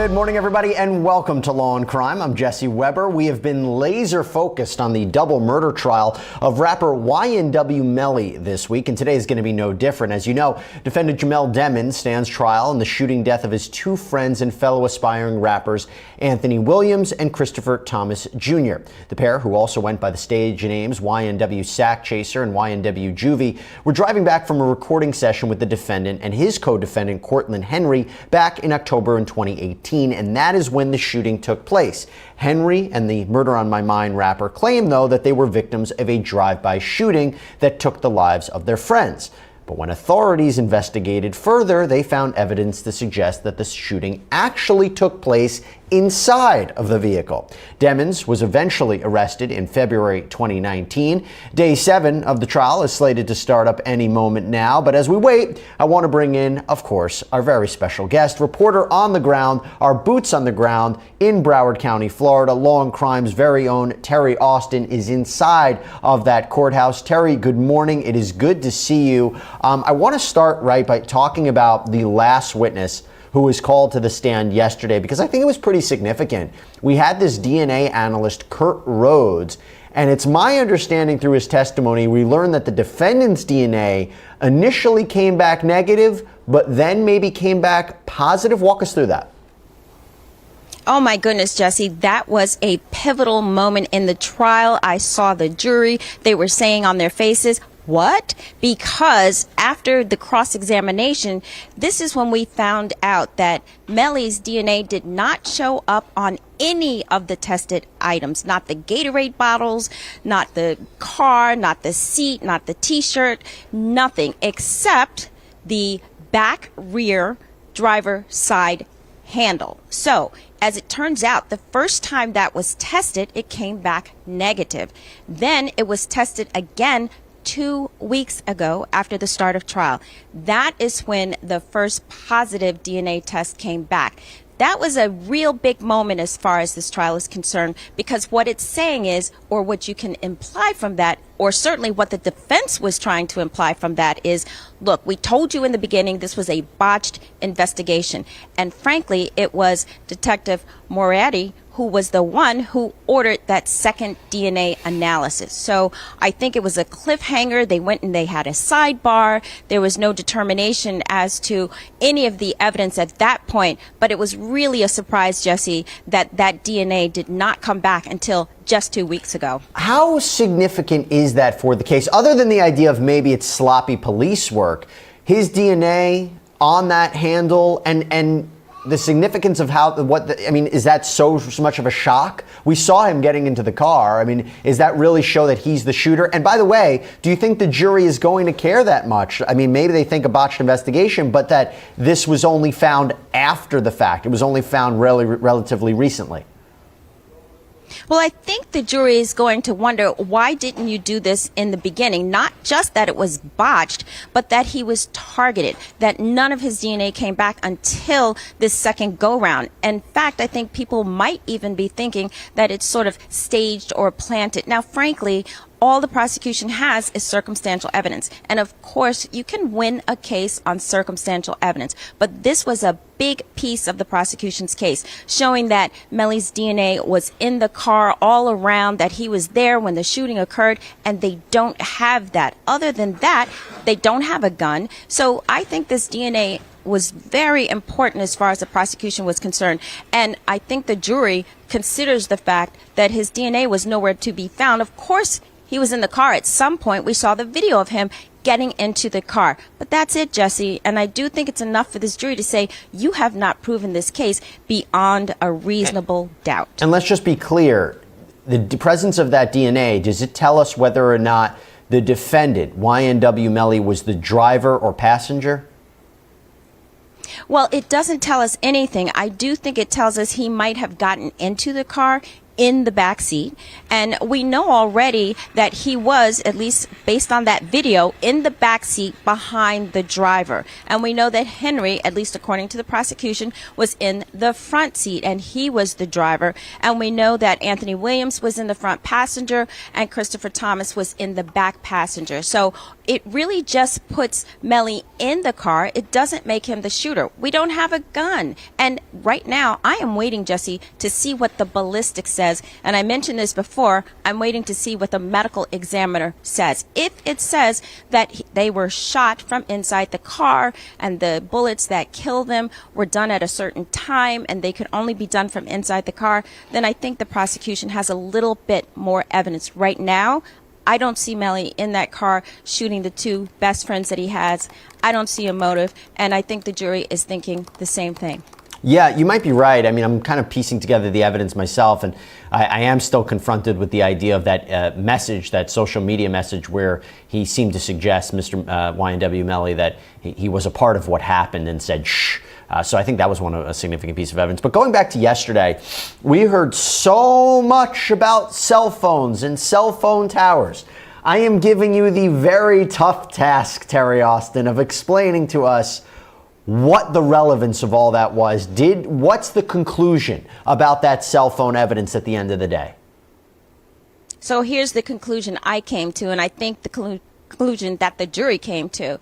Good morning, everybody, and welcome to Law and Crime. I'm Jesse Weber. We have been laser focused on the double murder trial of rapper YNW Melly this week, and today is going to be no different. As you know, defendant Jamell Demons stands trial in the shooting death of his two friends and fellow aspiring rappers, Anthony Williams and Christopher Thomas Jr. The pair, who also went by the stage names YNW Sakchaser and YNW Juvy, were driving back from a recording session with the defendant and his co-defendant Cortlen Henry back in October in 2018. And that is when the shooting took place. Henry and the Murder on My Mind rapper claim, though, that they were victims of a drive-by shooting that took the lives of their friends. But when authorities investigated further, they found evidence to suggest that the shooting actually took place inside of the vehicle. Demons was eventually arrested in February 2019. Day 7 of the trial is slated to start up any moment now. But as we wait, I want to bring in, of course, our very special guest, reporter on the ground, our boots on the ground in Broward County, Florida. Law&Crime's very own Terry Austin is inside of that courthouse. Terry, good morning. It is good to see you. I want to start by talking about the last witness who was called to the stand yesterday, because I think it was pretty significant. We had this DNA analyst, Kurt Rhodes, and it's my understanding through his testimony, we learned that the defendant's DNA initially came back negative, but then maybe came back positive. Walk us through that. Oh my goodness, Jesse, that was a pivotal moment in the trial. I saw the jury. They were saying on their faces, what? Because after the cross-examination, this is when we found out that Melly's DNA did not show up on any of the tested items, not the Gatorade bottles, not the car, not the seat, not the t-shirt, nothing except the back rear driver side handle. So, as it turns out, the first time that was tested, it came back negative. Then it was tested again 2 weeks ago after the start of trial. That is when the first positive DNA test came back. That was a real big moment as far as this trial is concerned, because what it's saying is, or what you can imply from that, or certainly what the defense was trying to imply from that is, look, we told you in the beginning this was a botched investigation. And frankly, it was Detective Moretti who was the one who ordered that second DNA analysis. So I think it was a cliffhanger. They went and they had a sidebar. There was no determination as to any of the evidence at that point, but it was really a surprise, Jesse, that that DNA did not come back until just 2 weeks ago. How significant is that for the case? Other than the idea of maybe it's sloppy police work, his DNA on that handle and the significance of is that so much of a shock? We saw him getting into the car. I mean, does that really show that he's the shooter? And by the way, do you think the jury is going to care that much? I mean, maybe they think a botched investigation, but that this was only found after the fact. It was only found relatively recently. Well, I think the jury is going to wonder, why didn't you do this in the beginning? Not just that it was botched, but that he was targeted, that none of his DNA came back until this second go-round. In fact, I think people might even be thinking that it's sort of staged or planted. Now, frankly, all the prosecution has is circumstantial evidence. And of course, you can win a case on circumstantial evidence. But this was a big piece of the prosecution's case, showing that Melly's DNA was in the car all around, that he was there when the shooting occurred, and they don't have that. Other than that, they don't have a gun. So I think this DNA was very important as far as the prosecution was concerned. And I think the jury considers the fact that his DNA was nowhere to be found. Of course, he was in the car at some point. We saw the video of him getting into the car. But that's it, Jesse. And I do think it's enough for this jury to say, you have not proven this case beyond a reasonable doubt. And let's just be clear. The presence of that DNA, does it tell us whether or not the defendant, YNW Melly, was the driver or passenger? Well, it doesn't tell us anything. I do think it tells us he might have gotten into the car in the back seat. And we know already that he was, at least based on that video, in the back seat behind the driver. And we know that Henry, at least according to the prosecution, was in the front seat and he was the driver. And we know that Anthony Williams was in the front passenger and Christopher Thomas was in the back passenger. So it really just puts Melly in the car. It doesn't make him the shooter. We don't have a gun. And right now, I am waiting, Jesse, to see what the ballistics says. And I mentioned this before. I'm waiting to see what the medical examiner says. If it says that they were shot from inside the car and the bullets that killed them were done at a certain time and they could only be done from inside the car, then I think the prosecution has a little bit more evidence. Right now, I don't see Melly in that car shooting the two best friends that he has. I don't see a motive, and I think the jury is thinking the same thing. Yeah, you might be right. I mean, I'm kind of piecing together the evidence myself, and I am still confronted with the idea of that message, that social media message where he seemed to suggest, Mr. YNW Melly, that he was a part of what happened and said, shh. So I think that was a significant piece of evidence. But going back to yesterday, we heard so much about cell phones and cell phone towers. I am giving you the very tough task, Terry Austin, of explaining to us what the relevance of all that was. What's the conclusion about that cell phone evidence at the end of the day? So here's the conclusion I came to, and I think the conclusion that the jury came to.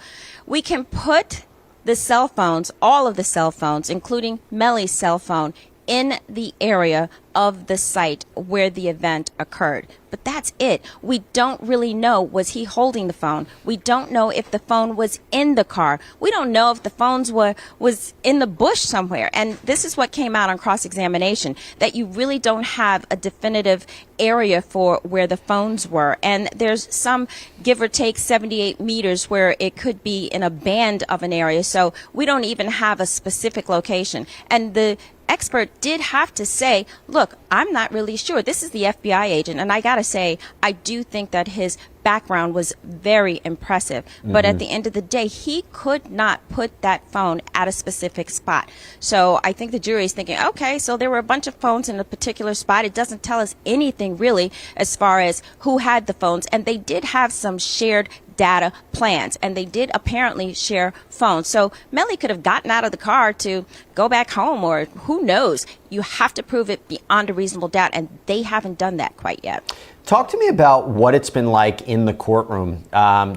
We can put the cell phones, all of the cell phones, including Melly's cell phone, in the area of the site where the event occurred. But that's it. We don't really know, was he holding the phone? We don't know if the phone was in the car. We don't know if the phones was in the bush somewhere. And this is what came out on cross-examination, that you really don't have a definitive area for where the phones were. And there's some, give or take, 78 meters where it could be in a band of an area. So we don't even have a specific location. And the expert did have to say, look, I'm not really sure. This is the FBI agent, and I gotta say, I do think that his background was very impressive. But at the end of the day, he could not put that phone at a specific spot. So I think the jury is thinking, okay, so there were a bunch of phones in a particular spot. It doesn't tell us anything really as far as who had the phones. And they did have some shared data plans, and they did apparently share phones. So Melly could have gotten out of the car to go back home, or who knows. You have to prove it beyond a reasonable doubt, and they haven't done that quite yet. Talk to me about what it's been like in the courtroom.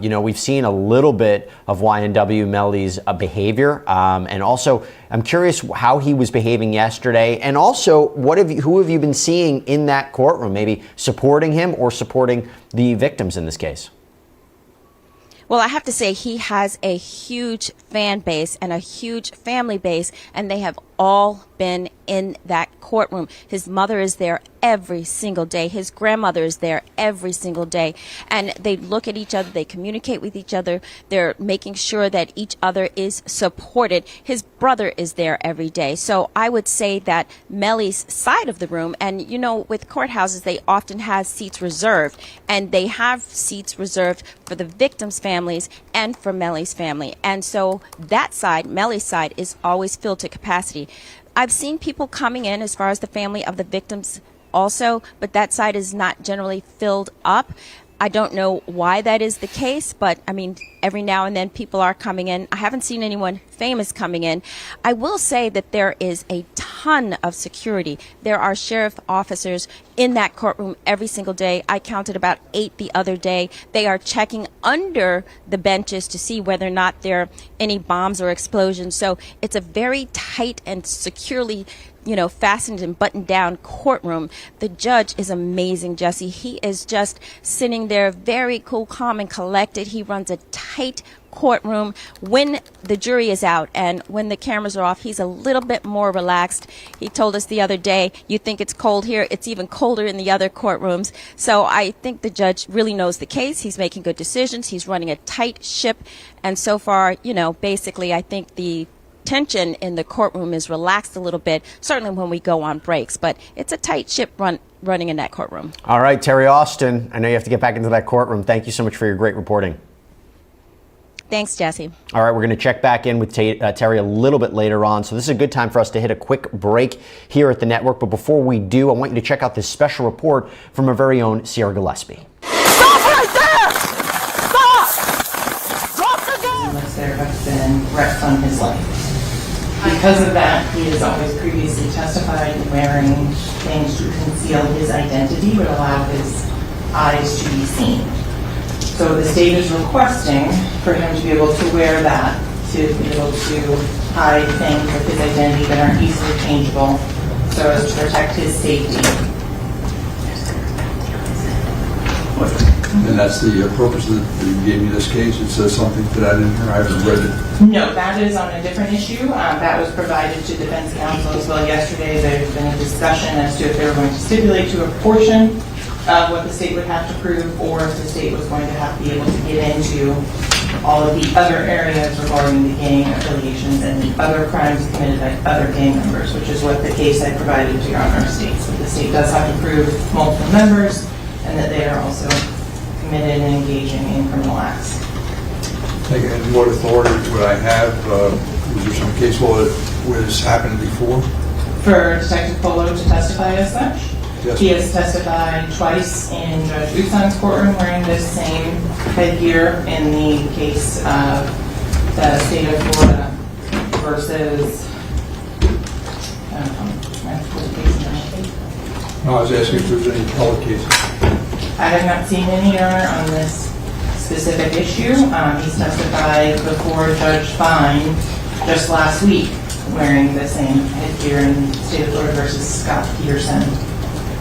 We've seen a little bit of YNW Melly's behavior, and also I'm curious how he was behaving yesterday, and also who have you been seeing in that courtroom, maybe supporting him or supporting the victims in this case? Well, I have to say he has a huge fan base and a huge family base, and they have all been in that courtroom. His mother is there every single day. His grandmother is there every single day. And they look at each other. They communicate with each other. They're making sure that each other is supported. His brother is there every day. So I would say that Melly's side of the room, and with courthouses, they often have seats reserved. And they have seats reserved for the victims' families and for Melly's family. And so that side, Melly's side, is always filled to capacity. I've seen people coming in as far as the family of the victims also, but that side is not generally filled up. I don't know why that is the case, but I mean, every now and then people are coming in. I haven't seen anyone famous coming in. I will say that there is a ton of security. There are sheriff officers in that courtroom every single day. I counted about 8 the other day. They are checking under the benches to see whether or not there are any bombs or explosions. So it's a very tight and securely fastened and buttoned down courtroom. The judge is amazing, Jesse. He is just sitting there very cool, calm, and collected. He runs a tight courtroom when the jury is out, and when the cameras are off, he's a little bit more relaxed. He told us the other day, you think it's cold here, it's even colder in the other courtrooms. So I think the judge really knows the case. He's making good decisions. He's running a tight ship, and so far, basically I think the tension in the courtroom is relaxed a little bit, certainly when we go on breaks, but it's a tight ship running in that courtroom. All right, Terry Austin, I know you have to get back into that courtroom. Thank you so much for your great reporting. Thanks, Jesse. All right, we're going to check back in with Terry a little bit later on. So this is a good time for us to hit a quick break here at the network. But before we do, I want you to check out this special report from our very own Sierra Gillespie. Stop right there! Stop! Drop the gun! Unless there have been threats on his life. Because of that, he has always previously testified in wearing things to conceal his identity would allow his eyes to be seen. So the state is requesting for him to be able to wear that, to be able to hide things of his identity that aren't easily changeable, so as to protect his safety. And that's the purpose that you gave me this case? It says something to that in here? I haven't read it. No, that is on a different issue. That was provided to defense counsel as well yesterday. There's been a discussion as to if they were going to stipulate to a portion of what the state would have to prove, or if the state was going to have to be able to get into all of the other areas regarding the gang affiliations and the other crimes committed by other gang members, which is what the case I provided to Your Honor states. That the state does have to prove multiple members and that they are also committed and engaging in criminal acts. And what authority would I have? Was there some case law where this happened before? For Detective Polo to testify as such? Yes. He has testified twice in Judge Uson's courtroom wearing this same headgear in the case of the state of Florida versus, No, I was asking if there was any appellate cases. I have not seen any, Your Honor, on this specific issue. He's testified before Judge Fine just last week wearing the same headgear in state of Florida versus Scott Peterson.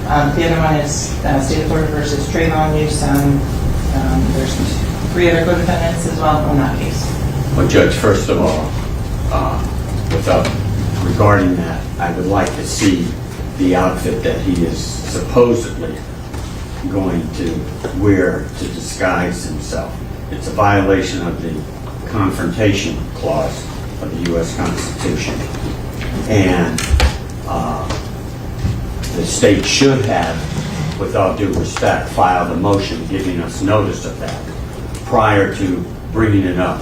The other one is State of Florida versus Trayvon Newsom. There's 3 other co-defendants as well on that case. Well, Judge, first of all, regarding that, I would like to see the outfit that he is supposedly going to wear to disguise himself. It's a violation of the Confrontation Clause of the U.S. Constitution. And the state should have, with all due respect, filed a motion giving us notice of that prior to bringing it up.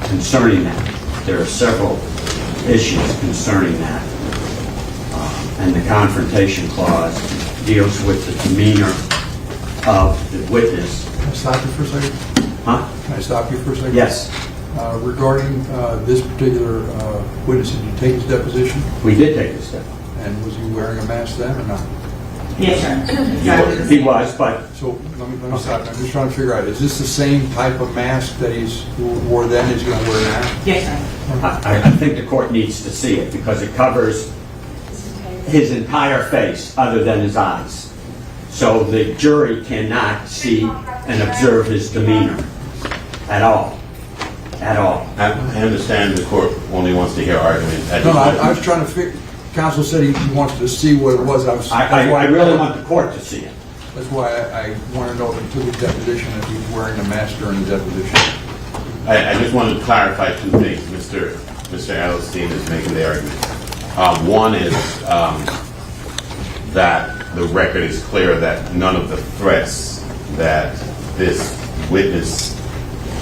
Concerning that, there are several issues concerning that. And the Confrontation Clause deals with the demeanor of the witness. Can I stop you for a second? Huh? Can I stop you for a second? Yes. Regarding this particular witness, did you take his deposition? We did take this step. And was he wearing a mask then or not? Yes, sir. He was, but So let me stop. I'm just trying to figure out, is this the same type of mask that he wore then he's going to wear now? Yes, sir. I think the court needs to see it because it covers his entire face other than his eyes. So the jury cannot see and observe his demeanor at all. At all. I understand the court only wants to hear argument. No, I was trying to figure, counsel said he wants to see what it was. I really want the court to see it. That's why I want to know if he took his deposition, if he was wearing a mask during the deposition. I just wanted to clarify 2 things. Mr. Ellenstein is making the argument. One is that the record is clear that none of the threats that this witness,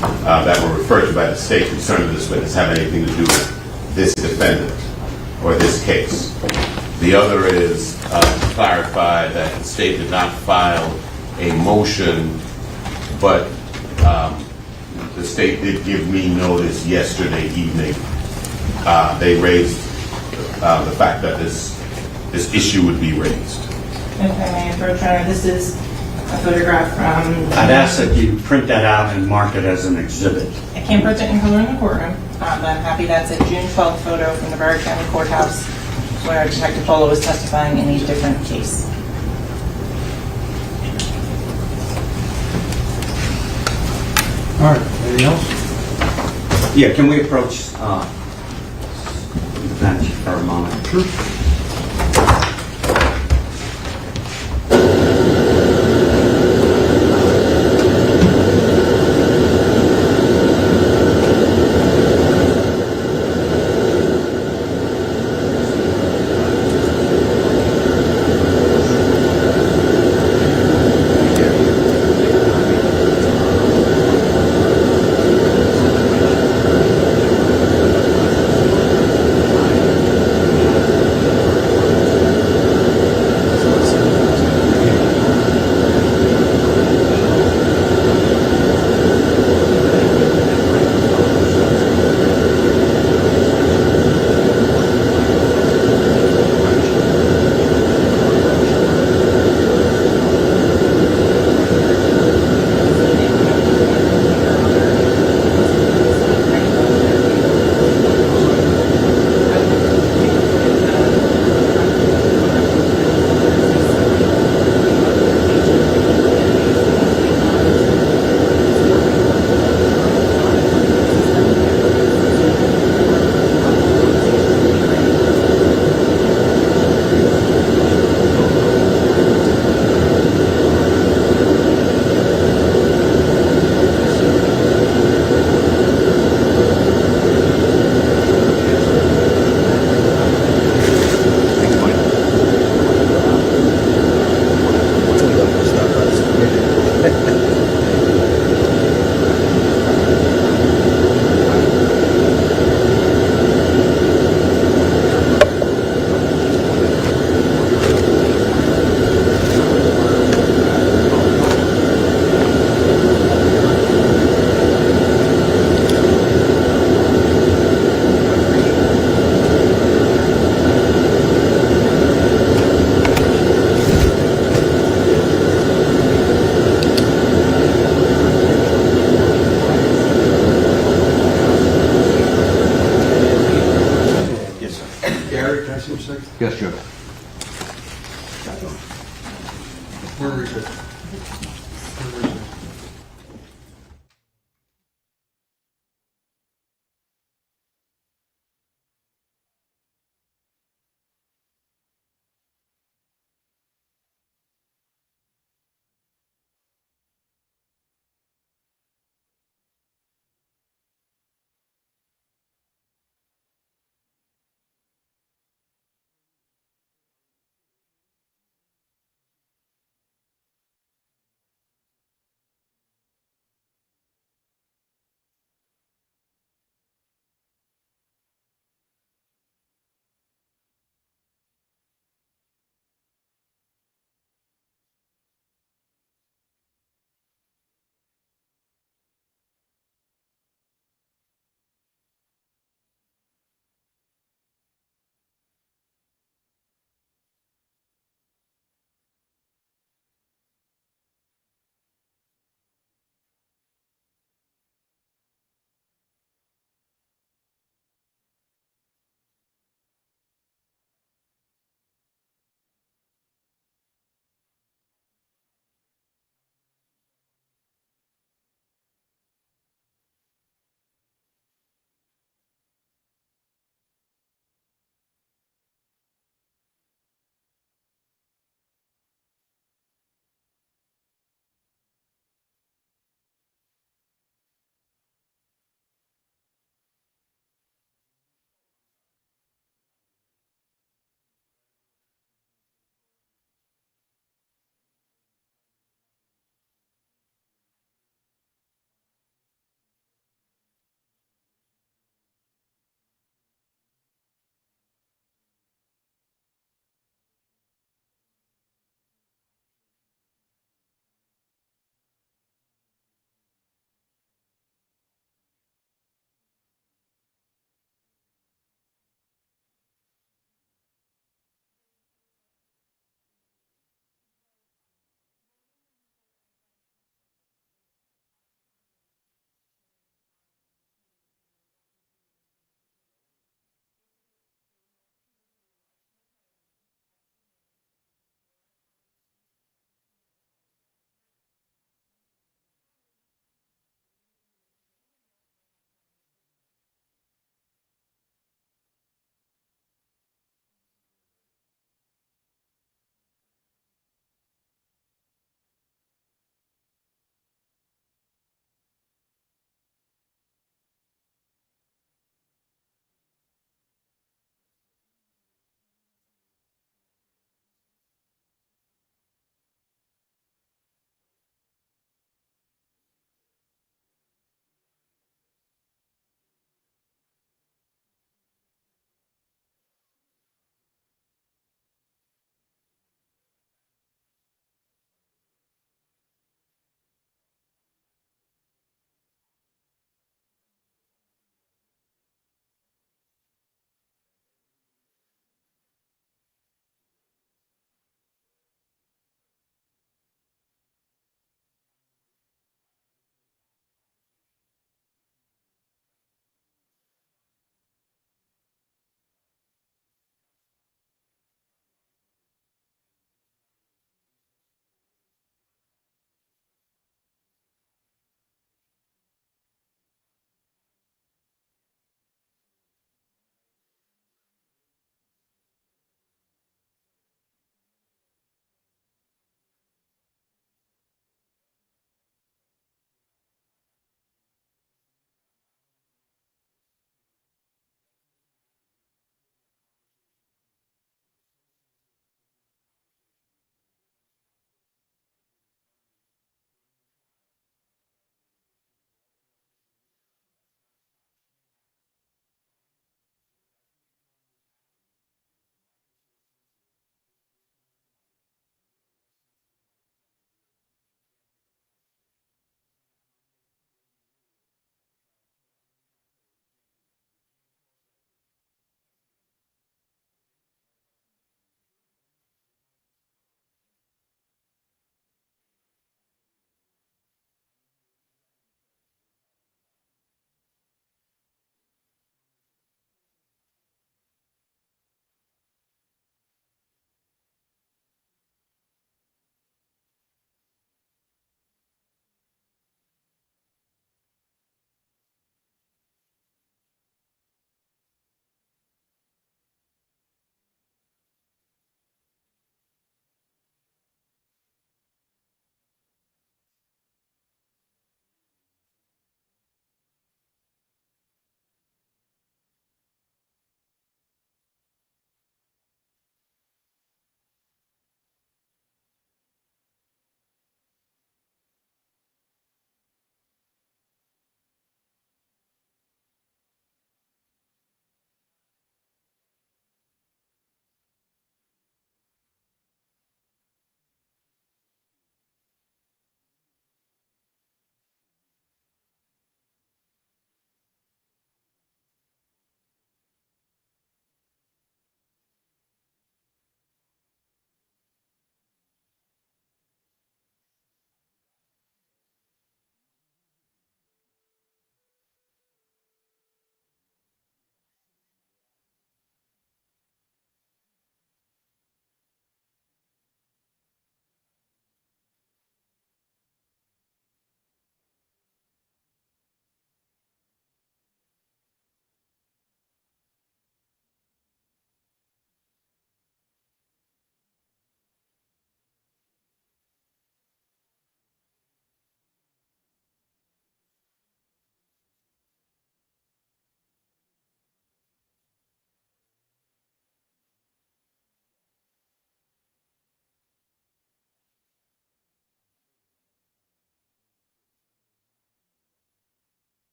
that were referred to by the state concerning this witness, have anything to do with this defendant or this case. The other is to clarify that the state did not file a motion, but the state did give me notice yesterday evening. They raised the fact that this issue would be raised. If I may approach, Your Honor, this is a photograph from... I'd ask that you print that out and mark it as an exhibit. I can't print it in color in the courtroom, but I'm happy that's a June 12th photo from the Broward County Courthouse where Detective Polo was testifying in a different case. All right, anything else? Yeah, can we approach the bench for a moment? Sure. Yes, Judge. Where is it? Where is it?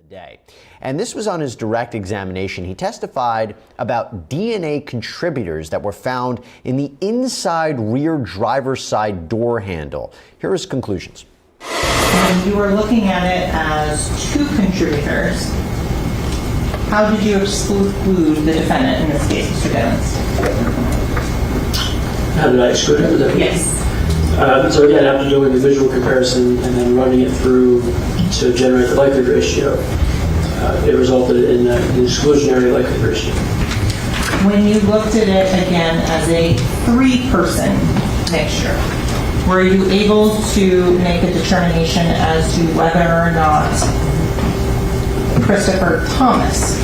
day. And this was on his direct examination. He testified about DNA contributors that were found in the inside rear driver's side door handle. Here are his conclusions. When you were looking at it as two contributors, how did you exclude the defendant in this case, Mr. Demons? How did I exclude him? Yes. So again, after doing the visual comparison and then running it through to generate the likelihood ratio, it resulted in an exclusionary likelihood ratio. When you looked at it again as a three-person mixture, were you able to make a determination as to whether or not Christopher Thomas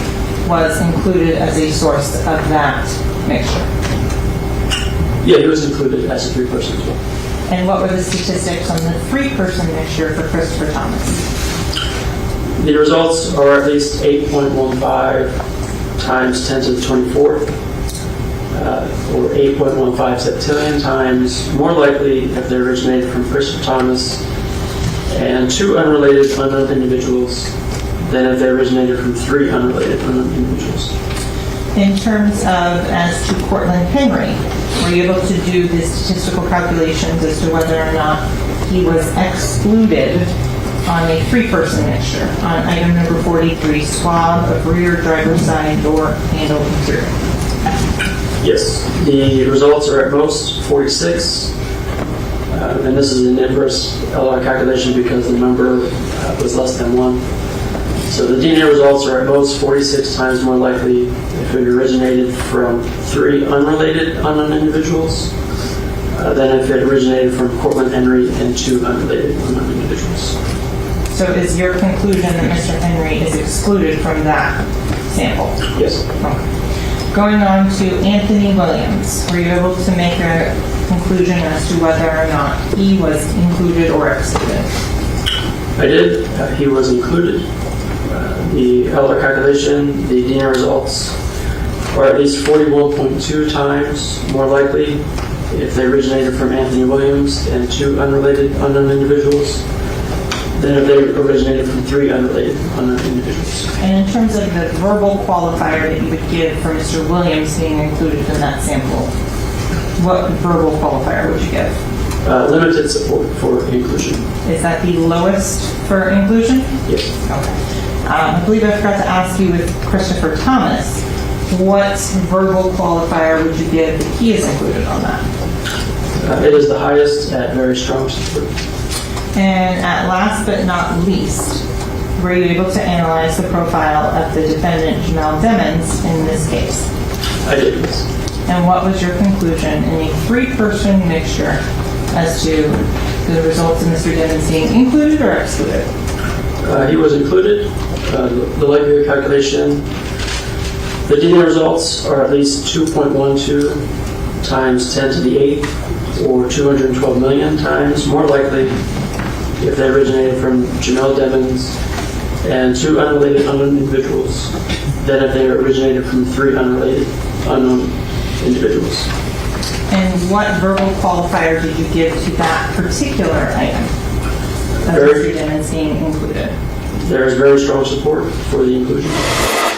was included as a source of that mixture? Yeah, he was included as a three-person as well. And what were the statistics on the three-person mixture for Christopher Thomas? The results are at least 8.15 times 10 to the 24th, or 8.15 septillion times more likely if they originated from Christopher Thomas and two unrelated unknown individuals than if they originated from three unrelated unknown individuals. In terms of as to Cortlen Henry, were you able to do the statistical calculations as to whether or not he was excluded on a three-person mixture on item number 43, swab of rear driver's side door handle interior? Yes, the results are at most 46, and this is an inverse LR calculation because the number was less than 1. So the DNA results are at most 46 times more likely if it originated from three unrelated unknown individuals than if it originated from Cortlen Henry and two unrelated unknown individuals. So is your conclusion that Mr. Henry is excluded from that sample? Yes. Okay. Going on to Anthony Williams, were you able to make a conclusion as to whether or not he was included or excluded? I did. He was included. The LR calculation, the DNA results are at least 41.2 times more likely if they originated from Anthony Williams and two unrelated unknown individuals than if they originated from three unrelated unknown individuals. And in terms of the verbal qualifier that you would give for Mr. Williams being included in that sample, what verbal qualifier would you give? Limited support for inclusion. Is that the lowest for inclusion? Yes. Okay. I believe I forgot to ask you with Christopher Thomas, what verbal qualifier would you give that he is included on that? It is the highest at very strong support. And at last but not least, were you able to analyze the profile of the defendant, Jamell Demons, in this case? I did, yes. And what was your conclusion in a three-person mixture as to the results of Mr. Demons being included or excluded? He was included. The likelihood calculation, the DNA results are at least 2.12 times 10 to the 8th, or 212 million times more likely if they originated from Jamell Demons and two unrelated unknown individuals than if they originated from three unrelated unknown individuals. And what verbal qualifier did you give to that particular item of Mr. Demons being included? There is very strong support for the inclusion.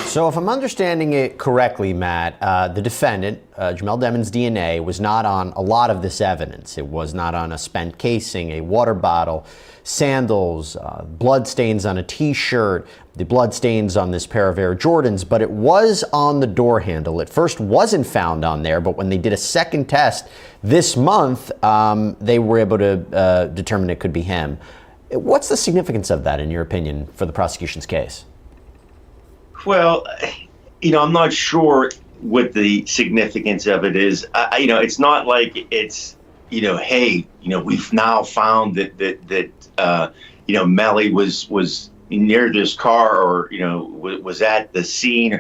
So if I'm understanding it correctly, Matt, the defendant, Jamell Demons' DNA, was not on a lot of this evidence. It was not on a spent casing, a water bottle, sandals, blood stains on a t-shirt, the blood stains on this pair of Air Jordans, but it was on the door handle. It first wasn't found on there, but when they did a second test this month, they were able to determine it could be him. What's the significance of that, in your opinion, for the prosecution's case? Well, I'm not sure what the significance of it is. It's not like it's, hey, we've now found that Melly was near this car or, was at the scene.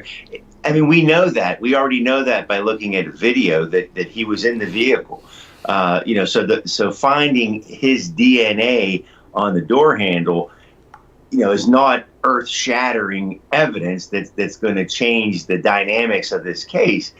I mean, we know that. We already know that by looking at video that he was in the vehicle. So finding his DNA on the door handle, is not earth-shattering evidence that's going to change the dynamics of this case.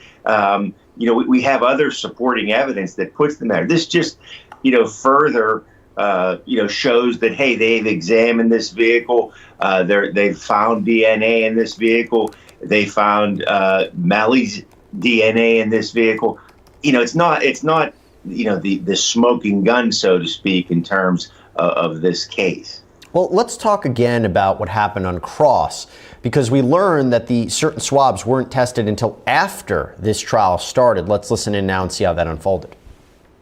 We have other supporting evidence that puts them there. This just, further shows that, hey, they've examined this vehicle. They've found DNA in this vehicle. They found Melly's DNA in this vehicle. It's not the smoking gun, so to speak, in terms of this case. Well, let's talk again about what happened on cross, because we learned that the certain swabs weren't tested until after this trial started. Let's listen in now and see how that unfolded.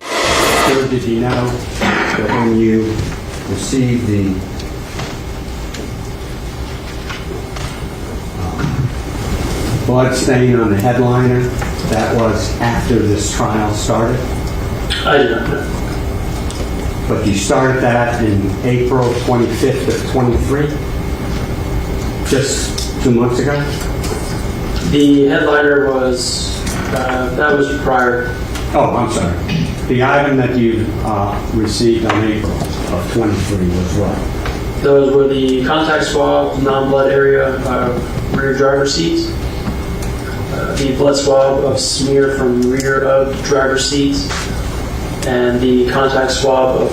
Sir, did you know that when you received the blood stain on the headliner, that was after this trial started? I did not know. But you started that in April 25th of 23, just 2 months ago? The headliner was, that was prior. Oh, I'm sorry. The item that you received on April of 23 was what? Those were the contact swab, non-blood area, rear driver seat, the blood swab of smear from rear of driver seat, and the contact swab of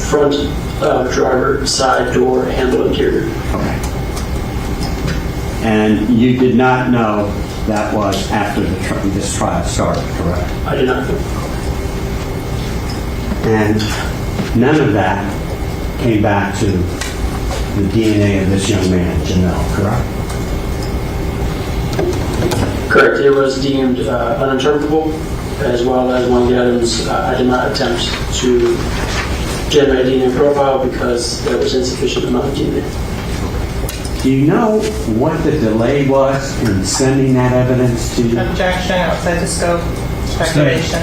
front of driver side door handle interior. Okay. And you did not know that was after this trial started, correct? I did not know. And none of that came back to the DNA of this young man, Jamell, correct? Correct. It was deemed uninterpretable, as well as one of the items I did not attempt to generate a DNA profile because there was insufficient amount of DNA. Do you know what the delay was in sending that evidence to you? Objection, outside the scope, speculation.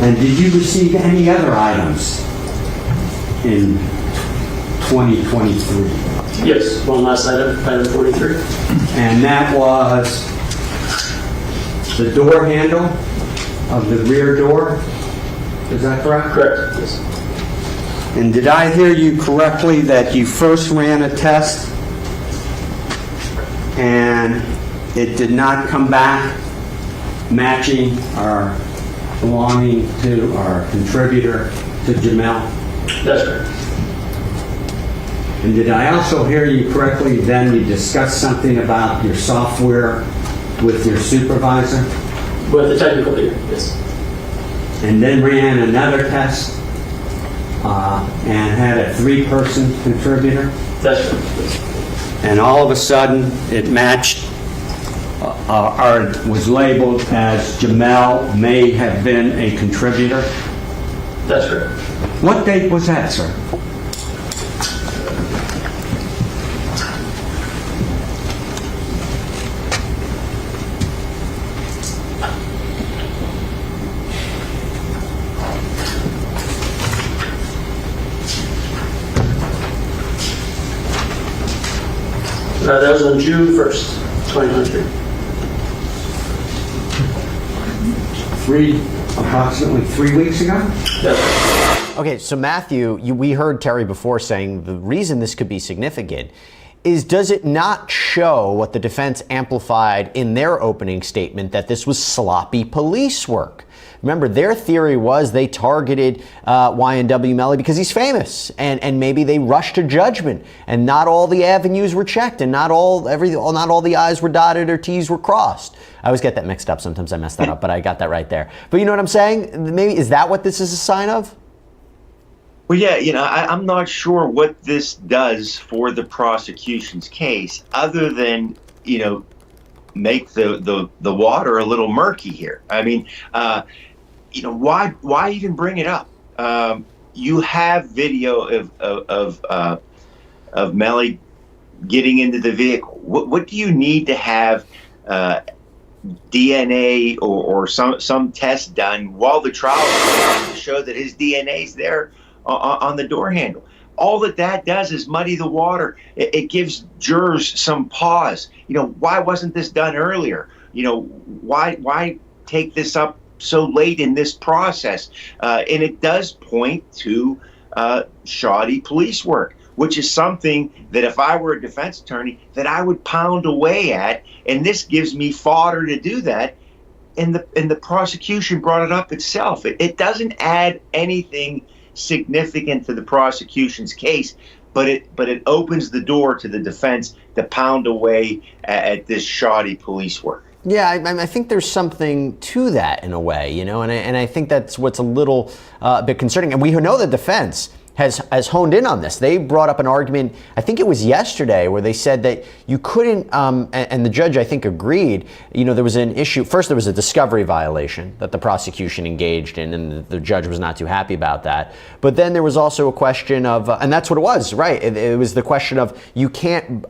And did you receive any other items in 2023? Yes, one last item, item 43. And that was the door handle of the rear door? Is that correct? Correct, yes. And did I hear you correctly that you first ran a test and it did not come back matching or belonging to or contributor to Jamell? That's correct. And did I also hear you correctly then you discussed something about your software with your supervisor? With the technical leader, yes. And then ran another test and had a 3-person contributor? That's correct. And all of a sudden it matched or was labeled as Jamell may have been a contributor? That's correct. What date was that, sir? That was on June 1st, 2023. Approximately 3 weeks ago? That's correct. Okay, so Matthew, we heard Terry before saying the reason this could be significant is, does it not show what the defense amplified in their opening statement, that this was sloppy police work? Remember, their theory was they targeted YNW Melly because he's famous, and maybe they rushed to judgment, and not all the avenues were checked, and not all the I's were dotted or T's were crossed. I always get that mixed up. Sometimes I mess that up, but I got that right there. But you know what I'm saying? Maybe is that what this is a sign of? Well, yeah, I'm not sure what this does for the prosecution's case, other than make the water a little murky here. I mean, why even bring it up? You have video of Melly getting into the vehicle. What do you need to have DNA or some test done while the trial is going to show that his DNA is there on the door handle? All that does is muddy the water. It gives jurors some pause. Why wasn't this done earlier? Why take this up so late in this process? And it does point to shoddy police work, which is something that if I were a defense attorney, that I would pound away at. And this gives me fodder to do that. And the prosecution brought it up itself. It doesn't add anything significant to the prosecution's case, but it opens the door to the defense to pound away at this shoddy police work. Yeah, I think there's something to that in a way, you know, and I think that's what's a little bit concerning. And we know the defense has honed in on this. They brought up an argument, I think it was yesterday, where they said that you couldn't, and the judge, I think, agreed, you know, there was an issue. First, there was a discovery violation that the prosecution engaged in, and the judge was not too happy about that. But then there was also a question of, and that's what it was, right? It was the question of you can't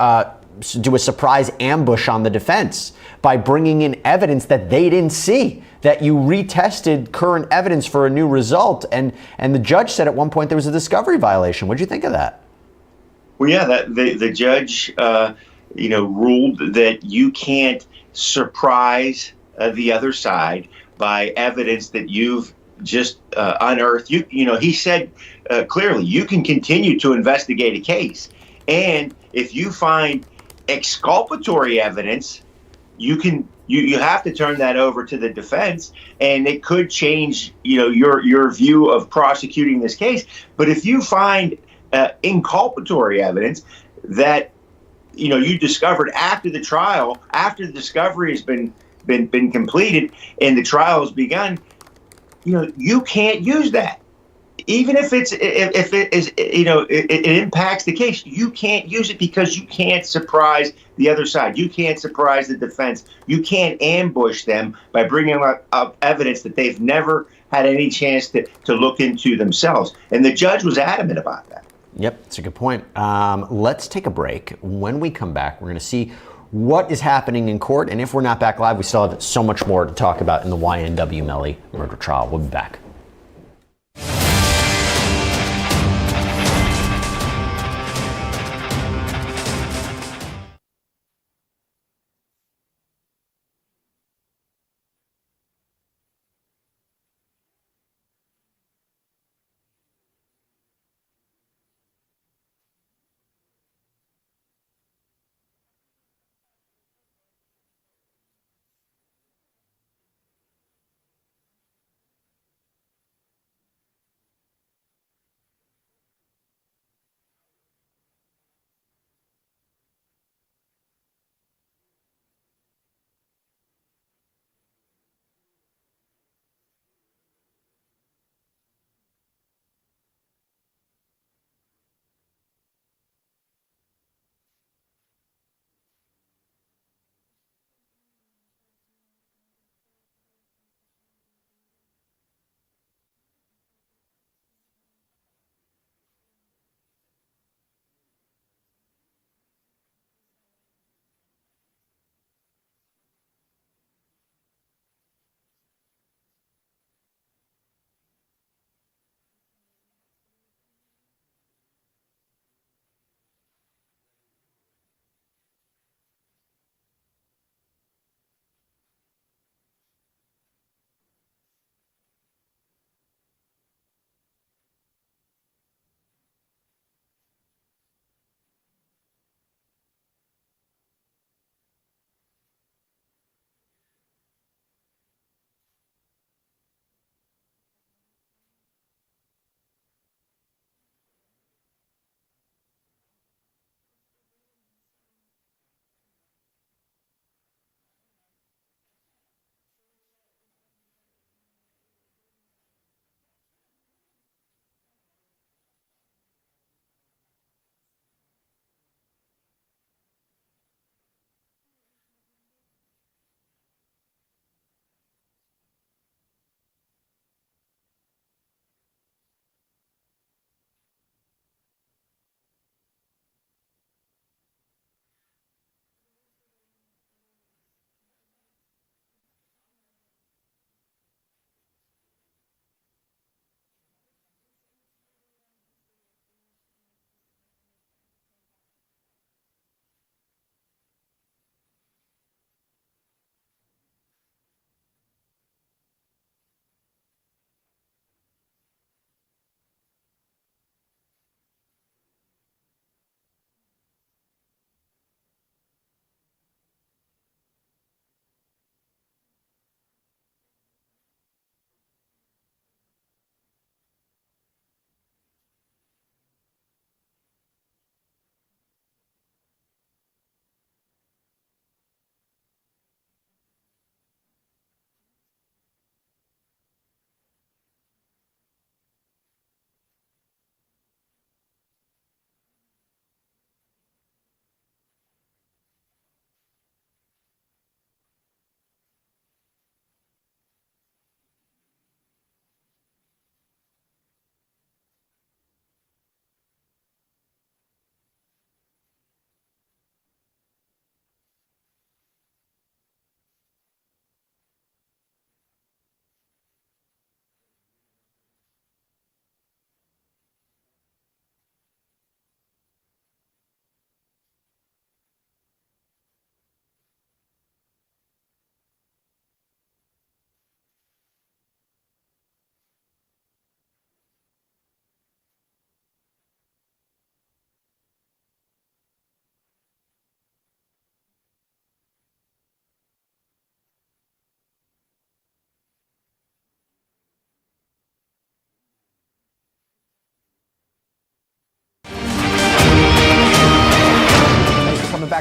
do a surprise ambush on the defense by bringing in evidence that they didn't see, that you retested current evidence for a new result. And the judge said at one point there was a discovery violation. What'd you think of that? Well, yeah, the judge, ruled that you can't surprise the other side by evidence that you've just unearthed. He said clearly you can continue to investigate a case, and if you find exculpatory evidence, you have to turn that over to the defense, and it could change your view of prosecuting this case. But if you find inculpatory evidence that you discovered after the trial, after the discovery has been completed and the trial has begun, you can't use that. Even if it impacts the case, you can't use it because you can't surprise the other side. You can't surprise the defense. You can't ambush them by bringing up evidence that they've never had any chance to look into themselves. And the judge was adamant about that. Yep, that's a good point. Let's take a break. When we come back, we're going to see what is happening in court. And if we're not back live, we still have so much more to talk about in the YNW Melly murder trial. We'll be back.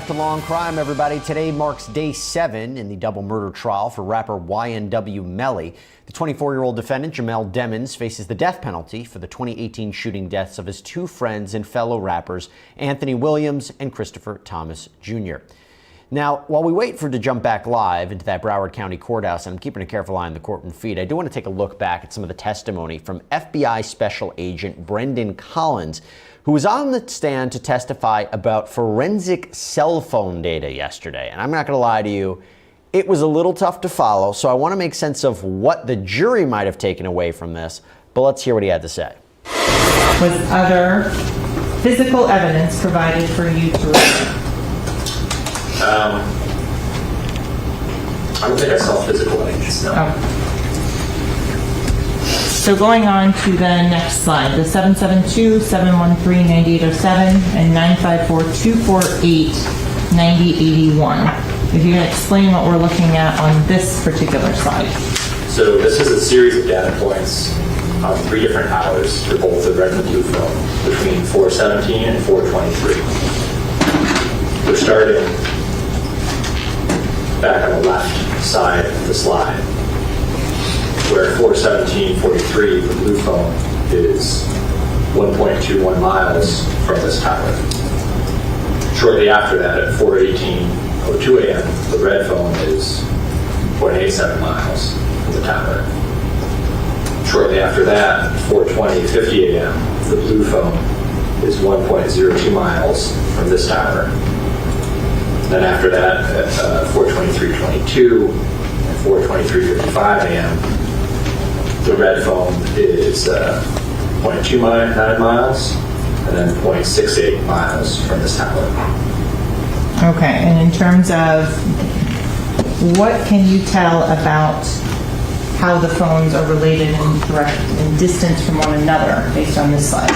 back to Law & Crime, everybody. Today marks day 7 in the double murder trial for rapper YNW Melly. The 24-year-old defendant, Jamell Demons, faces the death penalty for the 2018 shooting deaths of his 2 friends and fellow rappers, Anthony Williams and Christopher Thomas Jr. Now, while we wait for it to jump back live into that Broward County courthouse, and I'm keeping a careful eye on the courtroom feed, I do want to take a look back at some of the testimony from FBI Special Agent Brendan Collins, who was on the stand to testify about forensic cell phone data yesterday. And I'm not going to lie to you, it was a little tough to follow, so I want to make sense of what the jury might have taken away from this, but let's hear what he had to say. Was other physical evidence provided for you to review? I don't think I saw physical evidence, no. Okay. So going on to the next slide, the 772-713-9807 and 954-248-9081. If you can explain what we're looking at on this particular slide. So this is a series of data points on 3 different hours for both the red and blue phone between 4:17 and 4:23. We're starting back on the left side of the slide, where 4:17:43, the blue phone is 1.21 miles from this tower. Shortly after that, at 4:18:02 a.m., the red phone is 0.87 miles from the tower. Shortly after that, 4:20:50 a.m., the blue phone is 1.02 miles from this tower. Then after that, at 4:23:22 and 4:23:55 a.m., the red phone is 0.29 miles and then 0.68 miles from this tower. okay, and in terms of what can you tell about how the phones are related in distance from one another based on this slide?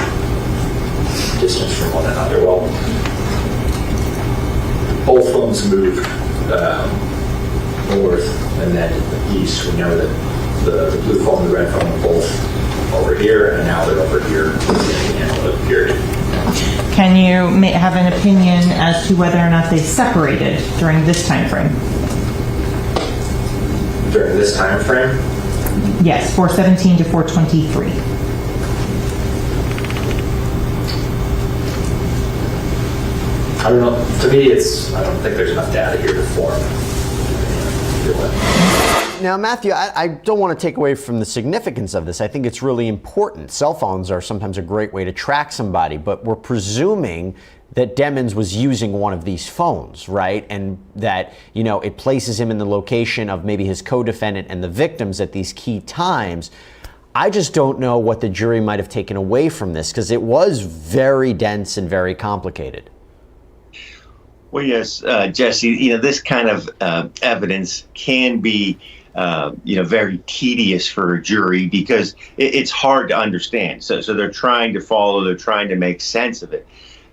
Distance from one another. Well, both phones moved north and then east. We know that the blue phone and the red phone are both over here, and now they're over here in the analytic period. Can you have an opinion as to whether or not they separated during this time frame? During this time frame? Yes, 4:17 to 4:23. I don't know. To me, I don't think there's enough data here to form. Now, Matthew, I don't want to take away from the significance of this. I think it's really important. Cell phones are sometimes a great way to track somebody, but we're presuming that Demons was using one of these phones, right? And that, it places him in the location of maybe his co-defendant and the victims at these key times. I just don't know what the jury might have taken away from this, because it was very dense and very complicated. Well, yes, Jesse, this kind of evidence can be, very tedious for a jury because it's hard to understand. So they're trying to follow, they're trying to make sense of it.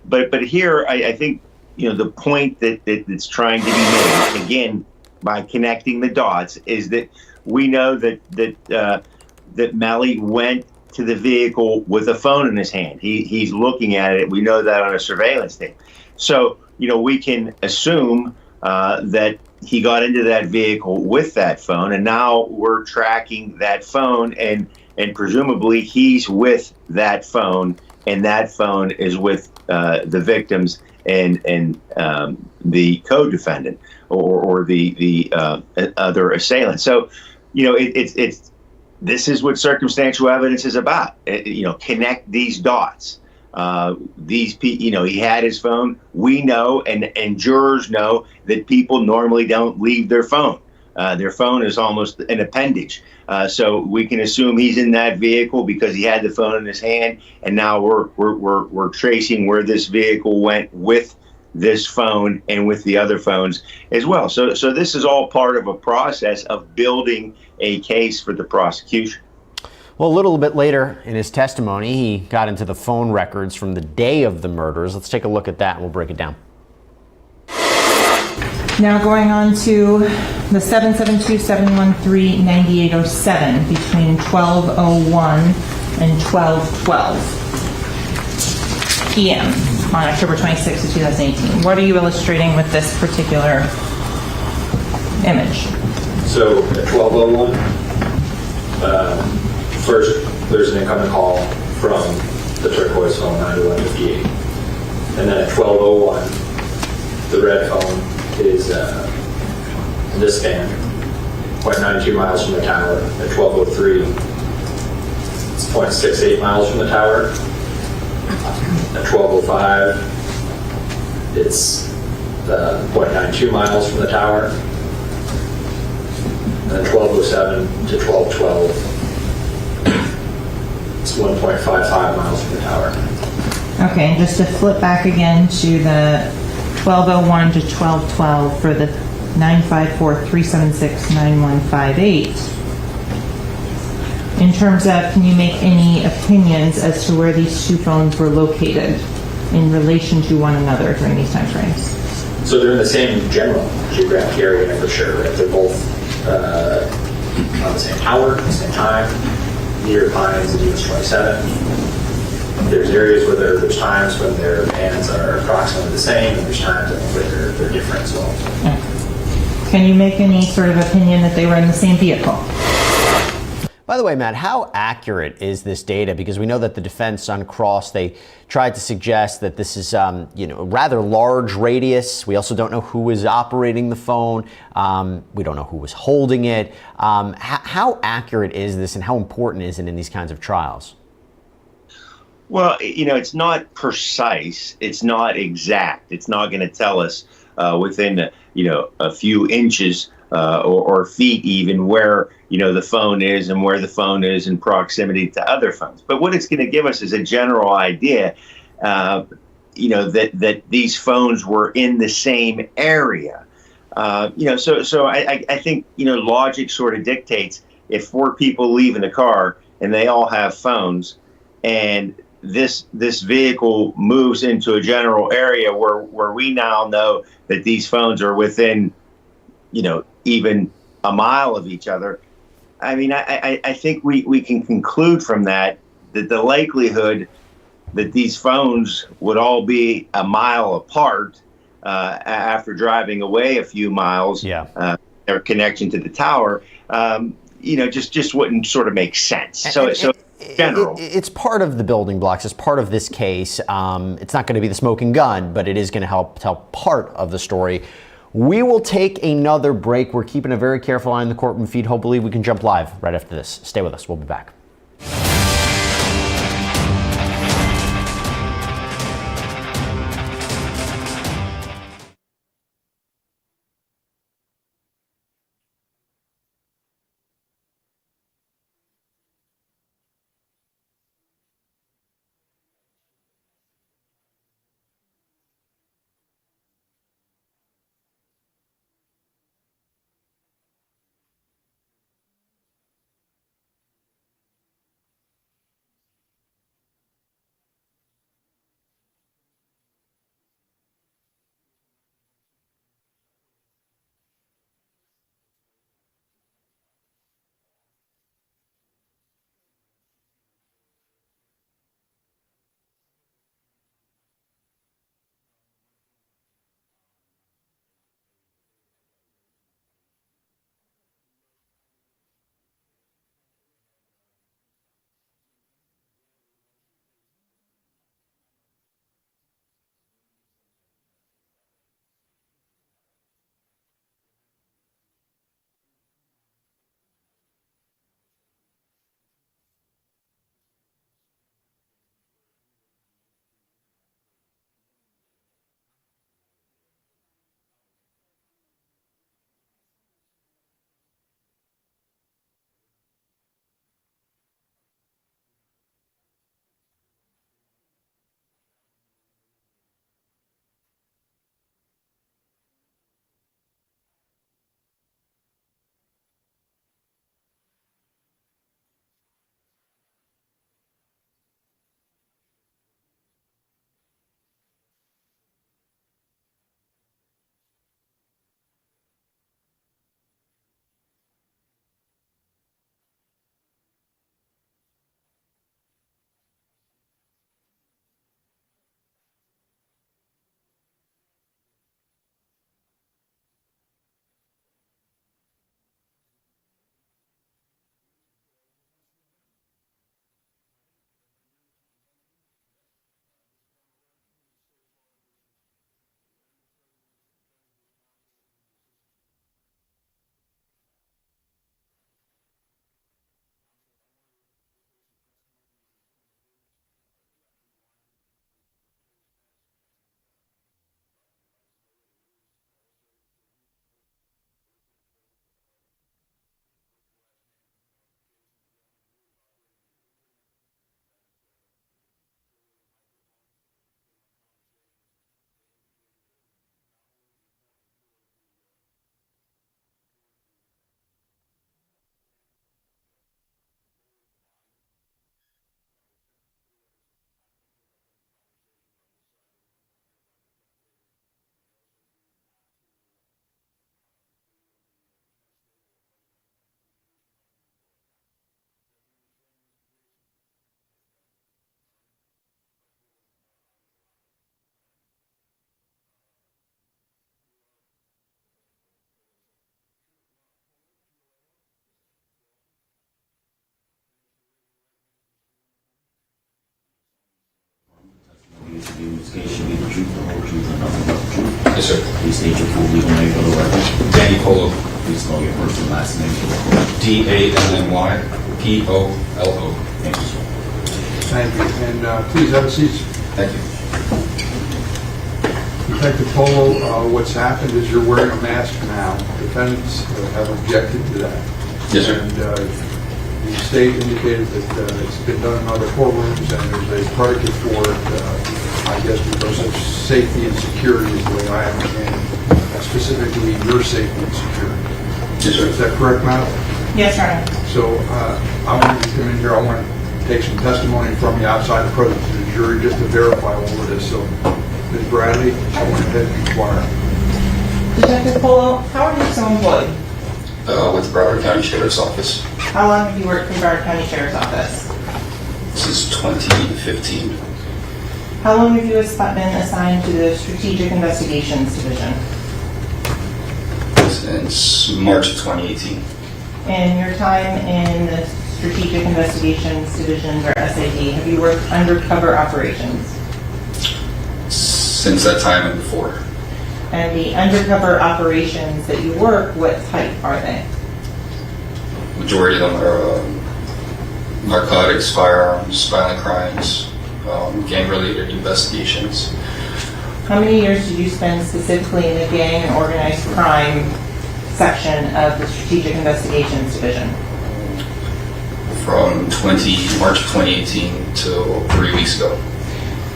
But here, I think, the point that's trying to be made, again, by connecting the dots, is that we know that Melly went to the vehicle with a phone in his hand. He's looking at it. We know that on a surveillance tape. So, we can assume that he got into that vehicle with that phone, and now we're tracking that phone, and presumably he's with that phone, and that phone is with the victims and the co-defendant or the other assailant. So, this is what circumstantial evidence is about. Connect these dots. He had his phone. We know, and jurors know, that people normally don't leave their phone. Their phone is almost an appendage. So we can assume he's in that vehicle because he had the phone in his hand, and now we're tracing where this vehicle went with this phone and with the other phones as well. So this is all part of a process of building a case for the prosecution. Well, a little bit later in his testimony, he got into the phone records from the day of the murders. Let's take a look at that and we'll break it down. Now going on to the 772-713-9807 between 12:01 and 12:12 p.m. on October 26th of 2018. What are you illustrating with this particular image? So at 12:01, first there's an incoming call from the turquoise phone 9158, and then at 12:01, the red phone is in this span, 0.92 miles from the tower. At 12:03, it's 0.68 miles from the tower. At 12:05, it's 0.92 miles from the tower. And then 12:07 to 12:12, it's 1.55 miles from the tower. Okay, and just to flip back again to the 12:01 to 12:12 for the 954-376-9158. In terms of, can you make any opinions as to where these two phones were located in relation to one another during these time frames? So they're in the same general geographic area for sure. Right? They're both on the same tower at the same time, near Pines and US 27. There's areas where there's times when their bands are approximately the same, and there's times where they're different as well. Okay. Can you make any sort of opinion that they were in the same vehicle? By the way, Matt, how accurate is this data? Because we know that the defense on cross, they tried to suggest that this is, a rather large radius. We also don't know who was operating the phone. We don't know who was holding it. How accurate is this, and how important is it in these kinds of trials? Well, it's not precise. It's not exact. It's not going to tell us within, a few inches or feet even where, the phone is and where the phone is in proximity to other phones. But what it's going to give us is a general idea, that these phones were in the same area. So I think, logic sort of dictates if 4 people leave in the car and they all have phones, and this vehicle moves into a general area where we now know that these phones are within, even a mile of each other. I mean, I think we can conclude from that the likelihood that these phones would all be a mile apart after driving away a few miles, their connection to the tower, just wouldn't sort of make sense. So general. It's part of the building blocks. It's part of this case. It's not going to be the smoking gun, but it is going to help tell part of the story. We will take another break. We're keeping a very careful eye on the courtroom feed. Hopefully we can jump live right after this. Stay with us. We'll be back. In this case, should be the truth, the whole truth, and nothing but the truth. Yes, sir. Please state your full legal name for the record. Danny Polo, Please spell your first and last name for the record. DANNYPOLO. Thank you, sir. Thank you. And please have a seat. Thank you. Detective Polo, what's happened is you're wearing a mask now. Defendants have objected to that. Yes, sir. And the state indicated that it's been done in other courtrooms, and there's a predicate for it, I guess because of safety and security is the way I understand it, specifically your safety and security. Yes, sir. Is that correct, madam? Yes, Your Honor. So I want you to come in here. I want to take some testimony from you outside the presence of the jury just to verify all of this. So, Ms. Bradley, I want to inquire. Detective Polo, how are you so employed? With the Broward County Sheriff's Office How long have you worked for Broward County Sheriff's Office? since 2015. How long have you been assigned to the Strategic Investigations Division? Since March of 2018. In your time in the Strategic Investigations Division, or SAD, have you worked undercover operations? Since that time and before. And the undercover operations that you work, what type are they? Majority of them are narcotics, firearms, violent crimes, gang-related investigations. How many years did you spend specifically in the gang and organized crime section of the Strategic Investigations Division? From March of 2018 till 3 weeks ago.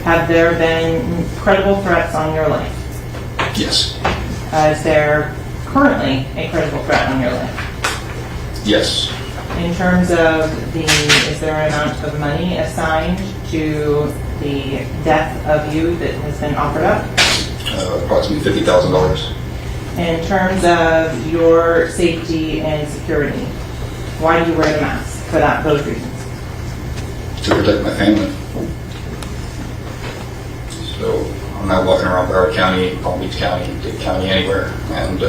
Have there been credible threats on your life? Yes. Is there currently a credible threat on your life? Yes. In terms of is there an amount of money assigned to the death of you that has been offered up? Approximately $50,000. In terms of your safety and security, why do you wear the mask for those reasons? To protect my family. So I'm not walking around Broward County, Palm Beach County, Dade County, anywhere, and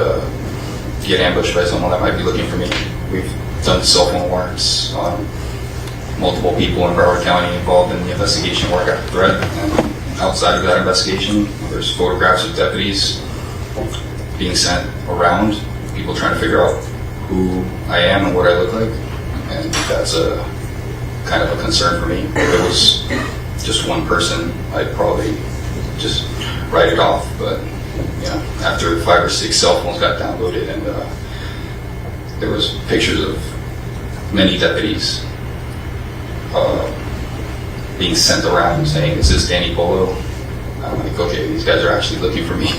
get ambushed by someone that might be looking for me. We've done cell phone warrants on multiple people in Broward County involved in the investigation where I got the threat. And outside of that investigation, there's photographs of deputies being sent around, people trying to figure out who I am and what I look like. And that's a kind of a concern for me. If it was just one person, I'd probably just write it off. But after 5 or 6 cell phones got downloaded, and there was pictures of many deputies being sent around saying, "Is this Danny Polo?" I'm like, okay, these guys are actually looking for me.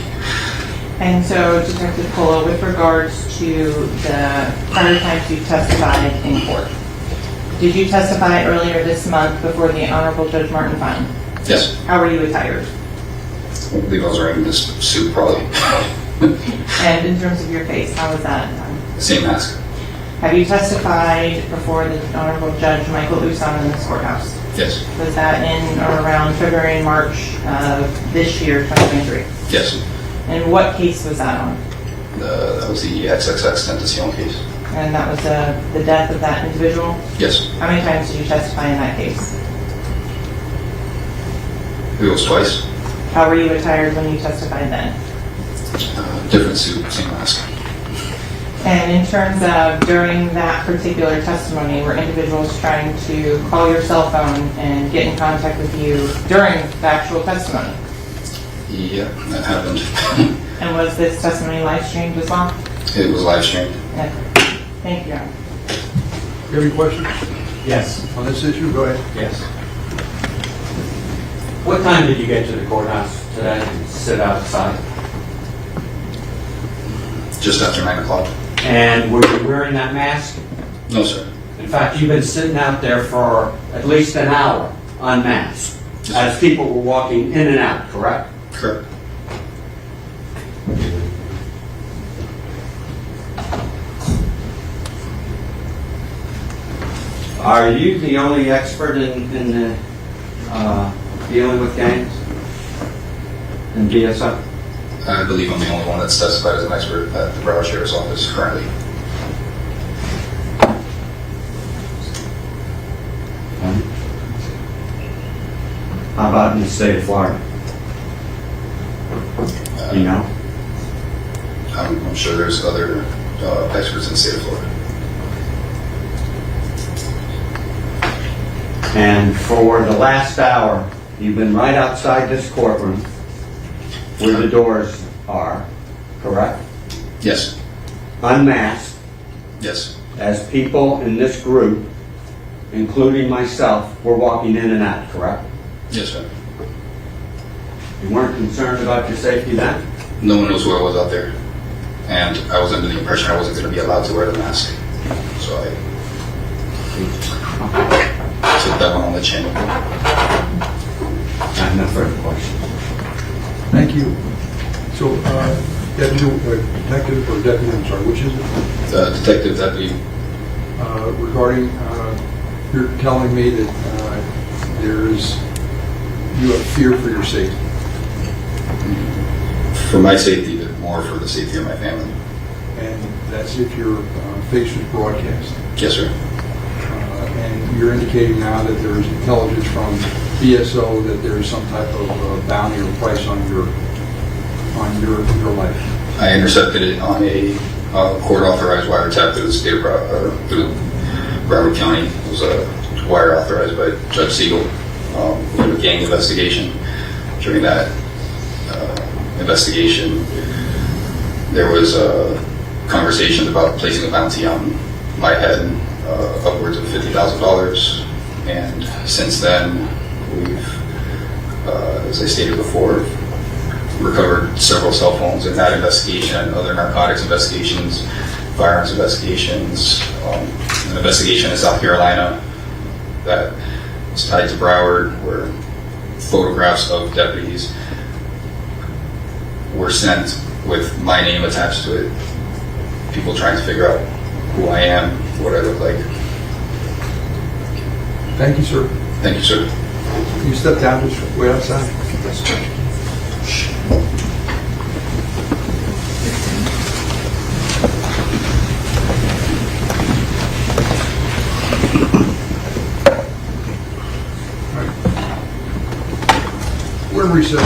And so, Detective Polo, with regards to the prior times you testified in court, did you testify earlier this month before the Honorable Judge Martin Fine? Yes. How were you attired? I believe I was wearing this suit, probably. And in terms of your face, how was that done? Same mask. Have you testified before the Honorable Judge Michael Usan in this courthouse? Yes. Was that in or around February and March of this year, 2023? Yes. And what case was that on? That was the XXX Tentacion case. And that was the death of that individual? Yes. How many times did you testify in that case? It was twice. How were you attired when you testified then? Different suit, same mask. And in terms of during that particular testimony, were individuals trying to call your cell phone and get in contact with you during the actual testimony? Yeah, that happened. And was this testimony live streamed as well? It was live streamed. Okay. Thank you, Your Honor. You have any questions? Yes. On this issue, go ahead. Yes. What time did you get to the courthouse today and sit outside? Just after 9 o'clock. And were you wearing that mask? No, sir. In fact, you've been sitting out there for at least an hour unmasked as people were walking in and out, correct? Correct. Are you the only expert in dealing with gangs in DSO? I believe I'm the only one that's testified as an expert at the Broward Sheriff's Office currently. How about in the state of Florida? You know? I'm sure there's other experts in the state of Florida. And for the last hour, you've been right outside this courtroom where the doors are, correct? Yes. Unmasked, Yes. as people in this group, including myself, were walking in and out, correct? Yes, sir. You weren't concerned about your safety then? No one knows who I was out there. And I was under the impression I wasn't going to be allowed to wear the mask. So I took that one on the chin. I have no further questions. Thank you. So, detective or deputy, I'm sorry, which is it? Detective Deputy. Regarding, you're telling me that you have fear for your safety. For my safety, but more for the safety of my family. And that's if your face was broadcast. Yes, sir. And you're indicating now that there is intelligence from BSO that there is some type of bounty or price on your life. I intercepted it on a court-authorized wiretap through the state of through Broward County. It was wire authorized by Judge Siegel. We had a gang investigation. During that investigation, there was conversations about placing a bounty on my head, upwards of $50,000. And since then, we've, as I stated before, recovered several cell phones in that investigation, other narcotics investigations, firearms investigations, an investigation in South Carolina that is tied to Broward, where photographs of deputies were sent with my name attached to it. People trying to figure out who I am, what I look like. Thank you, sir. Thank you, sir. Can you step down just way outside? We're in recess.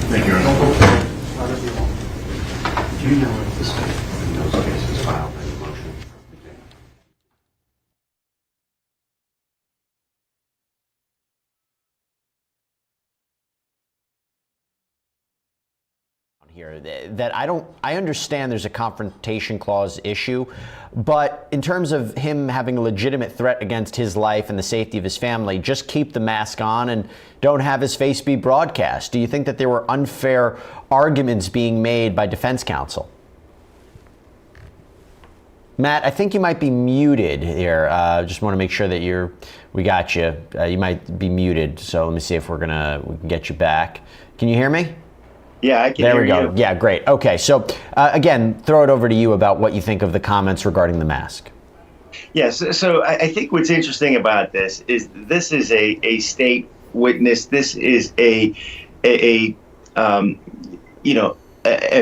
Thank you, Your Honor. Do you know if this in those cases filed any motion? Here that I understand there's a confrontation clause issue, but in terms of him having a legitimate threat against his life and the safety of his family, just keep the mask on and don't have his face be broadcast. Do you think that there were unfair arguments being made by defense counsel? Matt, I think you might be muted here. Just want to make sure that we got you. You might be muted, so let me see if we can get you back. Can you hear me? Yeah, I can hear you. There we go. Yeah, great. Okay, so again, throw it over to you about what you think of the comments regarding the mask. Yes, so I think what's interesting about this is a state witness. This is a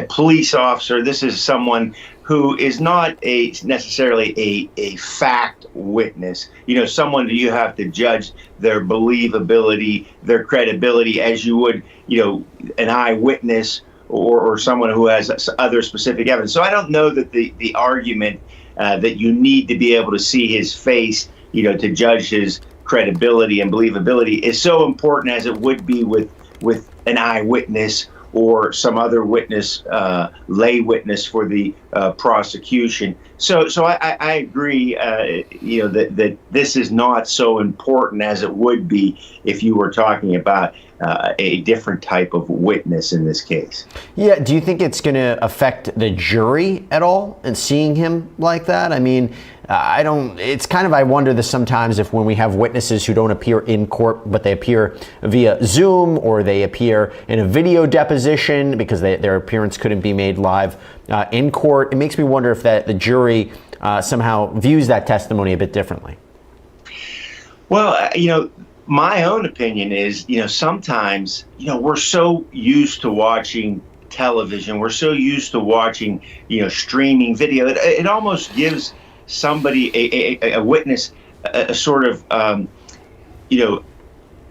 police officer. This is someone who is not necessarily a fact witness. Someone that you have to judge their believability, their credibility, as you would, an eyewitness or someone who has other specific evidence. So I don't know that the argument that you need to be able to see his face, to judge his credibility and believability is so important as it would be with an eyewitness or some other witness, lay witness for the prosecution. So I agree, that this is not so important as it would be if you were talking about a different type of witness in this case. Yeah, do you think it's going to affect the jury at all in seeing him like that? I mean, I wonder this sometimes if when we have witnesses who don't appear in court, but they appear via Zoom or they appear in a video deposition because their appearance couldn't be made live in court, it makes me wonder if the jury somehow views that testimony a bit differently. Well, my own opinion is, sometimes, we're so used to watching television, we're so used to watching, streaming video, it almost gives somebody, a witness, a sort of,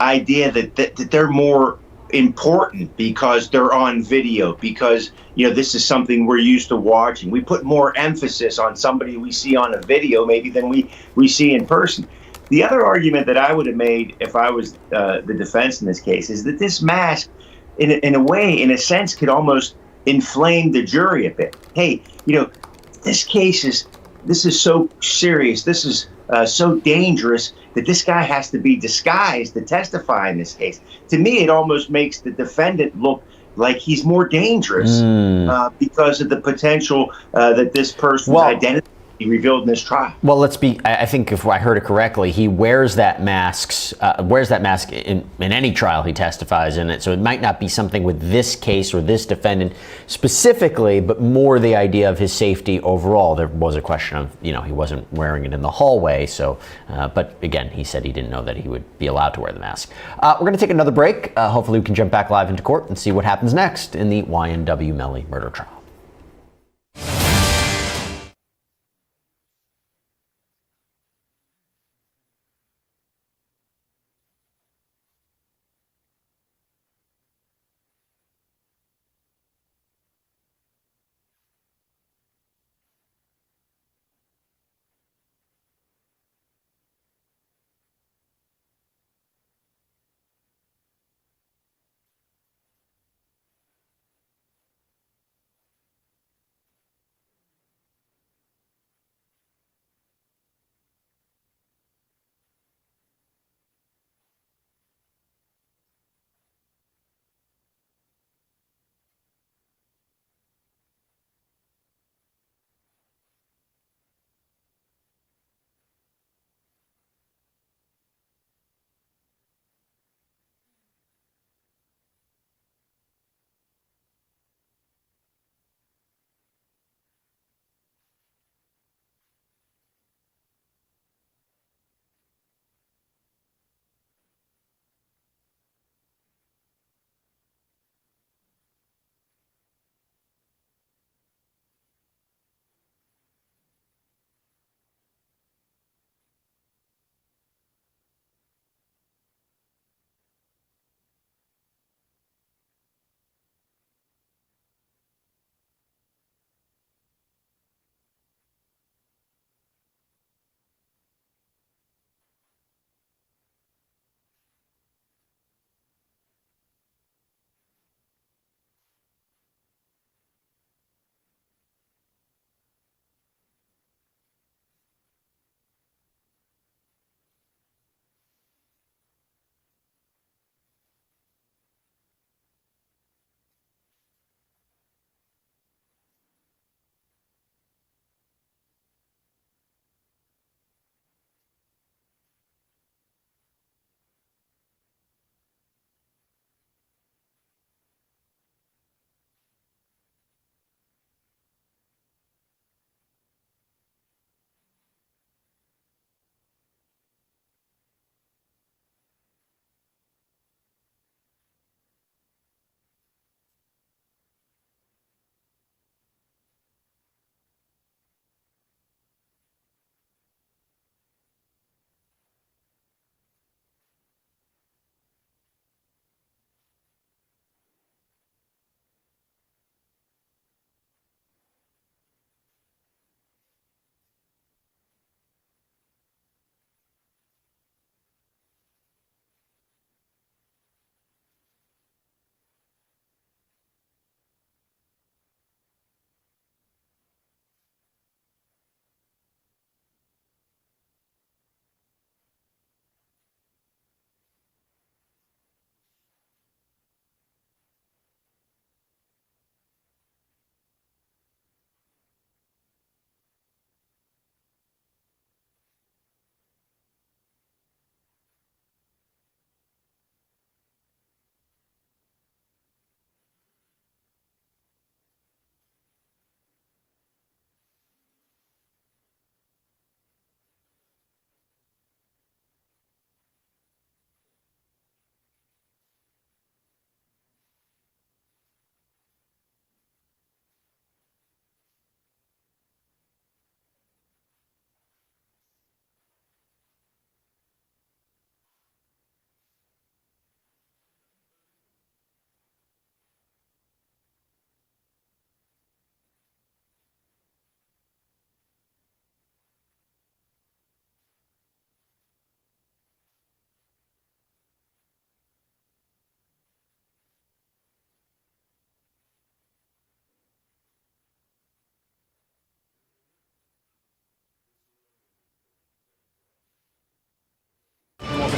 idea that they're more important because they're on video, because this is something we're used to watching. We put more emphasis on somebody we see on a video maybe than we see in person. The other argument that I would have made if I was the defense in this case is that this mask, in a way, in a sense, could almost inflame the jury a bit. Hey, this is so serious. This is so dangerous that this guy has to be disguised to testify in this case. To me, it almost makes the defendant look like he's more dangerous because of the potential that this person's identity be revealed in this trial. Well, I think if I heard it correctly, he wears that mask in any trial he testifies in it. So it might not be something with this case or this defendant specifically, but more the idea of his safety overall. There was a question of, he wasn't wearing it in the hallway. So, but again, he said he didn't know that he would be allowed to wear the mask. We're going to take another break. Hopefully we can jump back live into court and see what happens next in the YNW Melly murder trial.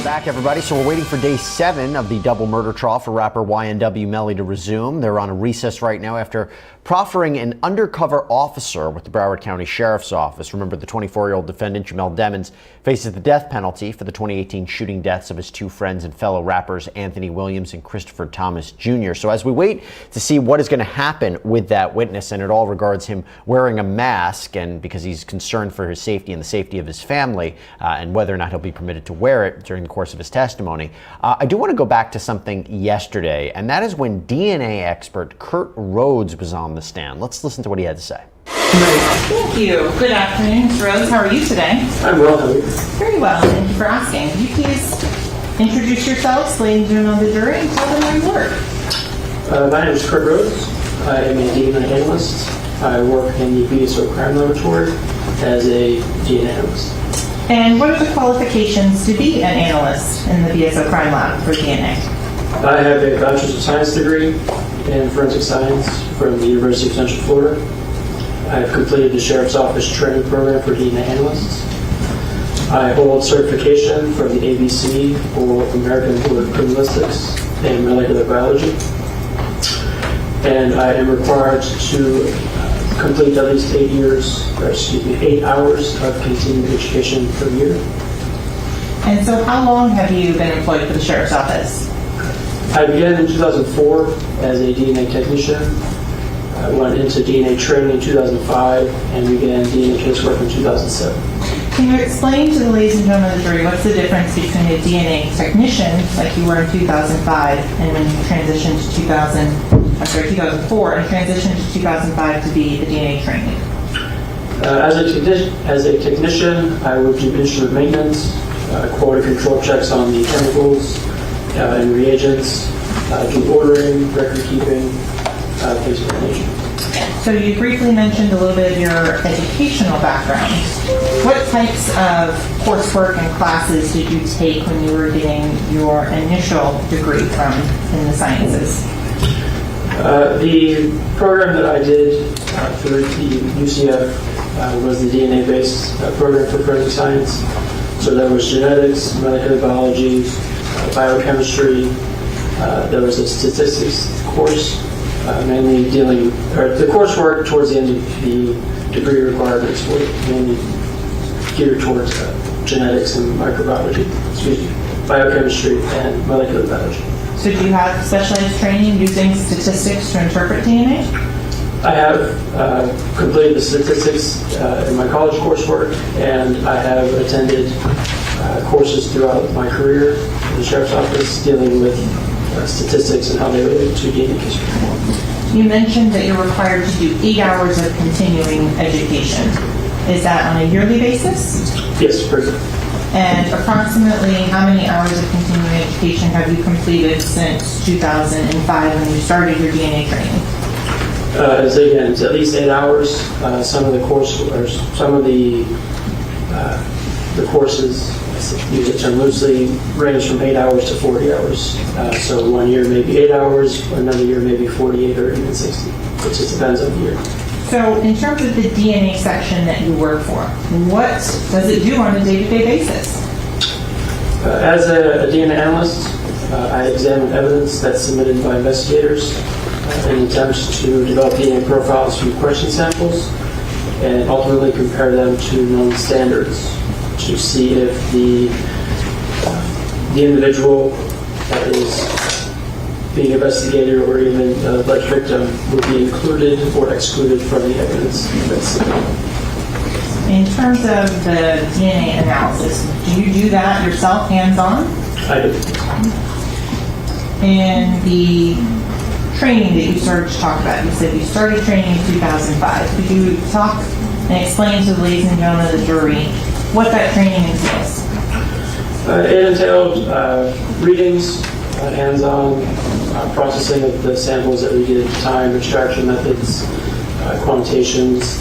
Welcome back, everybody. So we're waiting for day 7 of the double murder trial for rapper YNW Melly to resume. They're on a recess right now after proffering an undercover officer with the Broward County Sheriff's Office. Remember, the 24-year-old defendant, Jamell Demons, faces the death penalty for the 2018 shooting deaths of his 2 friends and fellow rappers, Anthony Williams and Christopher Thomas Jr. So as we wait to see what is going to happen with that witness, and it all regards him wearing a mask, and because he's concerned for his safety and the safety of his family, and whether or not he'll be permitted to wear it during the course of his testimony, I do want to go back to something yesterday, and that is when DNA expert Kurt Rhodes was on the stand. Let's listen to what he had to say. Thank you. Good afternoon, Ms. Rhodes. How are you today? I'm well, how are you? Very well. Thank you for asking. Can you please introduce yourselves, ladies and gentlemen of the jury, and tell them where you work? My name is Kurt Rhodes. I am a DNA analyst. I work in the YNW laboratory as a DNA analyst. And what are the qualifications to be an analyst in the YNW Crime Lab for DNA? I have a Bachelor's of Science degree in Forensic Science from the University of Central Florida. I have completed the Sheriff's Office training program for DNA analysts. I hold certification from the ABC for American Board of Criminalistics and Molecular Biology. And I am required to complete at least 8 hours of continuing education per year. And so how long have you been employed for the Sheriff's Office? I began in 2004 as a DNA technician. I went into DNA training in 2005 and began DNA casework in 2007. Can you explain to the ladies and gentlemen of the jury what's the difference between a DNA technician, like you were in 2005, and when you transitioned to 2004, and transitioned to 2005 to be the DNA trainee? As a technician, I would do instrument maintenance, quality control checks on the chemicals and reagents, do ordering, record keeping, things of that nature. So you briefly mentioned a little bit of your educational background. What types of coursework and classes did you take when you were getting your initial degree in the sciences? The program that I did through the UCF was the DNA-based program for forensic science. So there was genetics, molecular biology, biochemistry. There was a statistics course, mainly the coursework towards the end of the degree requirements were mainly geared towards genetics and biochemistry and molecular biology. So do you have specialized training using statistics to interpret DNA? I have completed the statistics in my college coursework, and I have attended courses throughout my career in the Sheriff's Office dealing with statistics and how they relate to DNA casework. You mentioned that you're required to do 8 hours of continuing education. Is that on a yearly basis? Yes, per year. And approximately how many hours of continuing education have you completed since 2005 when you started your DNA training? Again, it's at least 8 hours. Some of the courses, use the term loosely, range from 8 hours to 40 hours. So 1 year maybe 8 hours, another year maybe 48 or even 60. It just depends on the year. So in terms of the DNA section that you work for, what does it do on a day-to-day basis? As a DNA analyst, I examine evidence that's submitted by investigators in attempts to develop DNA profiles from question samples and ultimately compare them to known standards to see if the individual that is being investigated or even the alleged victim would be included or excluded from the evidence that's submitted. In terms of the DNA analysis, do you do that yourself, hands-on? I do. And the training that you started to talk about, you said you started training in 2005. Could you talk and explain to the ladies and gentlemen of the jury what that training entails? It entailed readings, hands-on processing of the samples that we did at the time, extraction methods, quantitations.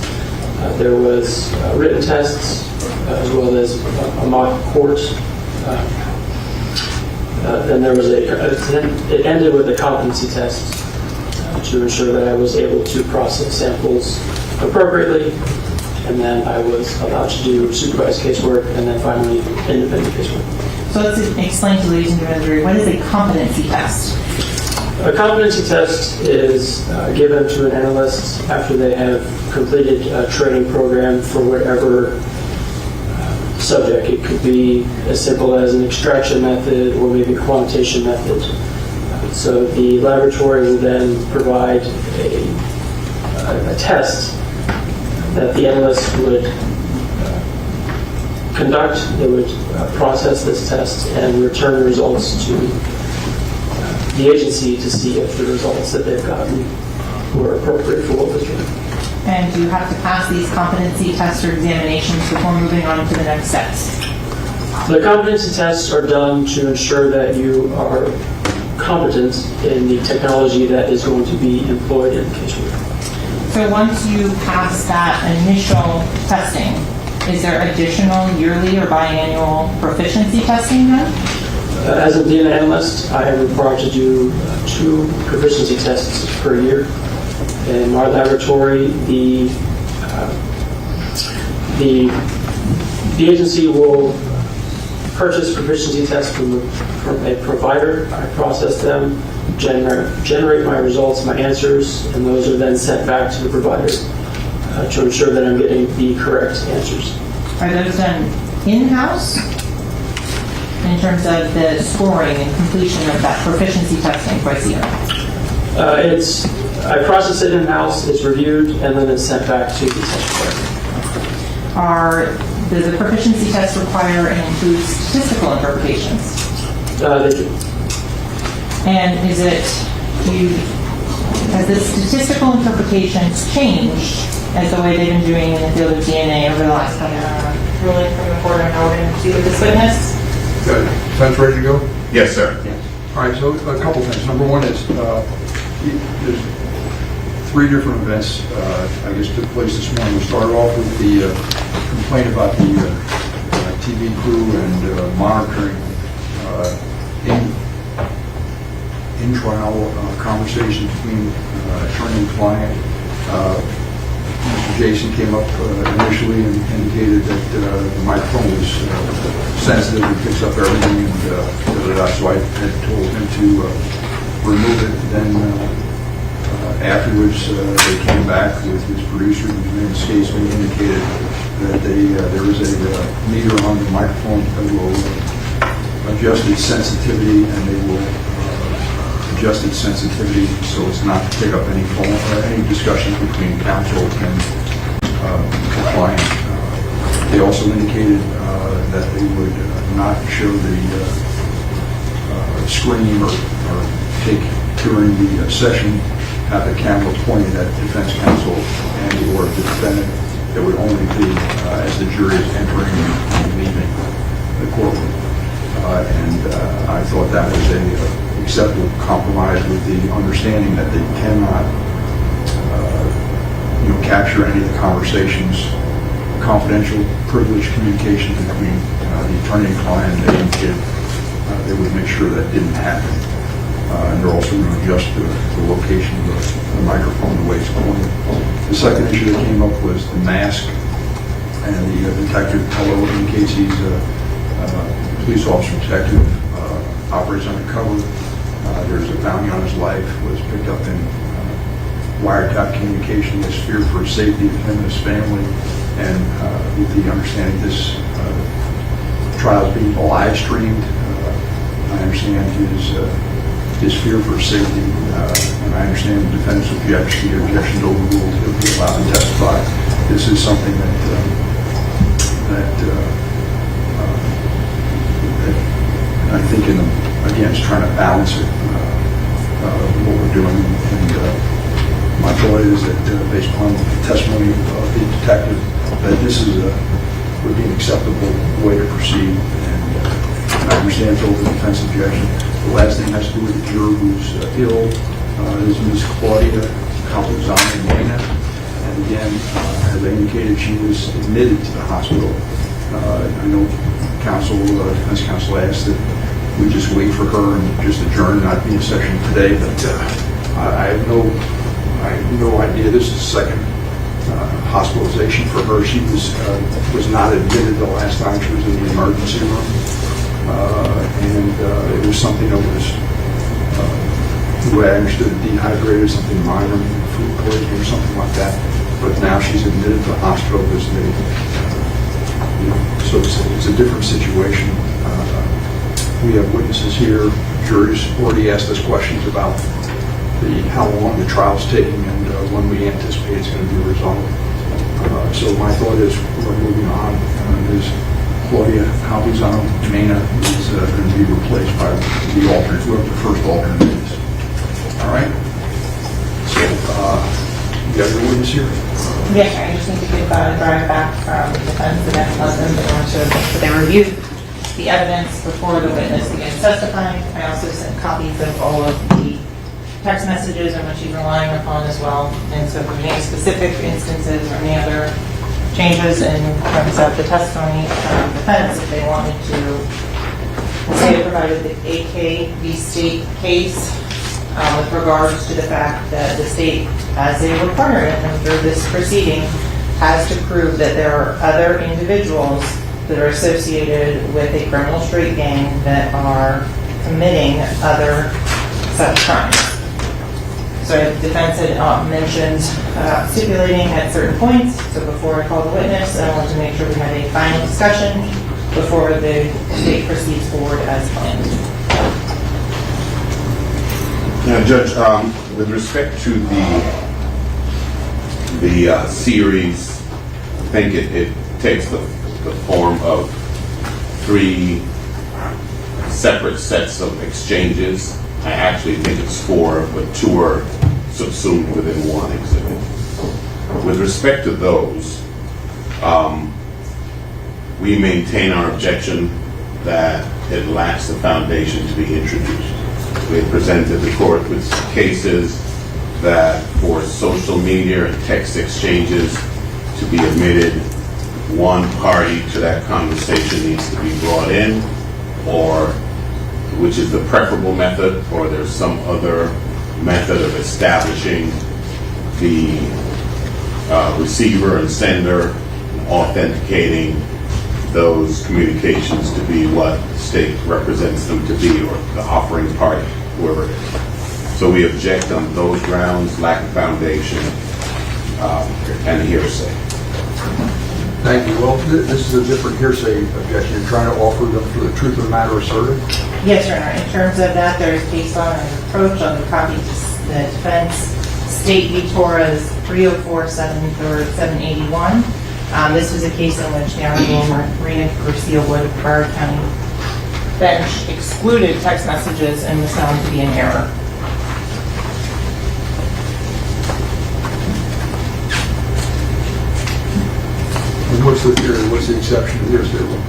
There was written tests as well as a mock court. Then there was it ended with a competency test to ensure that I was able to process samples appropriately and then I was allowed to do supervised casework, and then finally independent casework. So let's explain to ladies and gentlemen, what is a competency test? A competency test is given to an analyst after they have completed a training program for whatever subject. It could be as simple as an extraction method or maybe a quantitation method. So the laboratory will then provide a test that the analyst would conduct. They would process this test and return the results to the agency to see if the results that they've gotten were appropriate for what was done. And do you have to pass these competency tests or examinations before moving on to the next steps? The competency tests are done to ensure that you are competent in the technology that is going to be employed in the casework. So once you pass that initial testing, is there additional yearly or biannual proficiency testing then? As a DNA analyst, I am required to do 2 proficiency tests per year. In our laboratory, the agency will purchase proficiency tests from a provider. I process them, generate my results, my answers, and those are then sent back to the provider to ensure that I'm getting the correct answers. Are those done in-house in terms of the scoring and completion of that proficiency testing twice a year? I process it in-house, it's reviewed, and then it's sent back to the test provider. Does the proficiency test require and include statistical interpretations? They do. And has the statistical interpretations changed as the way they've been doing in the field of DNA over the last ruling from the court on how we're going to do with this witness? Good. Defense ready to go? Yes, sir. All right, so a couple things. Number one is there's 3 different events, I guess, took place this morning. We started off with the complaint about the TV crew and monitoring in-trial conversation between attorney and client. Mr. Jason came up initially and indicated that the microphone was sensitive and picks up everything, and so I had told him to remove it. Then afterwards, they came back with his producer, whose name escapes me, indicated that there is a meter on the microphone that will adjust its sensitivity, and they will adjust its sensitivity so as not to pick up any discussion between counsel and the client. They also indicated that they would not show the screen or take during the session have the camera pointed at defense counsel and or the defendant. It would only be as the jury is entering and leaving the courtroom. And I thought that was a acceptable compromise with the understanding that they cannot capture any of the conversations, confidential, privileged communication between the attorney and client. They indicated they would make sure that didn't happen. And they're also going to adjust the location of the microphone the way it's pointed. The second issue that came up was the mask, and the detective Hello indicates he's a police officer detective, operates undercover. There's a bounty on his life, was picked up in wiretap communication, was feared for his safety of him and his family, and with the understanding this trial is being live streamed, I understand his fear for his safety, and I understand the defendant's objection overruled. He'll be allowed to testify. This is something that I think, again, is trying to balance it, what we're doing. And my thought is that based upon the testimony of the detective, that this would be an acceptable way to proceed. And I understand the defense objection. The last thing has to do with the juror who's ill. Is Ms. Claudia Calzani-Mena. And again, as I indicated, she was admitted to the hospital. I know defense counsel asked that we just wait for her and just adjourn, not be in session today, but I have no idea. This is the second hospitalization for her. She was not admitted the last time she was in the emergency room, and it was something that was, the way I understood it, dehydrated, something minor, food poisoning or something like that. But now she's admitted to the hospital because so it's a different situation. We have witnesses here. Jury's already asked us questions about how long the trial's taking and when we anticipate it's going to be resolved. So my thought is we're moving on. Ms. Claudia Calvizano Mena is going to be replaced by the alternate, whoever the first alternate is. All right? So you got your witness here? Yes, I just need to get a drive back from the defense and then husband in order to they review the evidence before the witness begins testifying. I also sent copies of all of the text messages and what she's relying upon as well. And so if there's any specific instances or any other changes in terms of the testimony from defense, if they wanted to say they provided the AK v. State case with regards to the fact that the state, as a requirement under this proceeding, has to prove that there are other individuals that are associated with a criminal street gang that are committing other such crimes. So the defense had mentioned stipulating at certain points. So before I call the witness, I wanted to make sure we had a final discussion before the state proceeds forward as planned. Now, Judge, with respect to the series, I think it takes the form of 3 separate sets of exchanges. I actually think it's 4, but 2 are subsumed within one exhibit. With respect to those, we maintain our objection that it lacks the foundation to be introduced. We have presented the court with cases that for social media and text exchanges to be admitted, one party to that conversation needs to be brought in, or which is the preferable method, or there's some other method of establishing the receiver and sender, authenticating those communications to be what the state represents them to be, or the offering party, whoever it is. So we object on those grounds, lack of foundation, and hearsay. Thank you. Well, this is a different hearsay objection. You're trying to offer them for the truth of the matter asserted? Yes, Your Honor. In terms of that, there is case law and approach on the copy to the defense. State v. Torres 304 781. This was a case in which the Honorable Marina Garcia Wood of Broward County bench excluded text messages and was found to be an error. And what's the theory? What's the exception to hearsay rule?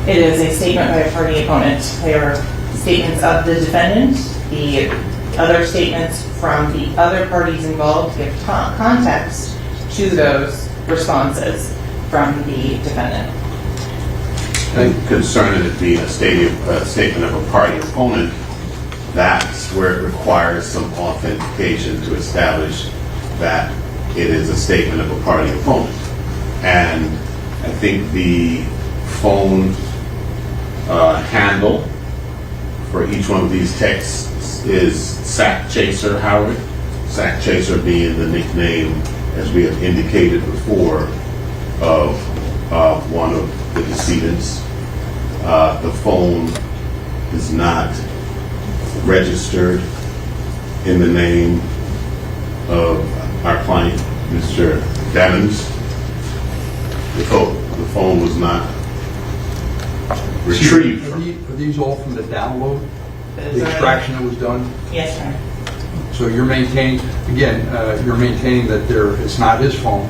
It is a statement by a party opponent. They are statements of the defendant. The other statements from the other parties involved give context to those responses from the defendant. I'm concerned that it being a statement of a party opponent, that's where it requires some authentication to establish that it is a statement of a party opponent. And I think the phone handle for each one of these texts is Sakchaser, Howard. Sakchaser being the nickname, as we have indicated before, of one of the decedents. The phone is not registered in the name of our client, Mr. Demons. The phone was not retrieved. Are these all from the download? The extraction that was done? Yes, sir. So you're maintaining, again, you're maintaining that it's not his phone.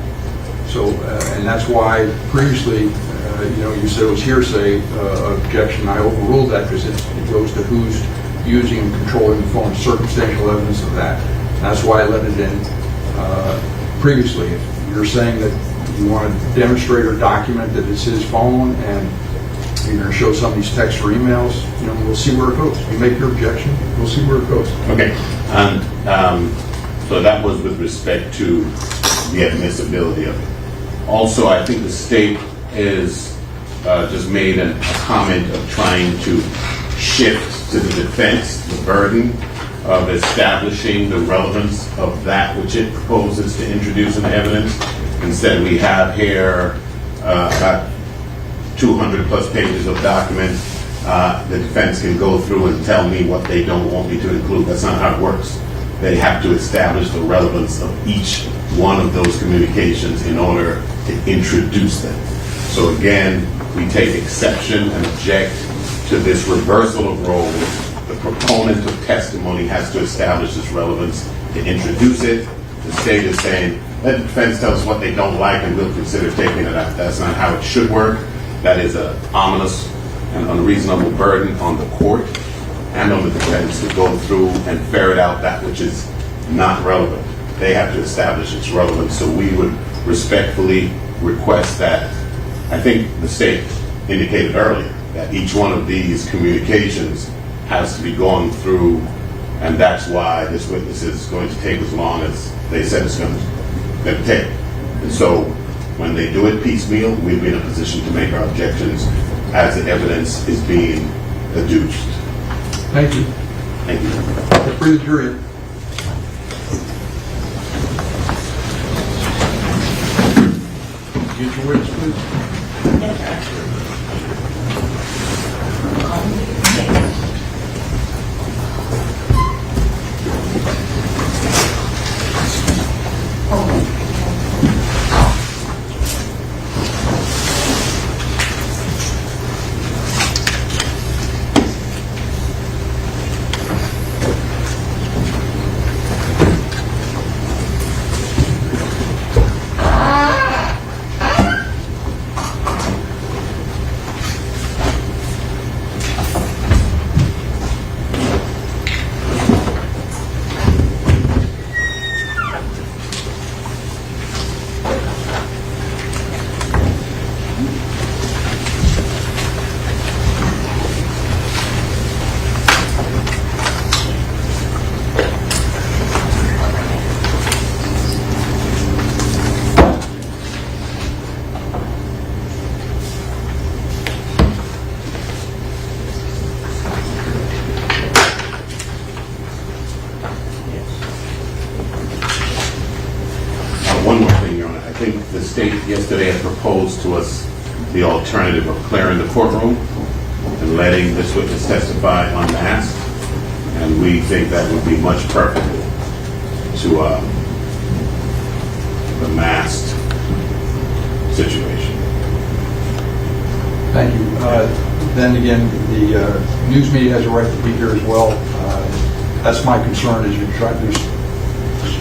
So, and that's why previously, you said it was hearsay objection. I overruled that because it goes to who's using and controlling the phone, circumstantial evidence of that. And that's why I let it in previously. If you're saying that you want to demonstrate or document that it's his phone and you're going to show some of these texts or emails, we'll see where it goes. You make your objection, we'll see where it goes. Okay. And so that was with respect to the admissibility of it. Also, I think the state is just made a comment of trying to shift to the defense the burden of establishing the relevance of that which it proposes to introduce in evidence. Instead, we have here about 200 plus pages of documents. The defense can go through and tell me what they don't want me to include. That's not how it works. They have to establish the relevance of each one of those communications in order to introduce them. So again, we take exception and object to this reversal of roles. The proponent of testimony has to establish its relevance to introduce it. The state is saying, let the defense tell us what they don't like and we'll consider taking it out. That's not how it should work. That is an ominous and unreasonable burden on the court and on the defense to go through and ferret out that which is not relevant. They have to establish its relevance. So we would respectfully request that. I think the state indicated earlier that each one of these communications has to be gone through, and that's why this witness is going to take as long as they said it's going to take. And so when they do it piecemeal, we'll be in a position to make our objections as the evidence is being adduced. Thank you. Thank you. Free the jury. Get your witness, please. One more thing, Your Honor. I think the state yesterday had proposed to us the alternative of clearing the courtroom and letting this witness testify unmasked, and we think that would be much preferable to the masked situation. Thank you. Then again, the news media has a right to be here as well. That's my concern, is you're trying to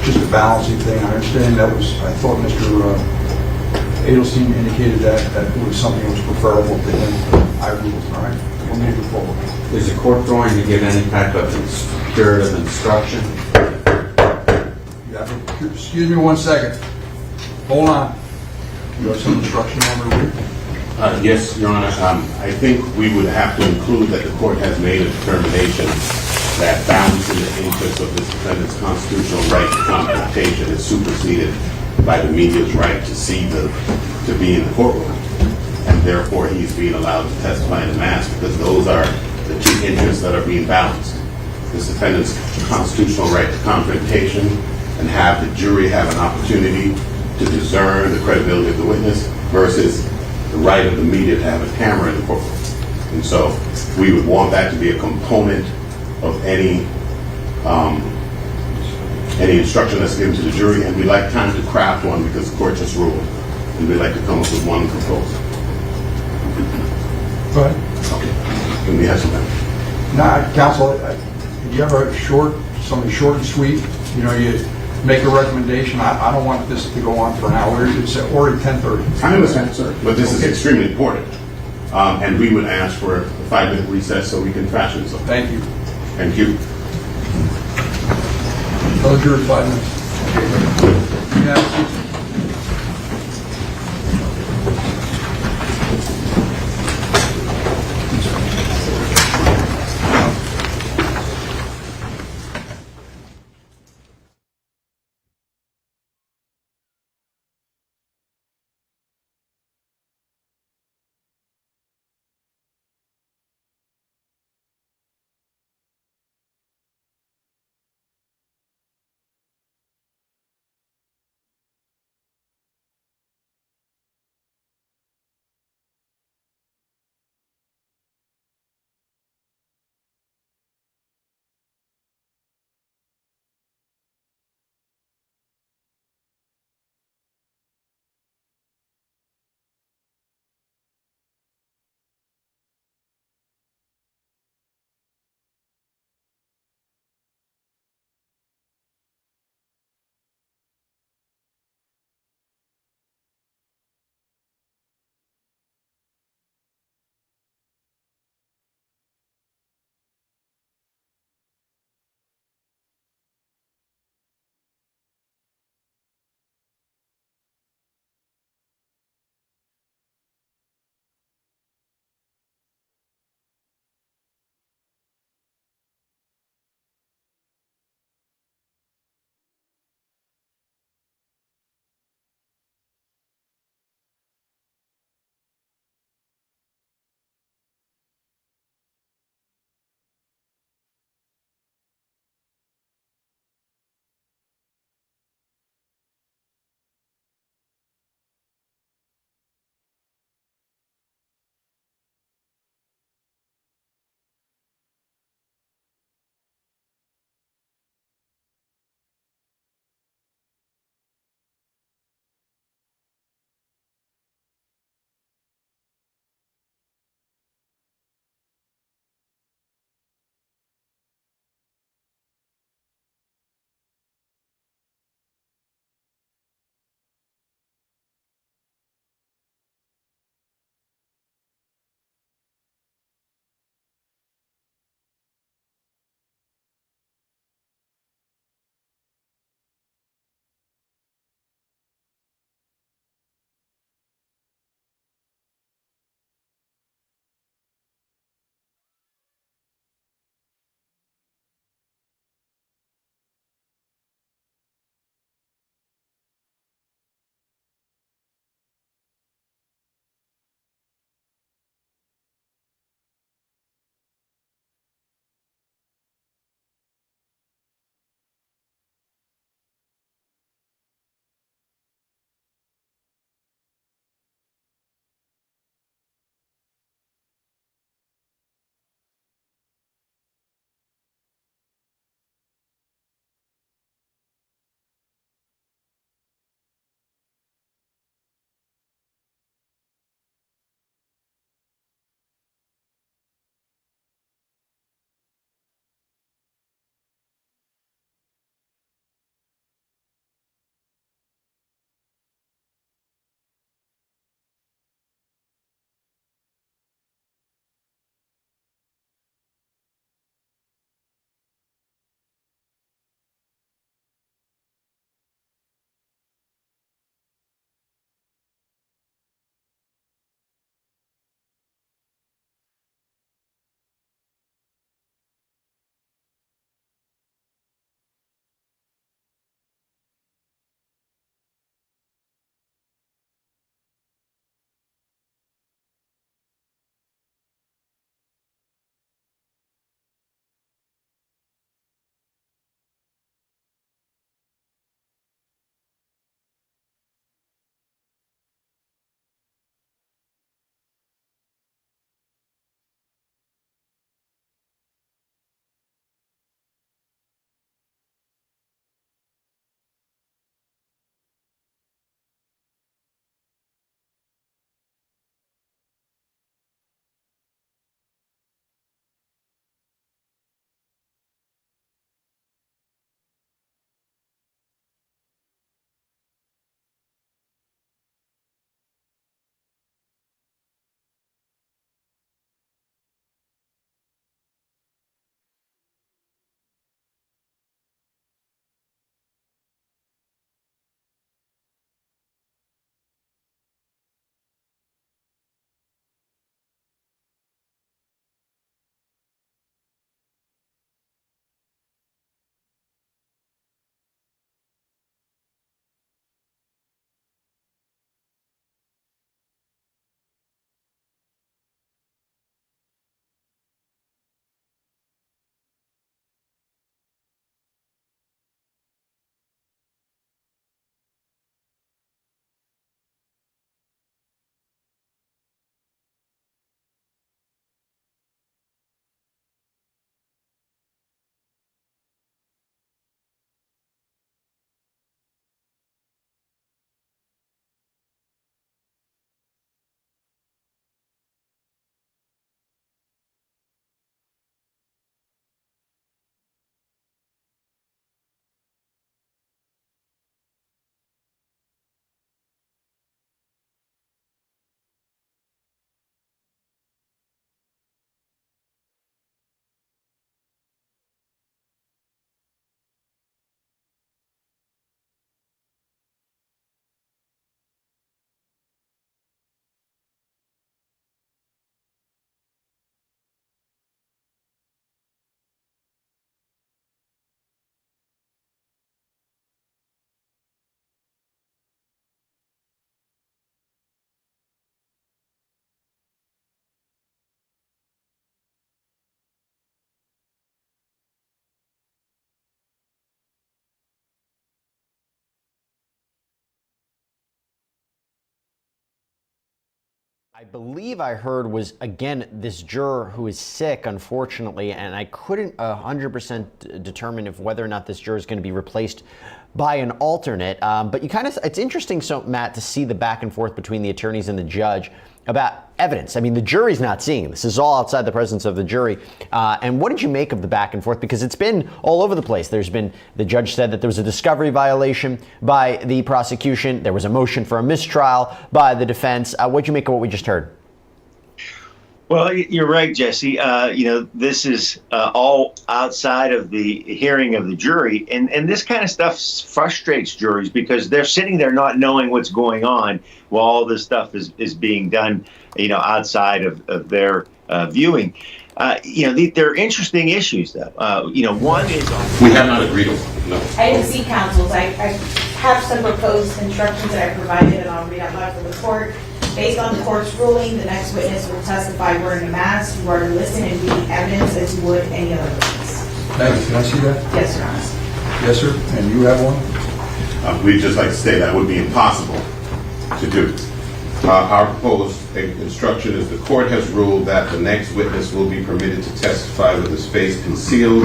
just a balancing thing. I understand that was, I thought Mr. Adelstein indicated that it was something that was preferable to him. I ruled, all right? We'll move it forward. Is the court going to give any type of curative instruction? Excuse me 1 second. Hold on. You have some instruction on the read? Yes, Your Honor. I think we would have to include that the court has made a determination that balancing the interests of this defendant's constitutional right to confrontation is superseded by the media's right to be in the courtroom, and therefore he's being allowed to testify in a mask because those are the two interests that are being balanced. This defendant's constitutional right to confrontation and have the jury have an opportunity to discern the credibility of the witness versus the right of the media to have a camera in the courtroom. And so we would want that to be a component of any instruction that's given to the jury, and we'd like time to craft one because the court just ruled, and we'd like to come up with one proposal. Go ahead. Okay. Can we have some time? Now, counsel, you have something short and sweet. You know, you make a recommendation. I don't want this to go on for an hour. It's already 10:30. I understand, sir, but this is extremely important, and we would ask for a 5-minute recess so we can fashion something. Thank you. Thank you. Other jurors, 5 minutes. You have a seat. I believe I heard was, again, this juror who is sick, unfortunately, and I couldn't 100% determine if whether or not this juror is going to be replaced by an alternate. But you kind of, it's interesting, so Matt, to see the back and forth between the attorneys and the judge about evidence. I mean, the jury's not seeing this. This is all outside the presence of the jury. And what did you make of the back and forth? Because it's been all over the place. There's been, the judge said that there was a discovery violation by the prosecution. There was a motion for a mistrial by the defense. What did you make of what we just heard? Well, you're right, Jesse. This is all outside of the hearing of the jury. And this kind of stuff frustrates juries because they're sitting there not knowing what's going on while all this stuff is being done, outside of their viewing. They're interesting issues, though. One is... We have not agreed on one, no. I didn't see counsels. I have some proposed instructions that I provided, and I'll read out loud for the court. Based on the court's ruling, the next witness will testify wearing a mask. You are to listen and read evidence as you would any other witness. Thank you. Can I see that? Yes, Your Honor. Yes, sir. And you have one? We'd just like to say that would be impossible to do. Our proposed instruction is the court has ruled that the next witness will be permitted to testify with his face concealed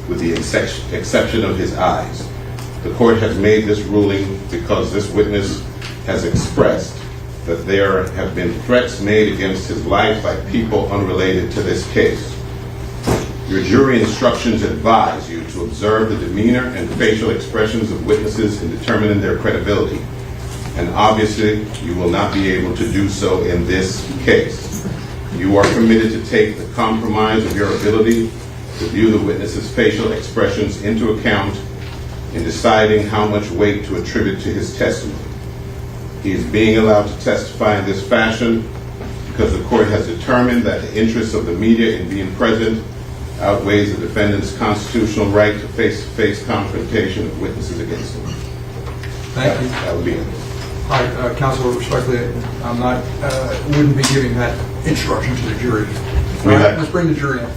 with the exception of his eyes. The court has made this ruling because this witness has expressed that there have been threats made against his life by people unrelated to this case. Your jury instructions advise you to observe the demeanor and facial expressions of witnesses in determining their credibility. And obviously, you will not be able to do so in this case. You are permitted to take the compromise of your ability to view the witness's facial expressions into account in deciding how much weight to attribute to his testimony. He is being allowed to testify in this fashion because the court has determined that the interests of the media in being present outweighs the defendant's constitutional right to face-to-face confrontation of witnesses against him. Thank you. That would be it. All right, counsel, respectfully, I'm not, wouldn't be giving that instruction to the jury. All right, let's bring the jury in.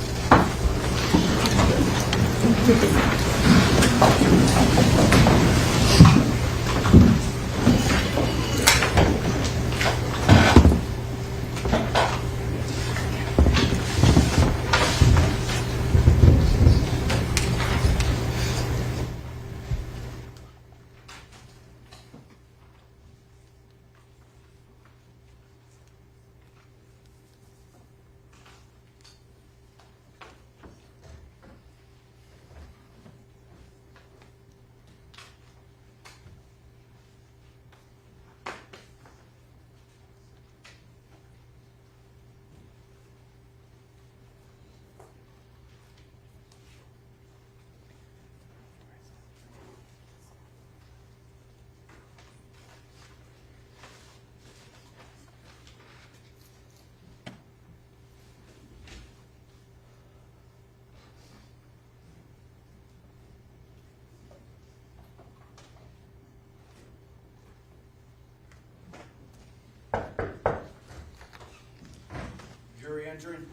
Jury entering.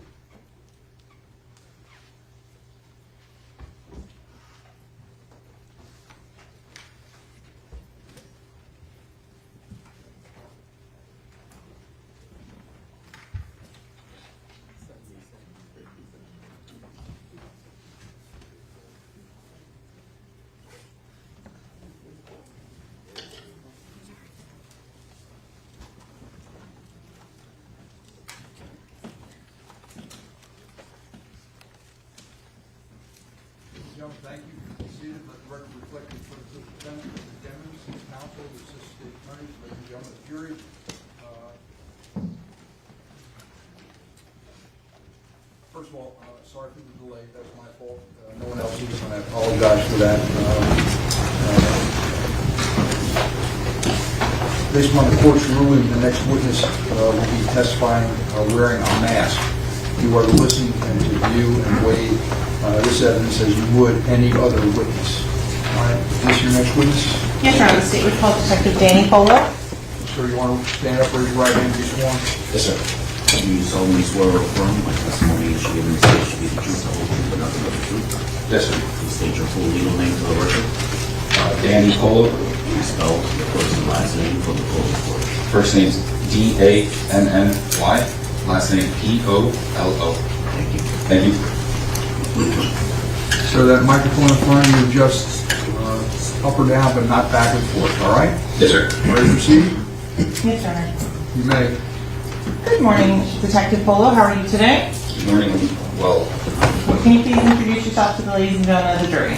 Gentlemen, thank you. Seated, let the record reflect the defendant, Mr. Demons, counsel, the assistant state attorney, ladies and gentlemen of the jury. First of all, sorry for the delay. That's my fault. No one else is, and I apologize for that. Based on the court's ruling, the next witness will be testifying wearing a mask. You are to listen and to view and weigh this evidence as you would any other witness. All right, is this your next witness? Yes, Your Honor. The state would call Detective Danny Polo. Sir, you want to stand up, raise your right hand, be sworn? Yes, sir. Do you solemnly swear or affirm my testimony you should give in this case should be the truth, the whole truth, and nothing but the truth? Yes, sir. Please state your full legal name for the record. Danny Polo. Spell the first and last name for the full report. First name's D-A-N-N-Y. Last name P-O-L-O. Thank you. Thank you. So that microphone in front of you, just up or down, but not back and forth, all right? Yes, sir. Ready to proceed? Yes, Your Honor. You may. Good morning, Detective Polo. How are you today? Good morning. Well, Can you please introduce yourself to the ladies and gentlemen of the jury?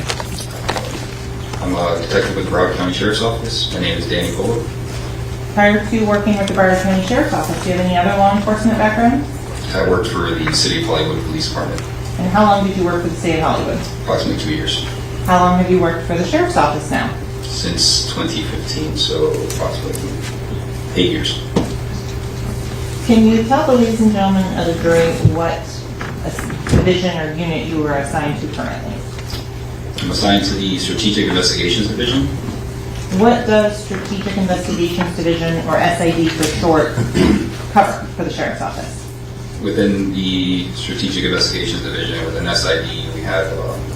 I'm a detective with the Broward County Sheriff's Office. My name is Danny Polo. Prior to working with the Broward County Sheriff's Office, do you have any other law enforcement background? I worked for the City of Hollywood Police Department And how long did you work for the State of Hollywood? approximately 2 years. How long have you worked for the Sheriff's Office now? Since 2015, so approximately 8 years. Can you tell the ladies and gentlemen of the jury what division or unit you were assigned to currently? I'm assigned to the Strategic Investigations Division. What does Strategic Investigations Division, or SID for short, cover for the Sheriff's Office? Within the Strategic Investigations Division, within SID, we have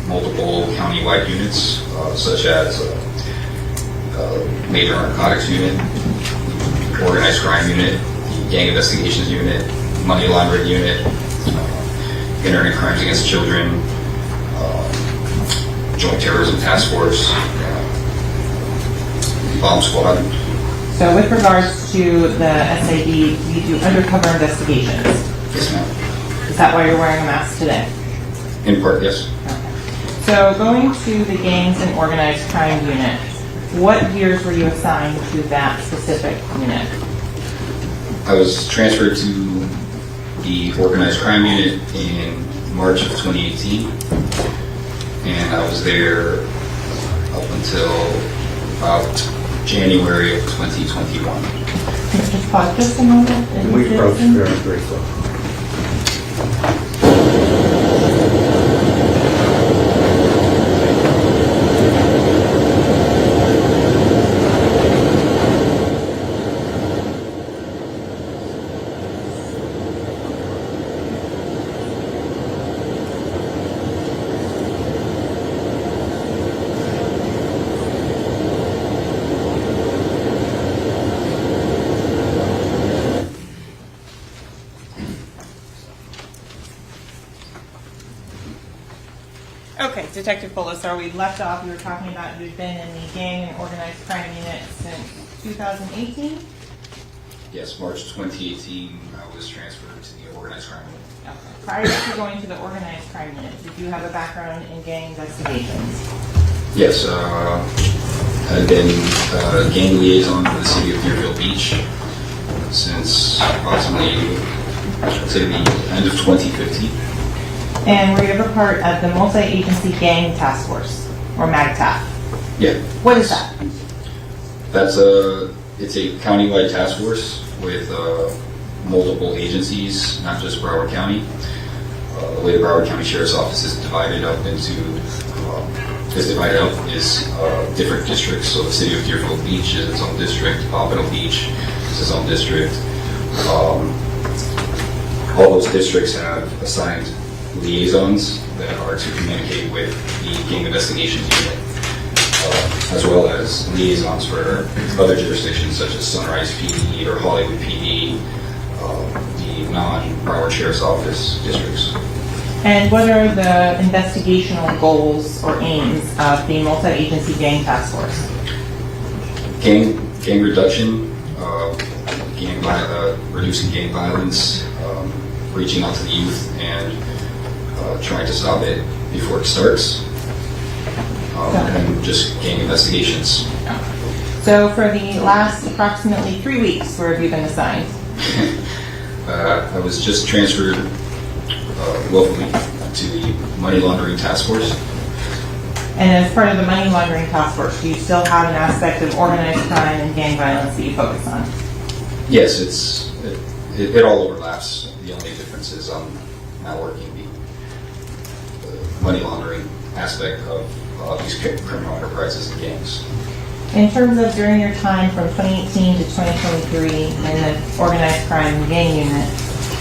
multiple county-wide units, such as Major Narcotics Unit, Organized Crime Unit, Gang Investigations Unit, Money Laundering Unit, Internet Crimes Against Children, Joint Terrorism Task Force, Bomb Squad. So with regards to the SID, you do undercover investigations. Yes, ma'am. Is that why you're wearing a mask today? In part, yes. So going to the Gangs and Organized Crime Unit, what years were you assigned to that specific unit? I was transferred to the Organized Crime Unit in March of 2018, and I was there up until about January of 2021. Just pause just a moment. Can we approach very briefly? Okay, Detective Polo, we left off, you were talking about you'd been in the Gang and Organized Crime Unit since 2018? Yes, March 2018, I was transferred to the Organized Crime Unit. Okay. Prior to going to the Organized Crime Unit, did you have a background in gang investigations? Yes, I've been gang liaison for the city of Deerfield Beach since approximately, I'd say, the end of 2015. And were you ever part of the Multi-Agency Gang Task Force, or MAGTAF? Yeah. What is that? It's a countywide task force with multiple agencies, not just Broward County. The way the Broward County Sheriff's Office is divided up is different districts. So the city of Deerfield Beach is its own district. Pompano Beach is its own district. All those districts have assigned liaisons that are to communicate with the Gang Investigations Unit, as well as liaisons for other jurisdictions such as Sunrise PD or Hollywood PD, the non-Broward Sheriff's Office districts. And what are the investigational goals or aims of the Multi-Agency Gang Task Force? Gang reduction, reducing gang violence, reaching out to the youth and trying to stop it before it starts, and just gang investigations. So for the last approximately 3 weeks, where have you been assigned? I was just transferred locally to the Money Laundering Task Force. And as part of the Money Laundering Task Force, do you still have an aspect of organized crime and gang violence that you focus on? Yes, it all overlaps. The only difference is I'm now working the money laundering aspect of these criminal enterprises and gangs. In terms of during your time from 2018 to 2023 in the organized crime and gang unit,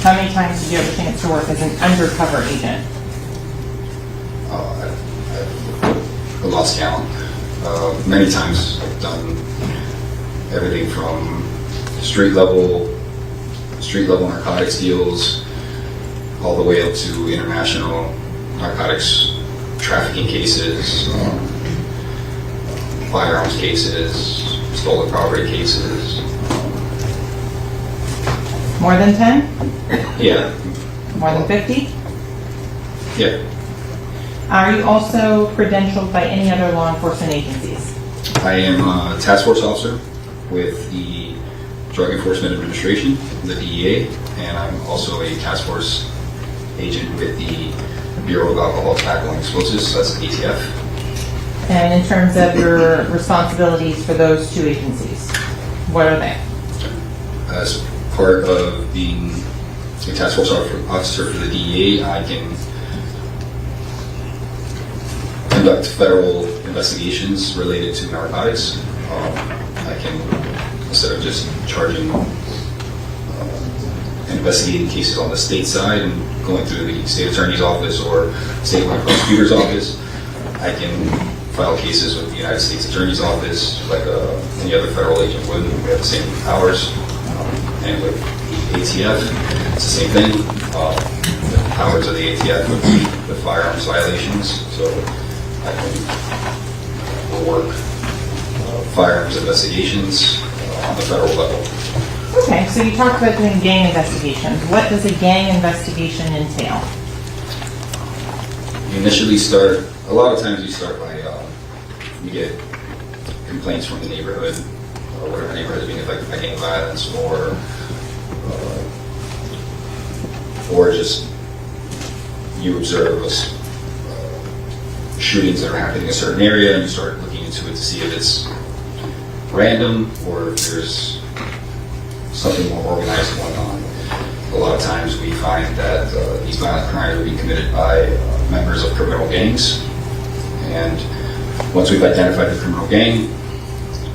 how many times did you have a chance to work as an undercover agent? I lost count. Many times I've done everything from street level narcotics deals all the way up to international narcotics trafficking cases, firearms cases, stolen property cases. More than 10? Yeah. More than 50? Yeah. Are you also credentialed by any other law enforcement agencies? I am a task force officer with the Drug Enforcement Administration, the DEA, and I'm also a task force agent with the Bureau of Alcohol, Tobacco, and Explosives, that's ATF. And in terms of your responsibilities for those two agencies, what are they? As part of being a task force officer for the DEA, I can conduct federal investigations related to narcotics. I can, instead of just charging and investigating cases on the state side and going through the state attorney's office or statewide prosecutor's office, I can file cases with the United States Attorney's Office like any other federal agent would. We have the same powers. And with the ATF, it's the same thing. The powers of the ATF would be the firearms violations. So I can work firearms investigations on the federal level. Okay, so you talked about doing gang investigations. What does a gang investigation entail? You initially start, a lot of times you start by, you get complaints from the neighborhood, or whatever neighborhood is being affected by gang violence, or just you observe shootings that are happening in a certain area, and you start looking into it to see if it's random or if there's something more organized going on. A lot of times we find that these violent crimes are being committed by members of criminal gangs, and once we've identified the criminal gang,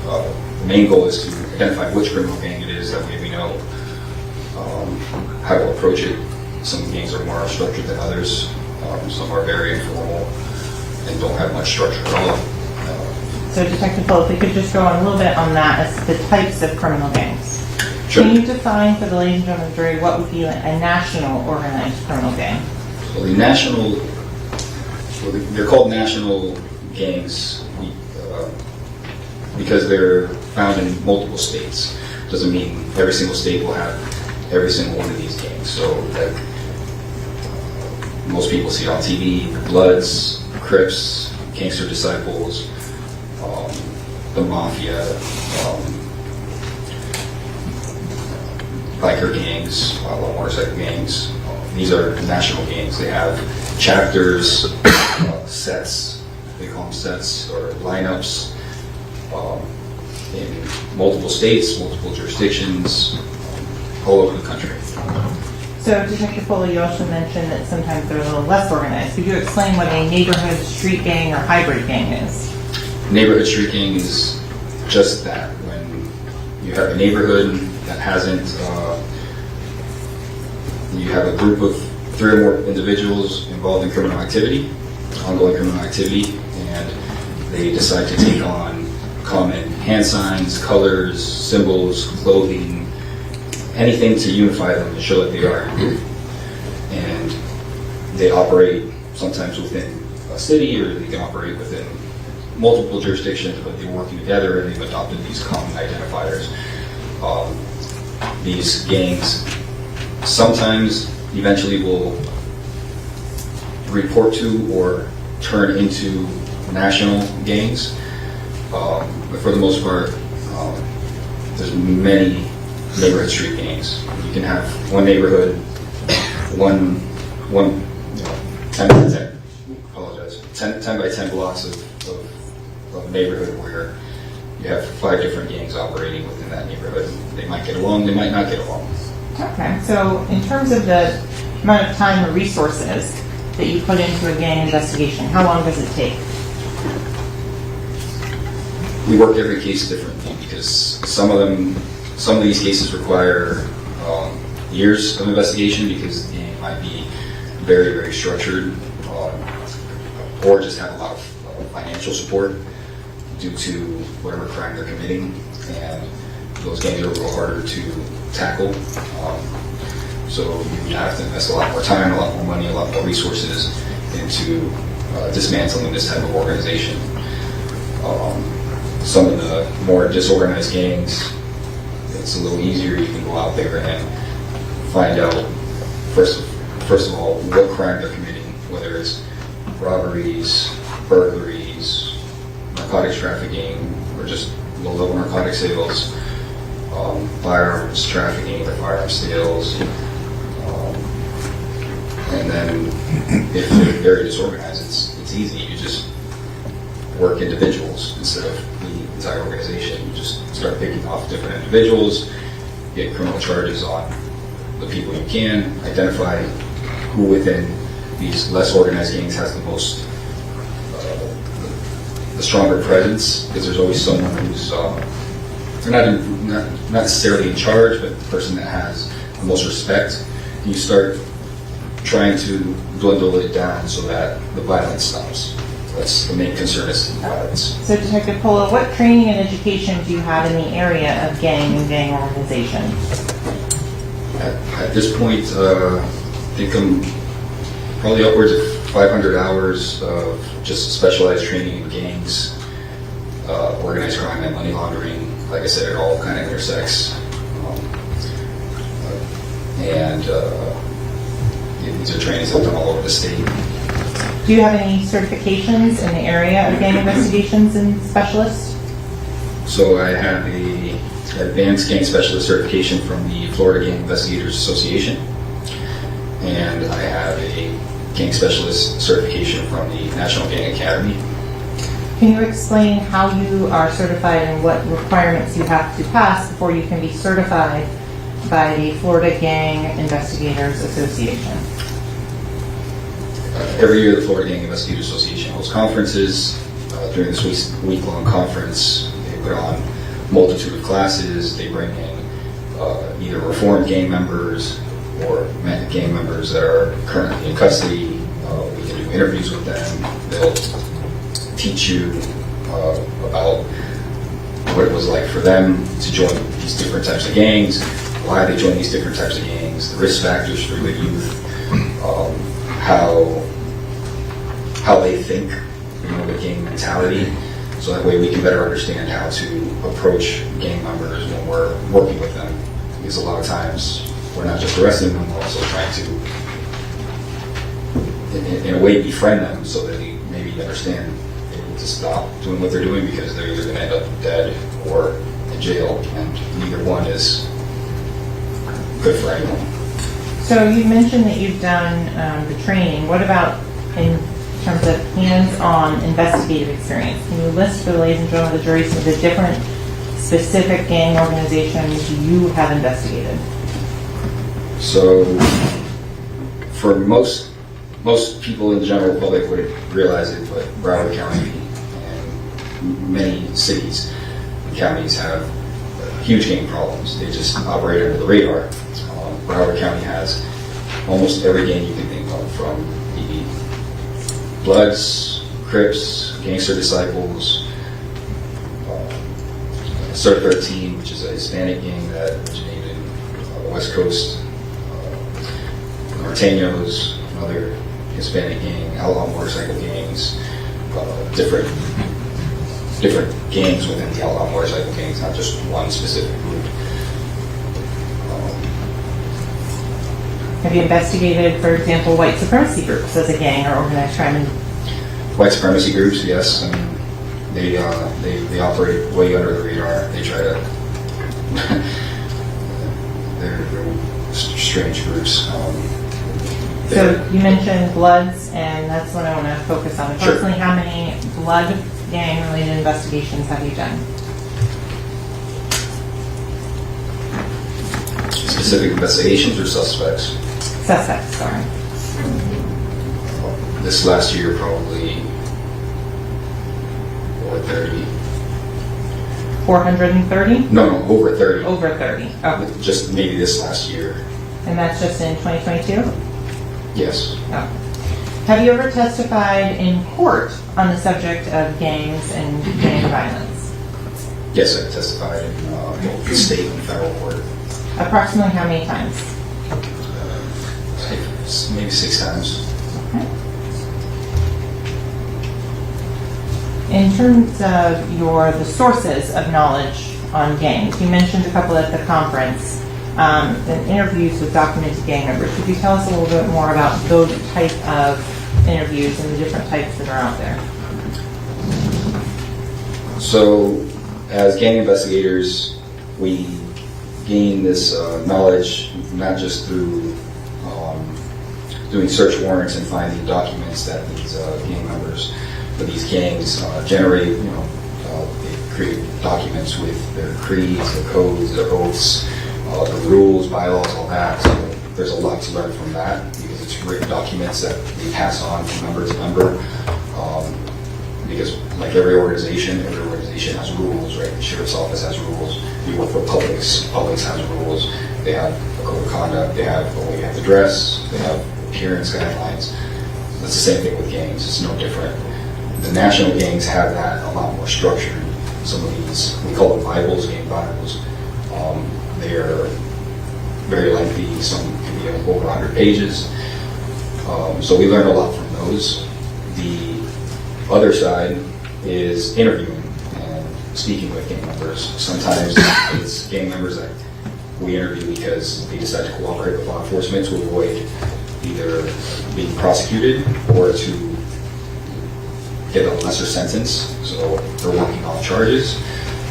the main goal is to identify which criminal gang it is. That way we know how to approach it. Some gangs are more structured than others. Some are very informal and don't have much structure at all. So Detective Full, if we could just go on a little bit on that, as the types of criminal gangs. Sure. Can you define for the ladies and gentlemen of the jury what would be a national organized criminal gang? So the national, they're called national gangs because they're found in multiple states. Doesn't mean every single state will have every single one of these gangs. So like most people see on TV, the Bloods, Crips, Gangster Disciples, the Mafia, biker gangs, motorcycle gangs. These are national gangs. They have chapters, sets, they call them sets, or lineups in multiple states, multiple jurisdictions, all over the country. So Detective Foley, you also mentioned that sometimes they're a little less organized. Could you explain what a neighborhood street gang or hybrid gang is? Neighborhood street gang is just that. When you have a neighborhood that hasn't, you have a group of 3 or more individuals involved in criminal activity, ongoing criminal activity, and they decide to take on common hand signs, colors, symbols, clothing, anything to unify them and show that they are. And they operate sometimes within a city, or they can operate within multiple jurisdictions, but they're working together and they've adopted these common identifiers. These gangs sometimes eventually will report to or turn into national gangs, but for the most part, there's many neighborhood street gangs. You can have one neighborhood, one 10 by 10, apologize, 10 by 10 blocks of a neighborhood where you have 5 different gangs operating within that neighborhood. They might get along, they might not get along. Okay, so in terms of the amount of time or resources that you put into a gang investigation, how long does it take? We work every case differently because some of these cases require years of investigation because the gang might be very, very structured or just have a lot of financial support. due to whatever crime they're committing, and those gangs are a little harder to tackle. So you have to invest a lot more time, a lot more money, a lot more resources into dismantling this type of organization. Some of the more disorganized gangs, it's a little easier. You can go out there and find out, first of all, what crime they're committing, whether it's robberies, burglaries, narcotics trafficking, or just low-level narcotic sales, firearms trafficking, or firearms sales. And then if they're very disorganized, it's easy. You just work individuals instead of the entire organization. You just start picking off different individuals, get criminal charges on the people you can, identify who within these less organized gangs has the most, the stronger presence, because there's always someone who's not necessarily in charge, but the person that has the most respect. And you start trying to dwindle it down so that the violence stops. That's the main concern, is violence. So Detective Polo, what training and education do you have in the area of gang and gang organization? At this point, I think I'm probably upwards of 500 hours of just specialized training in gangs, organized crime, and money laundering. Like I said, it all kind of intersects. These are trainings I've done all over the state. Do you have any certifications in the area of gang investigations and specialists? So I have a advanced gang specialist certification from the Florida Gang Investigators Association, and I have a gang specialist certification from the National Gang Academy. Can you explain how you are certified and what requirements you have to pass before you can be certified by the Florida Gang Investigators Association? Every year, the Florida Gang Investigators Association hosts conferences. During this week-long conference, they put on a multitude of classes. They bring in either reformed gang members or gang members that are currently in custody. We can do interviews with them. They'll teach you about what it was like for them to join these different types of gangs, why they join these different types of gangs, the risk factors for the youth, how they think, the gang mentality, so that way we can better understand how to approach gang members when we're working with them. Because a lot of times we're not just arresting them, we're also trying to, in a way, befriend them so that they maybe understand they need to stop doing what they're doing, because they're either going to end up dead or in jail, and neither one is good for anyone. So you mentioned that you've done the training. What about in terms of hands-on investigative experience? Can you list for the ladies and gentlemen of the jury some of the different specific gang organizations you have investigated? So, for most people in the general public wouldn't realize it, but Broward County and many cities and counties have huge gang problems. They just operate under the radar. Broward County has almost every gang you can think of, from the Bloods, Crips, Gangster Disciples, Sir 13, which is a Hispanic gang that originated in the West Coast, Norteños, another Hispanic gang, outlaw motorcycle gangs, different gangs within the outlaw motorcycle gangs, not just one specific group. Have you investigated, for example, white supremacy groups as a gang or organized crime? White supremacy groups, yes. I mean, they operate way under the radar. They try to. they're strange groups. So you mentioned Bloods, and that's what I want to focus on. Approximately Sure. how many blood gang-related investigations have you done? Specific investigations or suspects? Suspects, sorry. This last year, probably over 30. 430? No, over 30. Over 30. Oh. Just maybe this last year. And that's just in 2022? Yes. Oh. Have you ever testified in court on the subject of gangs and gang violence? Yes, I testified in both the state and federal court. Approximately how many times? Maybe 6 times. Okay. In terms of the sources of knowledge on gangs, you mentioned a couple at the conference, and interviews with documented gang members. Could you tell us a little bit more about those type of interviews and the different types that are out there? So, as gang investigators, we gain this knowledge not just through doing search warrants and finding documents that these gang members or these gangs generate. They create documents with their creeds, their codes, their oaths, the rules, bylaws, all that. So there's a lot to learn from that because it's written documents that we pass on from member to member. Because like every organization has rules, right? The sheriff's office has rules. You work for Publix has rules. They have a code of conduct. They have a way you have to dress. They have appearance guidelines. That's the same thing with gangs. It's no different. The national gangs have that a lot more structured. Some of these, we call them Bibles, gang Bibles. They're very lengthy. Some can be over 100 pages. So we learned a lot from those. The other side is interviewing and speaking with gang members. Sometimes it's gang members that we interview because they decide to cooperate with law enforcement to avoid either being prosecuted or to get a lesser sentence. So they're working on charges.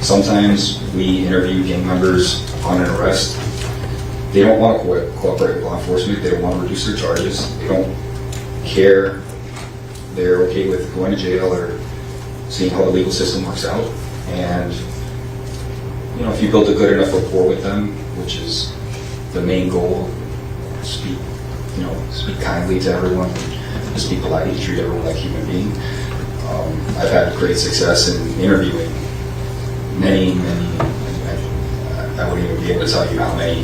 Sometimes we interview gang members on an arrest. They don't want to cooperate with law enforcement. They don't want to reduce their charges. They don't care. They're okay with going to jail or seeing how the legal system works out. And, if you build a good enough rapport with them, which is the main goal, speak kindly to everyone, just be polite, treat everyone like a human being. I've had great success in interviewing many, I wouldn't even be able to tell you how many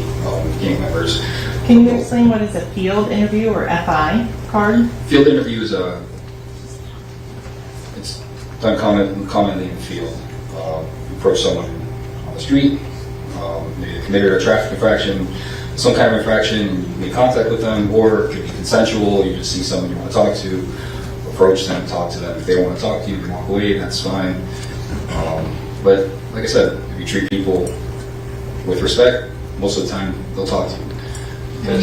gang members. Can you explain what is a field interview or FI card? Field interview is it's done commonly in the field. You approach someone on the street, they committed a traffic infraction, some kind of infraction, and you make contact with them, or it could be consensual, you just see someone you want to talk to, approach them, talk to them. If they don't want to talk to you, you walk away, that's fine. But like I said, if you treat people with respect, most of the time they'll talk to you. When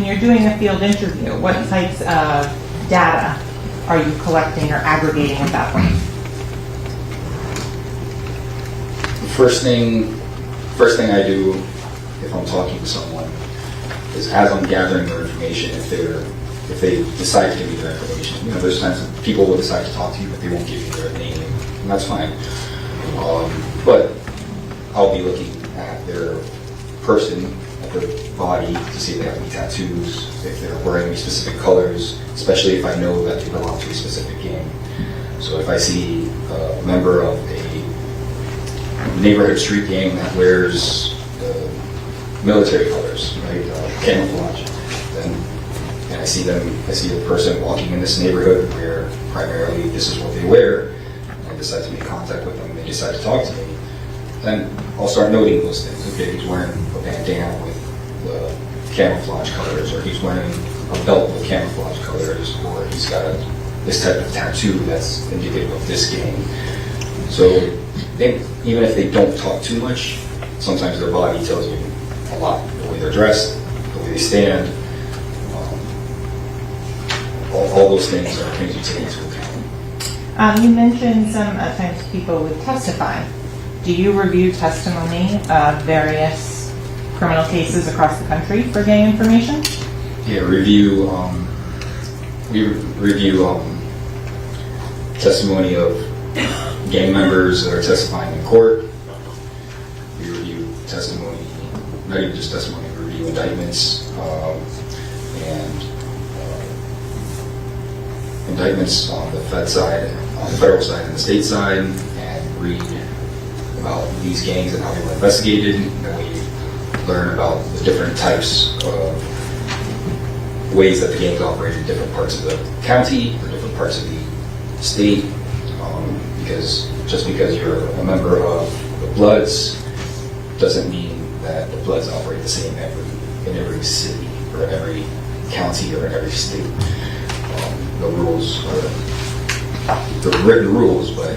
you're doing a field interview, what types of data are you collecting or aggregating at that point? The first thing I do if I'm talking to someone is, as I'm gathering their information, if they decide to give me their information. There's times that people will decide to talk to you, but they won't give you their name, and that's fine. But I'll be looking at their person, at their body, to see if they have any tattoos, if they're wearing any specific colors, especially if I know that they belong to a specific gang. So if I see a member of a neighborhood street gang that wears military colors, right, camouflage, and I see a person walking in this neighborhood where primarily this is what they wear, and I decide to make contact with them, and they decide to talk to me, then I'll start noting those things. Okay, he's wearing a bandana with the camouflage colors, or he's wearing a belt with camouflage colors, or he's got this type of tattoo that's indicative of this gang. So even if they don't talk too much, sometimes their body tells you a lot. The way they're dressed, the way they stand, all those things are things you take into account. You mentioned some times people would testify. Do you review testimony of various criminal cases across the country for gang information? Yeah, we review testimony of gang members that are testifying in court. We review testimony, not even just testimony, we review indictments, indictments on the federal side and the state side, and read about these gangs and how they were investigated, and we learn about the different types of ways that the gangs operate in different parts of the county or different parts of the state. Because just because you're a member of the Bloods doesn't mean that the Bloods operate the same in every city or every county or every state. The rules are the written rules, but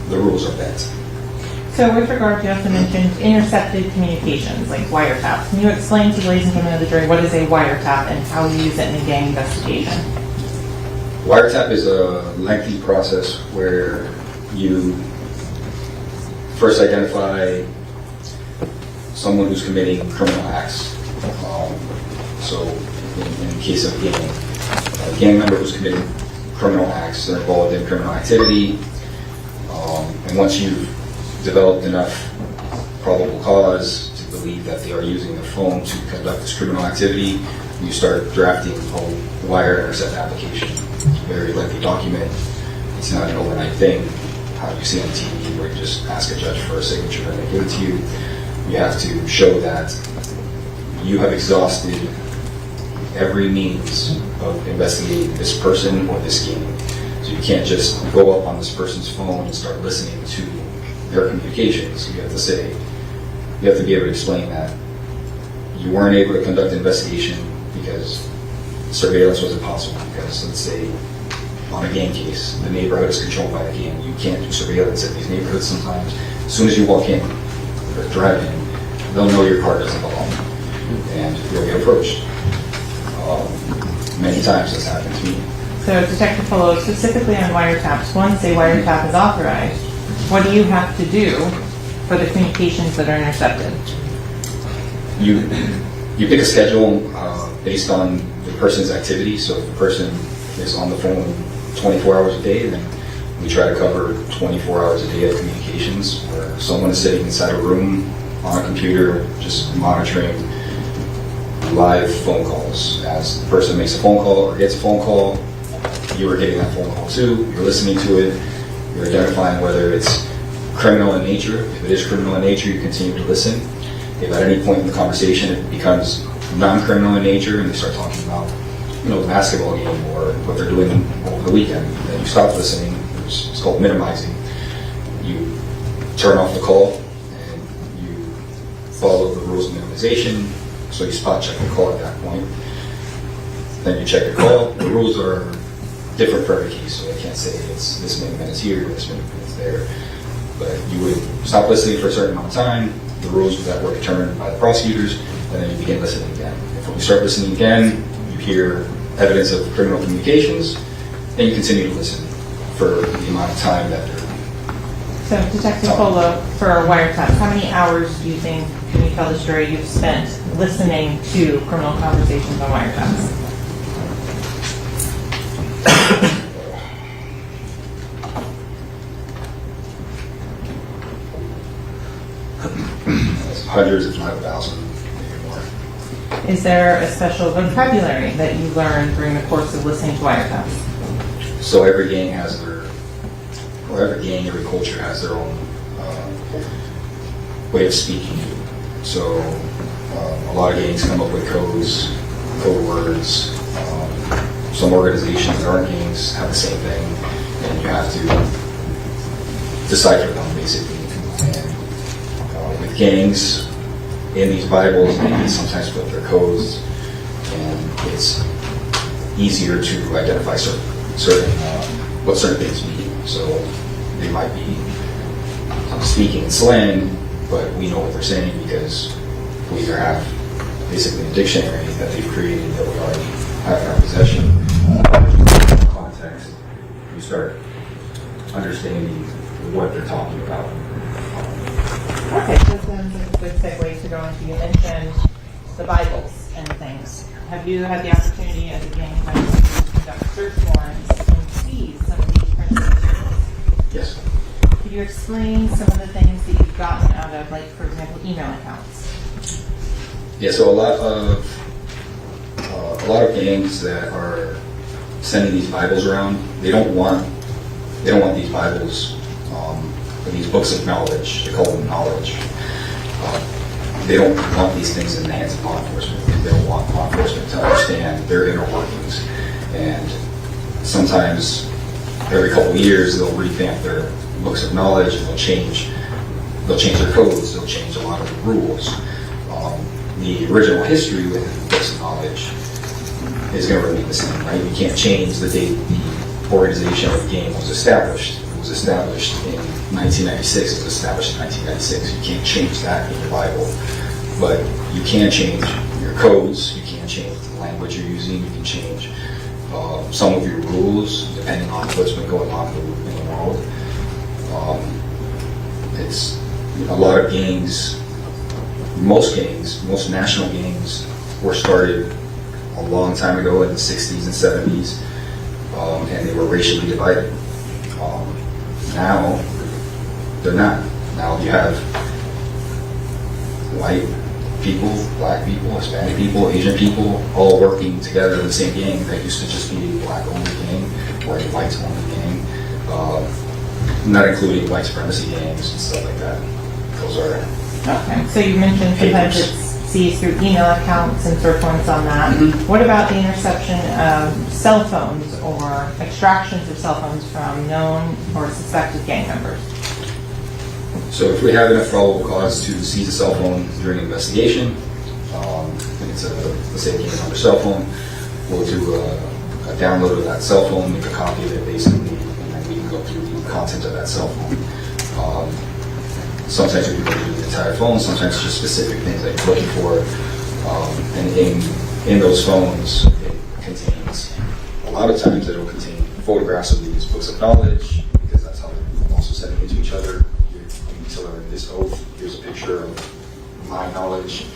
the rules are bent. So with regard, you also mentioned intercepted communications, like wiretaps. Can you explain to the ladies and gentlemen of the jury what is a wiretap and how you use it in a gang investigation? Wiretap is a lengthy process where you first identify someone who's committing criminal acts. So in the case of a gang member who's committing criminal acts, they're involved in criminal activity. And once you've developed enough probable cause to believe that they are using their phone to conduct this criminal activity, you start drafting a wire intercept application. It's a very lengthy document. It's not an overnight thing. How you see on TV where you just ask a judge for a signature and they give it to you. You have to show that you have exhausted every means of investigating this person or this gang. So you can't just go up on this person's phone and start listening to their communications. You have to be able to explain that you weren't able to conduct an investigation because surveillance was impossible. Because let's say on a gang case, the neighborhood is controlled by the gang. You can't do surveillance at these neighborhoods sometimes. As soon as you walk in or drive in, they'll know your car doesn't belong and you'll get approached. Many times that's happened to me. So Detective Polo, specifically on wiretaps, once a wiretap is authorized, what do you have to do for the communications that are intercepted? You pick a schedule based on the person's activity. So if the person is on the phone 24 hours a day, then we try to cover 24 hours a day of communications where someone is sitting inside a room on a computer just monitoring live phone calls. As the person makes a phone call or gets a phone call, you are getting that phone call too. You're listening to it. You're identifying whether it's criminal in nature. If it is criminal in nature, you continue to listen. If at any point in the conversation it becomes non-criminal in nature and they start talking about, the basketball game or what they're doing over the weekend, then you stop listening. It's called minimizing. You turn off the call and you follow the rules of minimization. So you spot check the call at that point. Then you check the call. The rules are different for every case, so I can't say it's this many minutes here, this many minutes there. But you would stop listening for a certain amount of time. The rules that were determined by the prosecutors, and then you begin listening again. If when you start listening again, you hear evidence of criminal communications, then you continue to listen for the amount of time that they're. So Detective Polo, for wiretaps, how many hours do you think, can you tell the jury, you've spent listening to criminal conversations on wiretaps? Hundreds, if not 1,000, maybe more. Is there a special vocabulary that you learned during the course of listening to wiretaps? So every gang has every culture has their own way of speaking. So a lot of gangs come up with codes, code words. Some organizations that aren't gangs have the same thing, and you have to decipher them basically. And with gangs, in these Bibles, they sometimes put their codes, and it's easier to identify what certain things mean. So they might be speaking in slang, but we know what they're saying because we either have basically a dictionary that they've created that we already have in our possession. Context, you start understanding what they're talking about. Okay, so this is a good segue to go into, you mentioned the Bibles and things. Have you had the opportunity as a gang member to conduct search warrants and seize some of these printed materials? Yes. Could you explain some of the things that you've gotten out of, like, for example, email accounts? Yeah, so a lot of gangs that are sending these Bibles around, they don't want these Bibles, these books of knowledge. They call them knowledge. they don't want these things in the hands of law enforcement. They don't want law enforcement to understand their inner workings. And sometimes every couple of years they'll revamp their books of knowledge and they'll change their codes, they'll change a lot of the rules. The original history within the books of knowledge is going to remain the same, right? You can't change the date the organization of the game was established. It was established in 1996, it was established in 1996. You can't change that in your Bible. But you can change your codes, you can change the language you're using, you can change some of your rules depending on what's been going on in the world. It's a lot of gangs, most national gangs were started a long time ago in the 60s and 70s, and they were racially divided. Now, they're not. Now you have white people, black people, Hispanic people, Asian people, all working together in the same gang. That used to just be a black-only gang or a white-only gang, not including white supremacy gangs and stuff like that. Those are okay. So you mentioned sometimes it's seized through email accounts and search warrants on that. Mm-hmm. What about the interception of cell phones or extractions of cell phones from known or suspected gang members? So if we have enough probable cause to seize a cell phone during an investigation, and it's let's say a gang member's cell phone, we'll do a download of that cell phone, make a copy of it basically, and then we can go through the content of that cell phone. Sometimes we can go through the entire phone, sometimes just specific things that you're looking for. And in those phones, it contains, a lot of times it'll contain photographs of these books of knowledge, because that's how they're also sending it to each other. To learn this oath, here's a picture of my knowledge,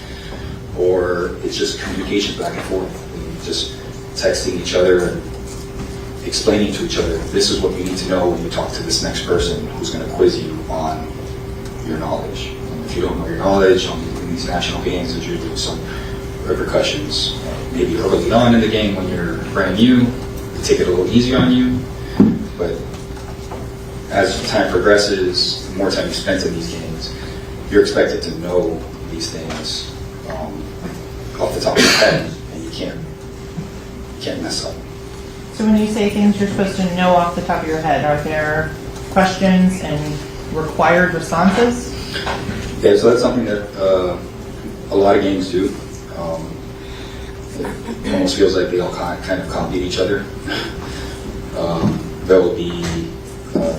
or it's just communication back and forth, and just texting each other and explaining to each other, this is what you need to know when you talk to this next person who's going to quiz you on your knowledge. And if you don't know your knowledge in these national gangs, there's usually some repercussions. Maybe early on in the game when you're brand new, they take it a little easier on you, but as time progresses, the more time you spend in these games, you're expected to know these things off the top of your head, and you can't mess up. So when you say things you're supposed to know off the top of your head, are there questions and required responses? Yeah, so that's something that a lot of games do. It almost feels like they all kind of copy each other. There will be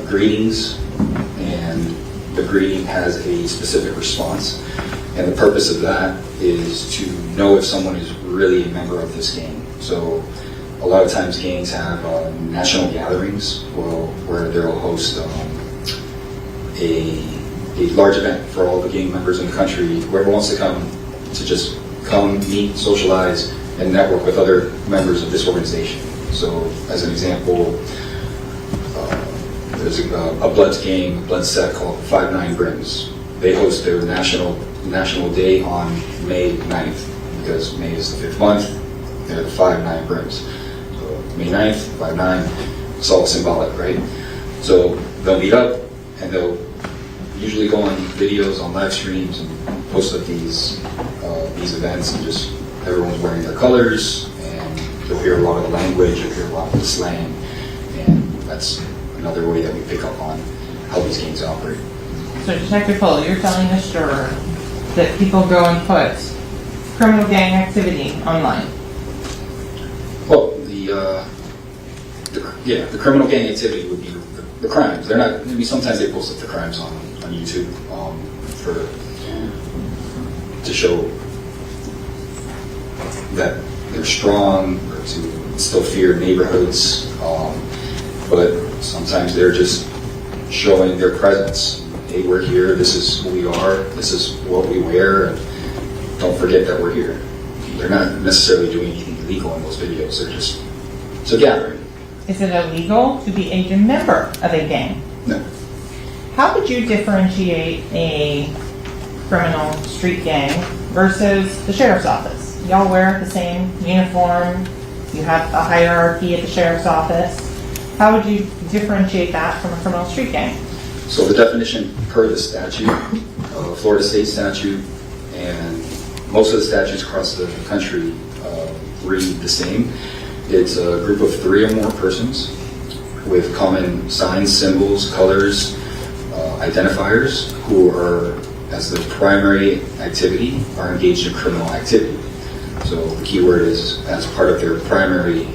greetings, and the greeting has a specific response, and the purpose of that is to know if someone is really a member of this gang. So a lot of times gangs have national gatherings where they'll host a large event for all the gang members in the country. Whoever wants to come, to just come, meet, socialize, and network with other members of this organization. So as an example, there's a Bloods gang, Blood set called 5-9 Brims. They host their national day on May 9th, because May is the 5th month. They're the 5-9 Brims. So May 9th, 5-9, it's all symbolic, right? So they'll meet up, and they'll usually go on videos, on live streams, and post up these events, and just everyone's wearing their colors, and you'll hear a lot of the language, you'll hear a lot of the slang, and that's another way that we pick up on how these gangs operate. So Detective Cole, you're telling this juror that people go and put criminal gang activity online? Well, the criminal gang activity would be the crimes. They're not, maybe sometimes they post up the crimes on YouTube to show that they're strong, or to instill fear in neighborhoods, but sometimes they're just showing their presence. Hey, we're here, this is who we are, this is what we wear, and don't forget that we're here. They're not necessarily doing anything illegal in those videos, they're just, it's a gathering. Is it illegal to be a member of a gang? No. How would you differentiate a criminal street gang versus the sheriff's office? Y'all wear the same uniform, you have a hierarchy at the sheriff's office. How would you differentiate that from a criminal street gang? So the definition per the statute, Florida state statute and most of the statutes across the country read the same. It's a group of 3 or more persons with common signs, symbols, colors, identifiers, who are, as the primary activity, are engaged in criminal activity. So the key word is, as part of their primary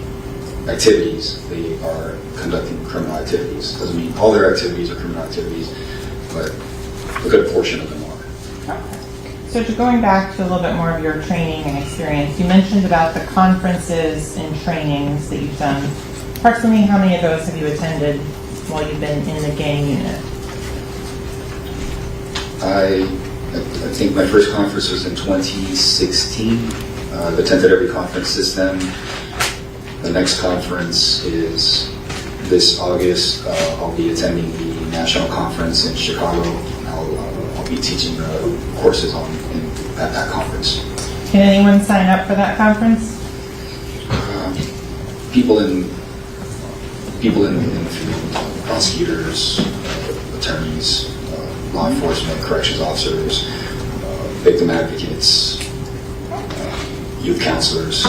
activities, they are conducting criminal activities. Doesn't mean all their activities are criminal activities, but a good portion of them are. So to going back to a little bit more of your training and experience, you mentioned about the conferences and trainings that you've done. Approximately how many of those have you attended while you've been in the gang unit? I think my first conference was in 2016. I've attended every conference since then. The next conference is this August. I'll be attending the national conference in Chicago. I'll be teaching courses at that conference. Can anyone sign up for that conference? People in the field, prosecutors, attorneys, law enforcement, corrections officers, victim advocates, youth counselors.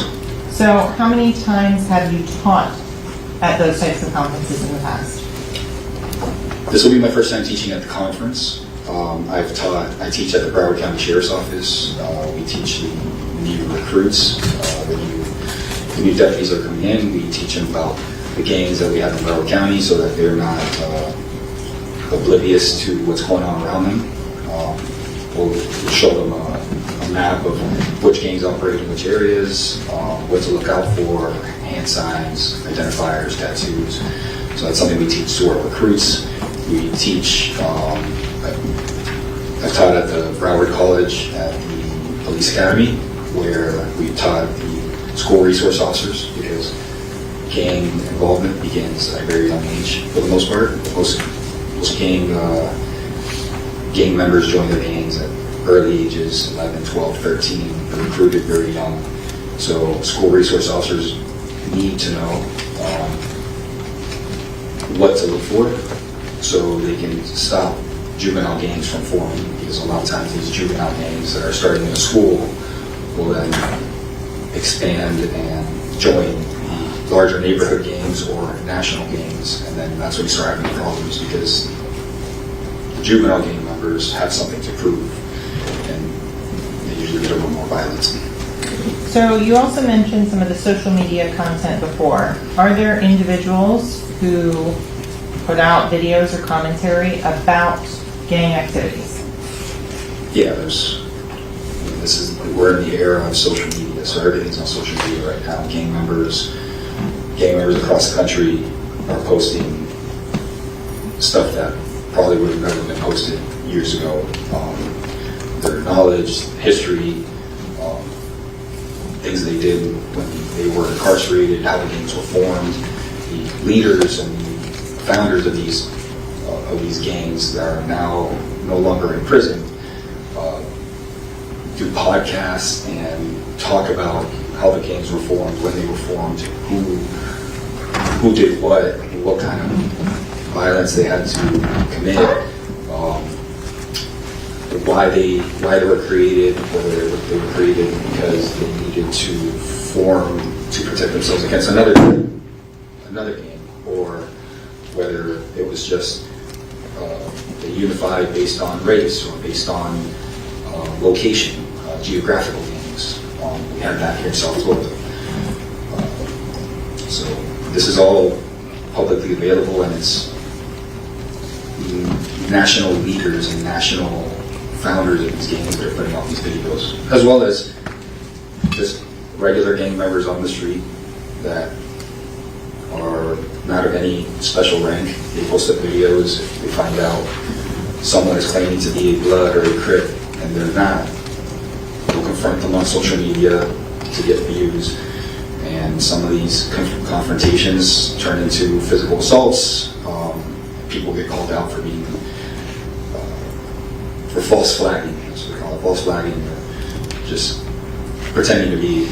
So how many times have you taught at those types of conferences in the past? This will be my first time teaching at the conference. I teach at the Broward County Sheriff's Office. We teach the new recruits, the new deputies that are coming in. We teach them about the gangs that we have in Broward County so that they're not oblivious to what's going on around them. We'll show them a map of which gangs operate in which areas, what to look out for, hand signs, identifiers, tattoos. So that's something we teach to our recruits. We teach, I've taught at the Broward College at the Police Academy, where we taught the school resource officers, because gang involvement begins at a very young age for the most part. Most gang members join their gangs at early ages, 11, 12, 13. They're recruited very young. So school resource officers need to know what to look for so they can stop juvenile gangs from forming, because a lot of times these juvenile gangs that are starting in a school will then expand and join the larger neighborhood gangs or national gangs, and then that's when you start having problems, because the juvenile gang members have something to prove, and they usually get a little more violence. So you also mentioned some of the social media content before. Are there individuals who put out videos or commentary about gang activities? Yeah, we're in the era of social media, so everything's on social media right now. Gang members across the country are posting stuff that probably would have never been posted years ago. Their knowledge, history, things they did when they were incarcerated, how the gangs were formed, the leaders and the founders of these gangs that are now no longer in prison do podcasts and talk about how the gangs were formed, when they were formed, who did what kind of violence they had to commit, why they were created, whether they were created because they needed to form to protect themselves against another gang, or whether it was just they unified based on race or based on location, geographical gangs. We have that here in South Florida. So this is all publicly available, and it's national leaders and national founders of these gangs that are putting out these videos, as well as just regular gang members on the street that are not of any special rank. They post up videos. If they find out someone is claiming to be a blood or a crip and they're not, they'll confront them on social media to get views. And some of these confrontations turn into physical assaults. People get called out for being for false flagging. That's what they call it, false flagging, or just pretending to be,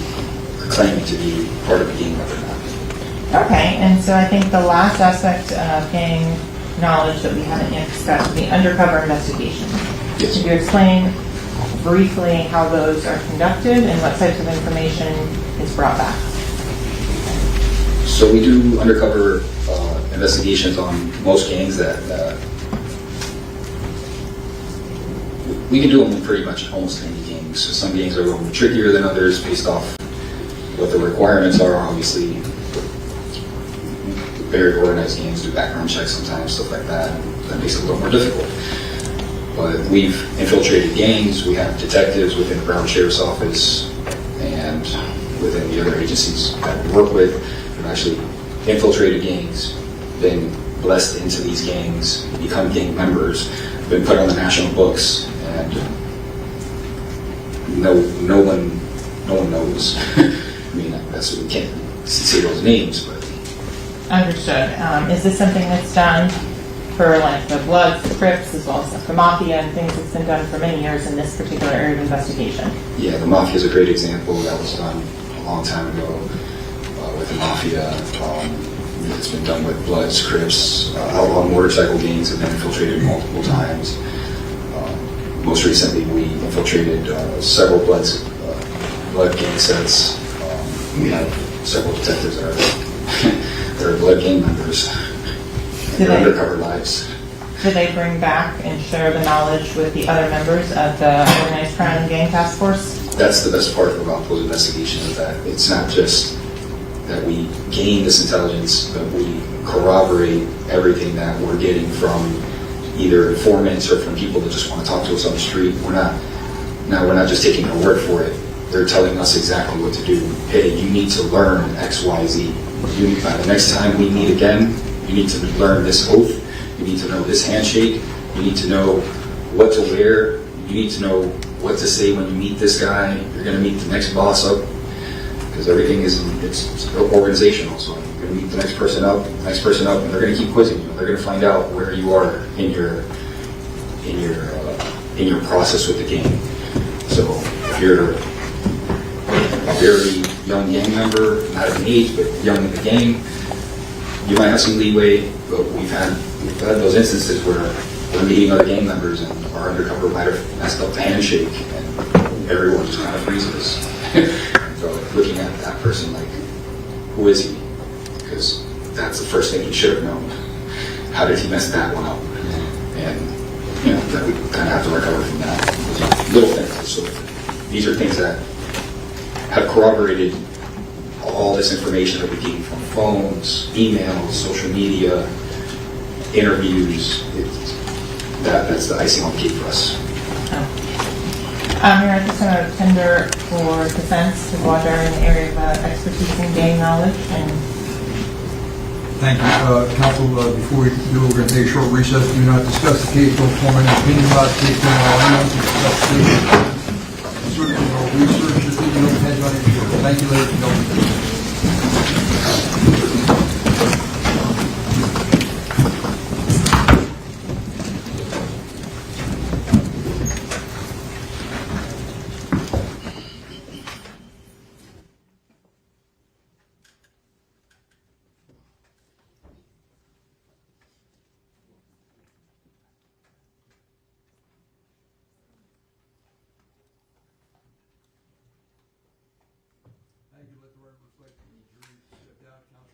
claiming to be part of a gang member. Okay, and so I think the last aspect of gang knowledge that we haven't yet discussed is the undercover investigation. Yes. Could you explain briefly how those are conducted and what types of information is brought back? So we do undercover investigations on most gangs that we can do them in pretty much almost any gangs. So some gangs are a little trickier than others based off what the requirements are. Obviously, very organized gangs do background checks sometimes, stuff like that. That makes it a little more difficult. But we've infiltrated gangs. We have detectives within the Brown Sheriff's Office and within the other agencies that we work with. We've actually infiltrated gangs, been blessed into these gangs, become gang members, been put on the national books, and no one knows. I mean, that's we can't say those names, but Understood. Is this something that's done for like the Bloods, the Crips, as well as like the Mafia and things that's been done for many years in this particular area of investigation? yeah, the Mafia is a great example. That was done a long time ago with the Mafia. It's been done with Bloods, Crips, outlaw motorcycle gangs have been infiltrated multiple times. Most recently, we infiltrated several blood gang sets. We have several detectives that are blood gang members in their undercover lives. Do they bring back and share the knowledge with the other members of the Organized Crime and Gang Task Force? That's the best part about those investigations, is that it's not just that we gain this intelligence, but we corroborate everything that we're getting from either informants or from people that just want to talk to us on the street. We're not just taking their word for it. They're telling us exactly what to do. Hey, you need to learn X, Y, Z. The next time we meet again, you need to learn this oath. You need to know this handshake. You need to know what to wear. You need to know what to say when you meet this guy. You're going to meet the next boss up, because everything it's organizational. So you're going to meet the next person up, and they're going to keep quizzing you. They're going to find out where you are in your process with the game. So if you're a very young gang member, not at an age, but young in the game, you might have some leeway. But we've had those instances where we're meeting other gang members and our undercover might have messed up the handshake, and everyone just kind of freezes. So looking at that person like, who is he? Because that's the first thing he should have known. How did he mess that one up? And that we kind of have to recover from that. Little things. So these are things that have corroborated all this information that we gain from phones, emails, social media, interviews. That's the icing on the cake for us. You're at this tender for defense to go out there in the area of expertise and gang knowledge. And Thank you. Counsel, before we do, we're going to take a short recess. Do not discuss the case, don't form any opinion about the case, don't allow anyone to discuss the case. Certainly, no research, just leave your heads on it. Thank you, ladies and gentlemen.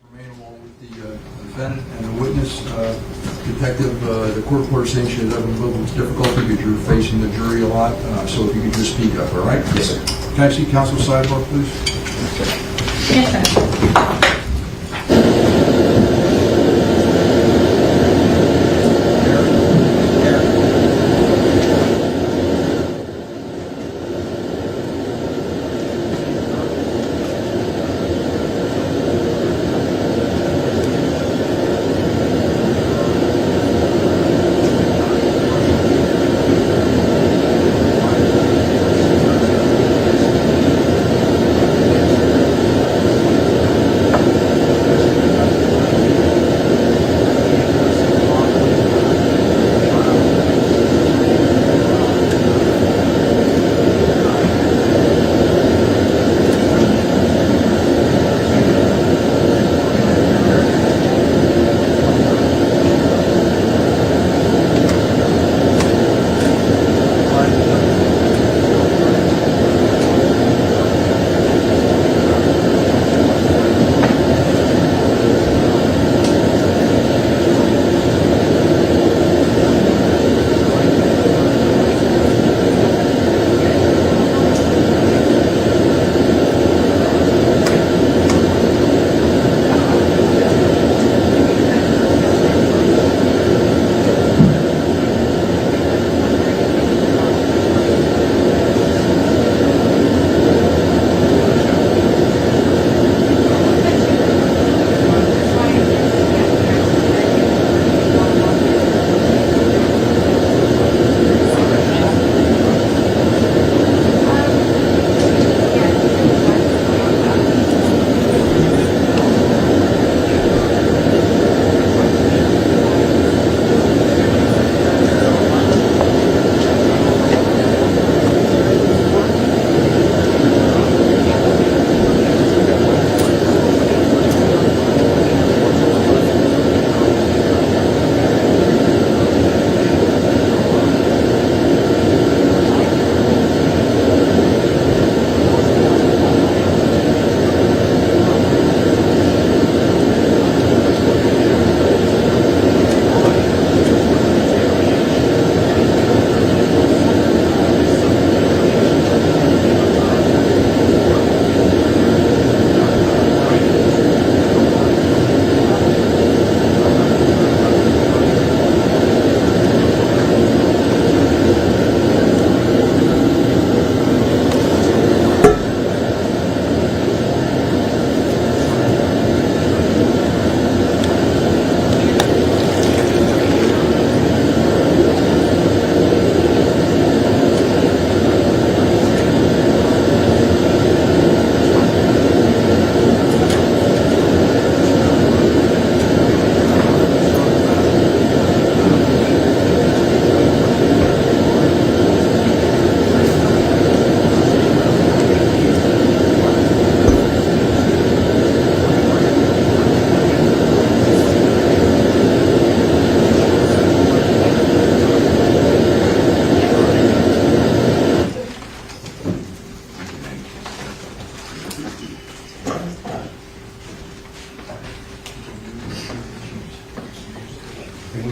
Remain along with the defendant and the witness. Detective, the court reporter saying she has having a little difficulty because you're facing the jury a lot, so if you could just speak up, all right? Yes, sir. Can I see counsel sidebar, please? yes, sir.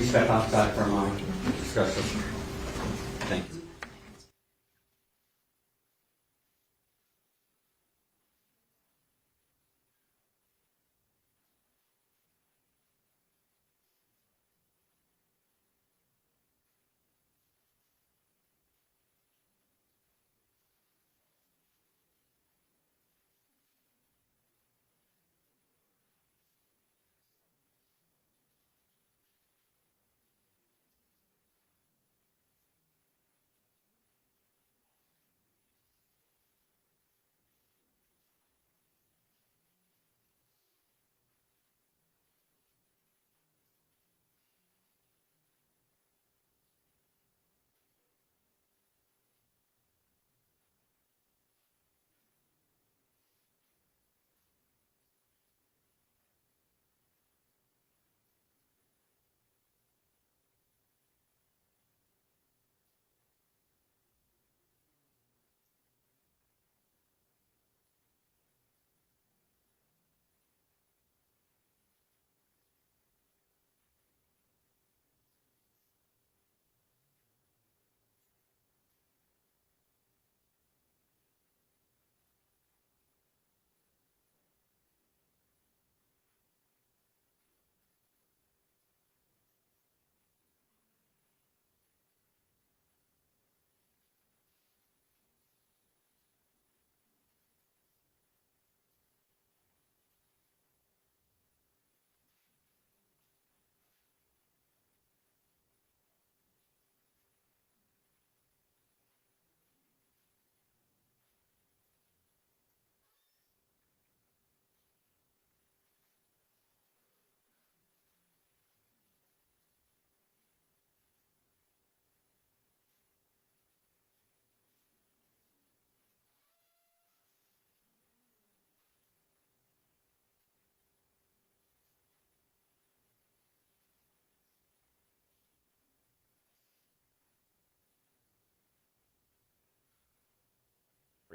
please step outside for a moment to discuss this. Thank you.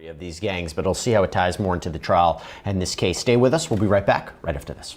Of these gangs, but we'll see how it ties more into the trial and this case. Stay with us. We'll be right back right after this.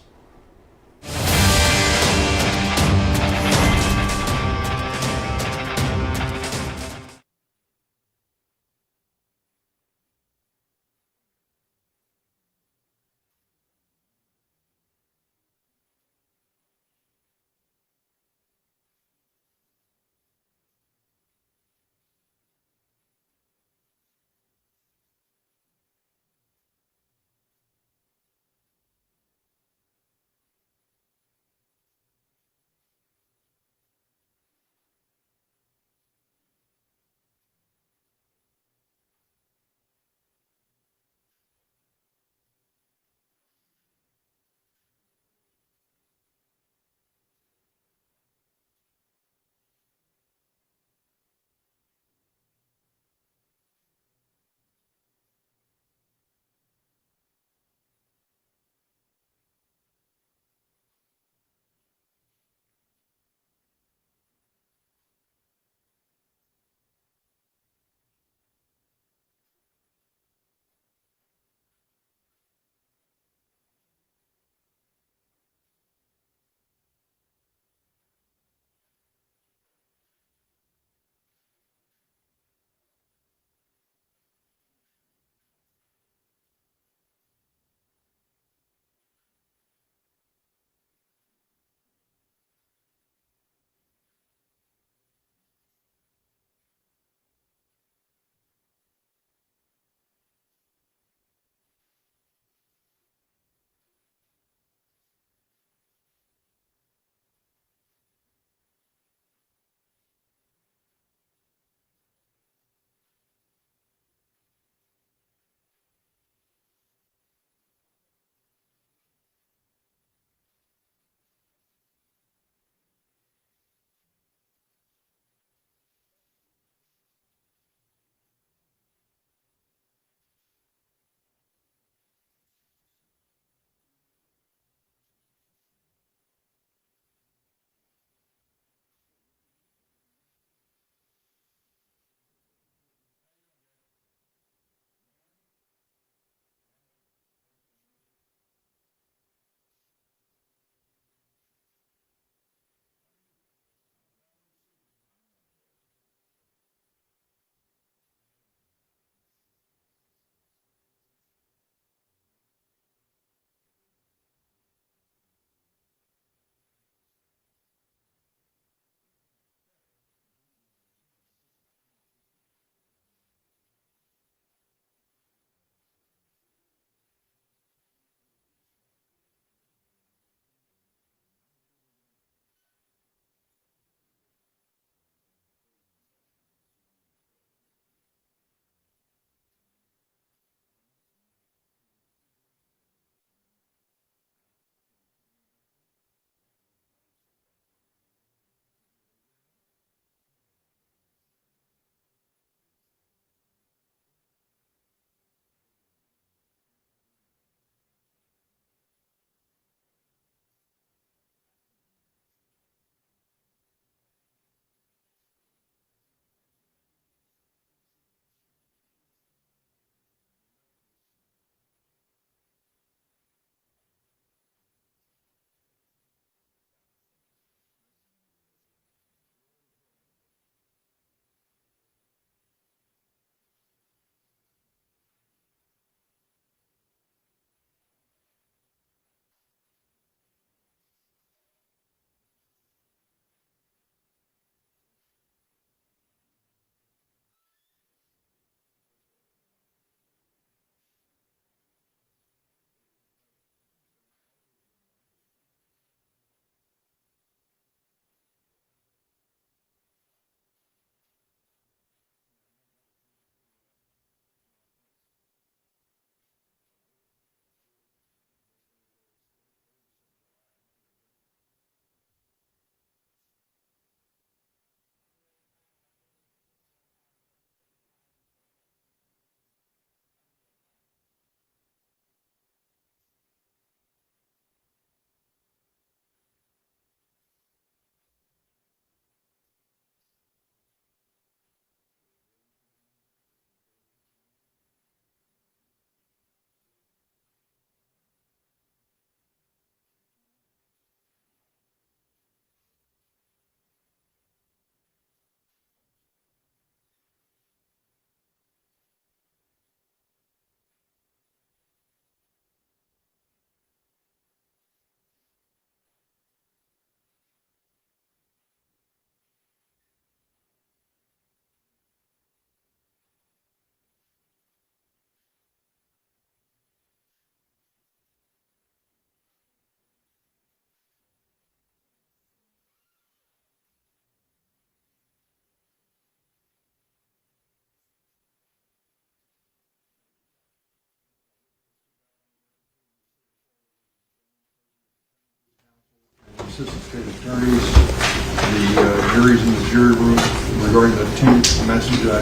assistant state attorneys, the juries in the jury room regarding the two messages I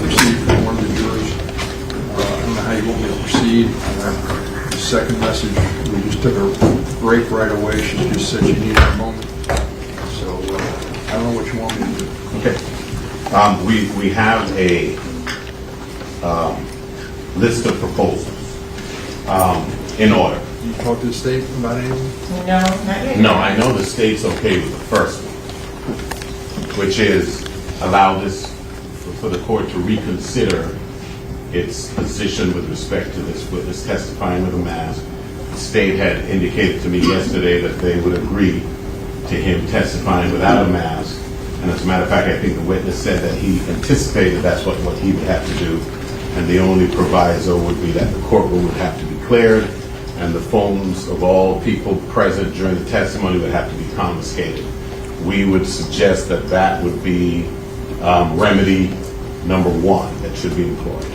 received from one of the jurors. I don't know how you want me to proceed. The second message, we just took a break right away. She just said she needed a moment. So I don't know what you want me to do. Okay. We have a list of proposals in order. You talk to the state about anything? No, not yet. No, I know the state's okay with the first one, which is allow this for the court to reconsider its position with respect to this witness testifying with a mask. The state had indicated to me yesterday that they would agree to him testifying without a mask. And as a matter of fact, I think the witness said that he anticipated that's what he would have to do. And the only proviso would be that the courtroom would have to be cleared and the phones of all people present during the testimony would have to be confiscated. We would suggest that that would be remedy number one that should be employed.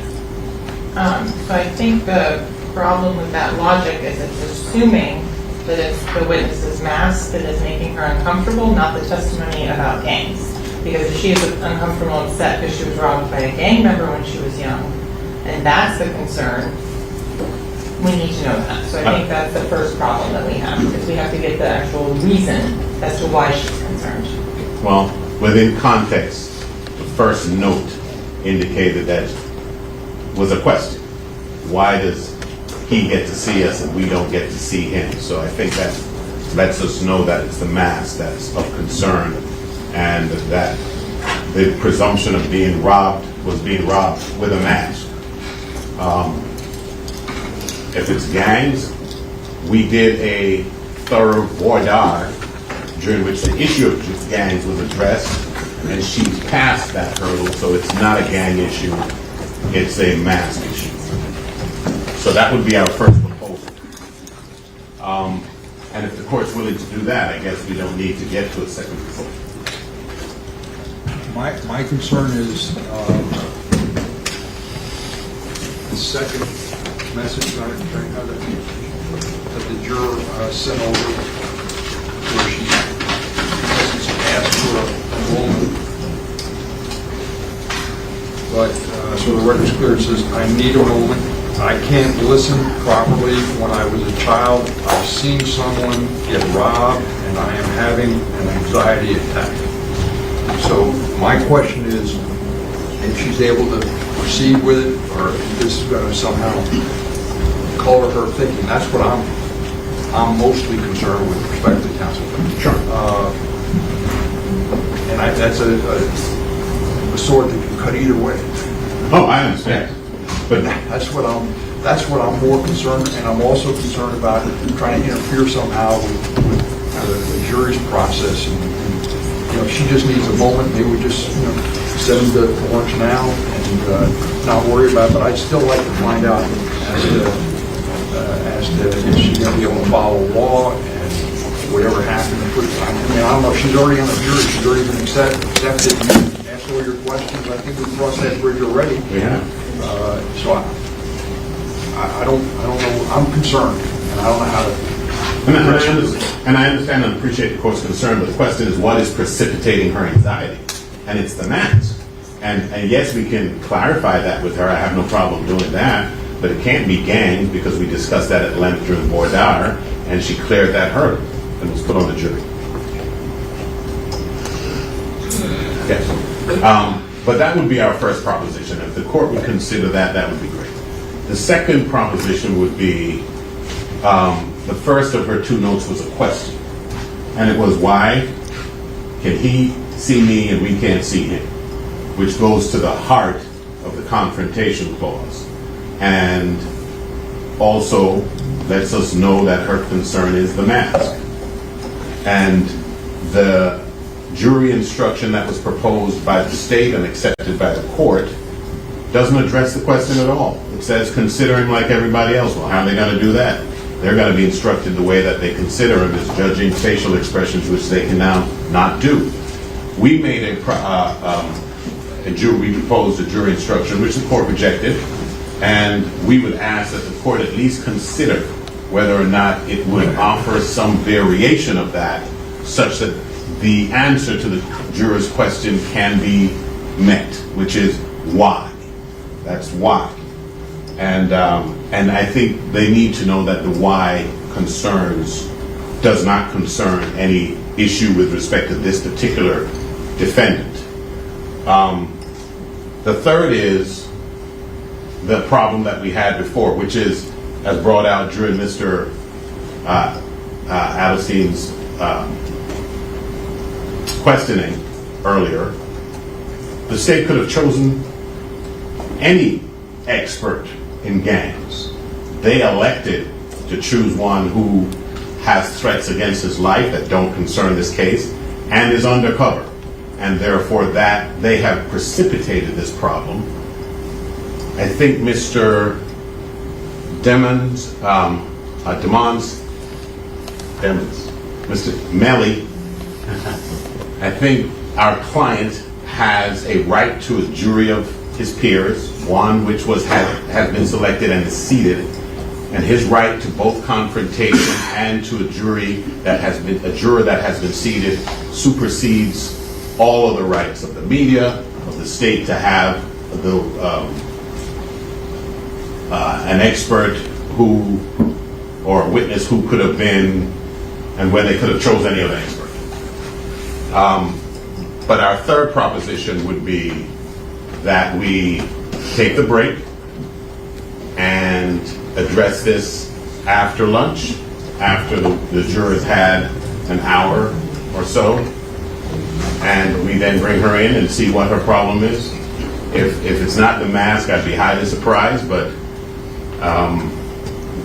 So I think the problem with that logic is it's assuming that it's the witness's mask that is making her uncomfortable, not the testimony about gangs. Because if she is uncomfortable and upset because she was robbed by a gang member when she was young, and that's the concern, we need to know that. So I think that's the first problem that we have, because we have to get the actual reason as to why she's concerned. Well, within context, the first note indicated that was a question. Why does he get to see us and we don't get to see him? So I think that lets us know that it's the mask that's of concern and that the presumption of being robbed was being robbed with a mask. If it's gangs, we did a thorough voir dire during which the issue of gangs was addressed, and she's passed that hurdle, so it's not a gang issue, it's a mask issue. So that would be our first proposal. And if the court's willing to do that, I guess we don't need to get to a second proposal. My concern is the second message that the juror sent over, where she asked for a moment. But so the record's clear. It says, "I need a moment. I can't listen properly. When I was a child, I've seen someone get robbed, and I am having an anxiety attack." So my question is, if she's able to proceed with it, or if this is going to somehow color her thinking. That's what I'm mostly concerned with respect to counsel. Sure. And that's a sword that can cut either way. Oh, I understand. But that's what I'm more concerned, and I'm also concerned about trying to interfere somehow with the jury's process. And if she just needs a moment, maybe we just send them to lunch now and not worry about it. But I'd still like to find out as to if she's going to be able to follow law and whatever happened. I don't know if she's already on the jury. She's already been accepted. You asked all your questions. I think we've crossed that bridge already. Yeah. So I don't know. I'm concerned, and I don't know how to. And I understand and appreciate the court's concern, but the question is, what is precipitating her anxiety? And it's the mask. And yes, we can clarify that with her. I have no problem doing that. But it can't be gangs, because we discussed that at length during voir dire, and she cleared that hurdle and was put on the jury. Yes. But that would be our first proposition. If the court would consider that, that would be great. The second proposition would be, the first of her two notes was a question. And it was, why can he see me and we can't see him? Which goes to the heart of the confrontation clause. And also lets us know that her concern is the mask. And the jury instruction that was proposed by the state and accepted by the court doesn't address the question at all. It says, consider him like everybody else. Well, how are they going to do that? They're going to be instructed the way that they consider him as judging facial expressions, which they can now not do. We made we proposed a jury instruction, which the court rejected, and we would ask that the court at least consider whether or not it would offer some variation of that, such that the answer to the juror's question can be met, which is why. That's why. And I think they need to know that the why does not concern any issue with respect to this particular defendant. The third is the problem that we had before, which is, as brought out during Mr. Adelsein's questioning earlier, the state could have chosen any expert in gangs. They elected to choose one who has threats against his life that don't concern this case and is undercover. And therefore that they have precipitated this problem. I think Mr. Demons, Mr. Melly, I think our client has a right to a jury of his peers, one which has been selected and is seated, and his right to both confrontation and to a juror that has been seated supersedes all of the rights of the media, of the state to have an expert or a witness who could have been, and when they could have chosen any other expert. But our third proposition would be that we take the break and address this after lunch, after the jurors had an hour or so, and we then bring her in and see what her problem is. If it's not the mask, I'd be highly surprised, but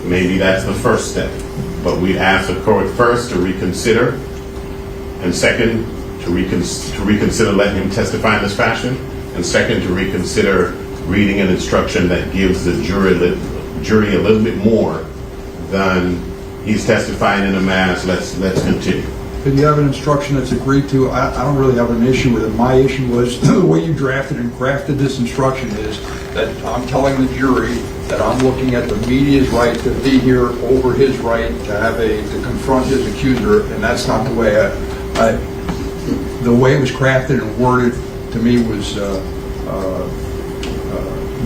maybe that's the first step. But we'd ask the court first to reconsider, and second, to reconsider letting him testify in this fashion, and second, to reconsider reading an instruction that gives the jury a little bit more than he's testifying in a mask. Let's continue. If you have an instruction that's agreed to, I don't really have an issue with it. My issue was the way you drafted and crafted this instruction is that I'm telling the jury that I'm looking at the media's right to be here over his right to confront his accuser, and that's not the way the way it was crafted and worded to me was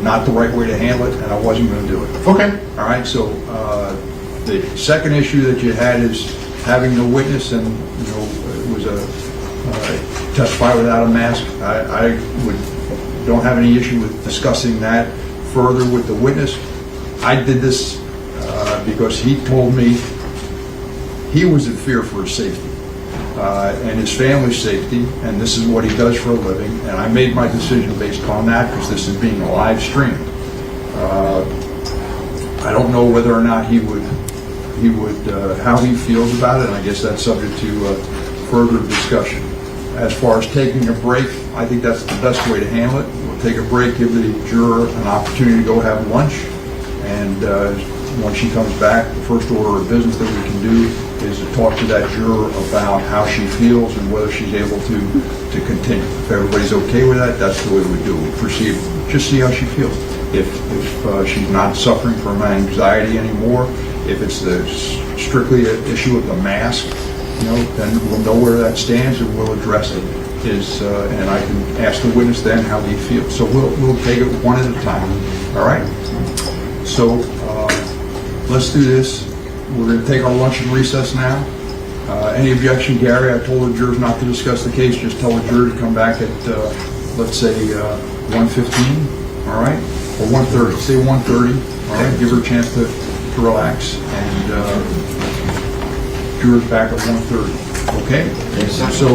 not the right way to handle it, and I wasn't going to do it. Okay. All right. So the second issue that you had is having the witness, and it was a testify without a mask. I don't have any issue with discussing that further with the witness. I did this because he told me he was in fear for his safety and his family's safety, and this is what he does for a living. And I made my decision based upon that because this is being live streamed. I don't know whether or not he would how he feels about it, and I guess that's subject to further discussion. As far as taking a break, I think that's the best way to handle it. We'll take a break, give the juror an opportunity to go have lunch, and when she comes back, the first order of business that we can do is to talk to that juror about how she feels and whether she's able to continue. If everybody's okay with that, that's the way we do it. We'll proceed, just see how she feels. If she's not suffering from anxiety anymore, if it's strictly an issue of the mask, then we'll know where that stands and we'll address it. And I can ask the witness then how he feels. So we'll take it one at a time. All right. So let's do this. We're going to take our lunch and recess now. Any objection, Gary? I told the jurors not to discuss the case. Just tell the jury to come back at let's say 1:15. All right, or 1:30. Say 1:30. All right. Give her a chance to relax, and jurors back at 1:30. Okay? So,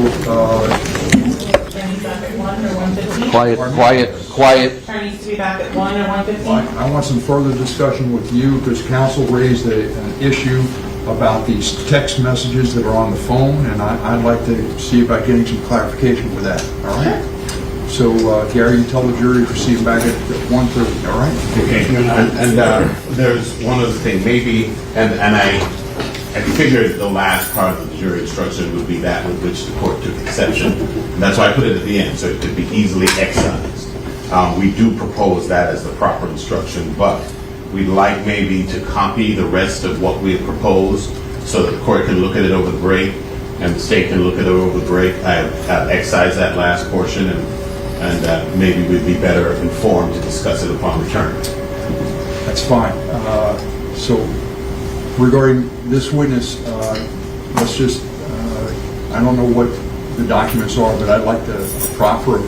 Quiet. Attorneys to be back at 1 or 1:15? I want some further discussion with you because counsel raised an issue about these text messages that are on the phone, and I'd like to see about getting some clarification with that. All right? So, Gary, you tell the jury to proceed back at 1:30, all right? Okay, and there's one other thing, maybe, and I figured the last part of the jury instruction would be that with which the court took exception, and that's why I put it at the end, so it could be easily excised. We do propose that as the proper instruction, but we'd like maybe to copy the rest of what we have proposed so that the court can look at it over the break and the state can look at it over the break. I have excised that last portion, and maybe we'd be better informed to discuss it upon return. That's fine. So regarding this witness, let's just, I don't know what the documents are, but I'd like to proffer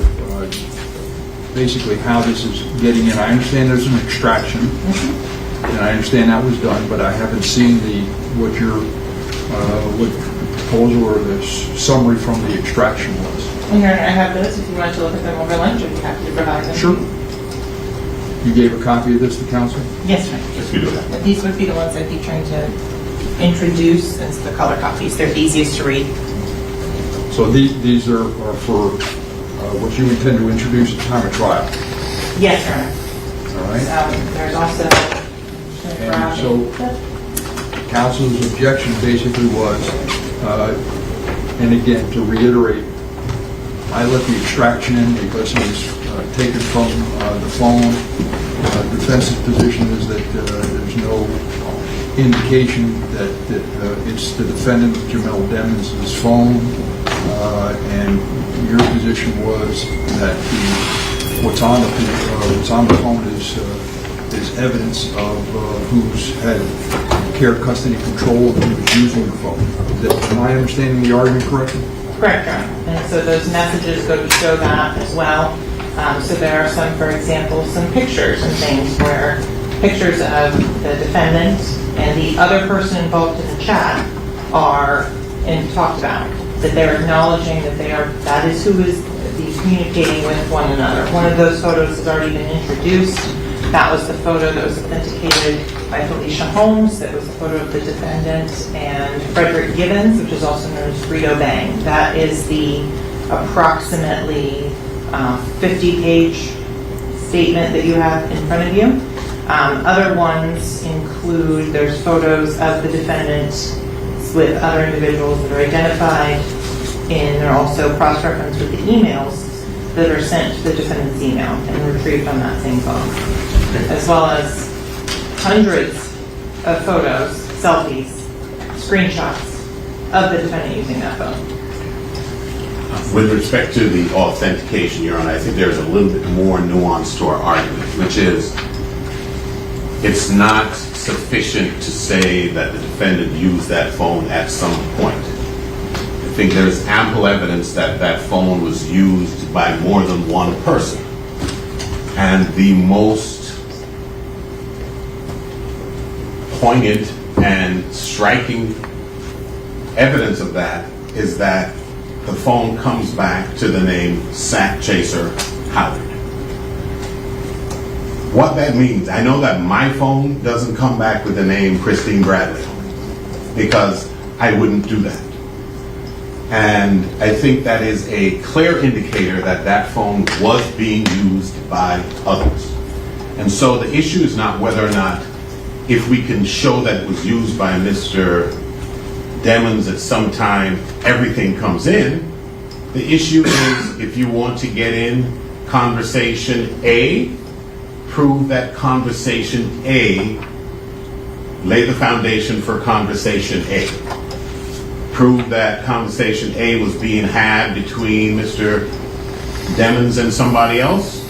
basically how this is getting in. I understand there's an extraction, and I understand that was done, but I haven't seen what the proposal or the summary from the extraction was. And I have those. If you want to look at them over lunch, I'd be happy to provide them. Sure. You gave a copy of this to counsel? Yes, sir. Yes, we do that. These would be the ones I'd be trying to introduce as the color copies. They're easiest to read. So these are for what you intend to introduce at the time of trial? Yes, sir. All right. There's also... And so counsel's objection basically was, and again, to reiterate, I let the extraction in because it was taken from the phone. The defense's position is that there's no indication that it's the defendant, Jamell Demons' phone, and your position was that what's on the phone is evidence of who's had care, custody, control of who was using the phone. Am I understanding the argument correctly? Correct, John. And so those messages go to show that as well. So there are some, for example, some pictures and things where pictures of the defendant and the other person involved in the chat are talked about. That they're acknowledging that is who is communicating with one another. One of those photos has already been introduced. That was the photo that was authenticated by Felicia Holmes. That was the photo of the defendant and Frederick Gibbons, which is also known as Frito Bang. That is the approximately 50-page statement that you have in front of you. Other ones include, there's photos of the defendant with other individuals that are identified, and they're also cross-referenced with the emails that are sent to the defendant's email and retrieved on that same phone, as well as hundreds of photos, selfies, screenshots of the defendant using that phone. With respect to the authentication, Your Honor, I think there's a little bit more nuance to our argument, which is it's not sufficient to say that the defendant used that phone at some point. I think there's ample evidence that that phone was used by more than one person. And the most poignant and striking evidence of that is that the phone comes back to the name Sakchaser Howard. What that means, I know that my phone doesn't come back with the name Christine Bradley because I wouldn't do that. And I think that is a clear indicator that that phone was being used by others. And so the issue is not whether or not, if we can show that it was used by Mr. Demons at some time, everything comes in. The issue is if you want to get in conversation A, prove that conversation A, lay the foundation for conversation A. Prove that conversation A was being had between Mr. Demons and somebody else,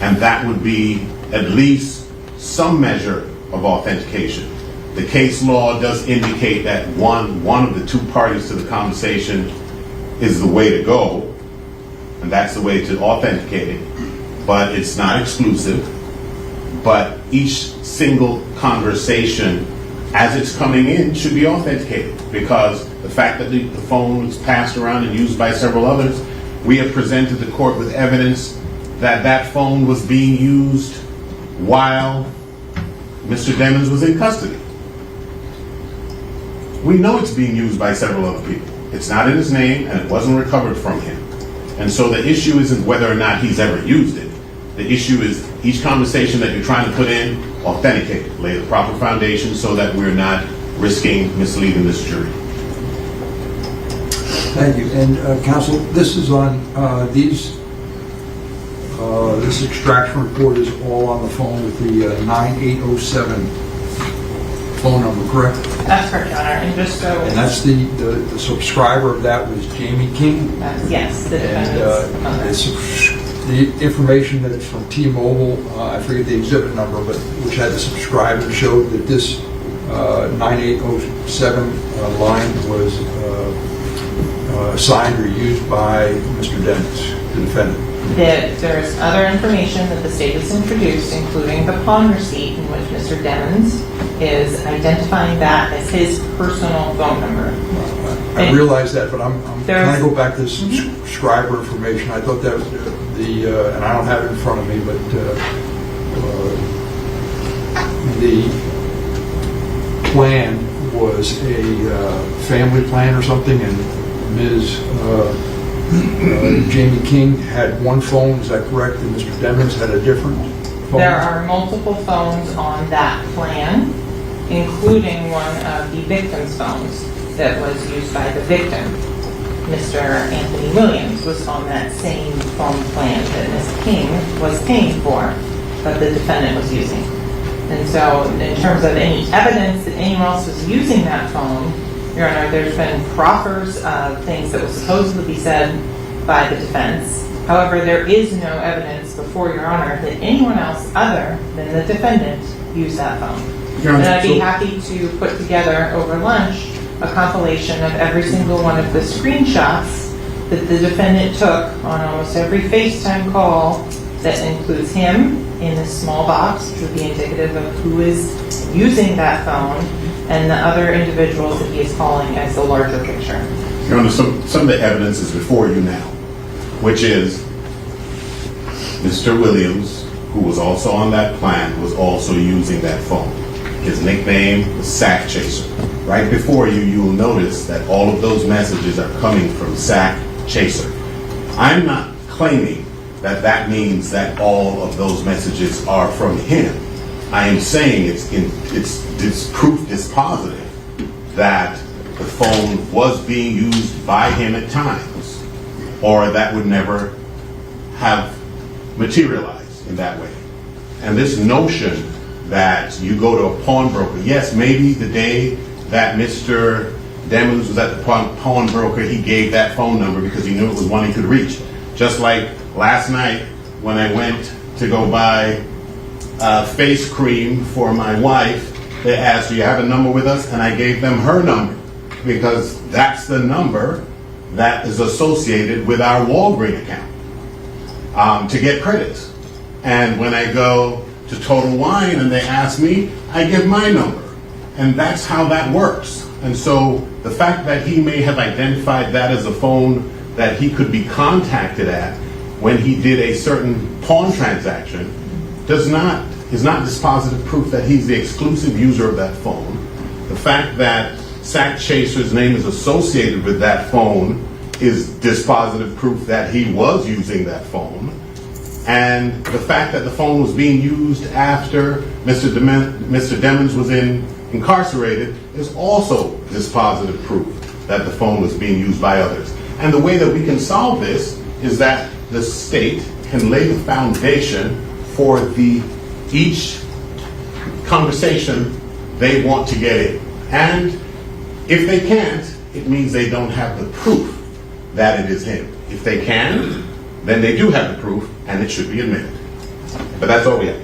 and that would be at least some measure of authentication. The case law does indicate that one of the two parties to the conversation is the way to go, and that's the way to authenticate it, but it's not exclusive. But each single conversation as it's coming in should be authenticated, because the fact that the phone was passed around and used by several others, we have presented the court with evidence that that phone was being used while Mr. Demons was in custody. We know it's being used by several other people. It's not in his name and it wasn't recovered from him. And so the issue isn't whether or not he's ever used it. The issue is each conversation that you're trying to put in, authenticate it, lay the proper foundation so that we're not risking misleading this jury. Thank you. And counsel, this is on these This extraction report is all on the phone with the 9807 phone number, correct? That's correct, Your Honor. And just so... And that's the subscriber of that was Jamie King? Yes, the defendant's mother. The information that's from T-Mobile, I forget the exhibit number, but which had the subscriber showed that this 9807 line was assigned or used by Mr. Demons, the defendant. There's other information that the state has introduced, including the pawn receipt in which Mr. Demons is identifying that as his personal phone number. I realize that, but I'm trying to go back to the subscriber information. I thought that and I don't have it in front of me, but the plan was a family plan or something, and Ms. Jamie King had one phone, is that correct? And Mr. Demons had a different phone? There are multiple phones on that plan, including one of the victim's phones that was used by the victim. Mr. Anthony Williams was on that same phone plan that Ms. King was paying for, but the defendant was using. And so in terms of any evidence that anyone else was using that phone, Your Honor, there's been proffers of things that will supposedly be said by the defense. However, there is no evidence before Your Honor that anyone else other than the defendant used that phone. And I'd be happy to put together over lunch a compilation of every single one of the screenshots that the defendant took on almost every FaceTime call that includes him in this small box, which would be indicative of who is using that phone, and the other individuals that he is calling as the larger picture. Your Honor, some of the evidence is before you now, which is Mr. Williams, who was also on that plan, was also using that phone. His nickname was Sakchaser. Right before you, you will notice that all of those messages are coming from Sakchaser. I'm not claiming that that means that all of those messages are from him. I am saying it's proof dispositive that the phone was being used by him at times, or that would never have materialized in that way. And this notion that you go to a pawnbroker, yes, maybe the day that Mr. Demons was at the pawnbroker, he gave that phone number because he knew it was one he could reach. Just like last night when I went to go buy face cream for my wife, they asked, do you have a number with us? And I gave them her number because that's the number that is associated with our Walgreens account to get credits. And when I go to Total Wine and they ask me, I give my number. And that's how that works. And so the fact that he may have identified that as a phone that he could be contacted at when he did a certain pawn transaction is not dispositive proof that he's the exclusive user of that phone. The fact that Sakchaser's name is associated with that phone is dispositive proof that he was using that phone. And the fact that the phone was being used after Mr. Demons was incarcerated is also dispositive proof that the phone was being used by others. And the way that we can solve this is that the state can lay the foundation for each conversation they want to get in. And if they can't, it means they don't have the proof that it is him. If they can, then they do have the proof, and it should be admitted. But that's all we have.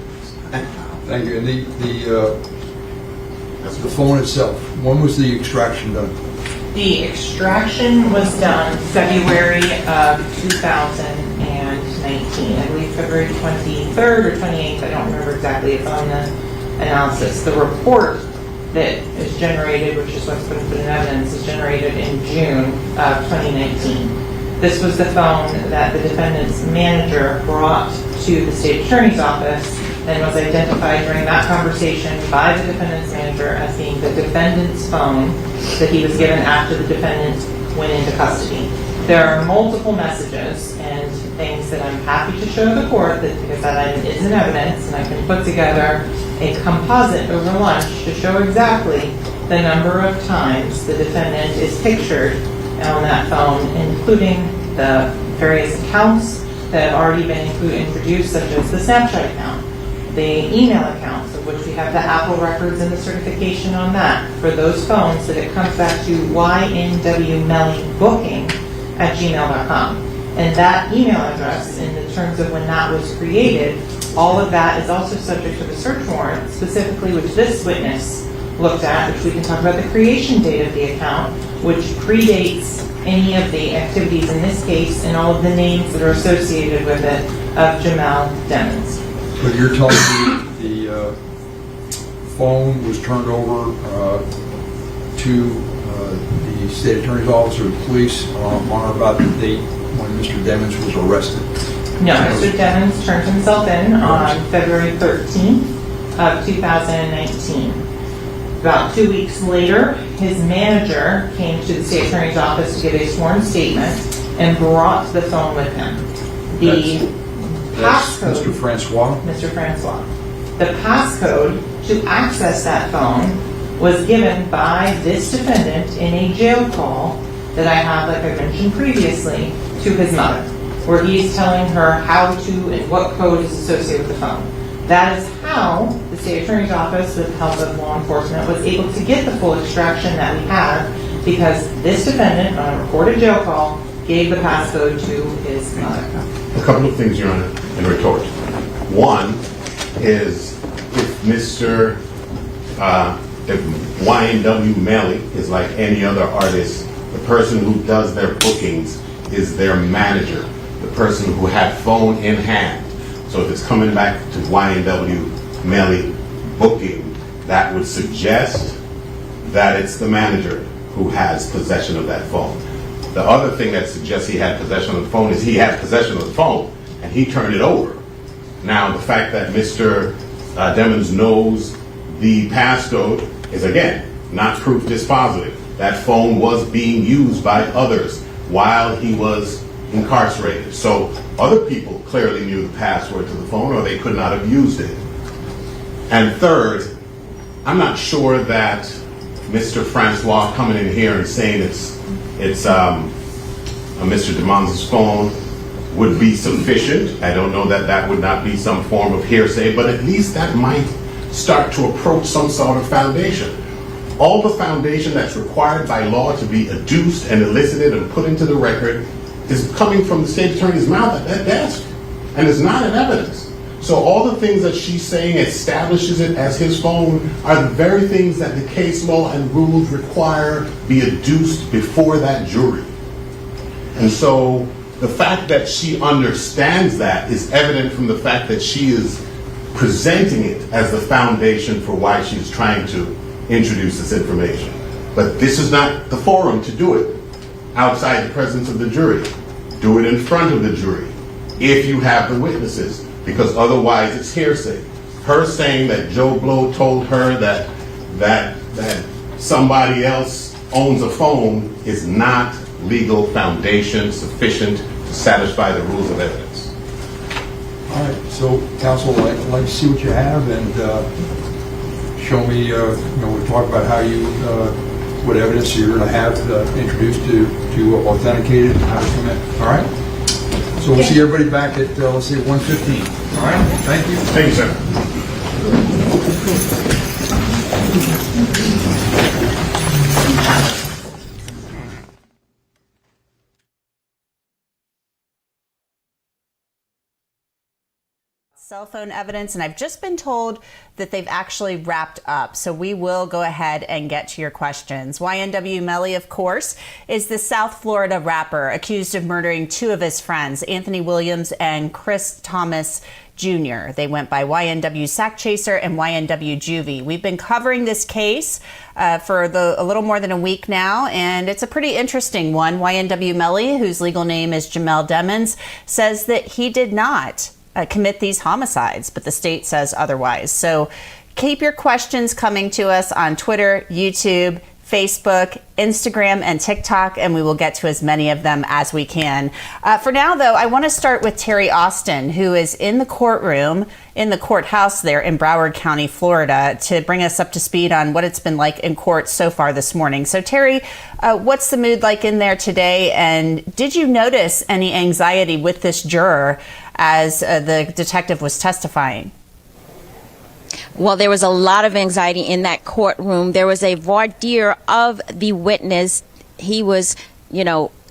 Thank you. And the phone itself, when was the extraction done? The extraction was done February of 2019. I believe February 23rd or 28th. I don't remember exactly. It's on the analysis. The report that is generated, which is what's been put in evidence, is generated in June of 2019. This was the phone that the defendant's manager brought to the state attorney's office and was identified during that conversation by the defendant's manager as being the defendant's phone that he was given after the defendant went into custody. There are multiple messages and things that I'm happy to show the court because that item is in evidence, and I can put together a composite over lunch to show exactly the number of times the defendant is pictured on that phone, including the various accounts that have already been introduced, such as the Snapchat account, the email accounts, of which we have the Apple records and the certification on that. For those phones, that it comes back to YNW Melly booking at gmail.com. And that email address, in the terms of when that was created, all of that is also subject to the search warrant, specifically which this witness looked at, which we can talk about the creation date of the account, which predates any of the activities in this case and all of the names that are associated with it of Jamell Demons. So you're telling me the phone was turned over to the state attorney's office or the police on or about the date when Mr. Demons was arrested? No, Mr. Demons turned himself in on February 13th of 2019. About 2 weeks later, his manager came to the state attorney's office to give a sworn statement and brought the phone with him. That's Mr. Francois? Mr. Francois. The passcode to access that phone was given by this defendant in a jail call that I have, like I mentioned previously, to his mother, where he's telling her how to and what code is associated with the phone. That is how the state attorney's office, with the help of law enforcement, was able to get the full extraction that we have, because this defendant, on a recorded jail call, gave the passcode to his mother. A couple of things, Your Honor, in retort. One is if if YNW Melly is like any other artist, the person who does their bookings is their manager, the person who had phone in hand. So if it's coming back to YNW Melly booking, that would suggest that it's the manager who has possession of that phone. The other thing that suggests he had possession of the phone is he had possession of the phone and he turned it over. Now, the fact that Mr. Demons knows the passcode is, again, not proof dispositive. That phone was being used by others while he was incarcerated. So other people clearly knew the password to the phone, or they could not have used it. And third, I'm not sure that Mr. Francois coming in here and saying it's Mr. Demons' phone would be sufficient. I don't know that that would not be some form of hearsay, but at least that might start to approach some sort of foundation. All the foundation that's required by law to be adduced and elicited and put into the record is coming from the state attorney's mouth at that desk, and it's not in evidence. So all the things that she's saying establishes it as his phone are the very things that the case law and rules require be adduced before that jury. And so the fact that she understands that is evident from the fact that she is presenting it as the foundation for why she's trying to introduce this information. But this is not the forum to do it outside the presence of the jury. Do it in front of the jury if you have the witnesses, because otherwise it's hearsay. Her saying that Joe Blow told her that somebody else owns a phone is not legal foundation sufficient to satisfy the rules of evidence. All right, so counsel, I'd like to see what you have and show me, we talk about how you, what evidence you're going to have introduced to authenticate it and how to come in. All right? So we'll see everybody back at, let's say, 1:15. All right? Thank you. Thank you, sir. Cell phone evidence, and I've just been told that they've actually wrapped up. So we will go ahead and get to your questions. YNW Melly, of course, is the South Florida rapper accused of murdering two of his friends, Anthony Williams and Chris Thomas Jr. They went by YNW Sakchaser and YNW Juvy. We've been covering this case for a little more than a week now, and it's a pretty interesting one. YNW Melly, whose legal name is Jamell Demons, says that he did not commit these homicides, but the state says otherwise. So keep your questions coming to us on Twitter, YouTube, Facebook, Instagram, and TikTok, and we will get to as many of them as we can. For now, though, I want to start with Terry Austin, who is in the courtroom, in the courthouse there in Broward County, Florida, to bring us up to speed on what it's been like in court so far this morning. So, Terry, what's the mood like in there today, and did you notice any anxiety with this juror as the detective was testifying? Well, there was a lot of anxiety in that courtroom. There was a voir dire of the witness. He was,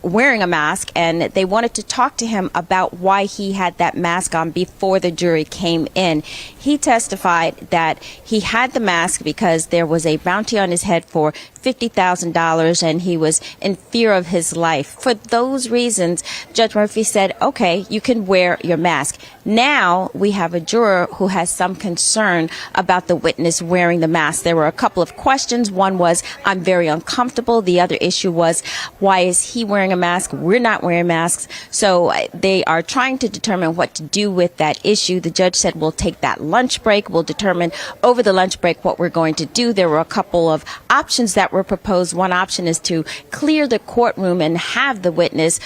wearing a mask, and they wanted to talk to him about why he had that mask on before the jury came in. He testified that he had the mask because there was a bounty on his head for $50,000 and he was in fear of his life. For those reasons, Judge Murphy said, okay, you can wear your mask. Now we have a juror who has some concern about the witness wearing the mask. There were a couple of questions. One was, I'm very uncomfortable. The other issue was, why is he wearing a mask? We're not wearing masks. So they are trying to determine what to do with that issue. The judge said, we'll take that lunch break. We'll determine over the lunch break what we're going to do. There were a couple of options that were proposed. One option is to clear the courtroom and have the witness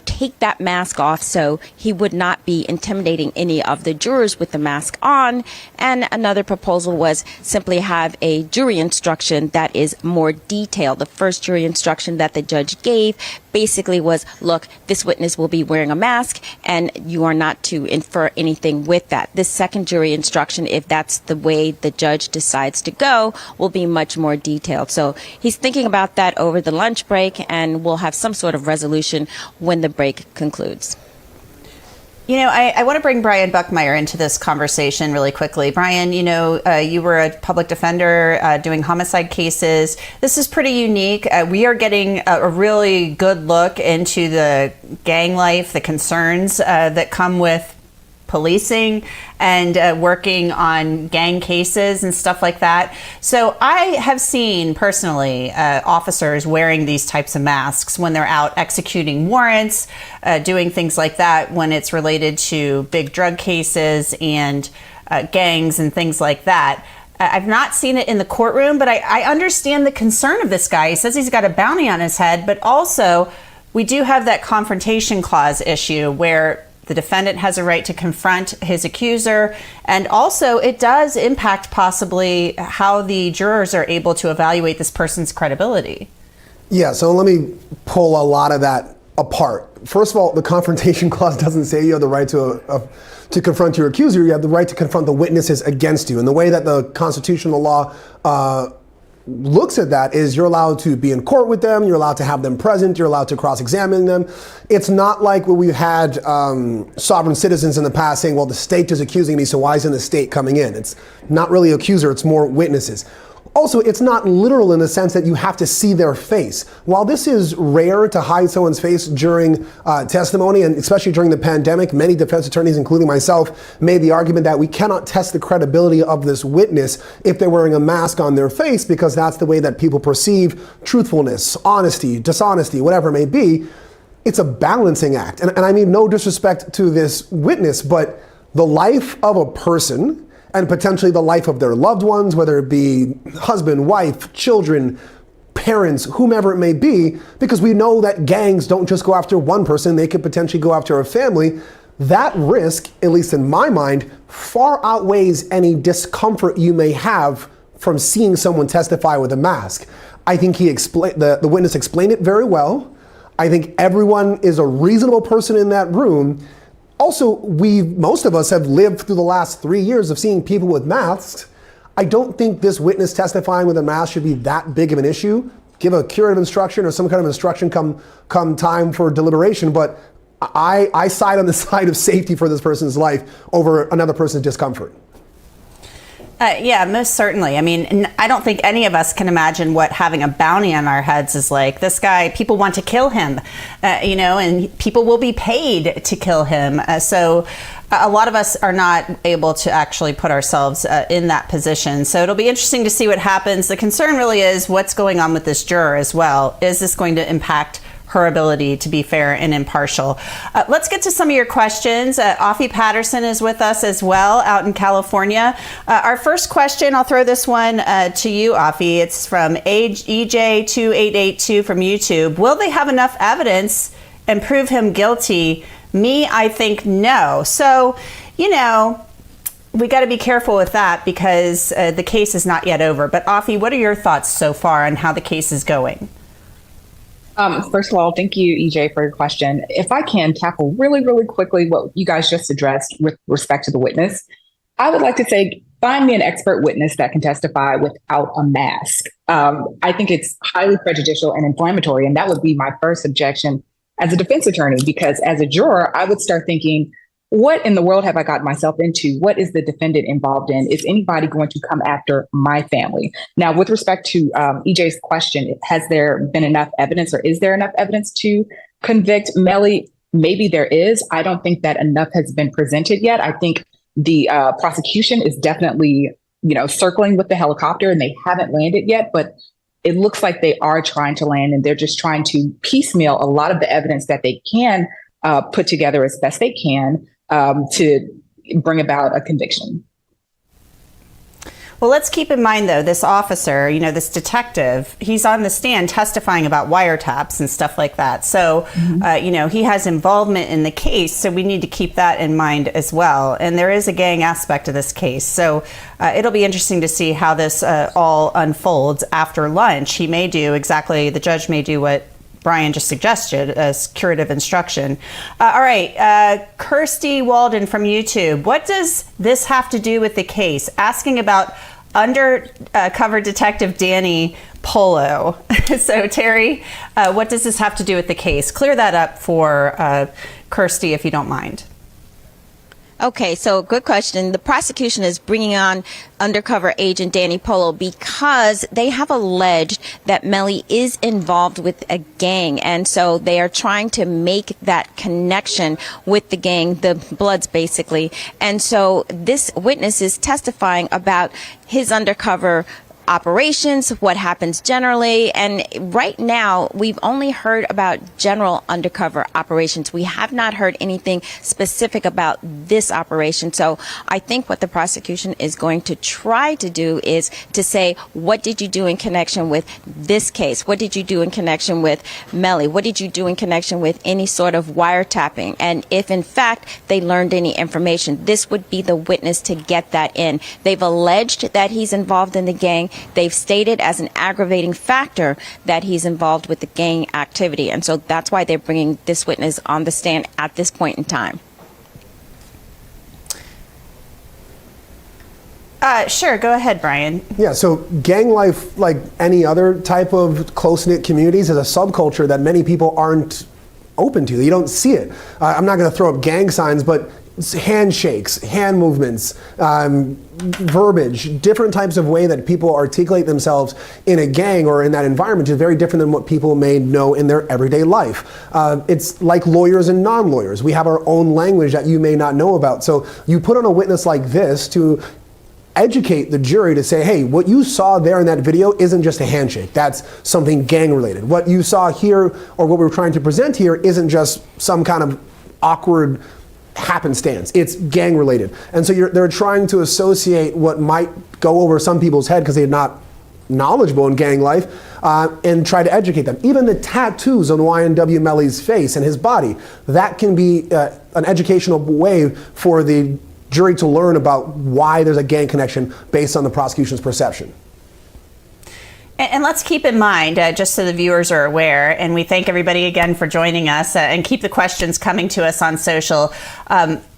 take that mask off so he would not be intimidating any of the jurors with the mask on. And another proposal was simply have a jury instruction that is more detailed. The first jury instruction that the judge gave basically was, look, this witness will be wearing a mask and you are not to infer anything with that. This second jury instruction, if that's the way the judge decides to go, will be much more detailed. So he's thinking about that over the lunch break, and we'll have some sort of resolution when the break concludes. I want to bring Brian Buckmeyer into this conversation really quickly. Brian, you were a public defender doing homicide cases. This is pretty unique. We are getting a really good look into the gang life, the concerns that come with policing and working on gang cases and stuff like that. So I have seen personally officers wearing these types of masks when they're out executing warrants, doing things like that when it's related to big drug cases and gangs and things like that. I've not seen it in the courtroom, but I understand the concern of this guy. He says he's got a bounty on his head, but also we do have that confrontation clause issue where the defendant has a right to confront his accuser, and also it does impact possibly how the jurors are able to evaluate this person's credibility. Yeah, so let me pull a lot of that apart. First of all, the confrontation clause doesn't say you have the right to confront your accuser. You have the right to confront the witnesses against you. And the way that the constitutional law looks at that is you're allowed to be in court with them, you're allowed to have them present, you're allowed to cross-examine them. It's not like what we've had sovereign citizens in the past saying, well, the state is accusing me, so why isn't the state coming in? It's not really accuser, it's more witnesses. Also, it's not literal in the sense that you have to see their face. While this is rare to hide someone's face during testimony, and especially during the pandemic, many defense attorneys, including myself, made the argument that we cannot test the credibility of this witness if they're wearing a mask on their face, because that's the way that people perceive truthfulness, honesty, dishonesty, whatever it may be. It's a balancing act. And I mean no disrespect to this witness, but the life of a person and potentially the life of their loved ones, whether it be husband, wife, children, parents, whomever it may be, because we know that gangs don't just go after one person, they could potentially go after a family. That risk, at least in my mind, far outweighs any discomfort you may have from seeing someone testify with a mask. I think the witness explained it very well. I think everyone is a reasonable person in that room. Also, most of us have lived through the last 3 years of seeing people with masks. I don't think this witness testifying with a mask should be that big of an issue. Give a curative instruction or some kind of instruction come time for deliberation, but I side on the side of safety for this person's life over another person's discomfort. Yeah, most certainly. I mean, I don't think any of us can imagine what having a bounty on our heads is like. This guy, people want to kill him, and people will be paid to kill him. So a lot of us are not able to actually put ourselves in that position. So it'll be interesting to see what happens. The concern really is what's going on with this juror as well. Is this going to impact her ability to be fair and impartial. Let's get to some of your questions. Offie Patterson is with us as well out in California. Our first question, I'll throw this one to you, Offie. It's from EJ2882 from YouTube. Will they have enough evidence and prove him guilty? Me, I think no. So, you know, we got to be careful with that because the case is not yet over. But Offie, what are your thoughts so far on how the case is going? First of all, thank you, EJ, for your question. If I can tackle really, really quickly what you guys just addressed with respect to the witness, I would like to say, find me an expert witness that can testify without a mask. I think it's highly prejudicial and inflammatory, and that would be my first objection as a defense attorney, because as a juror, I would start thinking, what in the world have I gotten myself into? What is the defendant involved in? Is anybody going to come after my family? Now, with respect to EJ's question, has there been enough evidence or is there enough evidence to convict Melly? Maybe there is. I don't think that enough has been presented yet. I think the prosecution is definitely, circling with the helicopter and they haven't landed yet, but it looks like they are trying to land and they're just trying to piecemeal a lot of the evidence that they can put together as best they can to bring about a conviction. Well, let's keep in mind, though, this officer, this detective, he's on the stand testifying about wiretaps and stuff like that. So, he has involvement in the case. So we need to keep that in mind as well. And there is a gang aspect of this case. So it'll be interesting to see how this all unfolds after lunch. The judge may do what Brian just suggested as curative instruction. All right, Kirsty Walden from YouTube. What does this have to do with the case? Asking about undercover detective Danny Polo. So Terry, what does this have to do with the case? Clear that up for Kirsty, if you don't mind. Okay, so good question. The prosecution is bringing on undercover agent Danny Polo because they have alleged that Melly is involved with a gang. And so they are trying to make that connection with the gang, the Bloods basically. And so this witness is testifying about his undercover operations, what happens generally. And right now, we've only heard about general undercover operations. We have not heard anything specific about this operation. So I think what the prosecution is going to try to do is to say, what did you do in connection with this case? What did you do in connection with Melly? What did you do in connection with any sort of wiretapping? And if in fact they learned any information, this would be the witness to get that in. They've alleged that he's involved in the gang. They've stated as an aggravating factor that he's involved with the gang activity. And so that's why they're bringing this witness on the stand at this point in time. Sure, go ahead, Brian. Yeah, so gang life, like any other type of close-knit communities, is a subculture that many people aren't open to. You don't see it. I'm not going to throw up gang signs, but handshakes, hand movements, verbiage, different types of way that people articulate themselves in a gang or in that environment is very different than what people may know in their everyday life. It's like lawyers and non-lawyers. We have our own language that you may not know about. So you put on a witness like this to educate the jury to say, hey, what you saw there in that video isn't just a handshake. That's something gang related. What you saw here, or what we're trying to present here, isn't just some kind of awkward happenstance. It's gang related. And so they're trying to associate what might go over some people's head because they're not knowledgeable in gang life and try to educate them. Even the tattoos on YNW Melly's face and his body, that can be an educational way for the jury to learn about why there's a gang connection based on the prosecution's perception. And let's keep in mind, just so the viewers are aware, and we thank everybody again for joining us, and keep the questions coming to us on social.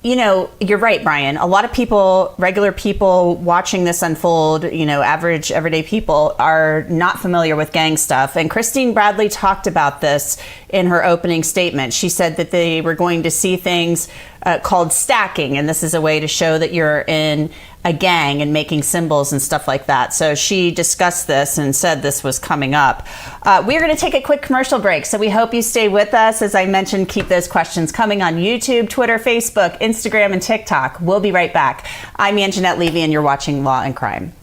You're right, Brian. A lot of people, regular people watching this unfold, average, everyday people, are not familiar with gang stuff. And Christine Bradley talked about this in her opening statement. She said that they were going to see things called stacking, and this is a way to show that you're in a gang and making symbols and stuff like that. So she discussed this and said this was coming up. We're going to take a quick commercial break, so we hope you stay with us. As I mentioned, keep those questions coming on YouTube, Twitter, Facebook, Instagram, and TikTok. We'll be right back. I'm Anjanette Levy, and you're watching Law and Crime.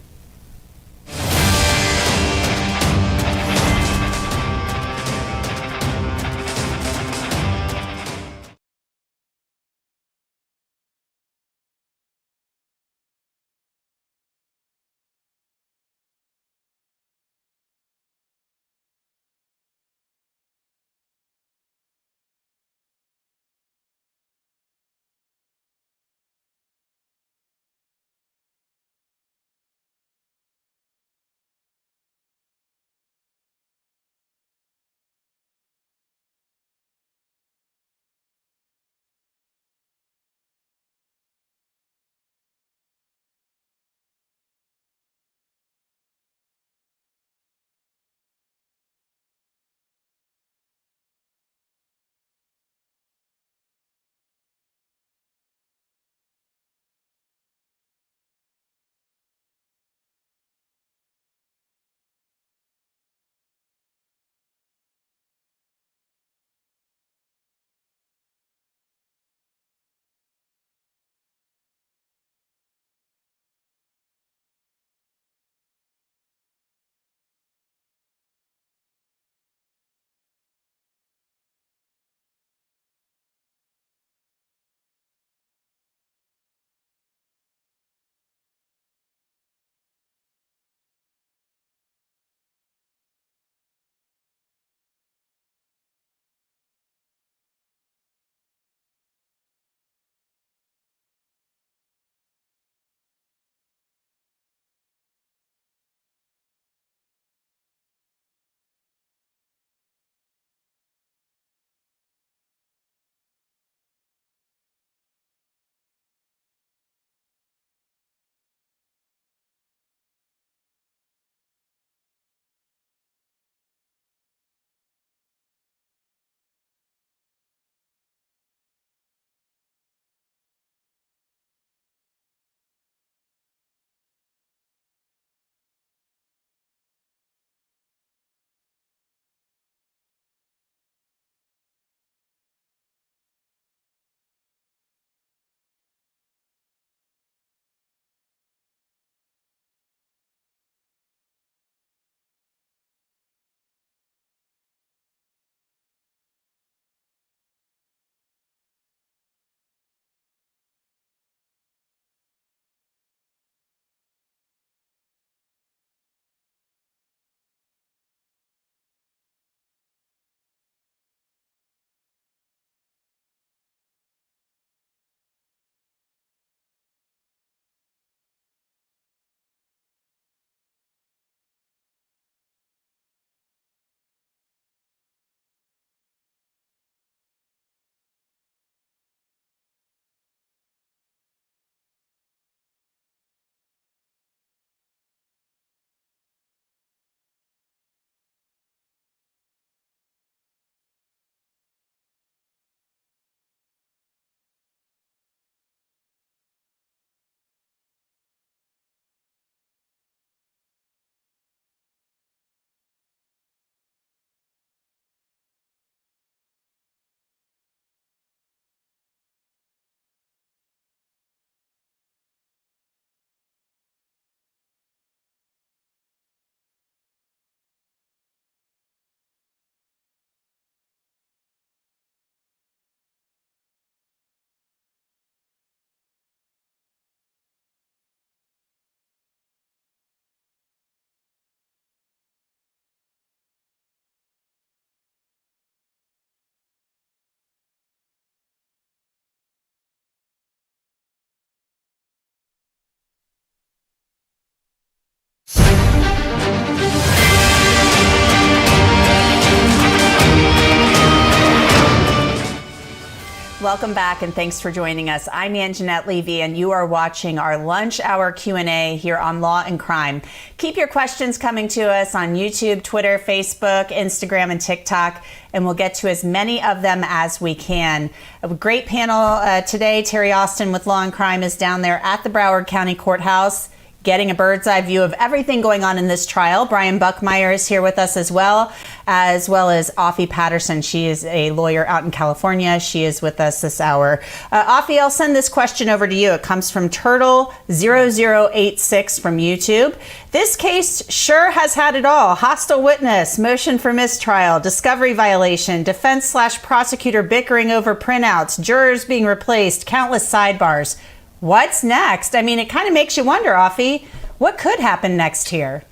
Welcome back, and thanks for joining us. I'm Anjanette Levy, and you are watching our lunch hour Q&A here on Law and Crime. Keep your questions coming to us on YouTube, Twitter, Facebook, Instagram, and TikTok, and we'll get to as many of them as we can. A great panel today. Terry Austin with Law and Crime is down there at the Broward County Courthouse, getting a bird's eye view of everything going on in this trial. Brian Buckmeyer is here with us as well as Offie Patterson. She is a lawyer out in California. She is with us this hour. Offie, I'll send this question over to you. It comes from Turtle0086 from YouTube. This case sure has had it all. Hostile witness, motion for mistrial, discovery violation, defense/prosecutor bickering over printouts, jurors being replaced, countless sidebars. What's next? I mean, it kind of makes you wonder, Offie, what could happen next here?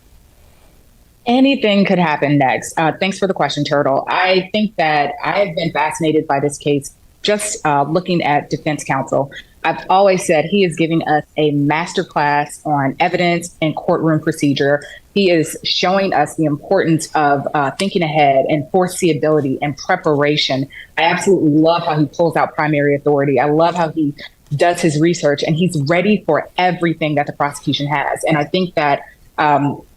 Anything could happen next. Thanks for the question, Turtle. I think that I have been fascinated by this case, just looking at defense counsel. I've always said he is giving us a masterclass on evidence and courtroom procedure. He is showing us the importance of thinking ahead and foreseeability and preparation. I absolutely love how he pulls out primary authority. I love how he does his research, and he's ready for everything that the prosecution has. And I think that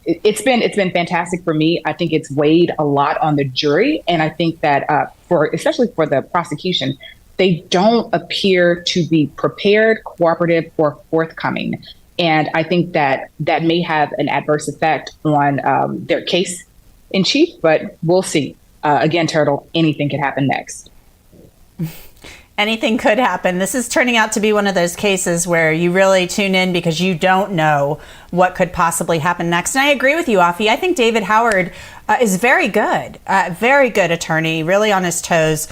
it's been fantastic for me. I think it's weighed a lot on the jury, and I think that especially for the prosecution, they don't appear to be prepared, cooperative, or forthcoming. And I think that may have an adverse effect on their case in chief, but we'll see. Again, Turtle, anything could happen next. Anything could happen. This is turning out to be one of those cases where you really tune in because you don't know what could possibly happen next. And I agree with you, Offie. I think David Howard is very good attorney, really on his toes.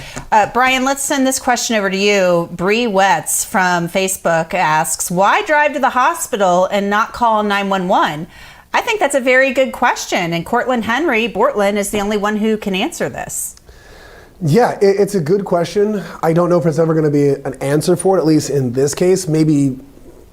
Brian, let's send this question over to you. Bree Wetz from Facebook asks, why drive to the hospital and not call 911? I think that's a very good question. And Cortlen Henry, Bortlen, is the only one who can answer this. Yeah, it's a good question. I don't know if there's ever going to be an answer for it, at least in this case. Maybe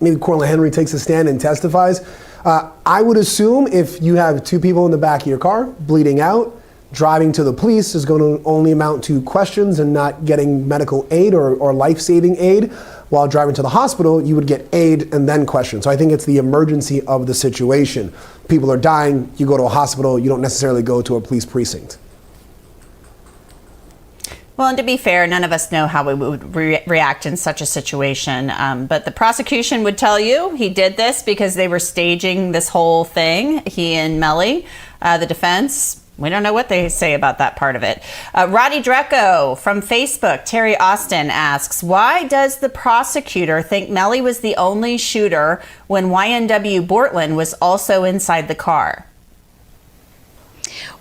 Cortlen Henry takes a stand and testifies. I would assume if you have two people in the back of your car bleeding out, driving to the police is going to only amount to questions and not getting medical aid or life-saving aid. While driving to the hospital, you would get aid and then questions. So I think it's the emergency of the situation. People are dying, you go to a hospital, you don't necessarily go to a police precinct. Well, and to be fair, none of us know how we would react in such a situation. But the prosecution would tell you he did this because they were staging this whole thing, he and Melly. The defense, we don't know what they say about that part of it. Roddy Dreco from Facebook, Terry Austin asks, why does the prosecutor think Melly was the only shooter when YNW Bortlen was also inside the car?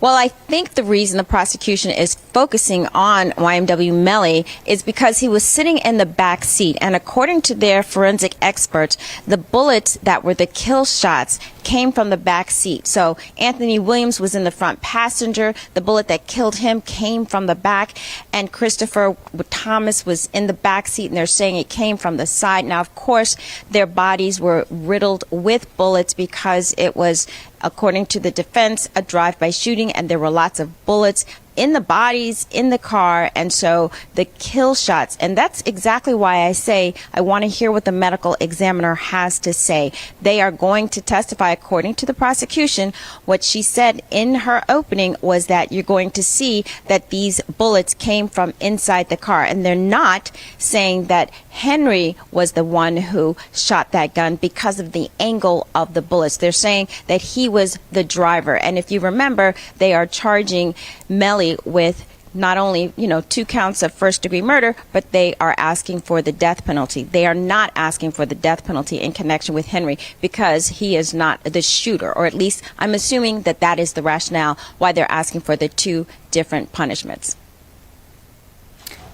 Well, I think the reason the prosecution is focusing on YNW Melly is because he was sitting in the back seat. And according to their forensic experts, the bullets that were the kill shots came from the back seat. So Anthony Williams was in the front passenger. The bullet that killed him came from the back. And Christopher Thomas was in the back seat, and they're saying it came from the side. Now, of course, their bodies were riddled with bullets because it was, according to the defense, a drive-by shooting, and there were lots of bullets in the bodies, in the car, and so the kill shots. And that's exactly why I say I want to hear what the medical examiner has to say. They are going to testify according to the prosecution. What she said in her opening was that you're going to see that these bullets came from inside the car, and they're not saying that Henry was the one who shot that gun because of the angle of the bullets. They're saying that he was the driver. And if you remember, they are charging Melly with not only, 2 counts of first-degree murder, but they are asking for the death penalty. They are not asking for the death penalty in connection with Henry because he is not the shooter, or at least I'm assuming that that is the rationale why they're asking for the 2 different punishments.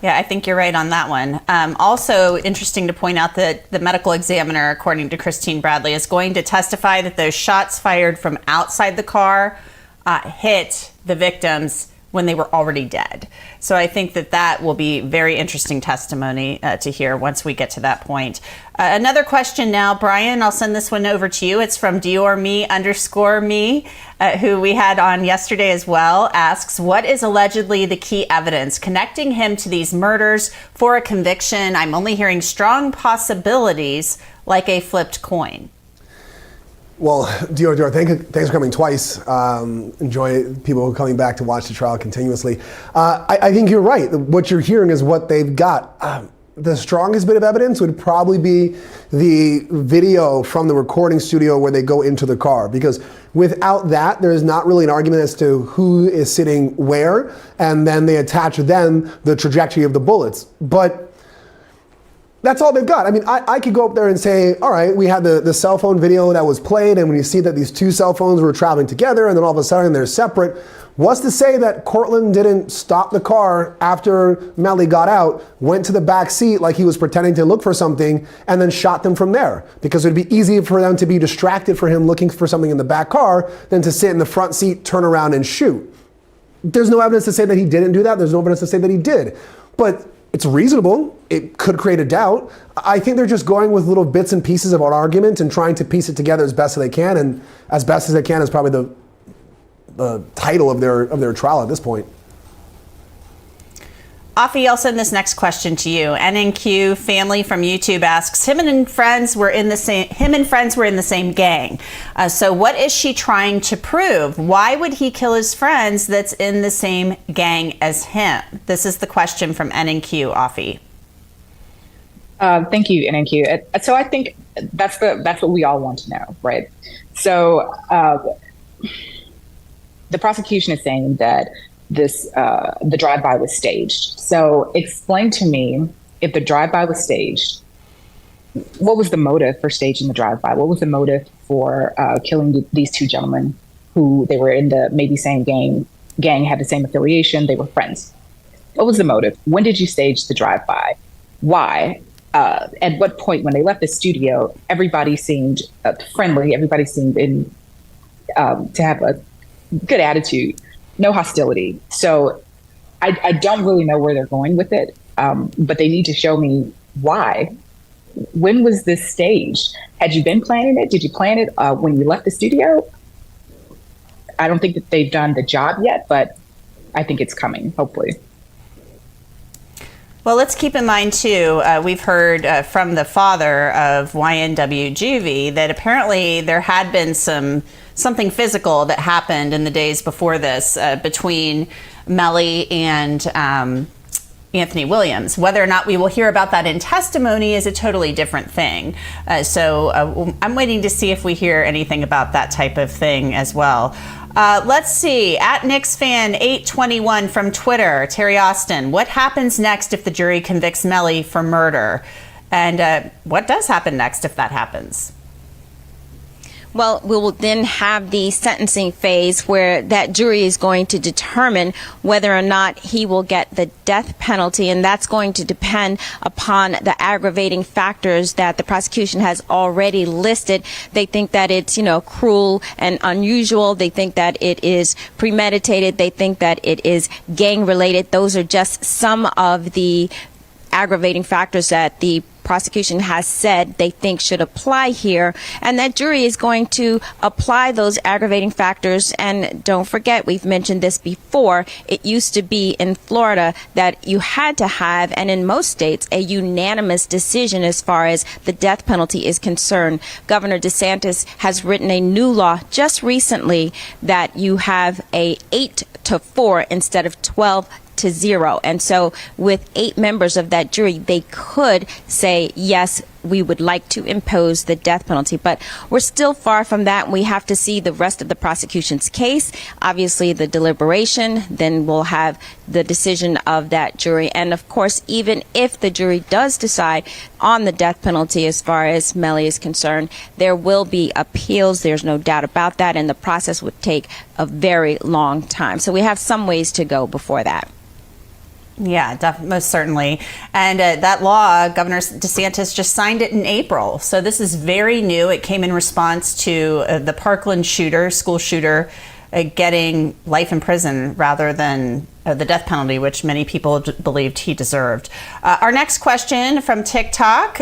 Yeah, I think you're right on that one. Also interesting to point out that the medical examiner, according to Christine Bradley, is going to testify that those shots fired from outside the car hit the victims when they were already dead. So I think that will be very interesting testimony to hear once we get to that point. Another question now, Brian, I'll send this one over to you. It's from Dior_me_me, who we had on yesterday as well, asks, what is allegedly the key evidence connecting him to these murders for a conviction? I'm only hearing strong possibilities like a flipped coin. Well, Dior, thanks for coming twice. Enjoy people coming back to watch the trial continuously. I think you're right. What you're hearing is what they've got. The strongest bit of evidence would probably be the video from the recording studio where they go into the car, because without that, there's not really an argument as to who is sitting where, and then they attach then the trajectory of the bullets. But that's all they've got. I mean, I could go up there and say, all right, we had the cell phone video that was played, and when you see that these two cell phones were traveling together, and then all of a sudden they're separate, what's to say that Cortlen didn't stop the car after Melly got out, went to the back seat like he was pretending to look for something, and then shot them from there? Because it'd be easier for them to be distracted for him looking for something in the back car than to sit in the front seat, turn around, and shoot. There's no evidence to say that he didn't do that. There's no evidence to say that he did. But it's reasonable. It could create a doubt. I think they're just going with little bits and pieces of an argument and trying to piece it together as best as they can, and as best as they can is probably the title of their trial at this point. Afi, I'll send this next question to you. NNQ family from YouTube asks, him and friends were in the same gang. So what is she trying to prove? Why would he kill his friends that's in the same gang as him? This is the question from NNQ, Afi. Thank you, NNQ. So I think that's what we all want to know, right? So the prosecution is saying that the drive-by was staged. So explain to me, if the drive-by was staged, what was the motive for staging the drive-by? What was the motive for killing these two gentlemen who they were in the maybe same gang, had the same affiliation, they were friends? What was the motive? When did you stage the drive-by? Why? At what point, when they left the studio, everybody seemed friendly, everybody seemed to have a good attitude, no hostility. So I don't really know where they're going with it, but they need to show me why. When was this staged? Had you been planning it? Did you plan it when you left the studio? I don't think that they've done the job yet, but I think it's coming, hopefully. Well, let's keep in mind, too, we've heard from the father of YNW Juvy that apparently there had been something physical that happened in the days before this between Melly and Anthony Williams. Whether or not we will hear about that in testimony is a totally different thing. So I'm waiting to see if we hear anything about that type of thing as well. Let's see, at KnicksFan821 from Twitter, Terry Austin, what happens next if the jury convicts Melly for murder? And what does happen next if that happens? Well, we will then have the sentencing phase where that jury is going to determine whether or not he will get the death penalty, and that's going to depend upon the aggravating factors that the prosecution has already listed. They think that it's, cruel and unusual. They think that it is premeditated. They think that it is gang-related. Those are just some of the aggravating factors that the prosecution has said they think should apply here, and that jury is going to apply those aggravating factors. And don't forget, we've mentioned this before, it used to be in Florida that you had to have, and in most states, a unanimous decision as far as the death penalty is concerned. Governor DeSantis has written a new law just recently that you have a 8-4 instead of 12-0. And so with 8 members of that jury, they could say, yes, we would like to impose the death penalty. But we're still far from that. We have to see the rest of the prosecution's case, obviously the deliberation, then we'll have the decision of that jury. And of course, even if the jury does decide on the death penalty as far as Melly is concerned, there will be appeals. There's no doubt about that. And the process would take a very long time. So we have some ways to go before that. Yeah, most certainly. And that law, Governor DeSantis just signed it in April. So this is very new. It came in response to the Parkland shooter, school shooter, getting life in prison rather than the death penalty, which many people believed he deserved. Our next question from TikTok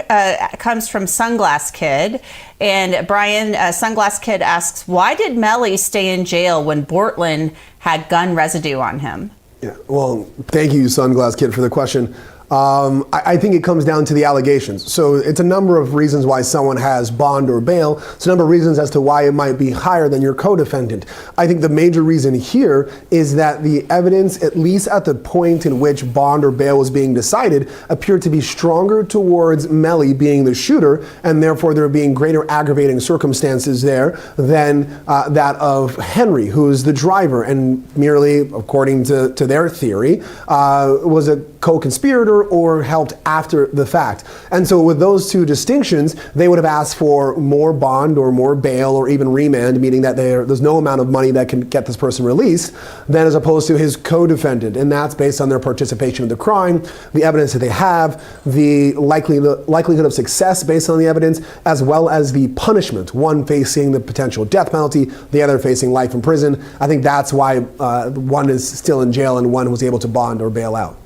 comes from Sunglass Kid. And Brian, Sunglass Kid asks, why did Melly stay in jail when Bortlen had gun residue on him? Yeah, well, thank you, Sunglass Kid, for the question. I think it comes down to the allegations. So it's a number of reasons why someone has bond or bail. It's a number of reasons as to why it might be higher than your co-defendant. I think the major reason here is that the evidence, at least at the point in which bond or bail was being decided, appeared to be stronger towards Melly being the shooter, and therefore there being greater aggravating circumstances there than that of Henry, who's the driver, and merely, according to their theory, was a co-conspirator or helped after the fact. And so with those two distinctions, they would have asked for more bond or more bail or even remand, meaning that there's no amount of money that can get this person released, than as opposed to his co-defendant. And that's based on their participation in the crime, the evidence that they have, the likelihood of success based on the evidence, as well as the punishment, one facing the potential death penalty, the other facing life in prison. I think that's why one is still in jail and one was able to bond or bail out.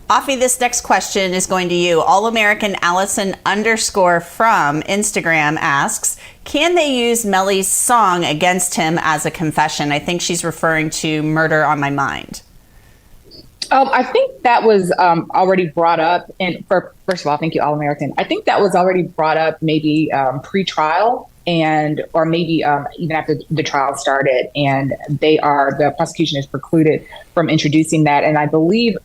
Afi, this next question is going to you. All-American Allison _ from Instagram asks, can they use Melly's song against him as a confession? I think she's referring to Murder on My Mind. I think that was already brought up. And first of all, thank you, All-American. I think that was already brought up maybe pre-trial or maybe even after the trial started. And the prosecution is precluded from introducing that. And I believe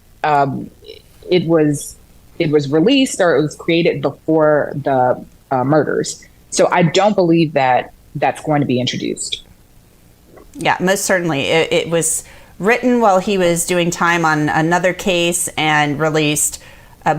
it was released or it was created before the murders. So I don't believe that that's going to be introduced. Yeah, most certainly. It was written while he was doing time on another case and released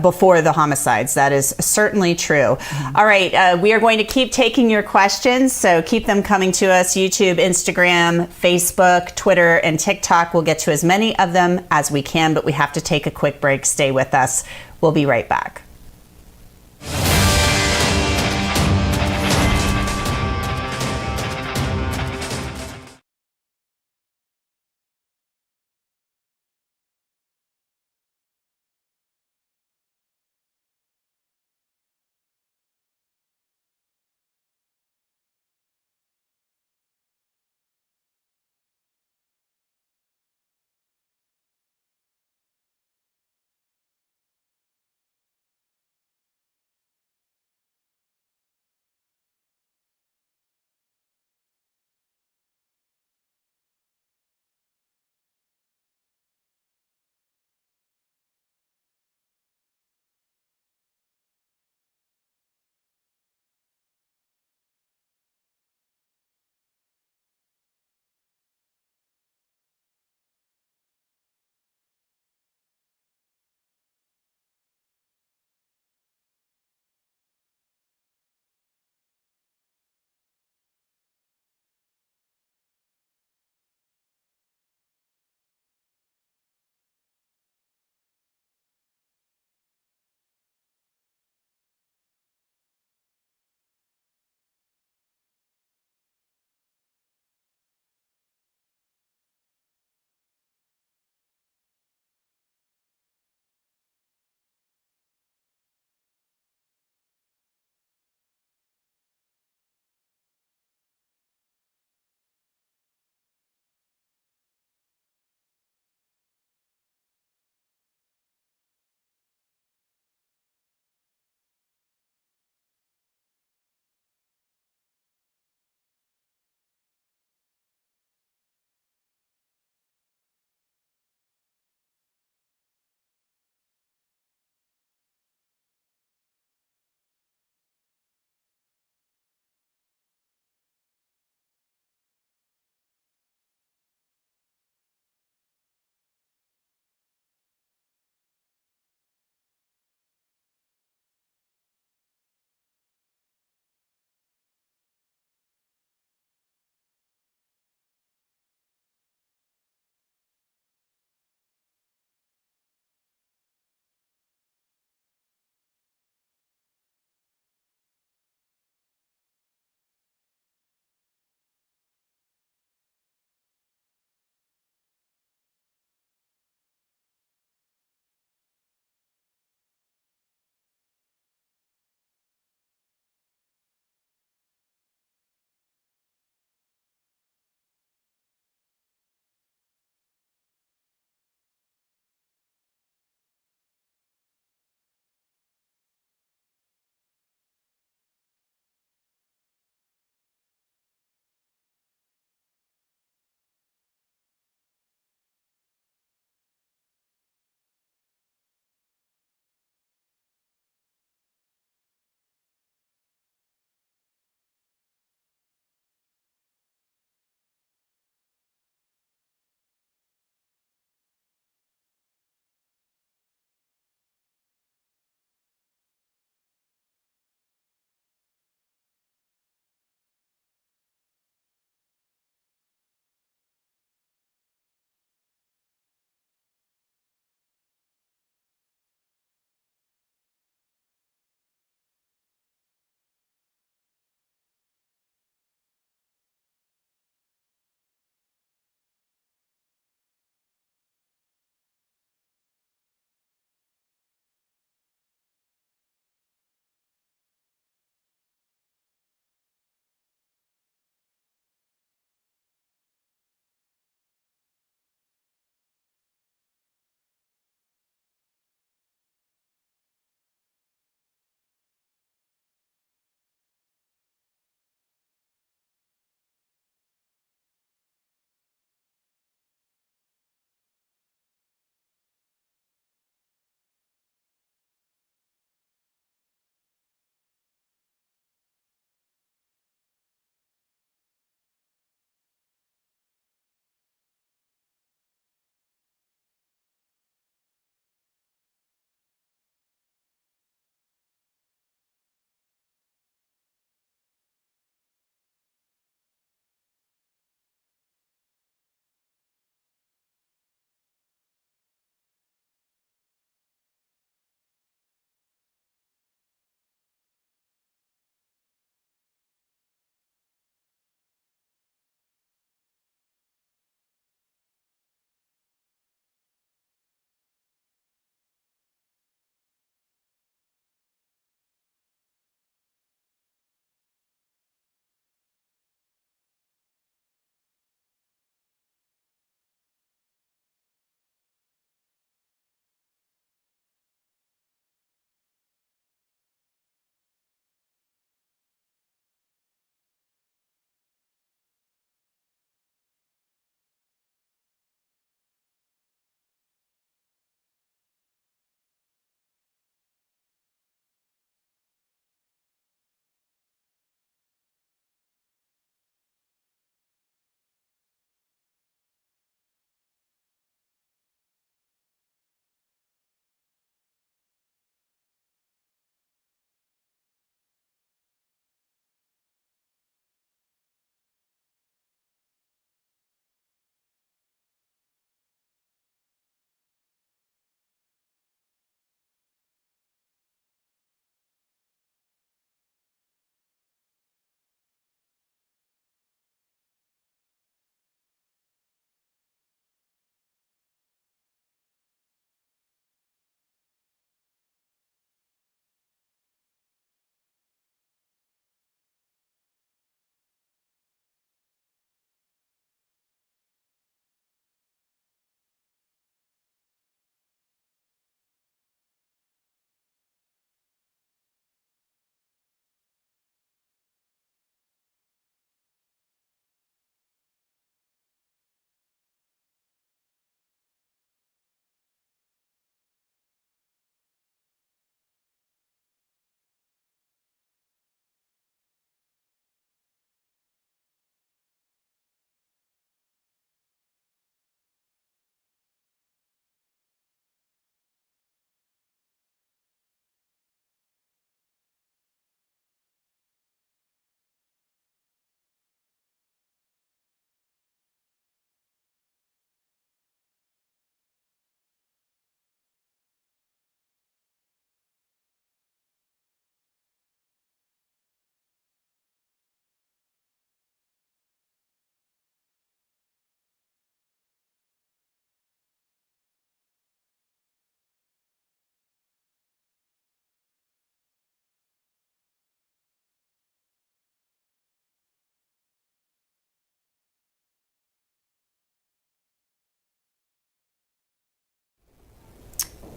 before the homicides. That is certainly true. Mm-hmm. All right, we are going to keep taking your questions, so keep them coming to us. YouTube, Instagram, Facebook, Twitter, and TikTok. We'll get to as many of them as we can, but we have to take a quick break. Stay with us. We'll be right back.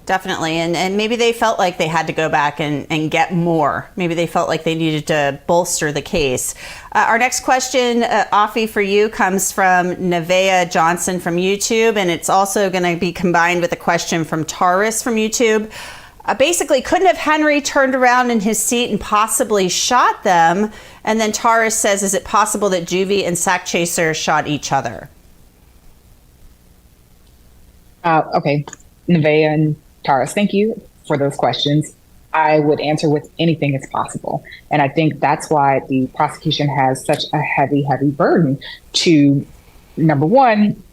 Definitely. And maybe they felt like they had to go back and get more. Maybe they felt like they needed to bolster the case. Our next question, Afi, for you comes from Nevaeh Johnson from YouTube, and it's also going to be combined with a question from Taurus from YouTube. Basically, couldn't have Henry turned around in his seat and possibly shot them? And then Taurus says, is it possible that Juvy and Sakchaser shot each other? Okay, Nevaeh and Taurus, thank you for those questions. I would answer with anything is possible. And I think that's why the prosecution has such a heavy, heavy burden to, number one,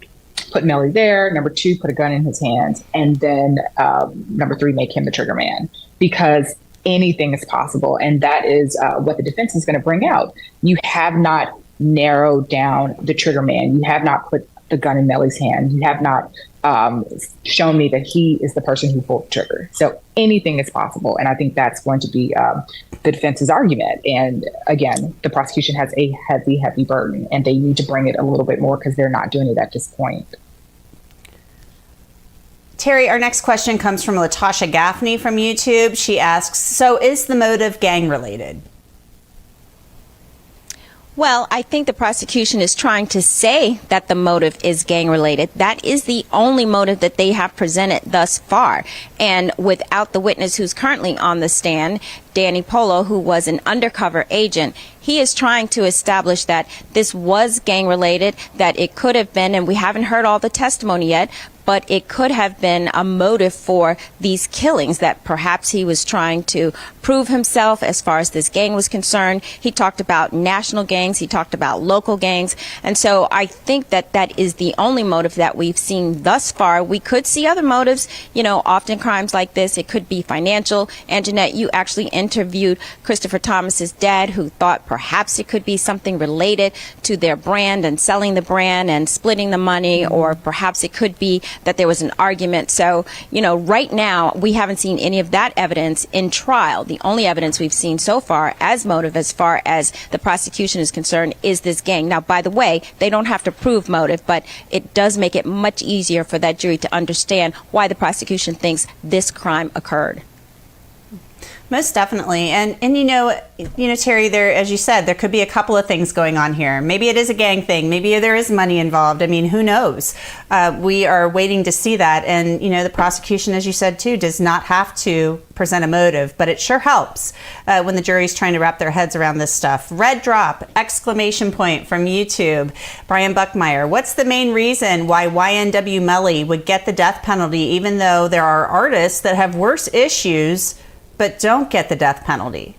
put Melly there, number two, put a gun in his hands, and then number three, make him the trigger man, because anything is possible. And that is what the defense is going to bring out. You have not narrowed down the trigger man. You have not put the gun in Melly's hand. You have not shown me that he is the person who pulled the trigger. So anything is possible. And I think that's going to be the defense's argument. And again, the prosecution has a heavy, heavy burden, and they need to bring it a little bit more because they're not doing it at this point. Terry, our next question comes from Latasha Gaffney from YouTube. She asks, so is the motive gang related? Well, I think the prosecution is trying to say that the motive is gang-related. That is the only motive that they have presented thus far. And without the witness who's currently on the stand, Danny Polo, who was an undercover agent, he is trying to establish that this was gang-related, that it could have been, and we haven't heard all the testimony yet, but it could have been a motive for these killings, that perhaps he was trying to prove himself as far as this gang was concerned. He talked about national gangs, he talked about local gangs, and so I think that that is the only motive that we've seen thus far. We could see other motives, you know, often crimes like this, it could be financial. And Jeanette, you actually interviewed Christopher Thomas's dad, who thought perhaps it could be something related to their brand and selling the brand and splitting the money, or perhaps it could be that there was an argument. So, you know, right now, we haven't seen any of that evidence in trial. The only evidence we've seen so far as motive, as far as the prosecution is concerned, is this gang. Now, by the way, they don't have to prove motive, but it does make it much easier for that jury to understand why the prosecution thinks this crime occurred. Most definitely. And you know, Terry, there, as you said, there could be a couple of things going on here. Maybe it is a gang thing. Maybe there is money involved. I mean, who knows? We are waiting to see that. And, you know, the prosecution, as you said, too, does not have to present a motive, but it sure helps when the jury's trying to wrap their heads around this stuff. Red drop, exclamation point from YouTube. Brian Buckmeyer, what's the main reason why YNW Melly would get the death penalty, even though there are artists that have worse issues but don't get the death penalty?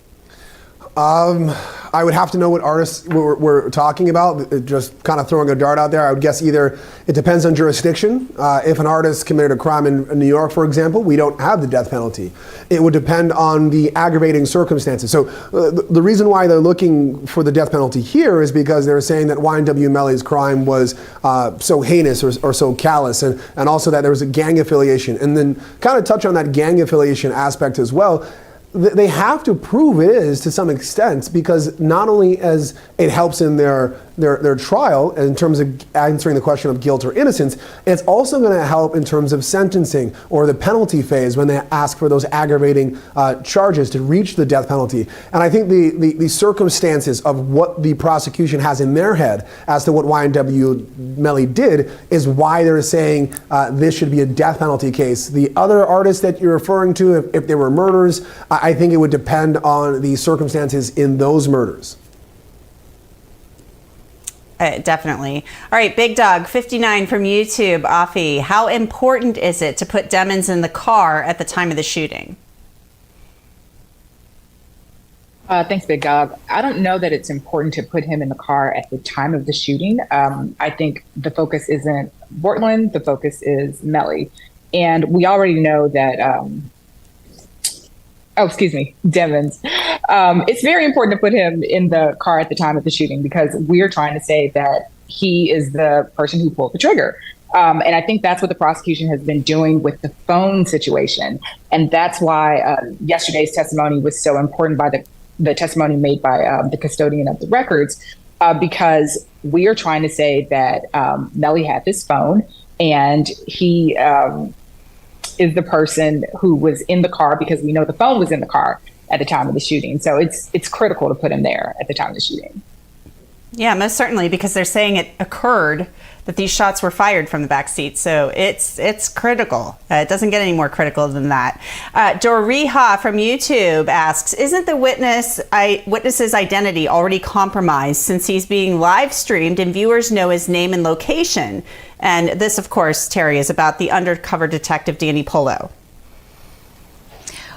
I would have to know what artists we're talking about. Just kind of throwing a dart out there, I would guess either it depends on jurisdiction. If an artist committed a crime in New York, for example, we don't have the death penalty. It would depend on the aggravating circumstances. So the reason why they're looking for the death penalty here is because they're saying that YNW Melly's crime was so heinous or so callous, and also that there was a gang affiliation. And then kind of touch on that gang affiliation aspect as well. They have to prove it is to some extent, because not only as it helps in their trial in terms of answering the question of guilt or innocence, it's also going to help in terms of sentencing or the penalty phase when they ask for those aggravating charges to reach the death penalty. And I think the circumstances of what the prosecution has in their head as to what YNW Melly did is why they're saying this should be a death penalty case. The other artists that you're referring to, if they were murders, I think it would depend on the circumstances in those murders. Definitely. All right, Big Dog 59 from YouTube. Afi, how important is it to put Demons in the car at the time of the shooting? Thanks, Big Dog. I don't know that it's important to put him in the car at the time of the shooting. I think the focus isn't Bortlen, the focus is Melly. And we already know that Demons. It's very important to put him in the car at the time of the shooting because we're trying to say that he is the person who pulled the trigger. And I think that's what the prosecution has been doing with the phone situation. And that's why yesterday's testimony was so important, by the testimony made by the custodian of the records, because we are trying to say that Melly had this phone and he is the person who was in the car, because we know the phone was in the car at the time of the shooting. So it's critical to put him there at the time of the shooting. Yeah, most certainly, because they're saying it occurred, that these shots were fired from the back seat. So it's critical. It doesn't get any more critical than that. Doriha from YouTube asks, isn't the witness's identity already compromised since he's being live streamed and viewers know his name and location? And this, of course, Terry, is about the undercover detective Danny Polo.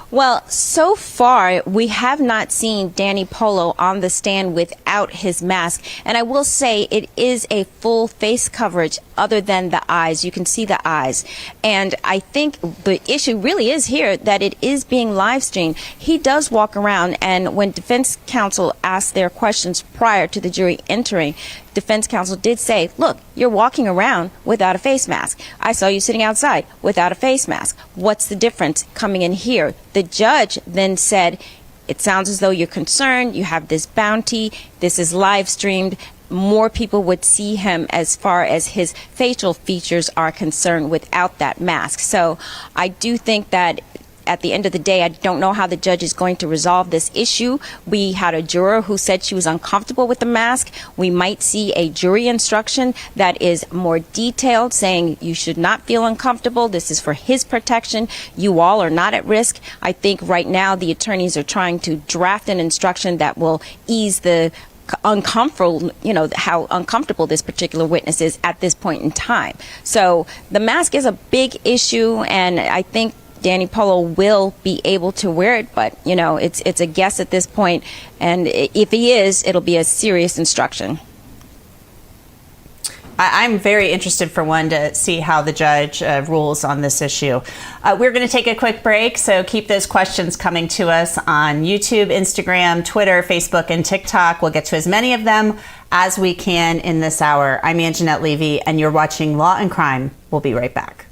Well, so far, we have not seen Danny Polo on the stand without his mask. And I will say it is a full face coverage other than the eyes. You can see the eyes. And I think the issue really is here that it is being live streamed. He does walk around, and when defense counsel asked their questions prior to the jury entering, defense counsel did say, look, you're walking around without a face mask. I saw you sitting outside without a face mask. What's the difference coming in here? The judge then said, it sounds as though you're concerned. You have this bounty. This is live streamed. More people would see him as far as his facial features are concerned without that mask. So I do think that at the end of the day, I don't know how the judge is going to resolve this issue. We had a juror who said she was uncomfortable with the mask. We might see a jury instruction that is more detailed, saying you should not feel uncomfortable. This is for his protection. You all are not at risk. I think right now the attorneys are trying to draft an instruction that will ease the uncomfortable, how uncomfortable this particular witness is at this point in time. So the mask is a big issue, and I think Danny Polo will be able to wear it, but it's a guess at this point, and if he is, it'll be a serious instruction. I'm very interested, for one, to see how the judge rules on this issue. We're going to take a quick break, so keep those questions coming to us on YouTube, Instagram, Twitter, Facebook, and TikTok. We'll get to as many of them as we can in this hour. I'm Anjanette Levy, and you're watching Law and Crime. We'll be right back.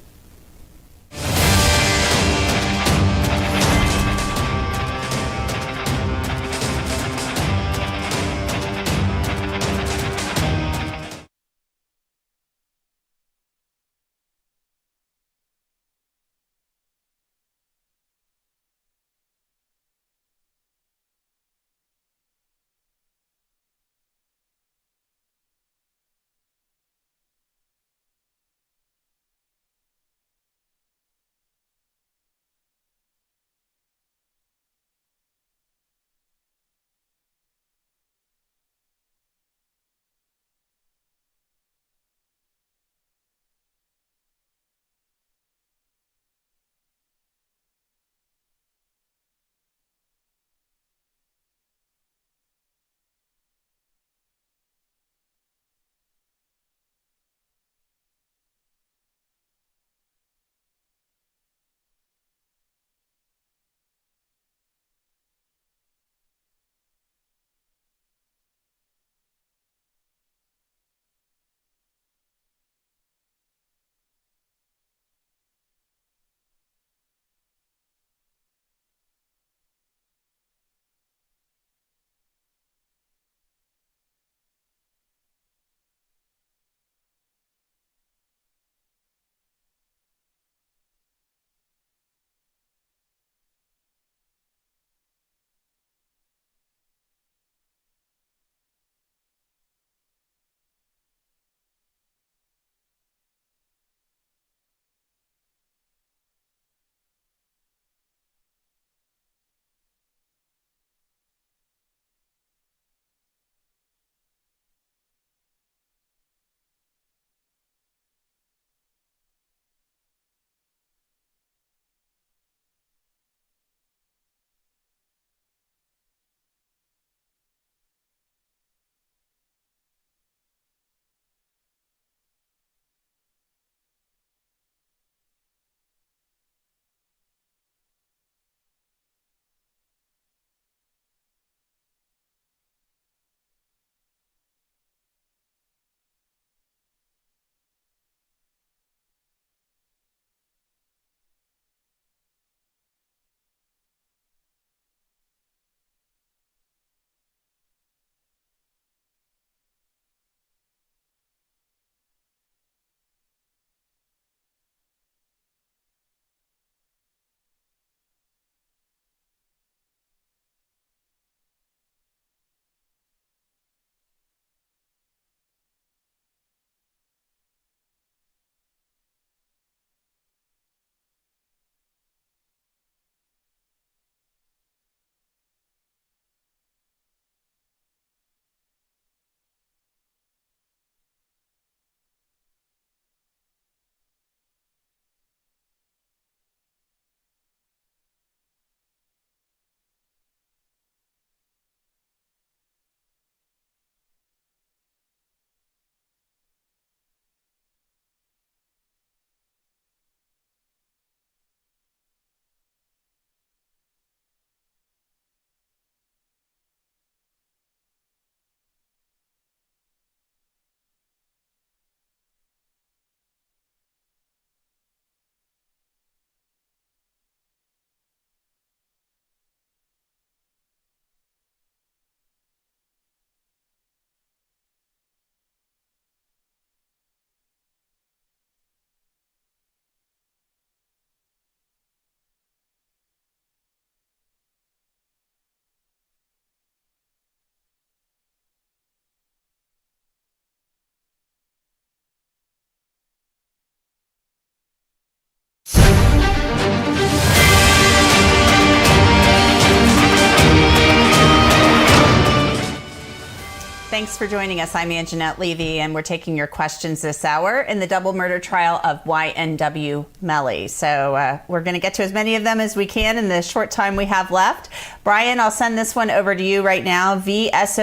Thanks for joining us. I'm Anjanette Levy, and we're taking your questions this hour in the double murder trial of YNW Melly. So we're going to get to as many of them as we can in the short time we have left. Brian, I'll send this one over to you right now. VSOP_VVS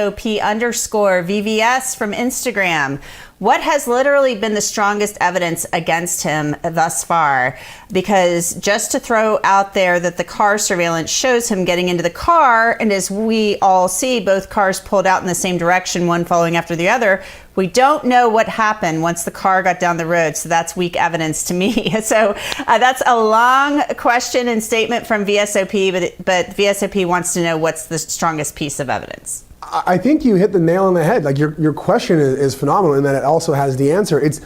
from Instagram. What has literally been the strongest evidence against him thus far? Because just to throw out there that the car surveillance shows him getting into the car, and as we all see, both cars pulled out in the same direction, one following after the other. We don't know what happened once the car got down the road, so that's weak evidence to me. So that's a long question and statement from VSOP, but VSOP wants to know what's the strongest piece of evidence. I think you hit the nail on the head. Like your question is phenomenal in that it also has the answer. It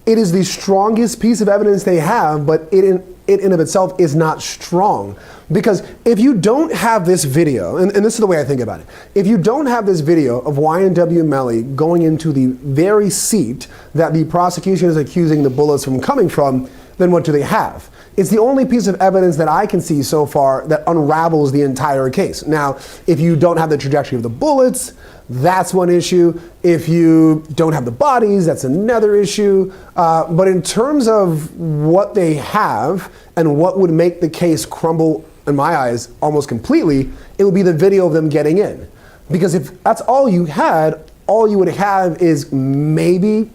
is the strongest piece of evidence they have, but it in of itself is not strong. Because if you don't have this video, and this is the way I think about it, if you don't have this video of YNW Melly going into the very seat that the prosecution is accusing the bullets from coming from, then what do they have? It's the only piece of evidence that I can see so far that unravels the entire case. Now, if you don't have the trajectory of the bullets, that's one issue. If you don't have the bodies, that's another issue. But in terms of what they have and what would make the case crumble, in my eyes, almost completely, it would be the video of them getting in. Because if that's all you had, all you would have is maybe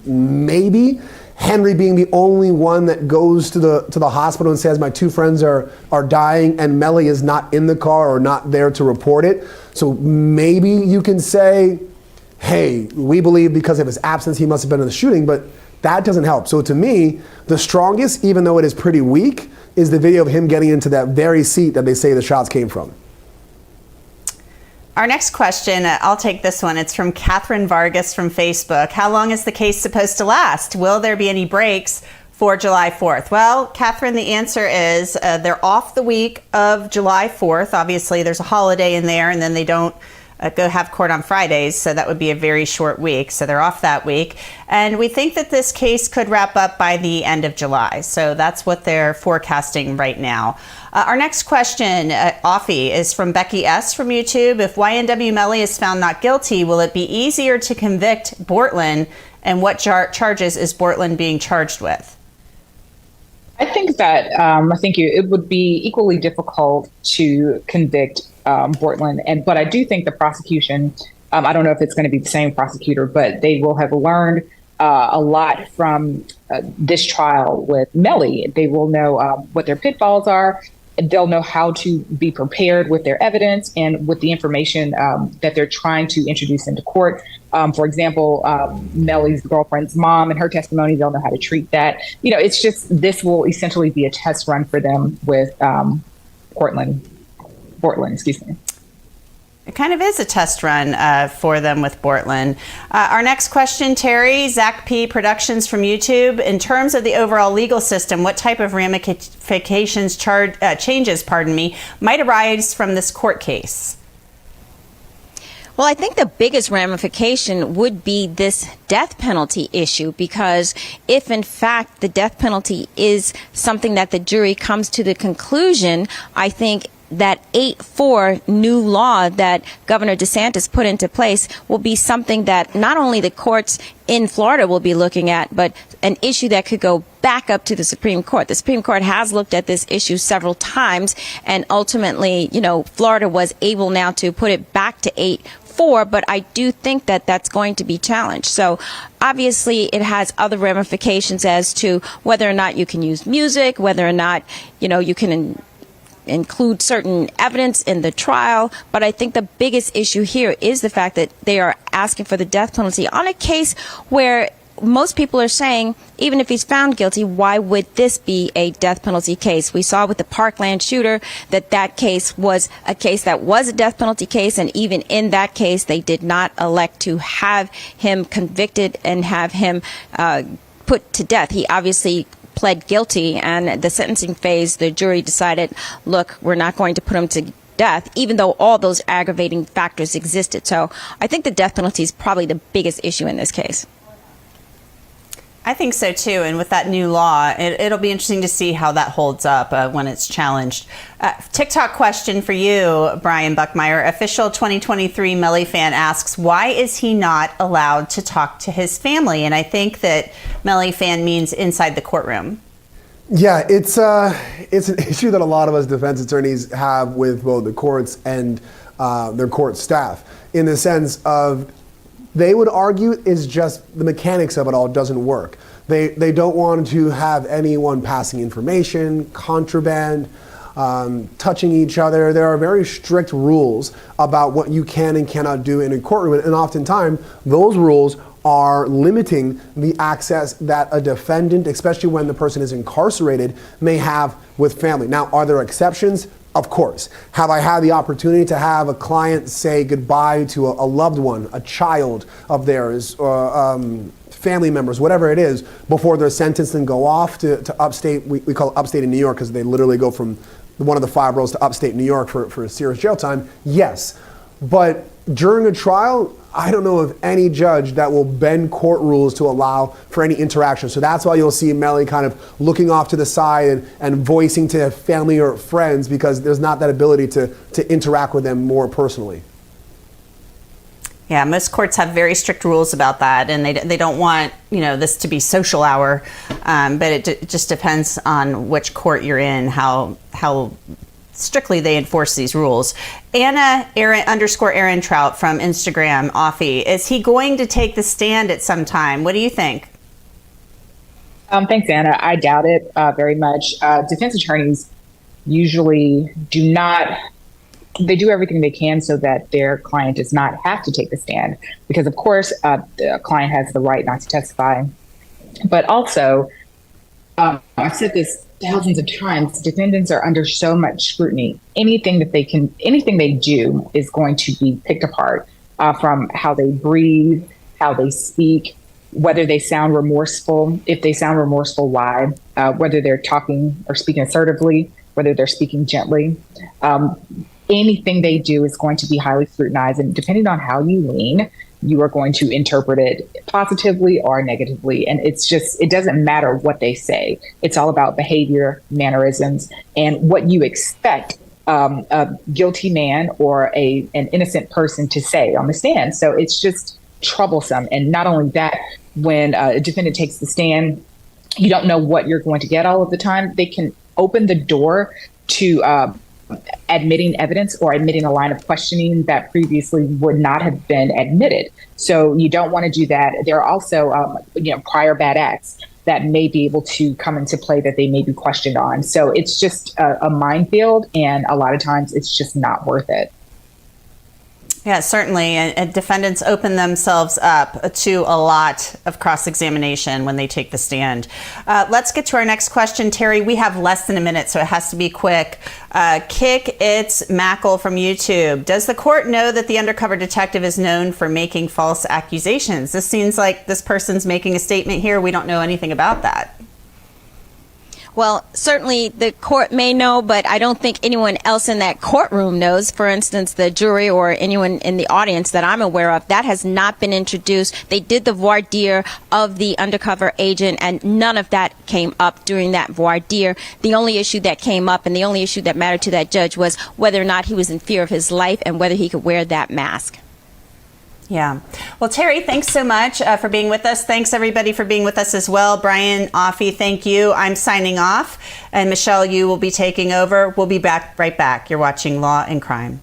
Henry being the only one that goes to the hospital and says, my two friends are dying, and Melly is not in the car or not there to report it. So maybe you can say, hey, we believe because of his absence he must have been in the shooting, but that doesn't help. So to me, the strongest, even though it is pretty weak, is the video of him getting into that very seat that they say the shots came from. Our next question, I'll take this one. It's from Catherine Vargas from Facebook. How long is the case supposed to last? Will there be any breaks for July 4th? Well, Catherine, the answer is they're off the week of July 4th. Obviously, there's a holiday in there, and then they don't go have court on Fridays, so that would be a very short week. So they're off that week. And we think that this case could wrap up by the end of July. So that's what they're forecasting right now. Our next question, Offie, is from Becky S. from YouTube. If YNW Melly is found not guilty, will it be easier to convict Bortlen? And what charges is Bortlen being charged with? I think that it would be equally difficult to convict Bortlen, but I do think the prosecution, I don't know if it's going to be the same prosecutor, but they will have learned a lot from this trial with Melly. They will know what their pitfalls are. They'll know how to be prepared with their evidence and with the information that they're trying to introduce into court. For example, Melly's girlfriend's mom and her testimony, they'll know how to treat that. You know, it's just, this will essentially be a test run for them with Bortlen, excuse me. It kind of is a test run for them with Bortlen. Our next question, Terry, Zach P. Productions from YouTube. In terms of the overall legal system, what type of ramifications, changes, might arise from this court case? Well, I think the biggest ramification would be this death penalty issue, because if in fact the death penalty is something that the jury comes to the conclusion, I think that 8-4 new law that Governor DeSantis put into place will be something that not only the courts in Florida will be looking at, but an issue that could go back up to the Supreme Court. The Supreme Court has looked at this issue several times, and ultimately, Florida was able now to put it back to 8-4, but I do think that that's going to be challenged. So obviously it has other ramifications as to whether or not you can use music, whether or not, you can include certain evidence in the trial. But I think the biggest issue here is the fact that they are asking for the death penalty on a case where most people are saying, even if he's found guilty, why would this be a death penalty case? We saw with the Parkland shooter that case was a case that was a death penalty case, and even in that case, they did not elect to have him convicted and have him put to death. He obviously pled guilty, and the sentencing phase, the jury decided, look, we're not going to put him to death, even though all those aggravating factors existed. So I think the death penalty is probably the biggest issue in this case. I think so too. And with that new law, it'll be interesting to see how that holds up when it's challenged. TikTok question for you, Brian Buckmeyer. Official 2023 Melly fan asks, why is he not allowed to talk to his family? And I think that Melly fan means inside the courtroom. Yeah, it's an issue that a lot of us defense attorneys have with both the courts and their court staff, in the sense of they would argue is just the mechanics of it all doesn't work. They don't want to have anyone passing information, contraband, touching each other. There are very strict rules about what you can and cannot do in a courtroom, and oftentimes those rules are limiting the access that a defendant, especially when the person is incarcerated, may have with family. Now, are there exceptions? Of course. Have I had the opportunity to have a client say goodbye to a loved one, a child of theirs, or family members, whatever it is, before they're sentenced and go off to upstate? We call it upstate in New York because they literally go from one of the 5 boroughs to upstate New York for serious jail time. Yes. But during a trial, I don't know of any judge that will bend court rules to allow for any interaction. So that's why you'll see Melly kind of looking off to the side and voicing to family or friends, because there's not that ability to interact with them more personally. Yeah, most courts have very strict rules about that, and they don't want this to be social hour. But it just depends on which court you're in, how strictly they enforce these rules. Anna _Aaron Trout from Instagram, Offie, is he going to take the stand at some time? What do you think? Thanks, Anna. I doubt it very much. Defense attorneys usually do not. They do everything they can so that their client does not have to take the stand, because of course the client has the right not to testify. But also, I've said this thousands of times, defendants are under so much scrutiny. Anything they do is going to be picked apart from how they breathe, how they speak, whether they sound remorseful. If they sound remorseful, why? Whether they're talking or speaking assertively, whether they're speaking gently. Anything they do is going to be highly scrutinized, and depending on how you lean, you are going to interpret it positively or negatively. And it doesn't matter what they say. It's all about behavior, mannerisms, and what you expect a guilty man or an innocent person to say on the stand. So it's just troublesome. And not only that, when a defendant takes the stand, you don't know what you're going to get all of the time. They can open the door to admitting evidence or admitting a line of questioning that previously would not have been admitted. So you don't want to do that. There are also, prior bad acts that may be able to come into play that they may be questioned on. So it's just a minefield, and a lot of times it's just not worth it. Yeah, certainly. And defendants open themselves up to a lot of cross-examination when they take the stand. Let's get to our next question. Terry, we have less than a minute, so it has to be quick. Kick It's Mackle from YouTube. Does the court know that the undercover detective is known for making false accusations? This seems like this person's making a statement here. We don't know anything about that. Well, certainly the court may know, but I don't think anyone else in that courtroom knows. For instance, the jury or anyone in the audience that I'm aware of, that has not been introduced. They did the voir dire of the undercover agent, and none of that came up during that voir dire. The only issue that came up and the only issue that mattered to that judge was whether or not he was in fear of his life and whether he could wear that mask. Yeah. Well, Terry, thanks so much for being with us. Thanks, everybody, for being with us as well. Brian, Offie, thank you. I'm signing off. And Michelle, you will be taking over. We'll be right back. You're watching Law and Crime.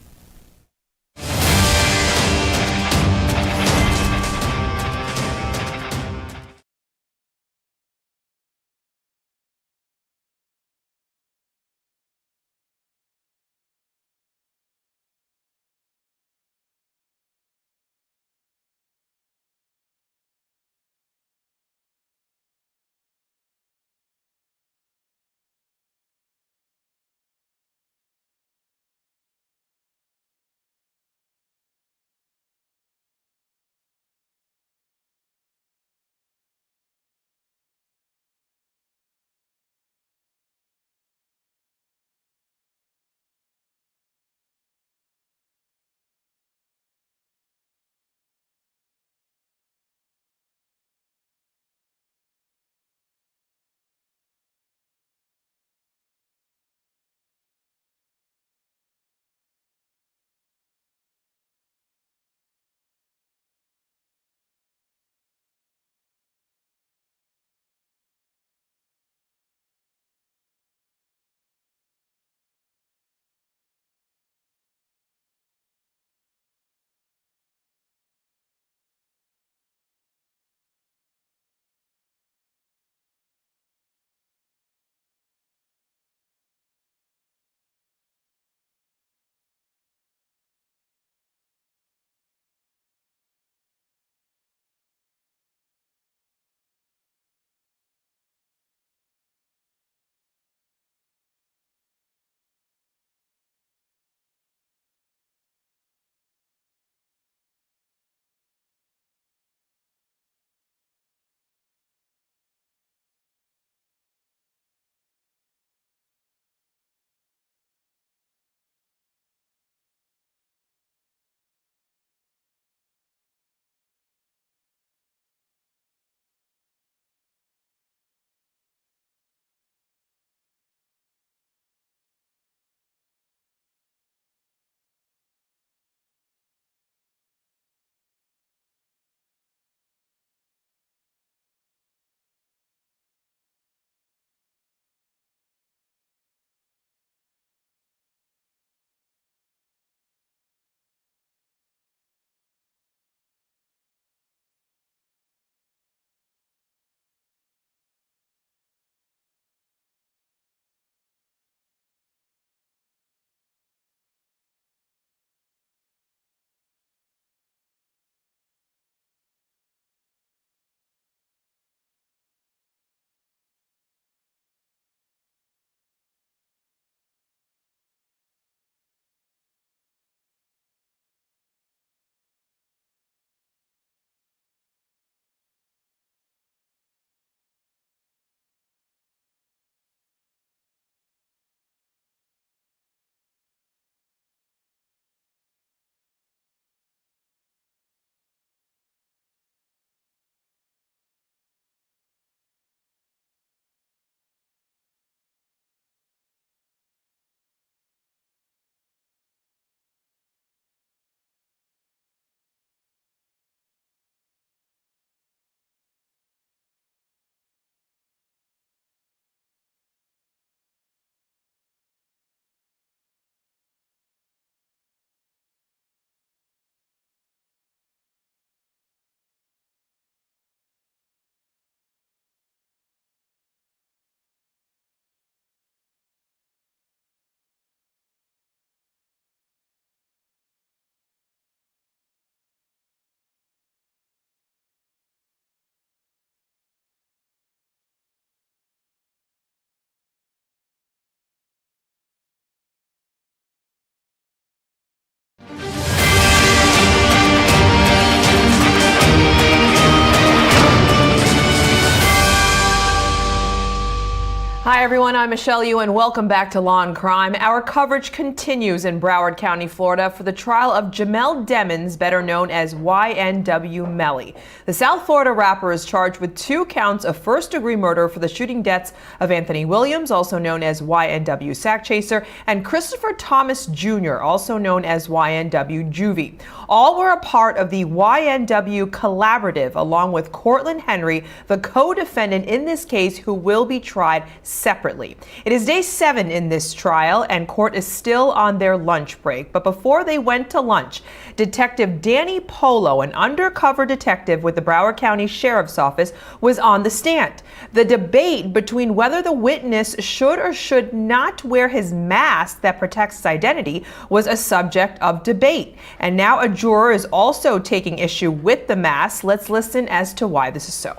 Hi everyone, I'm Michelle Yu and welcome back to Law and Crime. Our coverage continues in Broward County, Florida for the trial of Jamell Demons, better known as YNW Melly. The South Florida rapper is charged with 2 counts of first-degree murder for the shooting deaths of Anthony Williams, also known as YNW Sakchaser, and Christopher Thomas Jr., also known as YNW Juvy. All were a part of the YNW collaborative, along with Cortlen Henry, the co-defendant in this case, who will be tried separately. It is day 7 in this trial and court is still on their lunch break. But before they went to lunch, Detective Danny Polo, an undercover detective with the Broward County Sheriff's Office, was on the stand. The debate between whether the witness should or should not wear his mask that protects his identity was a subject of debate. And now a juror is also taking issue with the mask. Let's listen as to why this is so.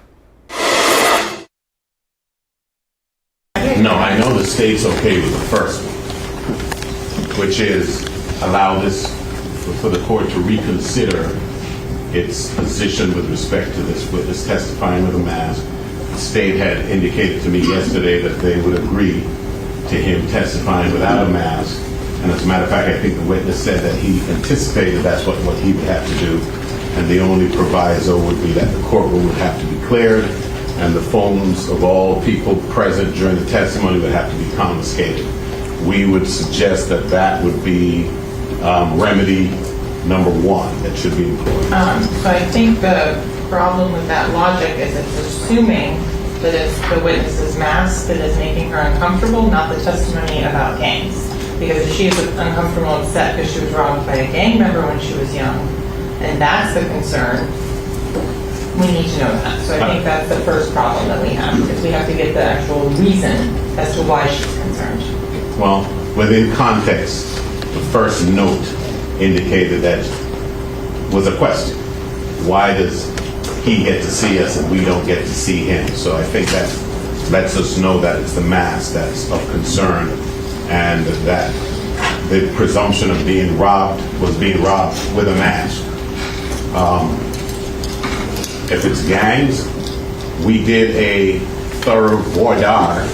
No, I know the state's okay with the first one, which is allow this for the court to reconsider its position with respect to this witness testifying with a mask. The state had indicated to me yesterday that they would agree to him testifying without a mask. And as a matter of fact, I think the witness said that he anticipated that's what he would have to do. And the only proviso would be that the courtroom would have to be cleared and the phones of all people present during the testimony would have to be confiscated. We would suggest that that would be remedy number 1 that should be employed. So I think the problem with that logic is it's assuming that it's the witness's mask that is making her uncomfortable, not the testimony about gangs. Because if she is uncomfortable and upset because she was robbed by a gang member when she was young, and that's the concern, we need to know that. So I think that's the first problem that we have, because we have to get the actual reason as to why she's concerned. Well, within context, the first note indicated that was a question. Why does he get to see us and we don't get to see him? So I think that lets us know that it's the mask that's of concern and that the presumption of being robbed was being robbed with a mask. If it's gangs, we did a thorough voir dire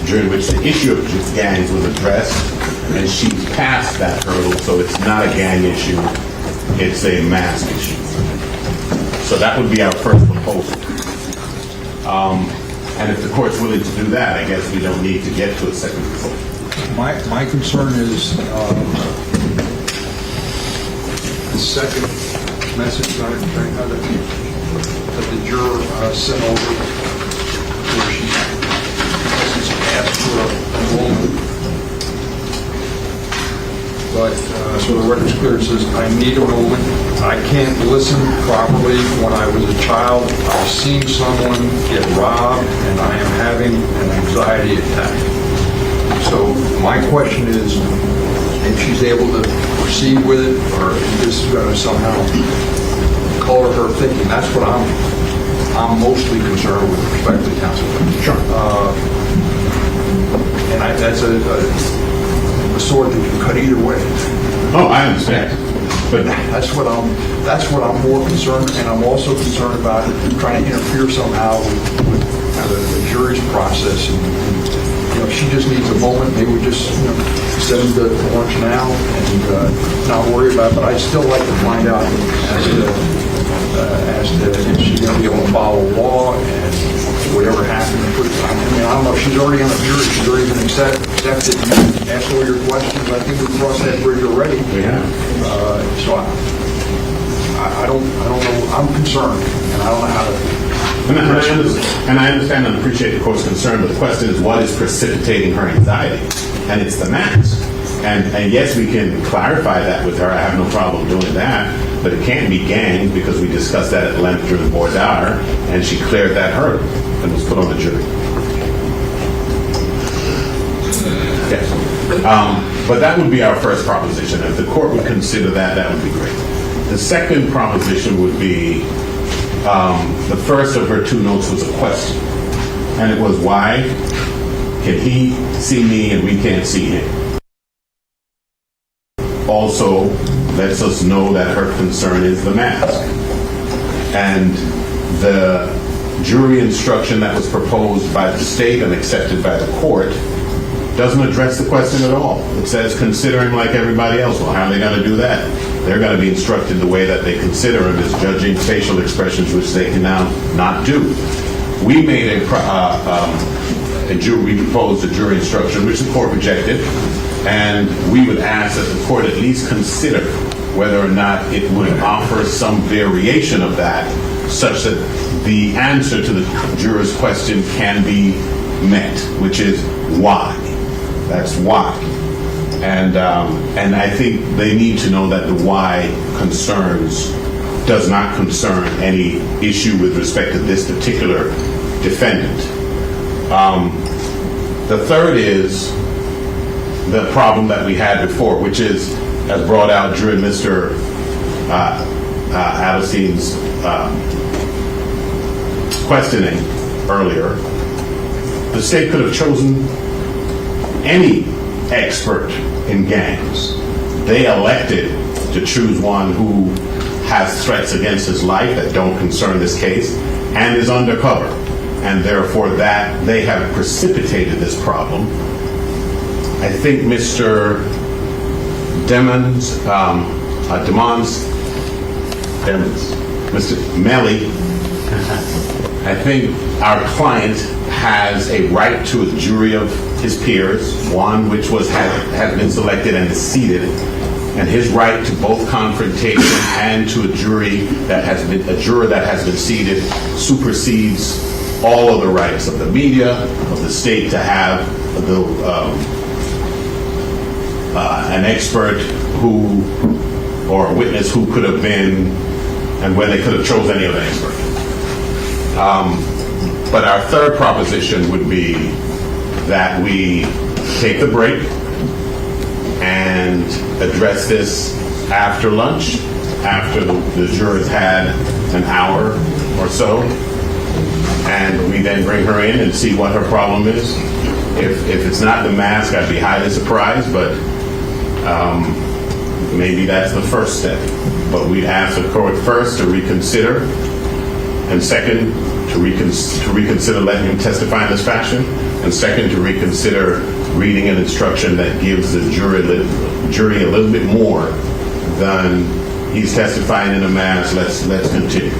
during which the issue of gangs was addressed, and she's passed that hurdle, so it's not a gang issue, it's a mask issue. So that would be our first proposal. And if the court's willing to do that, I guess we don't need to get to a second proposal. My concern is the second message that the juror sent over, where she asked for enrollment. But so the record's clear. It says, I need enrollment. I can't listen properly. When I was a child, I've seen someone get robbed, and I am having an anxiety attack. So my question is, if she's able to proceed with it, or if this is going to somehow color her thinking. That's what I'm mostly concerned with respect to counsel. Sure. And that's a sword that can cut either way. Oh, I understand. But that's what I'm more concerned, and I'm also concerned about trying to interfere somehow with the jury's process. And if she just needs a moment, maybe we just send them to lunch now and not worry about it. But I'd still like to find out as to if she's going to be able to follow law and whatever happened. I don't know if she's already on the jury. She's already been accepted. You asked all your questions. I think we crossed that bridge already. Yeah. So I don't know. I'm concerned, and I don't know how to. And I understand and appreciate the court's concern, but the question is, what is precipitating her anxiety? And it's the mask. And yes, we can clarify that with her. I have no problem doing that. But it can't be gangs, because we discussed that at length during the voir dire, and she cleared that hurdle and was put on the jury. Yes. But that would be our first proposition. If the court would consider that, that would be great. The second proposition would be, the first of her 2 notes was a question. And it was, why can he see me and we can't see him? Also lets us know that her concern is the mask. And the jury instruction that was proposed by the state and accepted by the court doesn't address the question at all. It says consider him like everybody else. Well, how are they going to do that? They're going to be instructed the way that they consider him as judging facial expressions, which they can now not do. We made we proposed a jury instruction, which the court rejected, and we would ask that the court at least consider whether or not it would offer some variation of that, such that the answer to the juror's question can be met, which is why. That's why. And I think they need to know that the why does not concern any issue with respect to this particular defendant. The third is the problem that we had before, which is, as brought out during Mr. Adelsein's questioning earlier, the state could have chosen any expert in gangs. They elected to choose one who has threats against his life that don't concern this case and is undercover. And therefore that they have precipitated this problem. I think Mr. Mr. Melly, I think our client has a right to a jury of his peers, one which has been selected and is seated, and his right to both confrontation and to a juror that has been seated supersedes all of the rights of the media, of the state to have an expert or a witness who could have been, and when they could have chosen any other expert. But our third proposition would be that we take the break and address this after lunch, after the jurors had an hour or so, and we then bring her in and see what her problem is. If it's not the mask, I'd be highly surprised, but maybe that's the first step. But we'd ask the court first to reconsider, and second, to reconsider letting him testify in this fashion, and second, to reconsider reading an instruction that gives the jury a little bit more than he's testifying in a mask. Let's continue.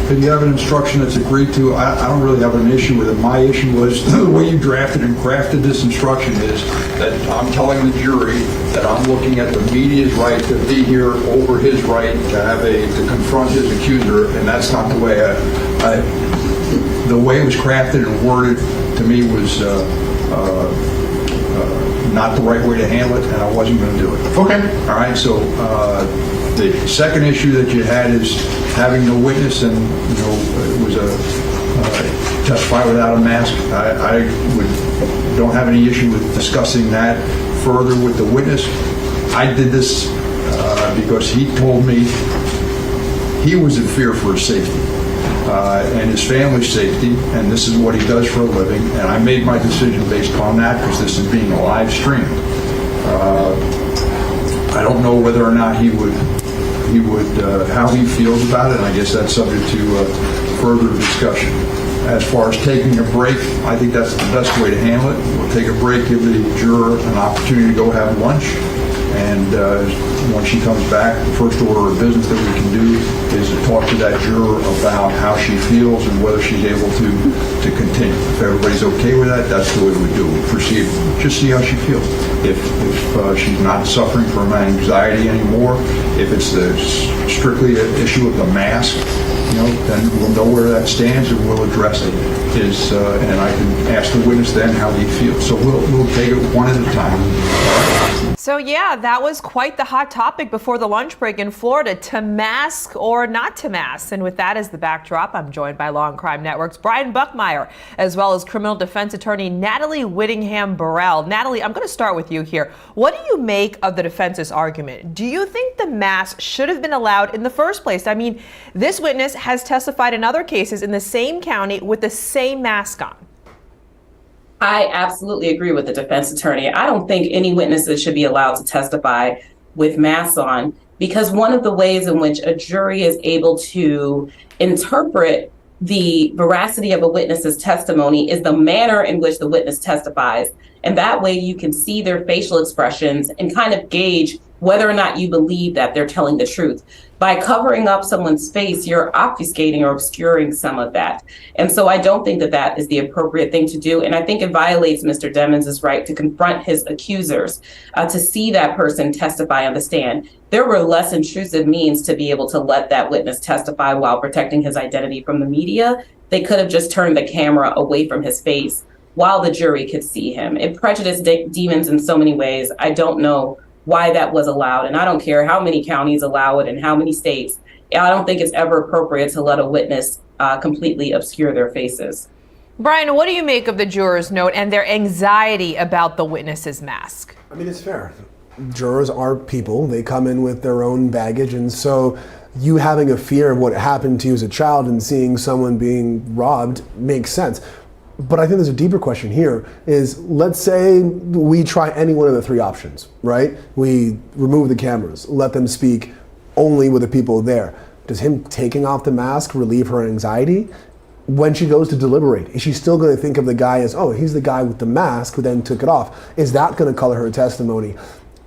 If you have an instruction that's agreed to, I don't really have an issue with it. My issue was the way you drafted and crafted this instruction is that I'm telling the jury that I'm looking at the media's right to be here over his right to confront his accuser, and that's not the way the way it was crafted and worded to me was not the right way to handle it, and I wasn't going to do it. Okay. All right. So the second issue that you had is having no witness, and it was a testify without a mask. I don't have any issue with discussing that further with the witness. I did this because he told me he was in fear for his safety and his family's safety, and this is what he does for a living. And I made my decision based upon that because this is being live streamed. I don't know whether or not he would how he feels about it, and I guess that's subject to further discussion. As far as taking a break, I think that's the best way to handle it. We'll take a break, give the juror an opportunity to go have lunch, and when she comes back, the first order of business that we can do is to talk to that juror about how she feels and whether she's able to continue. If everybody's okay with that, that's the way we do it. We proceed, just see how she feels. If she's not suffering from anxiety anymore, if it's strictly an issue of the mask, then we'll know where that stands and we'll address it. And I can ask the witness then how he feels. So we'll take it one at a time. So yeah, that was quite the hot topic before the lunch break in Florida, to mask or not to mask. And with that as the backdrop, I'm joined by Law&Crime Network's Brian Buckmeyer, as well as criminal defense attorney Natalie Whittingham-Burrell. Natalie, I'm going to start with you here. What do you make of the defense's argument? Do you think the mask should have been allowed in the first place? I mean, this witness has testified in other cases in the same county with the same mask on. I absolutely agree with the defense attorney. I don't think any witnesses should be allowed to testify with masks on, because one of the ways in which a jury is able to interpret the veracity of a witness's testimony is the manner in which the witness testifies. And that way you can see their facial expressions and kind of gauge whether or not you believe that they're telling the truth. By covering up someone's face, you're obfuscating or obscuring some of that. And so I don't think that that is the appropriate thing to do. And I think it violates Mr. Demons' right to confront his accusers, to see that person testify on the stand. There were less intrusive means to be able to let that witness testify while protecting his identity from the media. They could have just turned the camera away from his face while the jury could see him. It prejudiced Demons in so many ways. I don't know why that was allowed. And I don't care how many counties allow it and how many states. I don't think it's ever appropriate to let a witness completely obscure their faces. Brian, what do you make of the jurors' note and their anxiety about the witness's mask? I mean, it's fair. Jurors are people. They come in with their own baggage. And so you having a fear of what happened to you as a child and seeing someone being robbed makes sense. But I think there's a deeper question here is, let's say we try any one of the three options, right? We remove the cameras, let them speak only with the people there. Does him taking off the mask relieve her anxiety? When she goes to deliberate, is she still going to think of the guy as, oh, he's the guy with the mask who then took it off? Is that going to color her testimony?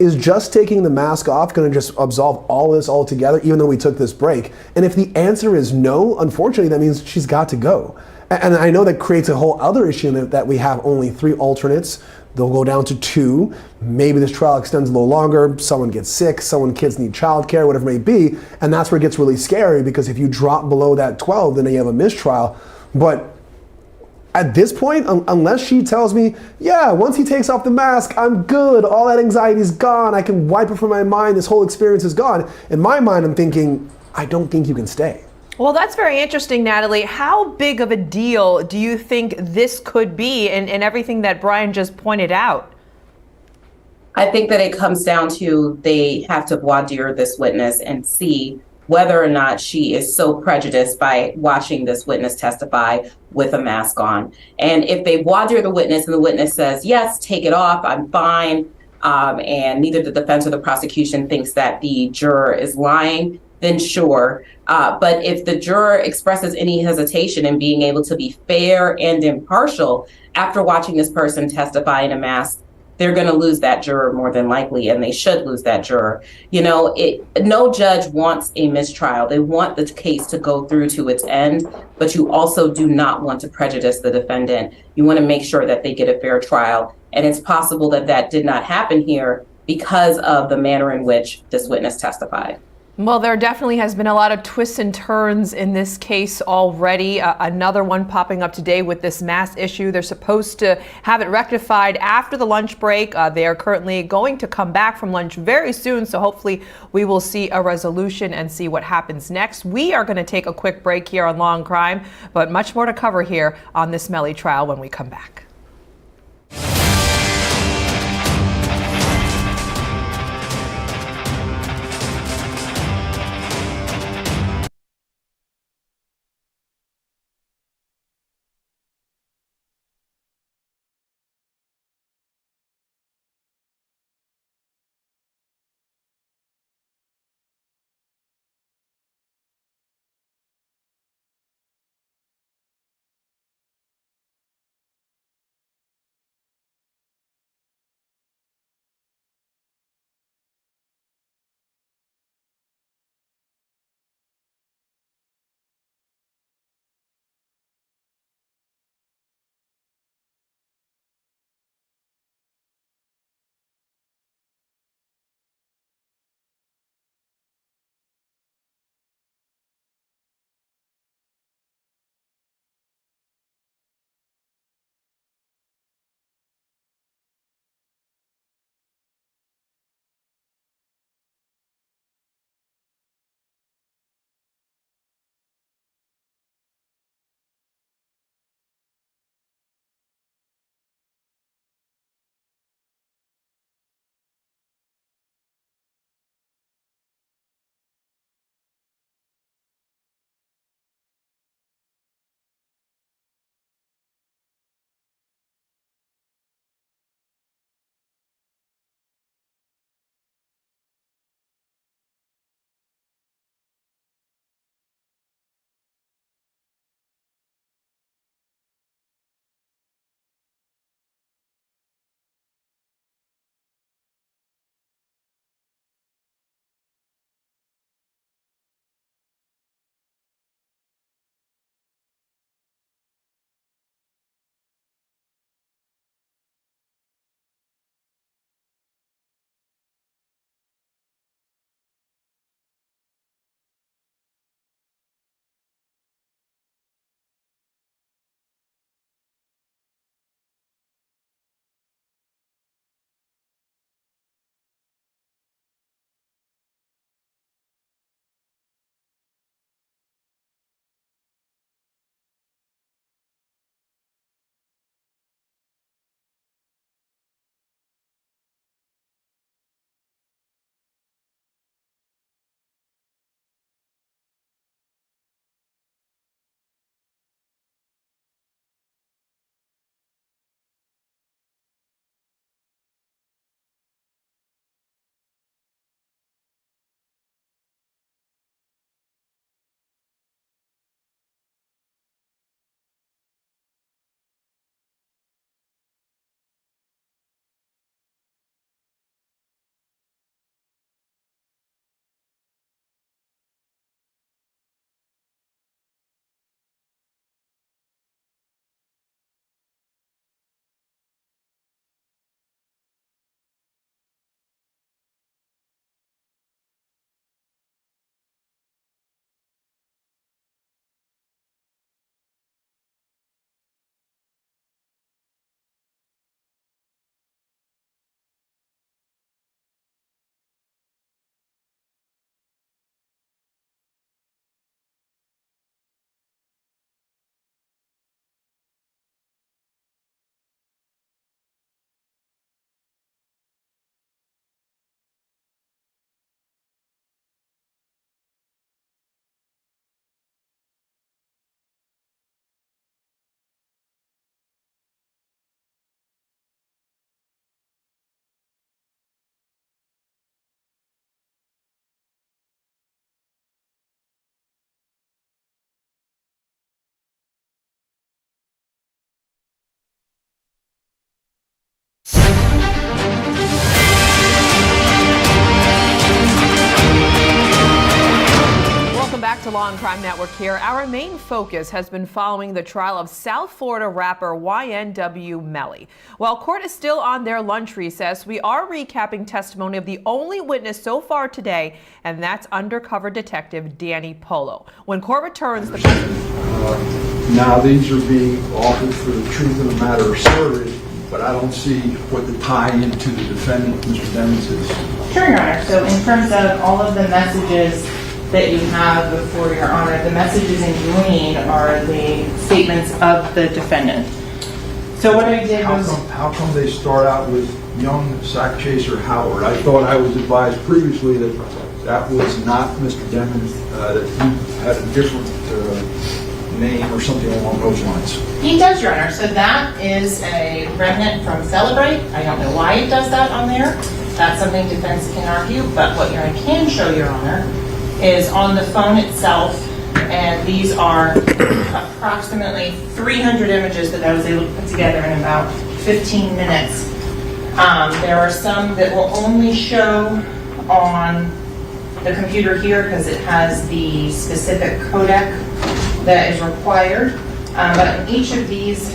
Is just taking the mask off going to just absolve all this altogether, even though we took this break? And if the answer is no, unfortunately, that means she's got to go. And I know that creates a whole other issue that we have only 3 alternates. They'll go down to 2. Maybe this trial extends a little longer. Someone gets sick, kids need childcare, whatever it may be. And that's where it gets really scary, because if you drop below that 12, then you have a mistrial. But at this point, unless she tells me, yeah, once he takes off the mask, I'm good. All that anxiety is gone. I can wipe it from my mind. This whole experience is gone. In my mind, I'm thinking, I don't think you can stay. Well, that's very interesting, Natalie. How big of a deal do you think this could be in everything that Brian just pointed out? I think that it comes down to they have to voir dire this witness and see whether or not she is so prejudiced by watching this witness testify with a mask on. And if they voir dire the witness and the witness says, yes, take it off, I'm fine, and neither the defense or the prosecution thinks that the juror is lying, then sure. But if the juror expresses any hesitation in being able to be fair and impartial after watching this person testify in a mask, they're going to lose that juror more than likely, and they should lose that juror. You know, no judge wants a mistrial. They want the case to go through to its end, but you also do not want to prejudice the defendant. You want to make sure that they get a fair trial. And it's possible that that did not happen here because of the manner in which this witness testified. Well, there definitely has been a lot of twists and turns in this case already. Another one popping up today with this mask issue. They're supposed to have it rectified after the lunch break. They are currently going to come back from lunch very soon, so hopefully we will see a resolution and see what happens next. We are going to take a quick break here on Law&Crime, but much more to cover here on this Melly trial when we come back. back to Law and Crime Network here. Our main focus has been following the trial of South Florida rapper YNW Melly. While court is still on their lunch recess, we are recapping testimony of the only witness so far today, and that's undercover detective Danny Polo. When court returns, Now these are being offered for the truth of the matter asserted, but I don't see what the tie into the defendant, Mr. Demons, is. Sure, Your Honor. So in terms of all of the messages that you have before Your Honor, the messages in green are the statements of the defendant. So what I did was... How come they start out with young Sakchaser Howard? I thought I was advised previously that that was not Mr. Demons, that he had a different name or something along those lines. He does, Your Honor. So that is a remnant from Celebrate. I don't know why it does that on there. That's something defense can argue, but what I can show, Your Honor, is on the phone itself, and these are approximately 300 images that I was able to put together in about 15 minutes. There are some that will only show on the computer here because it has the specific codec that is required. But in each of these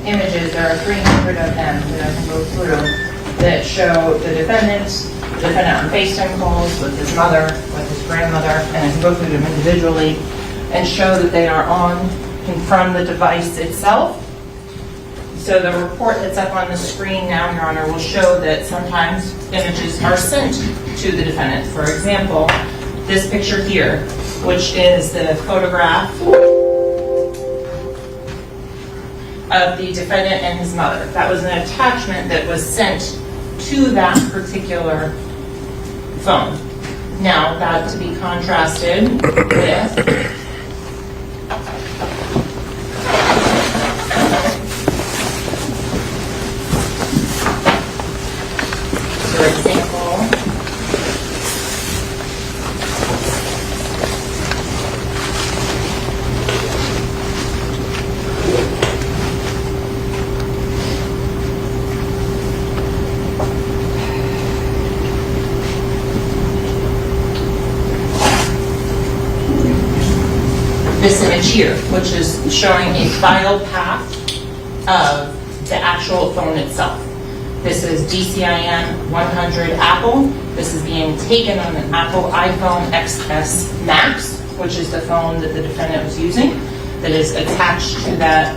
images, there are 300 of them that I can go through that show the defendant on FaceTime calls with his mother, with his grandmother, and I can go through them individually and show that they are on and from the device itself. So the report that's up on the screen now, Your Honor, will show that sometimes images are sent to the defendant. For example, this picture here, which is the photograph of the defendant and his mother. That was an attachment that was sent to that particular phone. Now, that to be contrasted with for example, this image here, which is showing a file path of the actual phone itself. This is DCIM 100 Apple. This is being taken on an Apple iPhone XS Max, which is the phone that the defendant was using, that is attached to that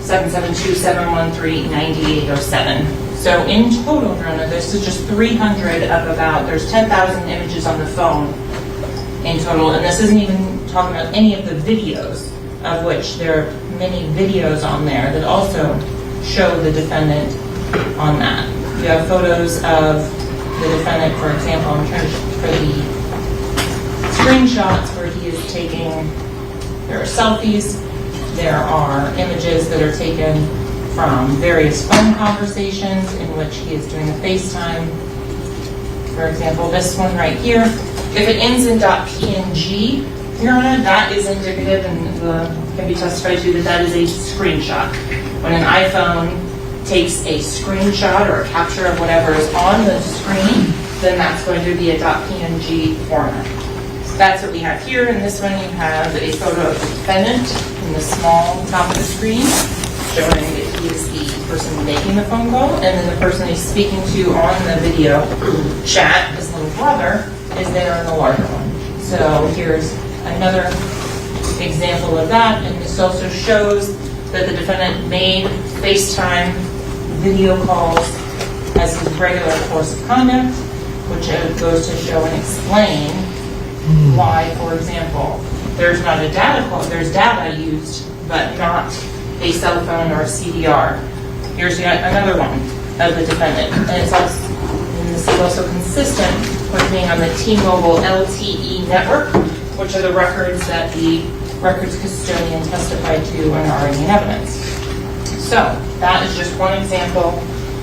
772-713-9807. So in total, Your Honor, this is just 300 of about, there's 10,000 images on the phone in total, and this isn't even talking about any of the videos, of which there are many videos on there that also show the defendant on that. You have photos of the defendant, for example, I'm trying to for the screenshots where he is taking, there are selfies, there are images that are taken from various phone conversations in which he is doing a FaceTime. For example, this one right here, if it ends in .png, Your Honor, that is indicative and can be testified to that is a screenshot. When an iPhone takes a screenshot or a capture of whatever is on the screen, then that's going to be a .png format. So that's what we have here. In this one, you have a photo of the defendant in the small top of the screen, showing that he is the person making the phone call, and then the person he's speaking to on the video chat, his little brother, is there in the larger one. So here's another example of that, and this also shows that the defendant made FaceTime video calls as his regular course of conduct, which goes to show and explain why, for example, there's not a data call, there's data used, but not a cell phone or a CDR. Here's yet another one of the defendant, and it's also, and this is also consistent with being on the T-Mobile LTE network, which are the records that the records custodian testified to and are in evidence. So that is just one example,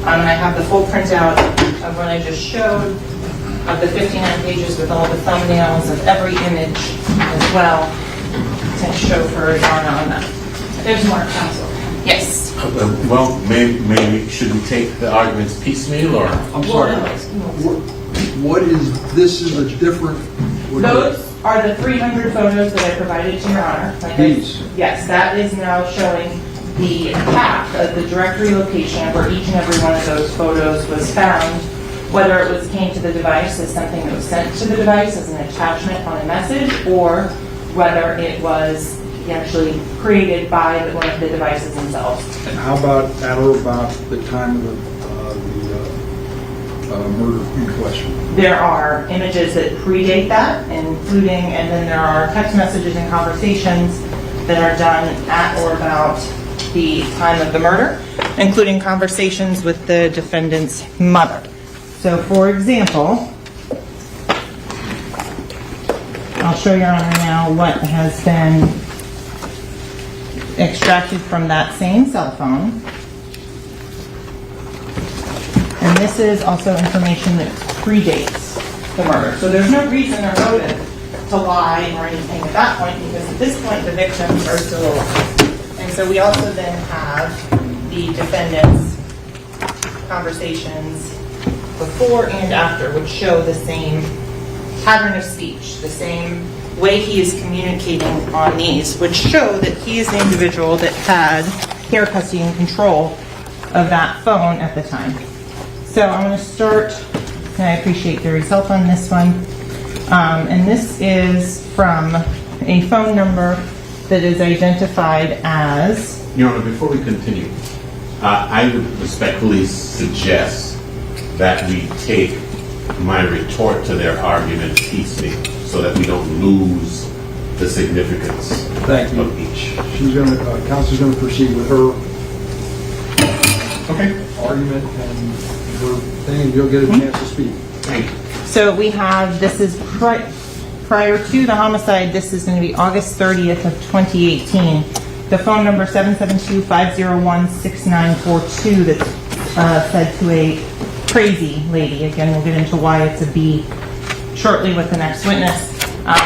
and I have the full printout of what I just showed of the 59 pages with all the thumbnails of every image as well to show for Donna on that. There's more, counsel. Yes. Well, maybe should we take the arguments piecemeal, or? I'm sorry. What is, this is a different Those are the 300 photos that I provided to Your Honor. Yes, that is now showing the path of the directory location of where each and every one of those photos was found, whether it was came to the device as something that was sent to the device as an attachment on a message, or whether it was actually created by one of the devices themselves. And how about at or about the time of the murder in question? There are images that predate that, including, and then there are text messages and conversations that are done at or about the time of the murder, including conversations with the defendant's mother. So, for example, I'll show Your Honor now what has been extracted from that same cell phone. And this is also information that predates the murder. So there's no reason or motive to lie or anything at that point, because at this point the victims are still alive. And so we also then have the defendant's conversations before and after, which show the same pattern of speech, the same way he is communicating on these, which show that he is the individual that had care, custody, and control of that phone at the time. So I'm going to start, and I appreciate Gary's help on this one. And this is from a phone number that is identified as... Your Honor, before we continue, I would respectfully suggest that we take my retort to their argument piecemeal so that we don't lose the significance of each. She's going to, counsel's going to proceed with her argument and her thing, and you'll get a chance to speak. Thank you. So we have, this is prior to the homicide, this is going to be August 30th of 2018. The phone number 772-501-6942 that's said to a crazy lady. Again, we'll get into why it's a B shortly with the next witness.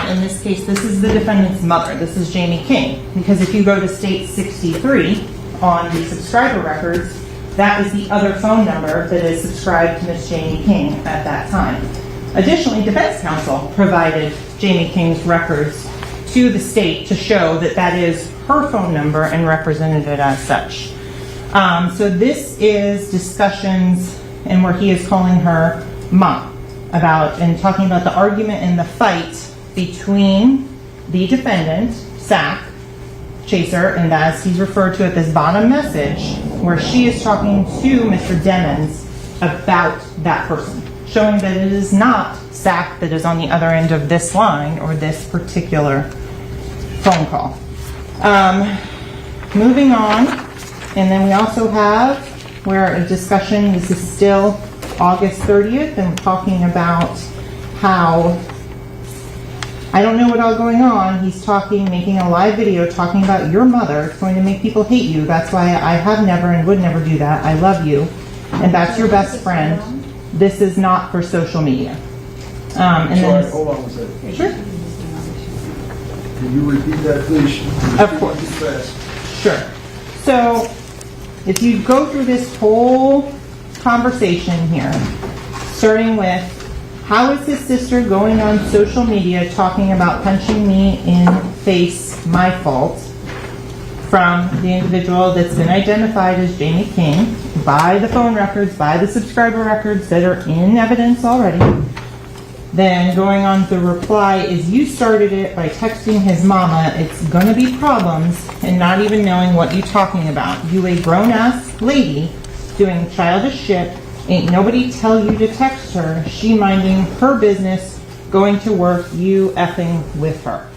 In this case, this is the defendant's mother. This is Jamie King. Because if you go to State 63 on the subscriber records, that is the other phone number that is subscribed to Miss Jamie King at that time. Additionally, defense counsel provided Jamie King's records to the state to show that that is her phone number and represented it as such. So this is discussions and where he is calling her mom about and talking about the argument and the fight between the defendant, Sakchaser, and as he's referred to at this bottom message, where she is talking to Mr. Demons about that person, showing that it is not Sak that is on the other end of this line or this particular phone call. Moving on, and then we also have where a discussion, this is still August 30th, and we're talking about how, I don't know what all going on, he's talking, making a live video talking about your mother. It's going to make people hate you. That's why I have never and would never do that. I love you. And that's your best friend. This is not for social media. And Sorry, then, hold on a second. Sure. Can you repeat that, please? Of course. Sure. So, if you go through this whole conversation here, starting with, how is his sister going on social media talking about punching me in face, my fault, from the individual that's been identified as Jamie King by the phone records, by the subscriber records that are in evidence already. Then going on to the reply is, you started it by texting his mama, it's gonna be problems, and not even knowing what you're talking about. You a grown-ass lady doing childish shit, ain't nobody tell you to text her, she minding her business, going to work, you effing with her.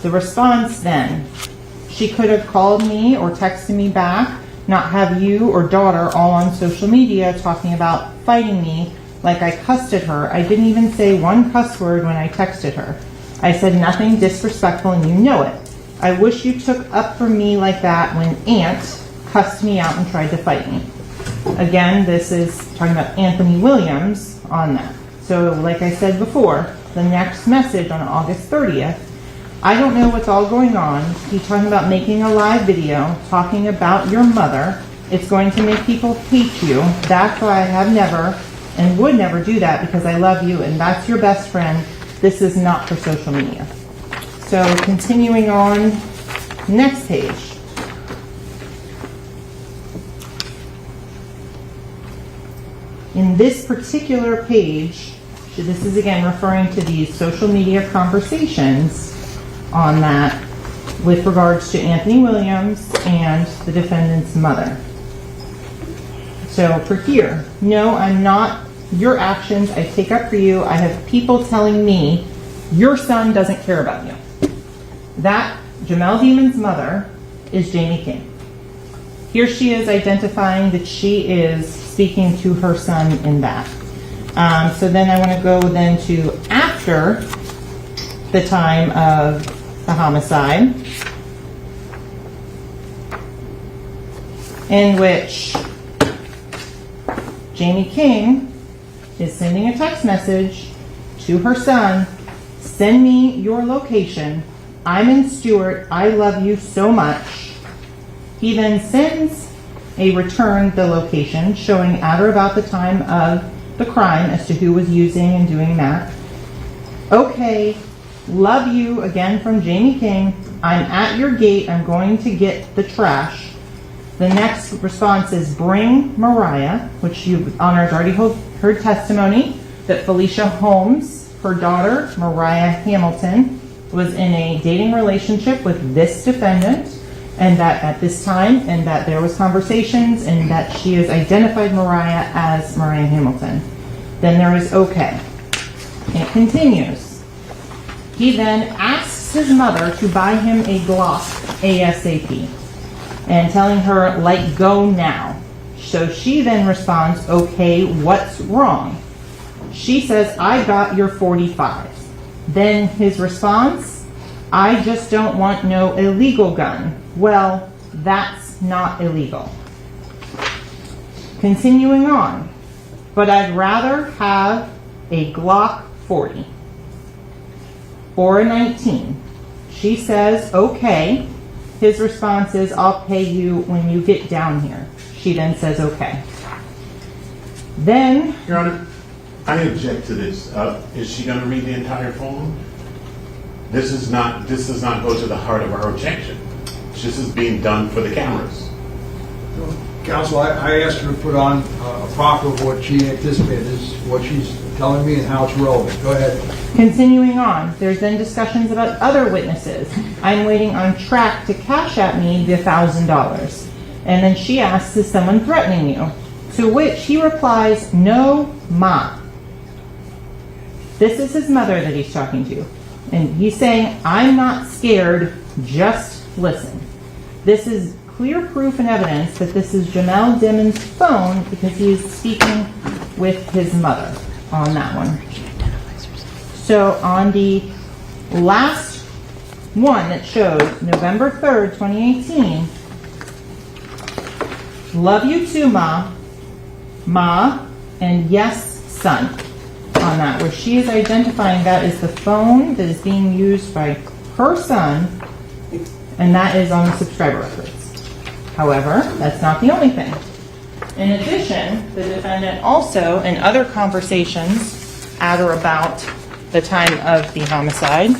The response then, she could have called me or texted me back, not have you or daughter all on social media talking about fighting me, like I cussed at her. I didn't even say one cuss word when I texted her. I said nothing disrespectful and you know it. I wish you took up for me like that when Aunt cussed me out and tried to fight me. Again, this is talking about Anthony Williams on that. So like I said before, the next message on August 30th, I don't know what's all going on. He's talking about making a live video, talking about your mother. It's going to make people hate you. That's why I have never and would never do that, because I love you and that's your best friend. This is not for social media. So continuing on, next page. In this particular page, this is again referring to these social media conversations on that with regards to Anthony Williams and the defendant's mother. So for here, no, I'm not your actions I take up for you. I have people telling me your son doesn't care about you. That Jamell Demons' mother is Jamie King. Here she is identifying that she is speaking to her son in that. So then I want to go then to after the time of the homicide, in which Jamie King is sending a text message to her son, send me your location. I'm in Stewart. I love you so much. He then sends a return the location showing at or about the time of the crime as to who was using and doing that. Okay, love you, again from Jamie King. I'm at your gate. I'm going to get the trash. The next response is bring Mariah, which you honored already heard testimony that Felicia Holmes, her daughter, Mariah Hamilton, was in a dating relationship with this defendant, and that at this time, and that there was conversations, and that she has identified Mariah as Mariah Hamilton. Then there is okay. It continues. He then asks his mother to buy him a Glock ASAP, and telling her, like, go now. So she then responds, okay, what's wrong? She says, I got your 45. Then his response, I just don't want no illegal gun. Well, that's not illegal. Continuing on, but I'd rather have a Glock 40 or a 19. She says, okay. His response is, I'll pay you when you get down here. She then says, okay. Then, Your Honor, I object to this. Is she going to read the entire phone? This does not go to the heart of our objection. This is being done for the cameras. Counsel, I asked her to put on a proffer of what she anticipated is what she's telling me and how it's relevant. Go ahead. continuing on, there's then discussions about other witnesses. I'm waiting on track to cash at me the $1,000. And then she asks, is someone threatening you? To which he replies, no, Ma. This is his mother that he's talking to. And he's saying, I'm not scared, just listen. This is clear proof and evidence that this is Jamell Demons' phone because he is speaking with his mother on that one. So on the last one that shows November 3rd, 2018, love you too, Ma, and yes, son, on that, where she is identifying that is the phone that is being used by her son, and that is on the subscriber records. However, that's not the only thing. In addition, the defendant also, in other conversations at or about the time of the homicide,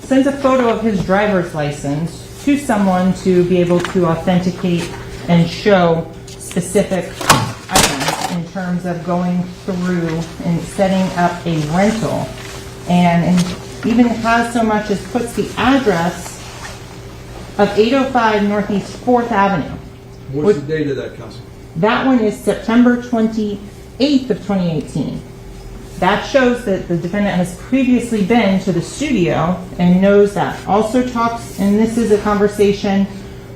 sends a photo of his driver's license to someone to be able to authenticate and show specific items in terms of going through and setting up a rental. And even has so much as puts the address of 805 Northeast 4th Avenue. What's the date of that, Counsel? That one is September 28th of 2018. That shows that the defendant has previously been to the studio and knows that. Also talks, and this is a conversation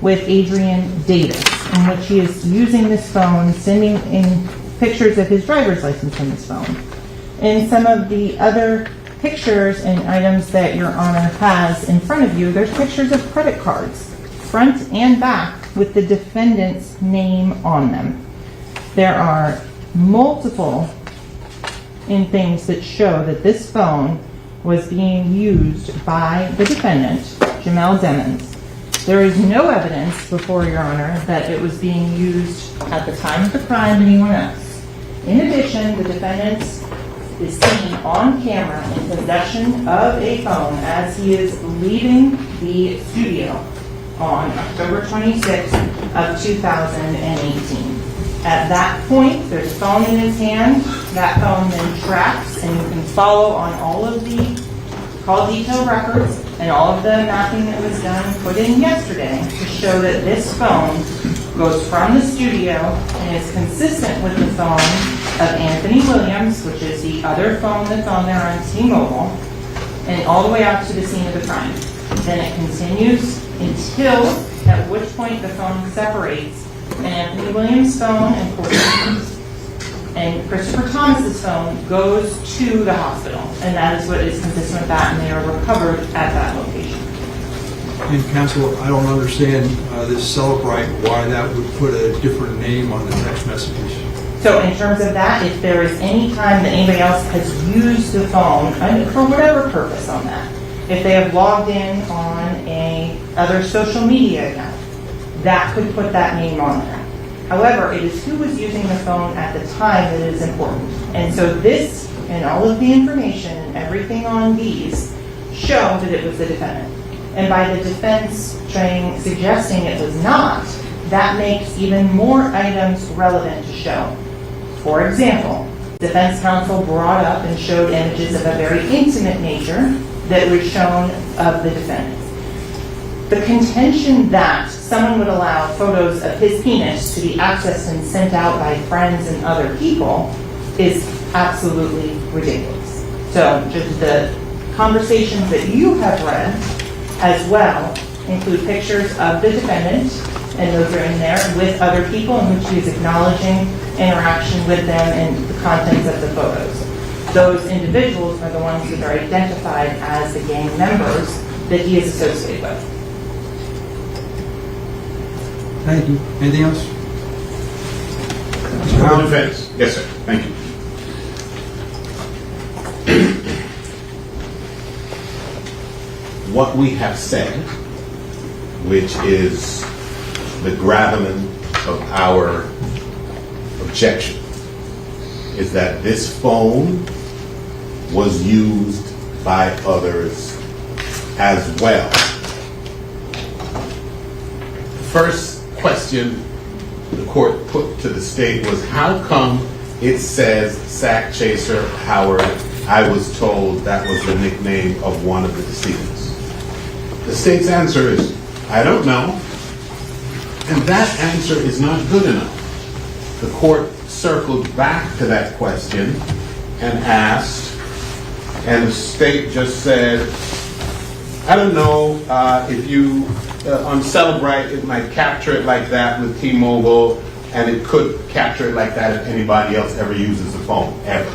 with Adrian Davis, in which he is using this phone, sending in pictures of his driver's license from this phone. In some of the other pictures and items that Your Honor has in front of you, there's pictures of credit cards, front and back, with the defendant's name on them. There are multiple things that show that this phone was being used by the defendant, Jamell Demons. There is no evidence before Your Honor that it was being used at the time of the crime by anyone else. In addition, the defendant's is seen on camera in possession of a phone as he is leaving the studio on October 26th of 2018. At that point, there's a phone in his hand. That phone then tracks, and you can follow on all of the call detail records and all of the mapping that was done and put in yesterday to show that this phone goes from the studio and is consistent with the phone of Anthony Williams, which is the other phone that's on there on T-Mobile, and all the way out to the scene of the crime. Then it continues until, at which point the phone separates, and Anthony Williams' phone and Christopher Thomas's phone goes to the hospital, and that is what is consistent with that, and they are recovered at that location. And counsel, I don't understand this Celebrite, why that would put a different name on the text messages. So in terms of that, if there is any time that anybody else has used the phone, and for whatever purpose on that, if they have logged in on a other social media account, that could put that name on there. However, it is who was using the phone at the time that is important. And so this and all of the information and everything on these show that it was the defendant. And by the defense suggesting it was not, that makes even more items relevant to show. For example, defense counsel brought up and showed images of a very intimate nature that were shown of the defendant. The contention that someone would allow photos of his penis to be accessed and sent out by friends and other people is absolutely ridiculous. So just the conversations that you have read as well include pictures of the defendant, and those are in there, with other people in which he is acknowledging interaction with them and the contents of the photos. Those individuals are the ones that are identified as the gang members that he is associated with. Thank you. Anything else? Defense. Yes, sir. Thank you. What we have said, which is the gravamen of our objection, is that this phone was used by others as well. First question the court put to the state was, how come it says Sakchaser Howard? I was told that was the nickname of one of the decedents. The state's answer is, I don't know. And that answer is not good enough. The court circled back to that question and asked, and the state just said, I don't know if you, on Celebrite, it might capture it like that with T-Mobile, and it could capture it like that if anybody else ever uses the phone, ever.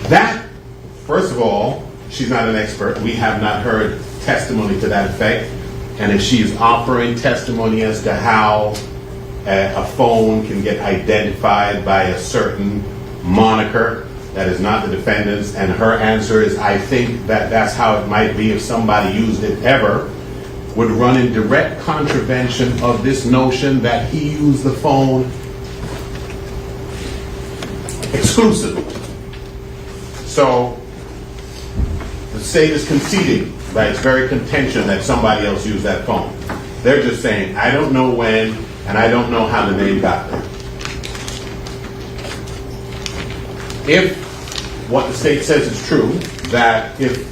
That, first of all, she's not an expert. We have not heard testimony to that effect. And if she is offering testimony as to how a phone can get identified by a certain moniker that is not the defendant's, and her answer is, I think that that's how it might be if somebody used it ever, would run in direct contravention of this notion that he used the phone exclusively. So the state is conceding by its very contention that somebody else used that phone. They're just saying, I don't know when, and I don't know how the name got there. If what the state says is true, that if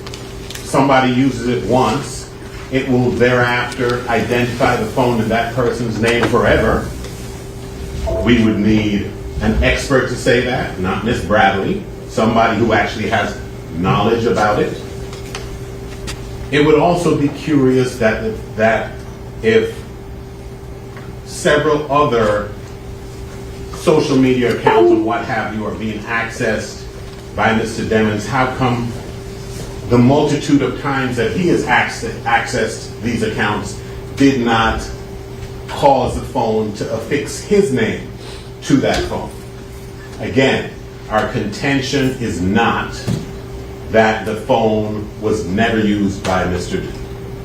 somebody uses it once, it will thereafter identify the phone in that person's name forever, we would need an expert to say that, not Miss Bradley, somebody who actually has knowledge about it. It would also be curious that if several other social media accounts and what have you are being accessed by Mr. Demons, how come the multitude of times that he has accessed these accounts did not cause the phone to affix his name to that phone? Again, our contention is not that the phone was never used by Mr.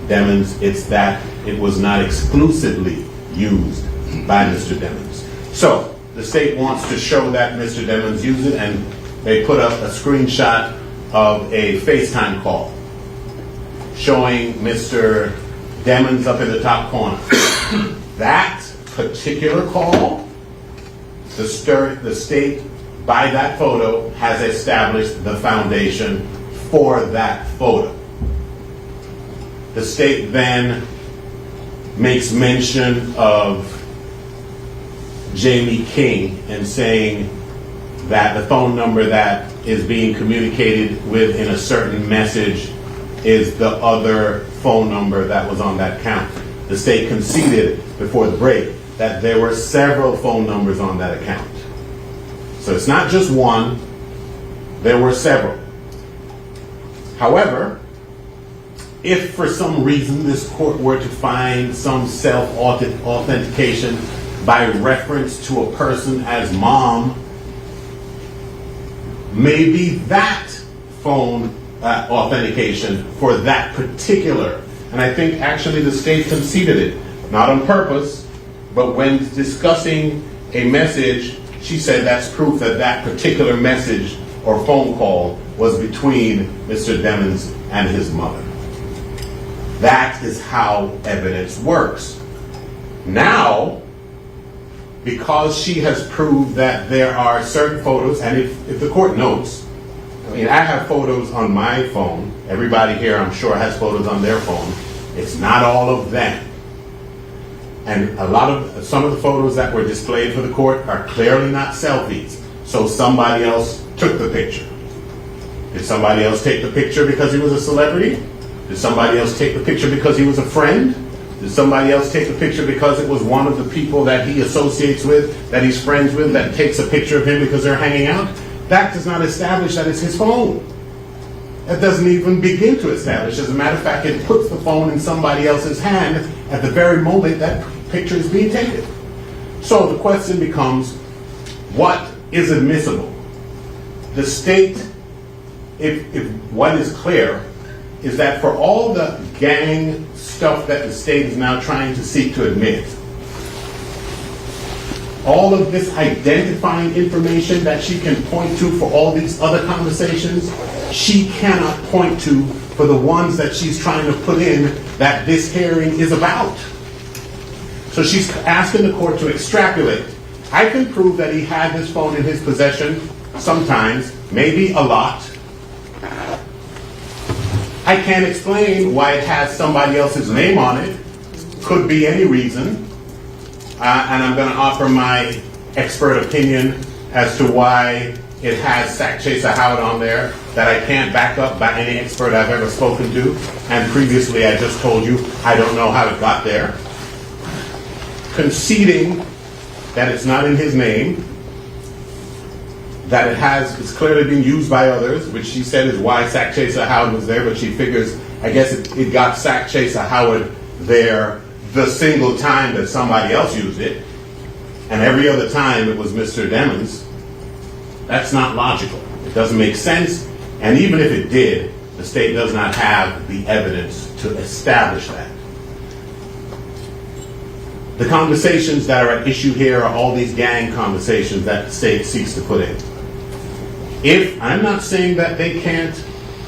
Demons. It's that it was not exclusively used by Mr. Demons. So the state wants to show that Mr. Demons used it, and they put up a screenshot of a FaceTime call showing Mr. Demons up in the top corner. That particular call, the state, by that photo, has established the foundation for that photo. The state then makes mention of Jamie King and saying that the phone number that is being communicated with in a certain message is the other phone number that was on that count. The state conceded before the break that there were several phone numbers on that account. So it's not just one, there were several. However, if for some reason this court were to find some self-authentication by reference to a person as mom, maybe that phone authentication for that particular, and I think actually the state conceded it, not on purpose, but when discussing a message, she said that's proof that that particular message or phone call was between Mr. Demons and his mother. That is how evidence works. Now, because she has proved that there are certain photos, and if the court notes, I mean, I have photos on my phone. Everybody here, I'm sure, has photos on their phone. It's not all of them. And some of the photos that were displayed for the court are clearly not selfies. So somebody else took the picture. Did somebody else take the picture because he was a celebrity? Did somebody else take the picture because he was a friend? Did somebody else take the picture because it was one of the people that he associates with, that he's friends with, that takes a picture of him because they're hanging out? That does not establish that it's his phone. That doesn't even begin to establish. As a matter of fact, it puts the phone in somebody else's hand at the very moment that picture is being taken. So the question becomes, what is admissible? The state, if what is clear, is that for all the gang stuff that the state is now trying to seek to admit, all of this identifying information that she can point to for all these other conversations, she cannot point to for the ones that she's trying to put in that this hearing is about. So she's asking the court to extrapolate. I can prove that he had this phone in his possession sometimes, maybe a lot. I can't explain why it has somebody else's name on it. Could be any reason. And I'm going to offer my expert opinion as to why it has Sakchaser Howard on there that I can't back up by any expert I've ever spoken to. And previously I just told you I don't know how it got there. Conceding that it's not in his name, that it's clearly been used by others, which she said is why Sakchaser Howard was there, but she figures, I guess it got Sakchaser Howard there the single time that somebody else used it, and every other time it was Mr. Demons. That's not logical. It doesn't make sense, and even if it did, the state does not have the evidence to establish that. The conversations that are at issue here are all these gang conversations that the state seeks to put in. I'm not saying that they can't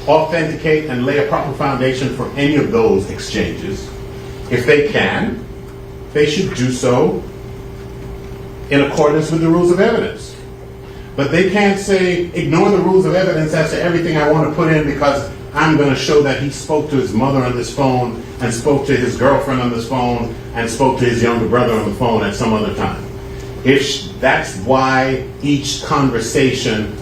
authenticate and lay a proper foundation for any of those exchanges. If they can, they should do so in accordance with the rules of evidence. But they can't say, ignore the rules of evidence as to everything I want to put in because I'm going to show that he spoke to his mother on this phone and spoke to his girlfriend on this phone and spoke to his younger brother on the phone at some other time. That's why each conversation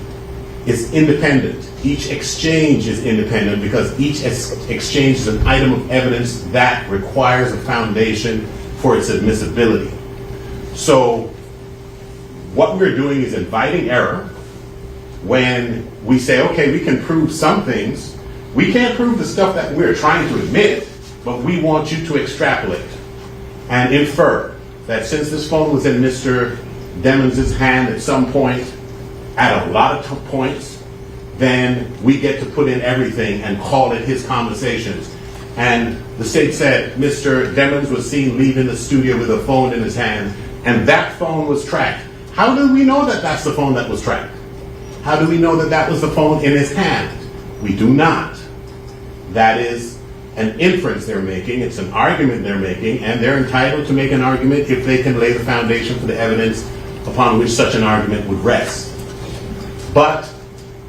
is independent. Each exchange is independent because each exchange is an item of evidence that requires a foundation for its admissibility. So what we're doing is inviting error when we say, okay, we can prove some things. We can't prove the stuff that we're trying to admit, but we want you to extrapolate and infer that since this phone was in Mr. Demons' hand at some point, at a lot of points, then we get to put in everything and call it his conversations. And the state said Mr. Demons was seen leaving the studio with a phone in his hand, and that phone was tracked. How do we know that that's the phone that was tracked? How do we know that that was the phone in his hand? We do not. That is an inference they're making. It's an argument they're making, and they're entitled to make an argument if they can lay the foundation for the evidence upon which such an argument would rest. But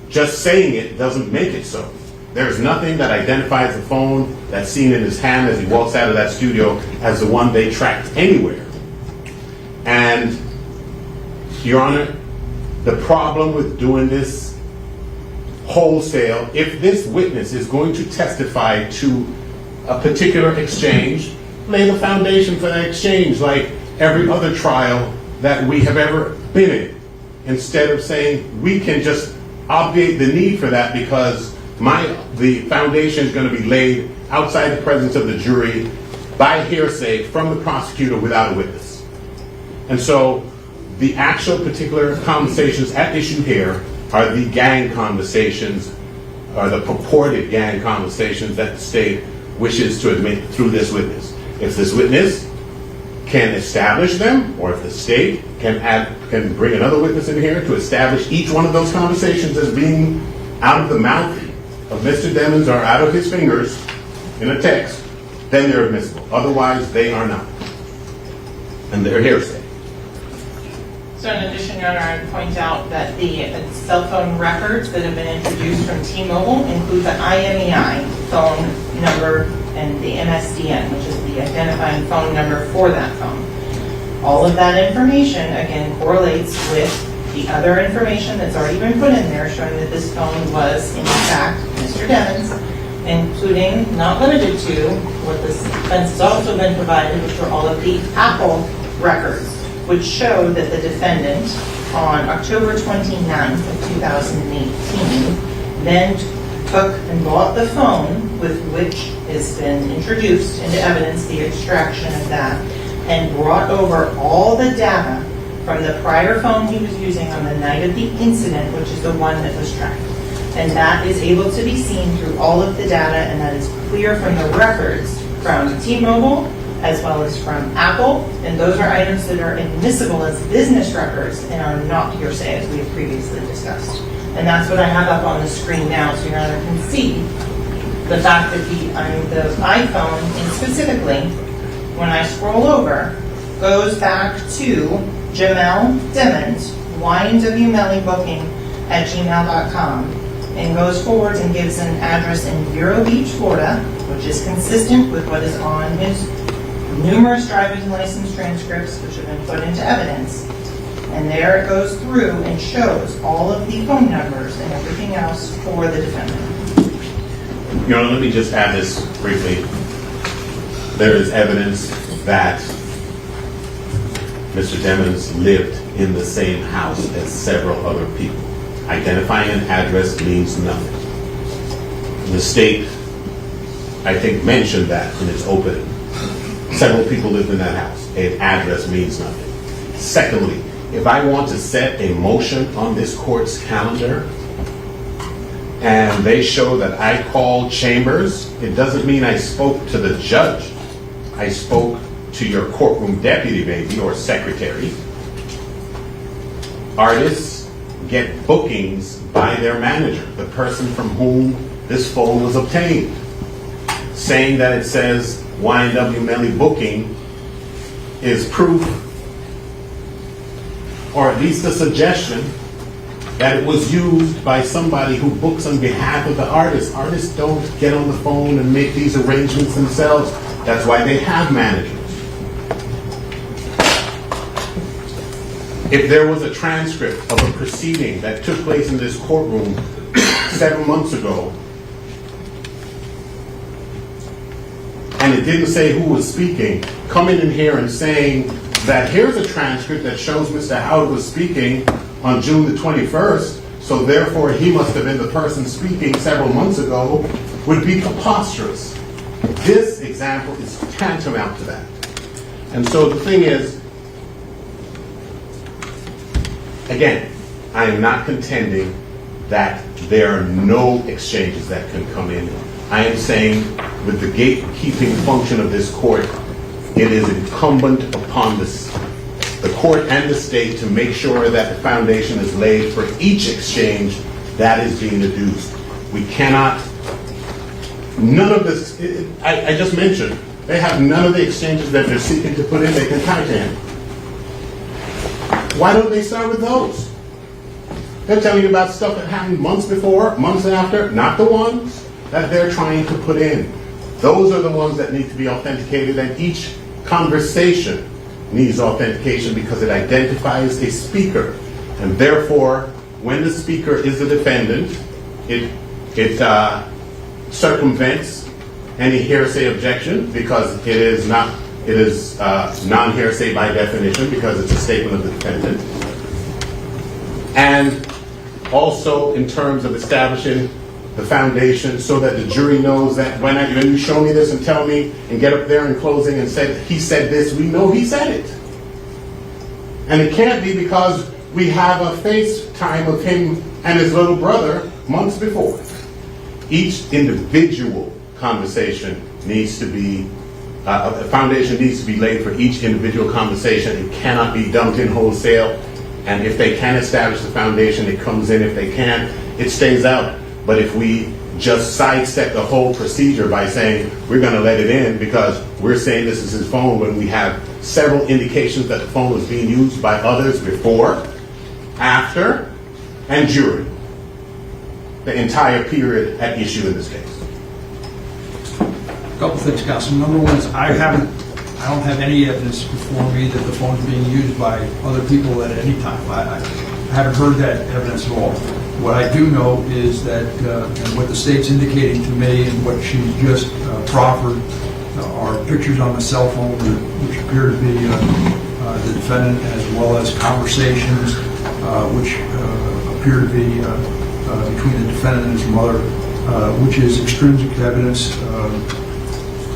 just saying it doesn't make it so. There's nothing that identifies the phone that's seen in his hand as he walks out of that studio as the one they tracked anywhere. And, Your Honor, the problem with doing this wholesale, if this witness is going to testify to a particular exchange, lay the foundation for that exchange like every other trial that we have ever been in, instead of saying we can just obviate the need for that because the foundation is going to be laid outside the presence of the jury by hearsay from the prosecutor without a witness. And so the actual particular conversations at issue here are the gang conversations, or the purported gang conversations that the state wishes to admit through this witness. If this witness can establish them, or if the state can bring another witness in here to establish each one of those conversations as being out of the mouth of Mr. Demons or out of his fingers in a text, then they're admissible. Otherwise, they are not. And they're hearsay. So in addition, Your Honor, I'd point out that the cell phone records that have been introduced from T-Mobile include the IMEI phone number and the MSDN, which is the identifying phone number for that phone. All of that information, again, correlates with the other information that's already been put in there showing that this phone was, in fact, Mr. Demons, including, not limited to, what the defense has also been provided, which were all of the Apple records, which showed that the defendant, on October 29th of 2018, then took and bought the phone with which has been introduced into evidence, the extraction of that, and brought over all the data from the prior phone he was using on the night of the incident, which is the one that was tracked. And that is able to be seen through all of the data, and that is clear from the records from T-Mobile as well as from Apple, and those are items that are admissible as business records and are not hearsay, as we have previously discussed. And that's what I have up on the screen now, so Your Honor can see the fact that the iPhone, and specifically, when I scroll over, goes back to Jamell Demons, YNW Melly booking at gmail.com, and goes forward and gives an address in Vero Beach, Florida, which is consistent with what is on his numerous driver's license transcripts, which have been put into evidence. And there it goes through and shows all of the phone numbers and everything else for the defendant. Your Honor, let me just add this briefly. There is evidence that Mr. Demons lived in the same house as several other people. Identifying an address means nothing. The state, I think, mentioned that in its opening. Several people lived in that house. An address means nothing. Secondly, if I want to set a motion on this court's calendar and they show that I called chambers, it doesn't mean I spoke to the judge. I spoke to your courtroom deputy, maybe, or secretary. Artists get bookings by their manager, the person from whom this phone was obtained. Saying that it says YNW Melly booking is proof, or at least a suggestion, that it was used by somebody who books on behalf of the artist. Artists don't get on the phone and make these arrangements themselves. That's why they have managers. If there was a transcript of a proceeding that took place in this courtroom 7 months ago, and it didn't say who was speaking, coming in here and saying that here's a transcript that shows Mr. Howard was speaking on June the 21st, so therefore he must have been the person speaking several months ago, would be preposterous. This example is tantamount to that. And so the thing is, again, I am not contending that there are no exchanges that can come in. I am saying with the gatekeeping function of this court, it is incumbent upon the court and the state to make sure that the foundation is laid for each exchange that is being adduced. We cannot, none of this, I just mentioned, they have none of the exchanges that they're seeking to put in, they can tie to him. Why don't they start with those? They're telling you about stuff that happened months before, months after, not the ones that they're trying to put in. Those are the ones that need to be authenticated, and each conversation needs authentication because it identifies a speaker. And therefore, when the speaker is the defendant, it circumvents any hearsay objection because it is non-hearsay by definition because it's a statement of the defendant. And also in terms of establishing the foundation so that the jury knows that when you show me this and tell me and get up there in closing and say he said this, we know he said it. And it can't be because we have a FaceTime of him and his little brother months before. Each individual conversation needs to be, a foundation needs to be laid for each individual conversation. It cannot be dumped in wholesale. And if they can establish the foundation, it comes in. If they can't, it stays out. But if we just sidestep the whole procedure by saying we're going to let it in because we're saying this is his phone when we have several indications that the phone was being used by others before, after, and during the entire period at issue in this case. A couple things, Counsel. Number one is I don't have any evidence before me that the phone is being used by other people at any time. I haven't heard that evidence at all. What I do know is that, and what the state's indicating to me and what she just proffered are pictures on the cell phone which appear to be the defendant, as well as conversations which appear to be between the defendant and his mother, which is extrinsic evidence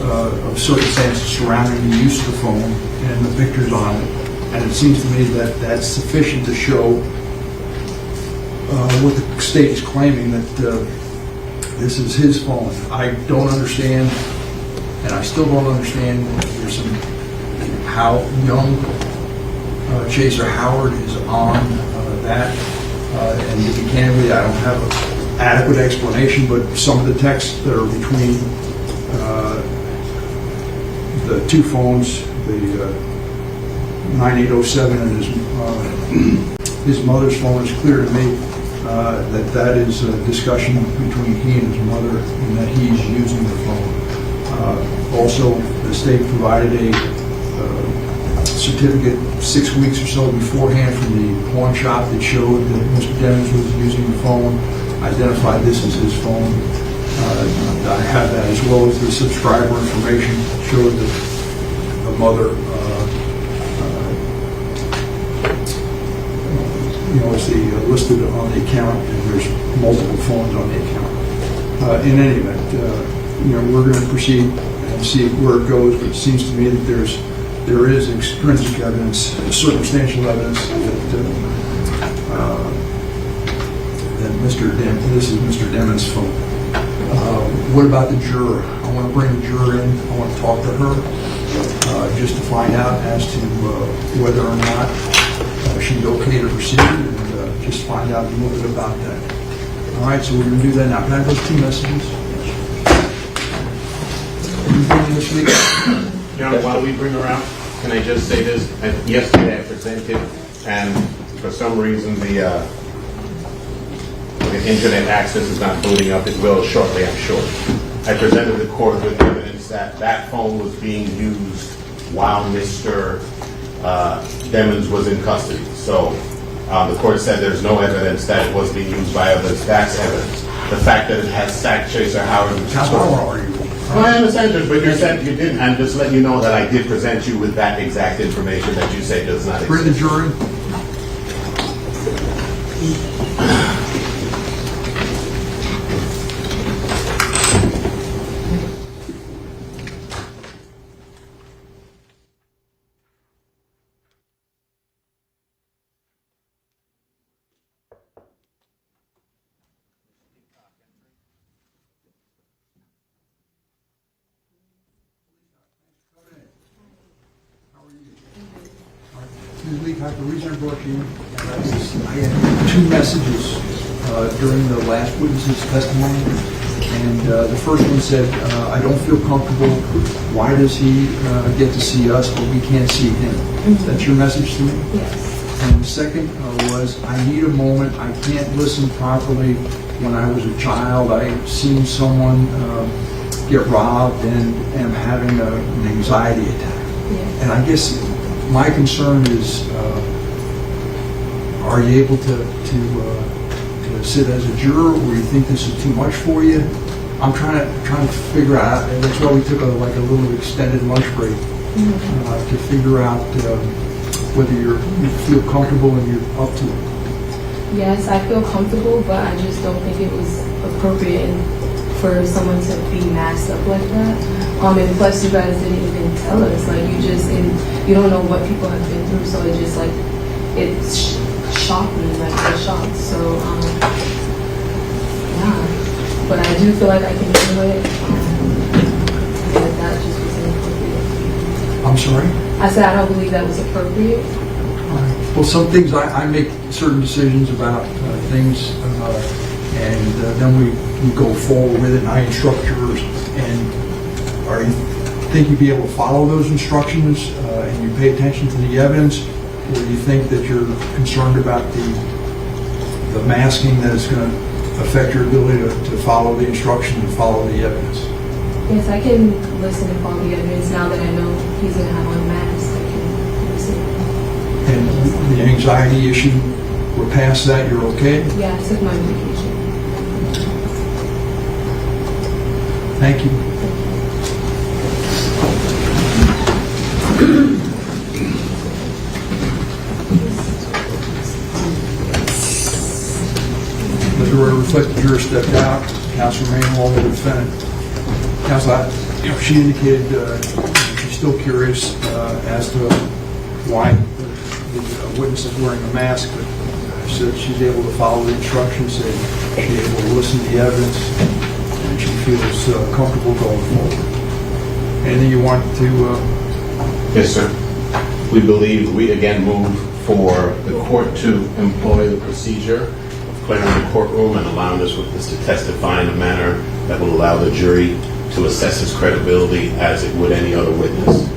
of circumstances surrounding the use of the phone and the pictures on it. And it seems to me that that's sufficient to show what the state is claiming, that this is his phone. I don't understand, and I still don't understand, there's some, how young Chaser Howard is on that. And to be candid, I don't have an adequate explanation, but some of the texts that are between the two phones, the 9807 and his mother's phone, is clear to me that is a discussion between he and his mother, and that he's using the phone. Also, the state provided a certificate 6 weeks or so beforehand from the pawn shop that showed that Mr. Demons was using the phone, identified this as his phone. I have that, as well as the subscriber information showed that the mother is listed on the account, and there's multiple phones on the account. In any event, we're going to proceed and see where it goes, but it seems to me that there is extrinsic evidence, circumstantial evidence that this is Mr. Demons' phone. What about the juror? I want to bring the juror in. I want to talk to her just to find out as to whether or not she's okay to proceed, and just find out a little bit about that. All right, so we're going to do that now. Can I have those two messages? While we bring her out, can I just say this? Yesterday I presented, and for some reason the internet access is not booting up. It will shortly, I'm sure. I presented the court with evidence that that phone was being used while Mr. Demons was in custody. So the court said there's no evidence that it was being used by others. That's evidence. The fact that it has Sakchaser Howard. How are you? Well, I understand, but you said you didn't. I'm just letting you know that I did present you with that exact information that you say does not exist. Bring the jury. fact, the reason I brought you in is I had two messages during the last witness's testimony. And the first one said, I don't feel comfortable. Why does he get to see us, but we can't see him? That's your message to me? Yes. And the second was, I need a moment. I can't listen properly. When I was a child, I seen someone get robbed and am having an anxiety attack. Yes. And I guess my concern is, are you able to sit as a juror, or you think this is too much for you? I'm trying to figure out, and that's why we took a little extended lunch break to figure out whether you feel comfortable and you're up to it. Yes, I feel comfortable, but I just don't think it was appropriate for someone to be masked up like that. And plus, you guys didn't even tell us. Like, you don't know what people have been through, so it just it's shocked me, a shock. So, yeah. But I do feel like I can handle it. But that just wasn't appropriate. I'm sorry? I said I don't believe that was appropriate. Well, some things I make certain decisions about things, and then we go forward with it, and I instruct jurors. And are you think you'd be able to follow those instructions, and you pay attention to the evidence, or do you think that you're concerned about the masking that is going to affect your ability to follow the instructions and follow the evidence? Yes, I can listen and follow the evidence now that I know he's going to have on a mask. I can listen. And the anxiety issue, we're past that, you're okay? Yeah, I took my medication. Thank you. The juror reflected the juror stepped out. Counsel remained along with the defendant. Counsel, she indicated she's still curious as to why the witness is wearing a mask, but said she's able to follow the instructions, said she's able to listen to the evidence, and she feels comfortable going forward. Anything you want to? Yes, sir. We believe we again move for the court to employ the procedure of clearing the courtroom and allowing this witness to testify in a manner that will allow the jury to assess his credibility as it would any other witness.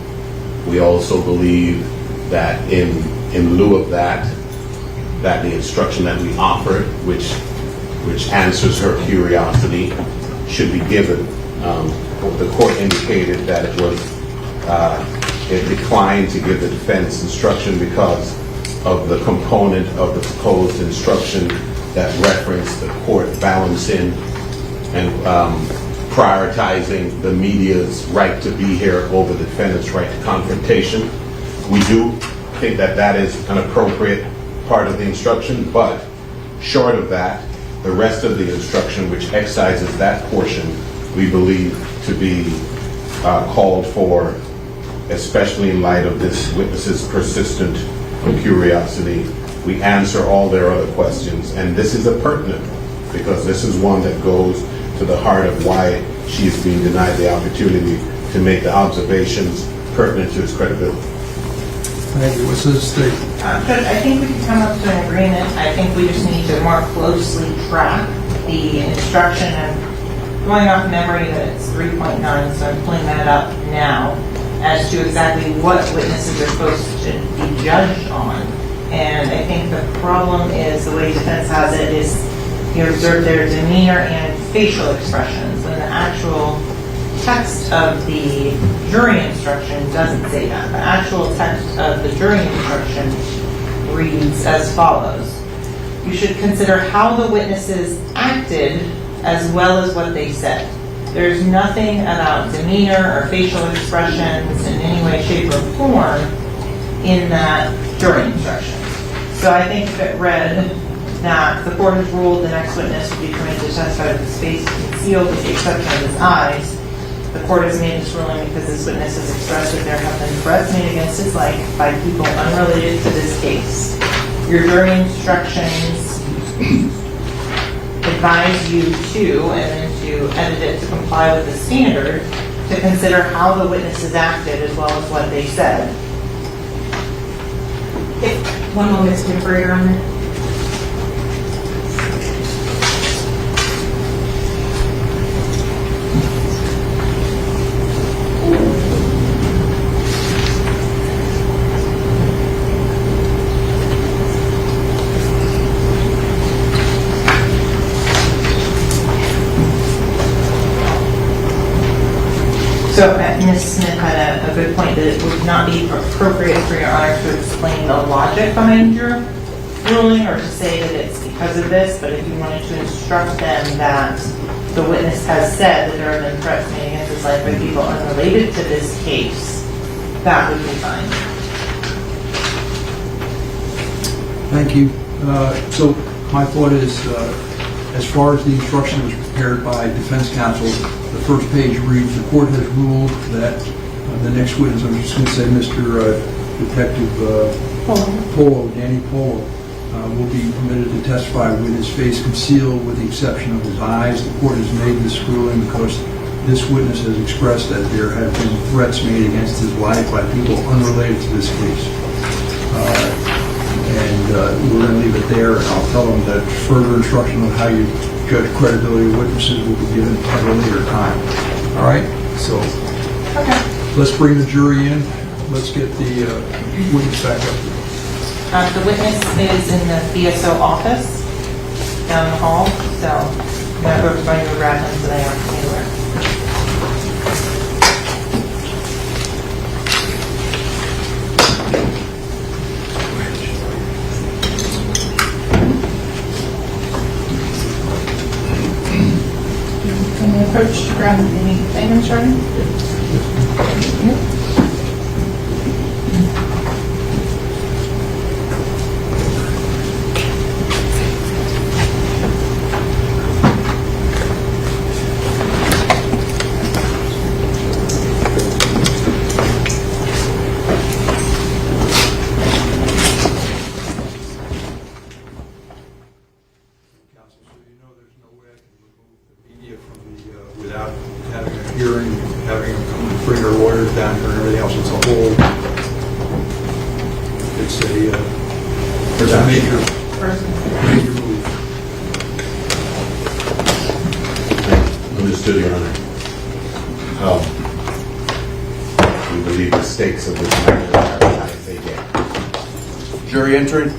We also believe that in lieu of that the instruction that we offered, which answers her curiosity, should be given. The court indicated that it declined to give the defense instruction because of the component of the proposed instruction that referenced the court balancing and prioritizing the media's right to be here over the defendant's right to confrontation. We do think that is an appropriate part of the instruction, but short of that, the rest of the instruction, which excises that portion, we believe to be called for, especially in light of this witness's persistent curiosity. We answer all their other questions, and this is a pertinent, because this is one that goes to the heart of why she is being denied the opportunity to make the observations pertinent to his credibility. Thank you. What's his state? Judge, I think we can come up to an agreement. I think we just need to more closely track the instruction. And going off memory that it's 3.9, so I'm pulling that up now as to exactly what witnesses are supposed to be judged on. And I think the problem is the way defense has it is you observe their demeanor and facial expressions, when the actual text of the jury instruction doesn't say that. The actual text of the jury instruction reads as follows. You should consider how the witnesses acted as well as what they said. There's nothing about demeanor or facial expressions in any way, shape, or form in that jury instruction. So I think if it read that the court has ruled the next witness would be permitted to testify with his face concealed with the exception of his eyes, the court has made this ruling because this witness has expressed that there have been threats made against his life by people unrelated to this case. Your jury instructions advise you to, and then to edit it to comply with the standard, to consider how the witnesses acted as well as what they said. One moment to defer, Your Honor. So Ms. Smith had a good point that it would not be appropriate for Your Honor to explain the logic behind your ruling or to say that it's because of this, but if you wanted to instruct them that the witness has said that there have been threats made against his life by people unrelated to this case, that would be fine. Thank you. So my thought is, as far as the instruction that was prepared by defense counsel, the first page reads, the court has ruled that the next witness, I'm just going to say Mr. Detective Polo, Danny Polo, will be permitted to testify with his face concealed with the exception of his eyes. The court has made this ruling because this witness has expressed that there have been threats made against his life by people unrelated to this case. We're going to leave it there, and I'll tell them that further instruction on how you judge credibility of witnesses will be given at a later time. All right? So let's bring the jury in. Let's get the witness back up. The witness is in the BSO office down the hall, so I'm going to go to grab him so they aren't anywhere. Can we approach to grab anything, I'm sorry? Without having a hearing, having them come bring their lawyers down here and everything else. It's a whole, it's a major move. Understood, Your Honor. We believe the stakes of this matter are as high as they get. Jury entering.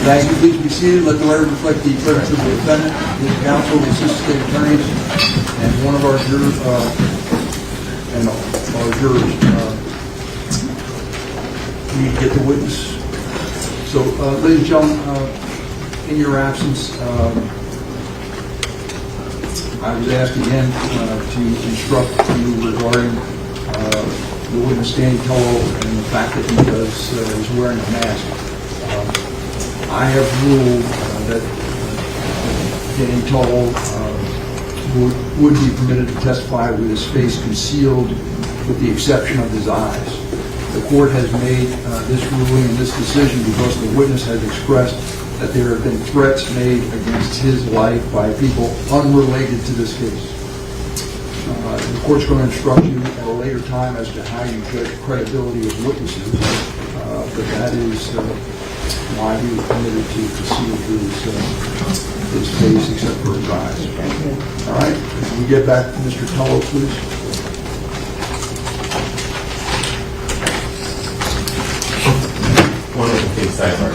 Thank you. Please be seated. Let the record reflect the presence of the defendant, his counsel, the assistant state attorneys, and one of our jurors, we need to get the witness. So, ladies and gentlemen, in your absence, I was asked again to instruct you regarding the witness Danny Polo and the fact that he is wearing a mask. I have ruled that Danny Polo would be permitted to testify with his face concealed with the exception of his eyes. The court has made this ruling and this decision because the witness has expressed that there have been threats made against his life by people unrelated to this case. The court's going to instruct you at a later time as to how you judge credibility of witnesses, but that is why he was permitted to conceal his face except for his eyes. All right, can we get back to Mr. Tullo, please? One of the case sidebar.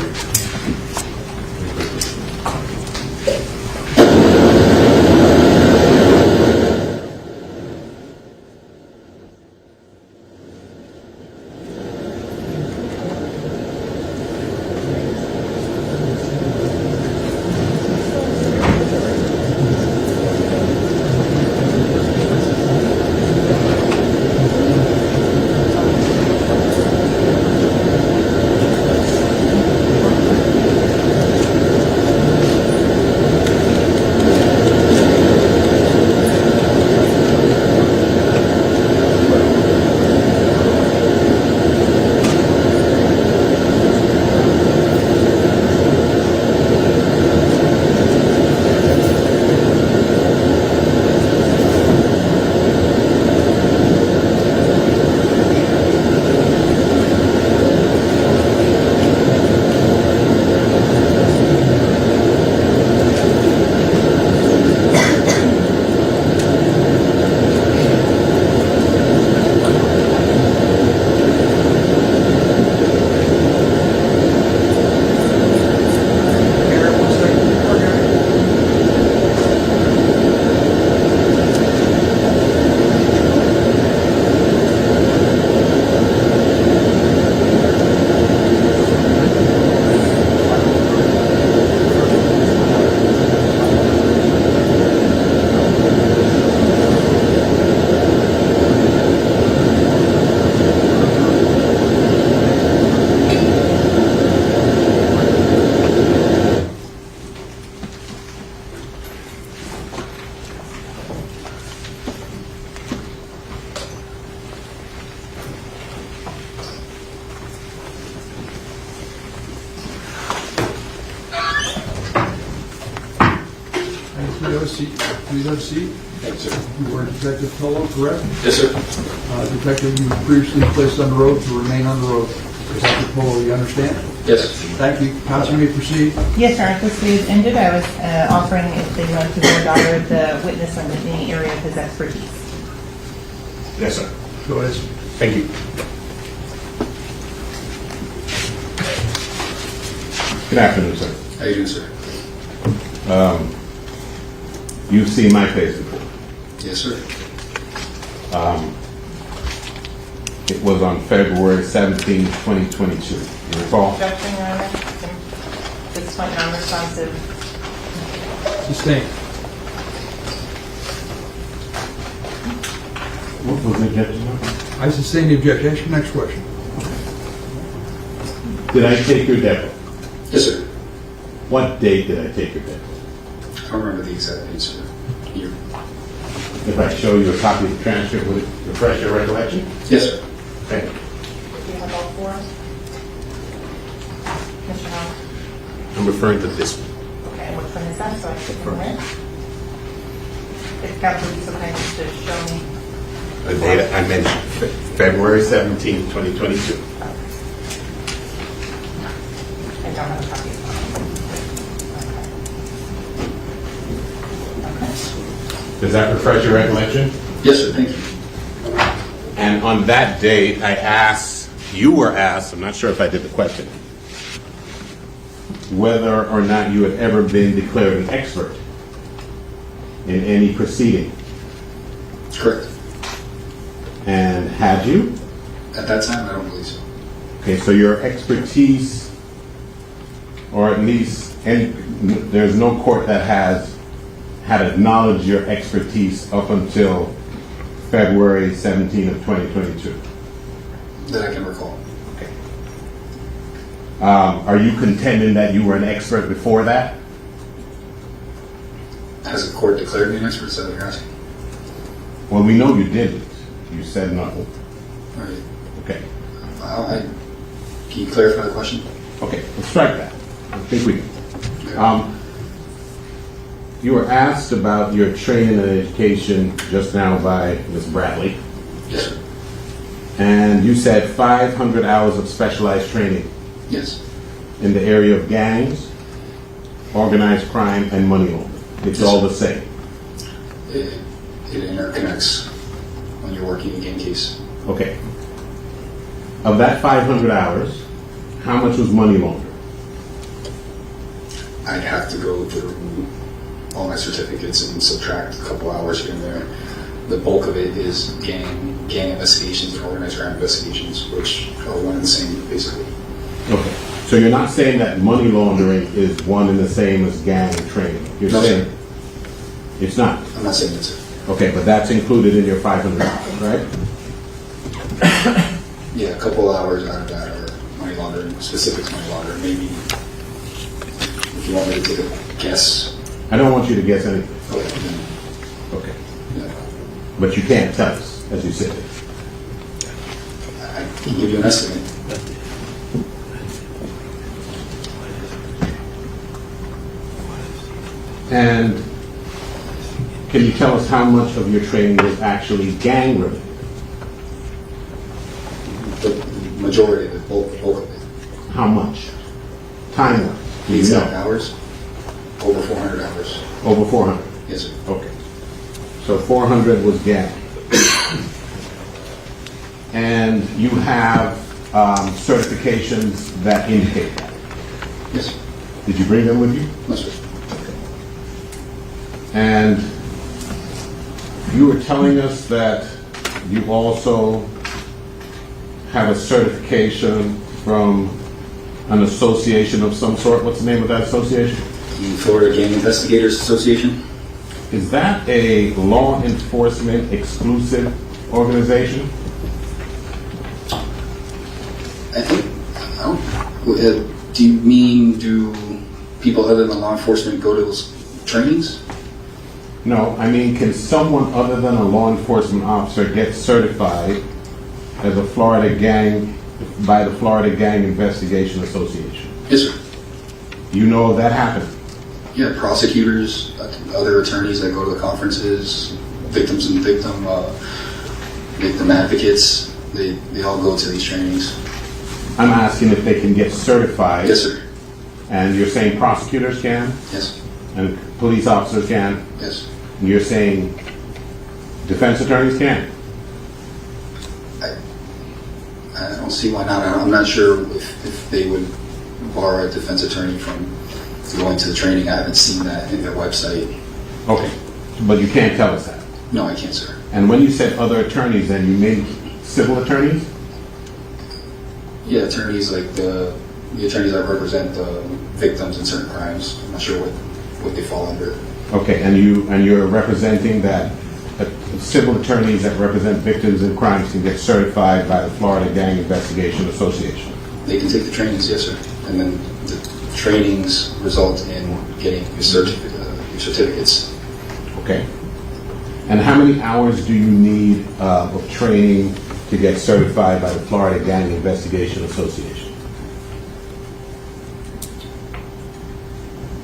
have a seat. Please have a seat. Thanks, sir. You are Detective Polo, correct? Yes, sir. Detective, you were previously placed under oath to remain under oath. Detective Polo, you understand? Yes. Thank you. Counsel, you may proceed. Yes, Your Honor. This is ended. I was offering if they want to board order the witness on any area of his expertise. Yes, sir. Go ahead. Thank you. Good afternoon, sir. How you doing, sir? You've seen my face before. Yes, sir. It was on February 17, 2022. You recall? Objection, Your Honor. 6 point non-responsive. Sustained. What was the objection? I sustain the objection. Ask your next question. Did I take your depo? Yes, sir. What date did I take your depo? I don't remember the exact date, sir. Year. If I show you a copy of the transcript, would it refresh your recollection? Yes, sir. Thank you. Do you have all 4? Mr. Howard? I'm referring to this one. Okay, which one is that? So I should remember. If counsel would be so kind as to show me. The date I mentioned, February 17, 2022. I don't have a copy of that. Does that refresh your recollection? Yes, sir. Thank you. And on that date, you were asked, I'm not sure if I did the question, whether or not you had ever been declared an expert in any proceeding. Correct. And had you? At that time, I don't believe so. Okay, so your expertise, or at least there's no court that had acknowledged your expertise up until February 17 of 2022. That I can recall. Okay. Are you contending that you were an expert before that? Has the court declared me an expert? Is that what you're asking? Well, we know you didn't. You said no. All right. Okay. Can you clarify the question? Okay, let's strike that. I think we can. You were asked about your training and education just now by Ms. Bradley. Yes, sir. And you said 500 hours of specialized training. Yes. In the area of gangs, organized crime, and money laundering. It's Yes, all sir. the same. It interconnects when you're working a gang case. Okay. Of that 500 hours, how much was money laundering? I'd have to go through all my certificates and subtract a couple hours here and there. The bulk of it is gang investigations and organized crime investigations, which are one and the same, basically. Okay. So you're not saying that money laundering is one and the same as gang training? You're No, saying sir. It's not? I'm not saying that, sir. Okay, but that's included in your 500 hours, right? Yeah, a couple hours out of that are money laundering, specifics money laundering. Maybe if you want me to take a guess. I don't want you to guess anything. Okay. Okay. Yeah. But you can't tell us, as you said. I can give you an estimate. And can you tell us how much of your training was actually gang related? The majority of it, bulk of it. How much? Time-wise? Do you Exact know? hours? Over 400 hours. Over 400? Yes, sir. Okay. So 400 was gang. And you have certifications that indicate that? Yes, sir. Did you bring them with you? No, sir. And you were telling us that you also have a certification from an association of some sort. What's the name of that association? The Florida Gang Investigators Association. Is that a law enforcement exclusive organization? I think, do you mean, do people other than law enforcement go to those trainings? No, I mean, can someone other than a law enforcement officer get certified as a Florida gang by the Florida Gang Investigation Association? Yes, sir. You know of that happening? Yeah, prosecutors, other attorneys that go to the conferences, victim advocates, they all go to these trainings. I'm asking if they can get certified. Yes, sir. And you're saying prosecutors can? Yes. And police officers can? Yes. And you're saying defense attorneys can? I don't see why not. I'm not sure if they would bar a defense attorney from going to the training. I haven't seen that in their website. Okay, but you can't tell us that? No, I can't, sir. And when you said other attorneys, then you mean civil attorneys? Yeah, attorneys like the attorneys that represent victims in certain crimes. I'm not sure what they fall under. Okay, and you're representing that civil attorneys that represent victims in crimes can get certified by the Florida Gang Investigation Association? They can take the trainings, yes, sir. And then the trainings result in getting your certificates. Okay. And how many hours do you need of training to get certified by the Florida Gang Investigation Association?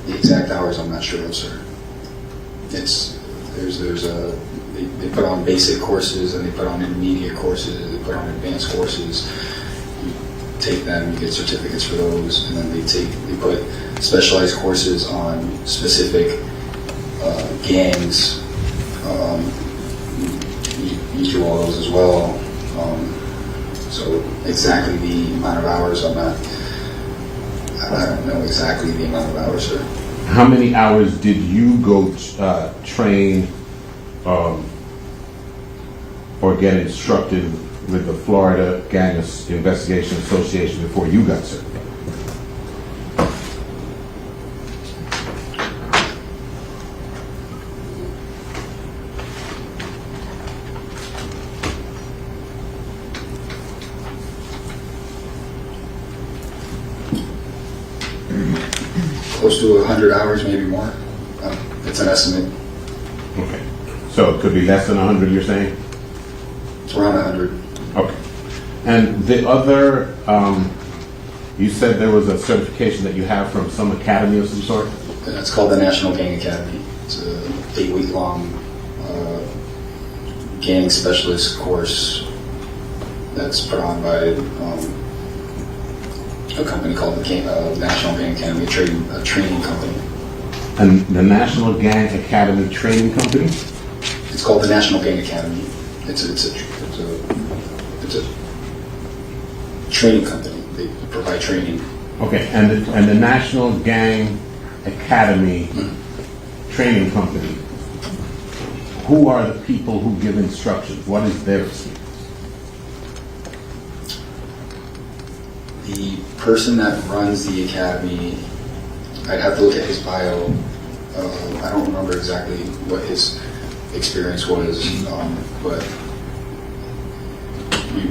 The exact hours I'm not sure of, sir. They put on basic courses and they put on intermediate courses, they put on advanced courses. You take them, you get certificates for those, and then they put specialized courses on specific gangs. You do all those as well. So exactly the amount of hours I don't know exactly the amount of hours, sir. How many hours did you go train or get instructed with the Florida Gang Investigation Association before you got certified? Close to 100 hours, maybe more. It's an estimate. Okay. So it could be less than 100, you're saying? It's around 100. Okay. And the other, you said there was a certification that you have from some academy of some sort? It's called the National Gang Academy. It's a 8-week-long gang specialist course that's put on by a company called the National Gang Academy, a training company. And the National Gang Academy Training Company? It's called the National Gang Academy. It's a training company. They provide training. Okay, and the National Gang Academy Training Company, who are the people who give instructions? What is their experience? The person that runs the academy, I'd have to look at his bio. I don't remember exactly what his experience was, but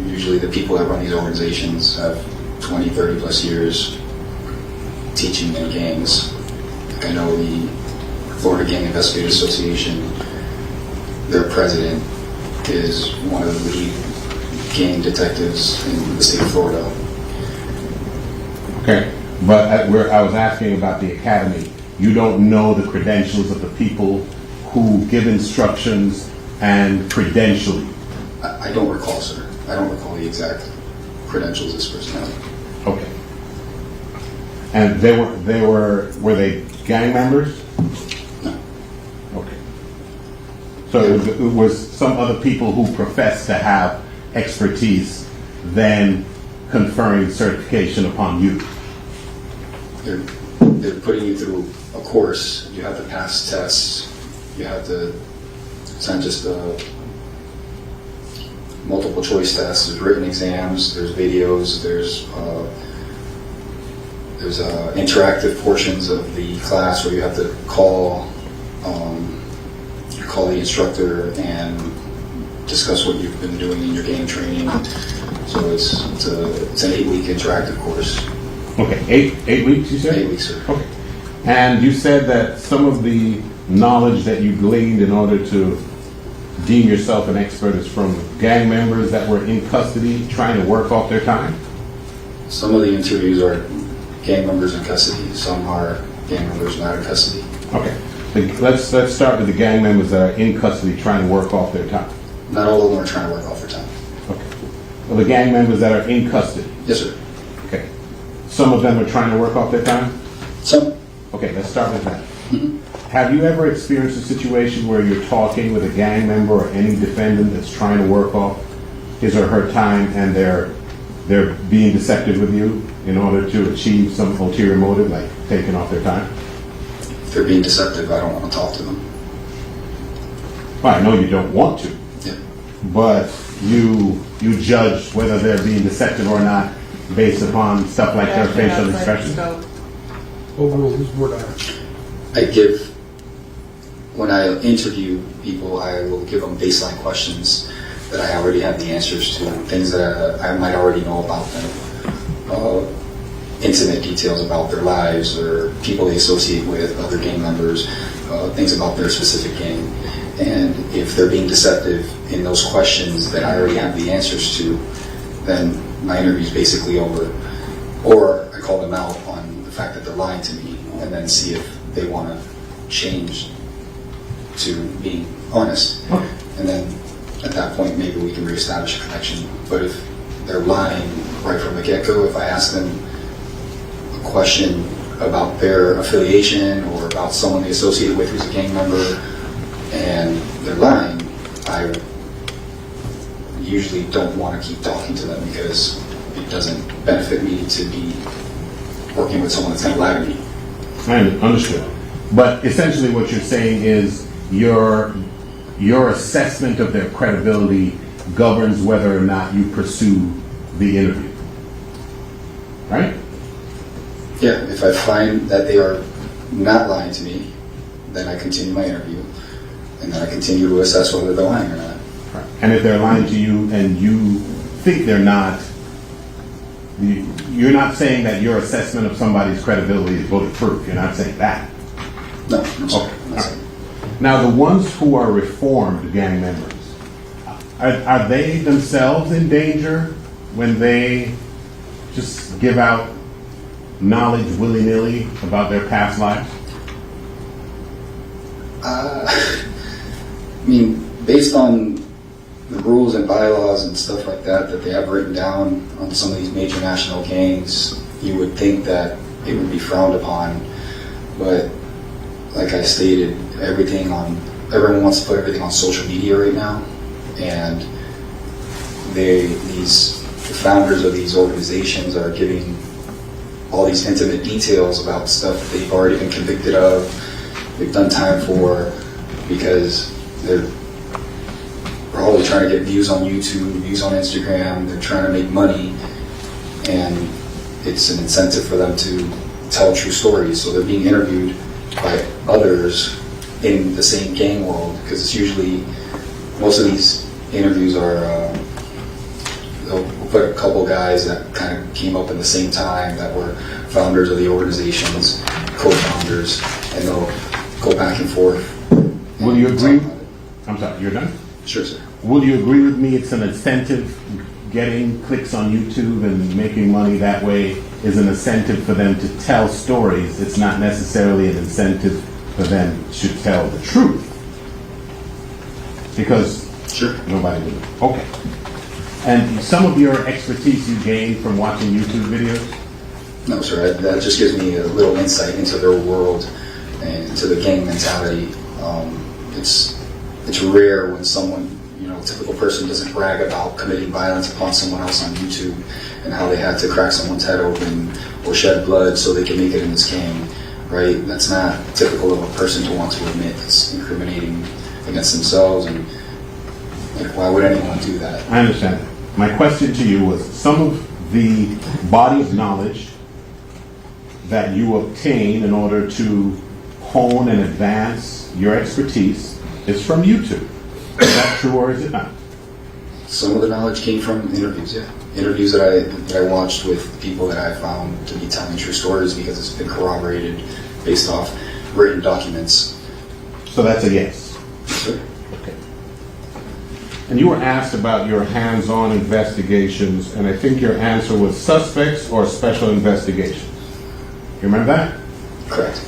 usually the people that run these organizations have 20, 30 plus years teaching in gangs. Like I know the Florida Gang Investigators Association, their president is one of the lead gang detectives in the state of Florida. Okay, but I was asking about the academy. You don't know the credentials of the people who give instructions and credential you? I don't recall, sir. I don't recall the exact credentials of this person. Okay. And were they gang members? No. Okay. So it was some other people who professed to have expertise then conferring certification upon you? They're putting you through a course. You have to pass tests. You have to, it's not just multiple choice tests. There's written exams. There's videos. There's interactive portions of the class where you have to call the instructor and discuss what you've been doing in your game training. So it's an 8-week interactive course. Okay, 8 weeks you said? 8 weeks, sir. Okay. And you said that some of the knowledge that you gleaned in order to deem yourself an expert is from gang members that were in custody trying to work off their time? Some of the interviews are gang members in custody. Some are gang members not in custody. Okay. Let's start with the gang members that are in custody trying to work off their time. Not all of them are trying to work off their time. Okay. Well, the gang members that are in custody. Yes, sir. Okay. Some of them are trying to work off their time? Some. Okay, let's start with that. Have you ever experienced a situation where you're talking with a gang member or any defendant that's trying to work off his or her time and they're being deceptive with you in order to achieve some ulterior motive, like taking off their time? If they're being deceptive, I don't want to talk to them. Well, I know you don't want to, but you judge whether they're being deceptive or not based upon stuff like their facial expressions. Overall, who's board when I interview people, I will give them baseline questions that I already have the answers to, things that I might already know about them, intimate details about their lives or people they associate with, other gang members, things about their specific gang. And if they're being deceptive in those questions that I already have the answers to, then my interview is basically over. Or I call them out on the fact that they're lying to me and then see if they want to change to being honest. And then at that point, maybe we can reestablish a connection. But if they're lying right from the get-go, if I ask them a question about their affiliation or about someone they associate with who's a gang member and they're lying, I usually don't want to keep talking to them because it doesn't benefit me to be working with someone that's going to lie to me. I understood. But essentially what you're saying is your assessment of their credibility governs whether or not you pursue the interview, right? Yeah, if I find that they are not lying to me, then I continue my interview, and then I continue to assess whether they're lying or not. Right. And if they're lying to you and you think they're not, you're not saying that your assessment of somebody's credibility is bulletproof. You're not saying that. No, I'm sorry. I'm not saying. Now, the ones who are reformed gang members, are they themselves in danger when they just give out knowledge willy-nilly about their past lives? I mean, based on the rules and bylaws and stuff like that they have written down on some of these major national gangs, you would think that it would be frowned upon. But like I stated, everyone wants to put everything on social media right now, and these founders of these organizations are giving all these intimate details about stuff that they've already been convicted of, they've done time for, because they're probably trying to get views on YouTube, views on Instagram, they're trying to make money, and it's an incentive for them to tell true stories. So they're being interviewed by others in the same gang world, because it's usually, most of these interviews are, they'll put a couple guys that kind of came up in the same time that were founders of the organizations, co-founders, and they'll go back and forth. Will you agree? I'm sorry, you're done? Sure, sir. Will you agree with me it's an incentive? Getting clicks on YouTube and making money that way is an incentive for them to tell stories. It's not necessarily an incentive for them to tell the truth. Because nobody will. Okay. And some of your expertise you gained from watching YouTube videos? No, sir. That just gives me a little insight into their world and into the gang mentality. It's rare when someone, a typical person doesn't brag about committing violence upon someone else on YouTube and how they had to crack someone's head open or shed blood so they can make it in this gang, right? That's not typical of a person to want to admit. It's incriminating against themselves, and why would anyone do that? I understand that. My question to you was, some of the body of knowledge that you obtain in order to hone and advance your expertise is from YouTube. Is that true or is it not? Some of the knowledge came from interviews, yeah. Interviews that I watched with people that I found to be telling true stories because it's been corroborated based off written documents. So that's a yes? Sure. Okay. And you were asked about your hands-on investigations, and I think your answer was suspects or special investigations. You remember that? Correct.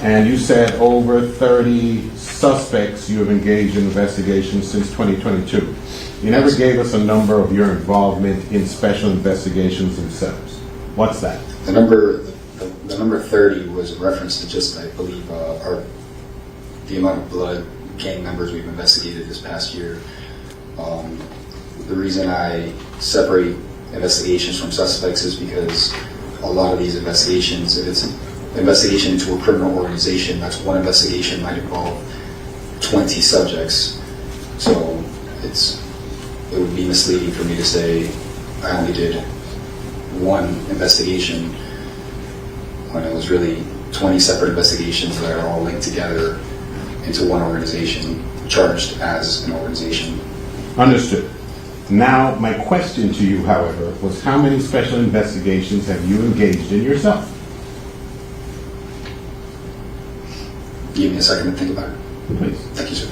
And you said over 30 suspects you have engaged in investigations since 2022. You never gave us a number of your involvement in special investigations themselves. What's that? The number 30 was a reference to just, I believe, the amount of blood gang members we've investigated this past year. The reason I separate investigations from suspects is because a lot of these investigations, if it's an investigation into a criminal organization, that's one investigation might involve 20 subjects. So it would be misleading for me to say I only did one investigation when it was really 20 separate investigations that are all linked together into one organization, charged as an organization. Understood. Now, my question to you, however, was how many special investigations have you engaged in yourself? Give me a second to think about it. Please. Thank you, sir.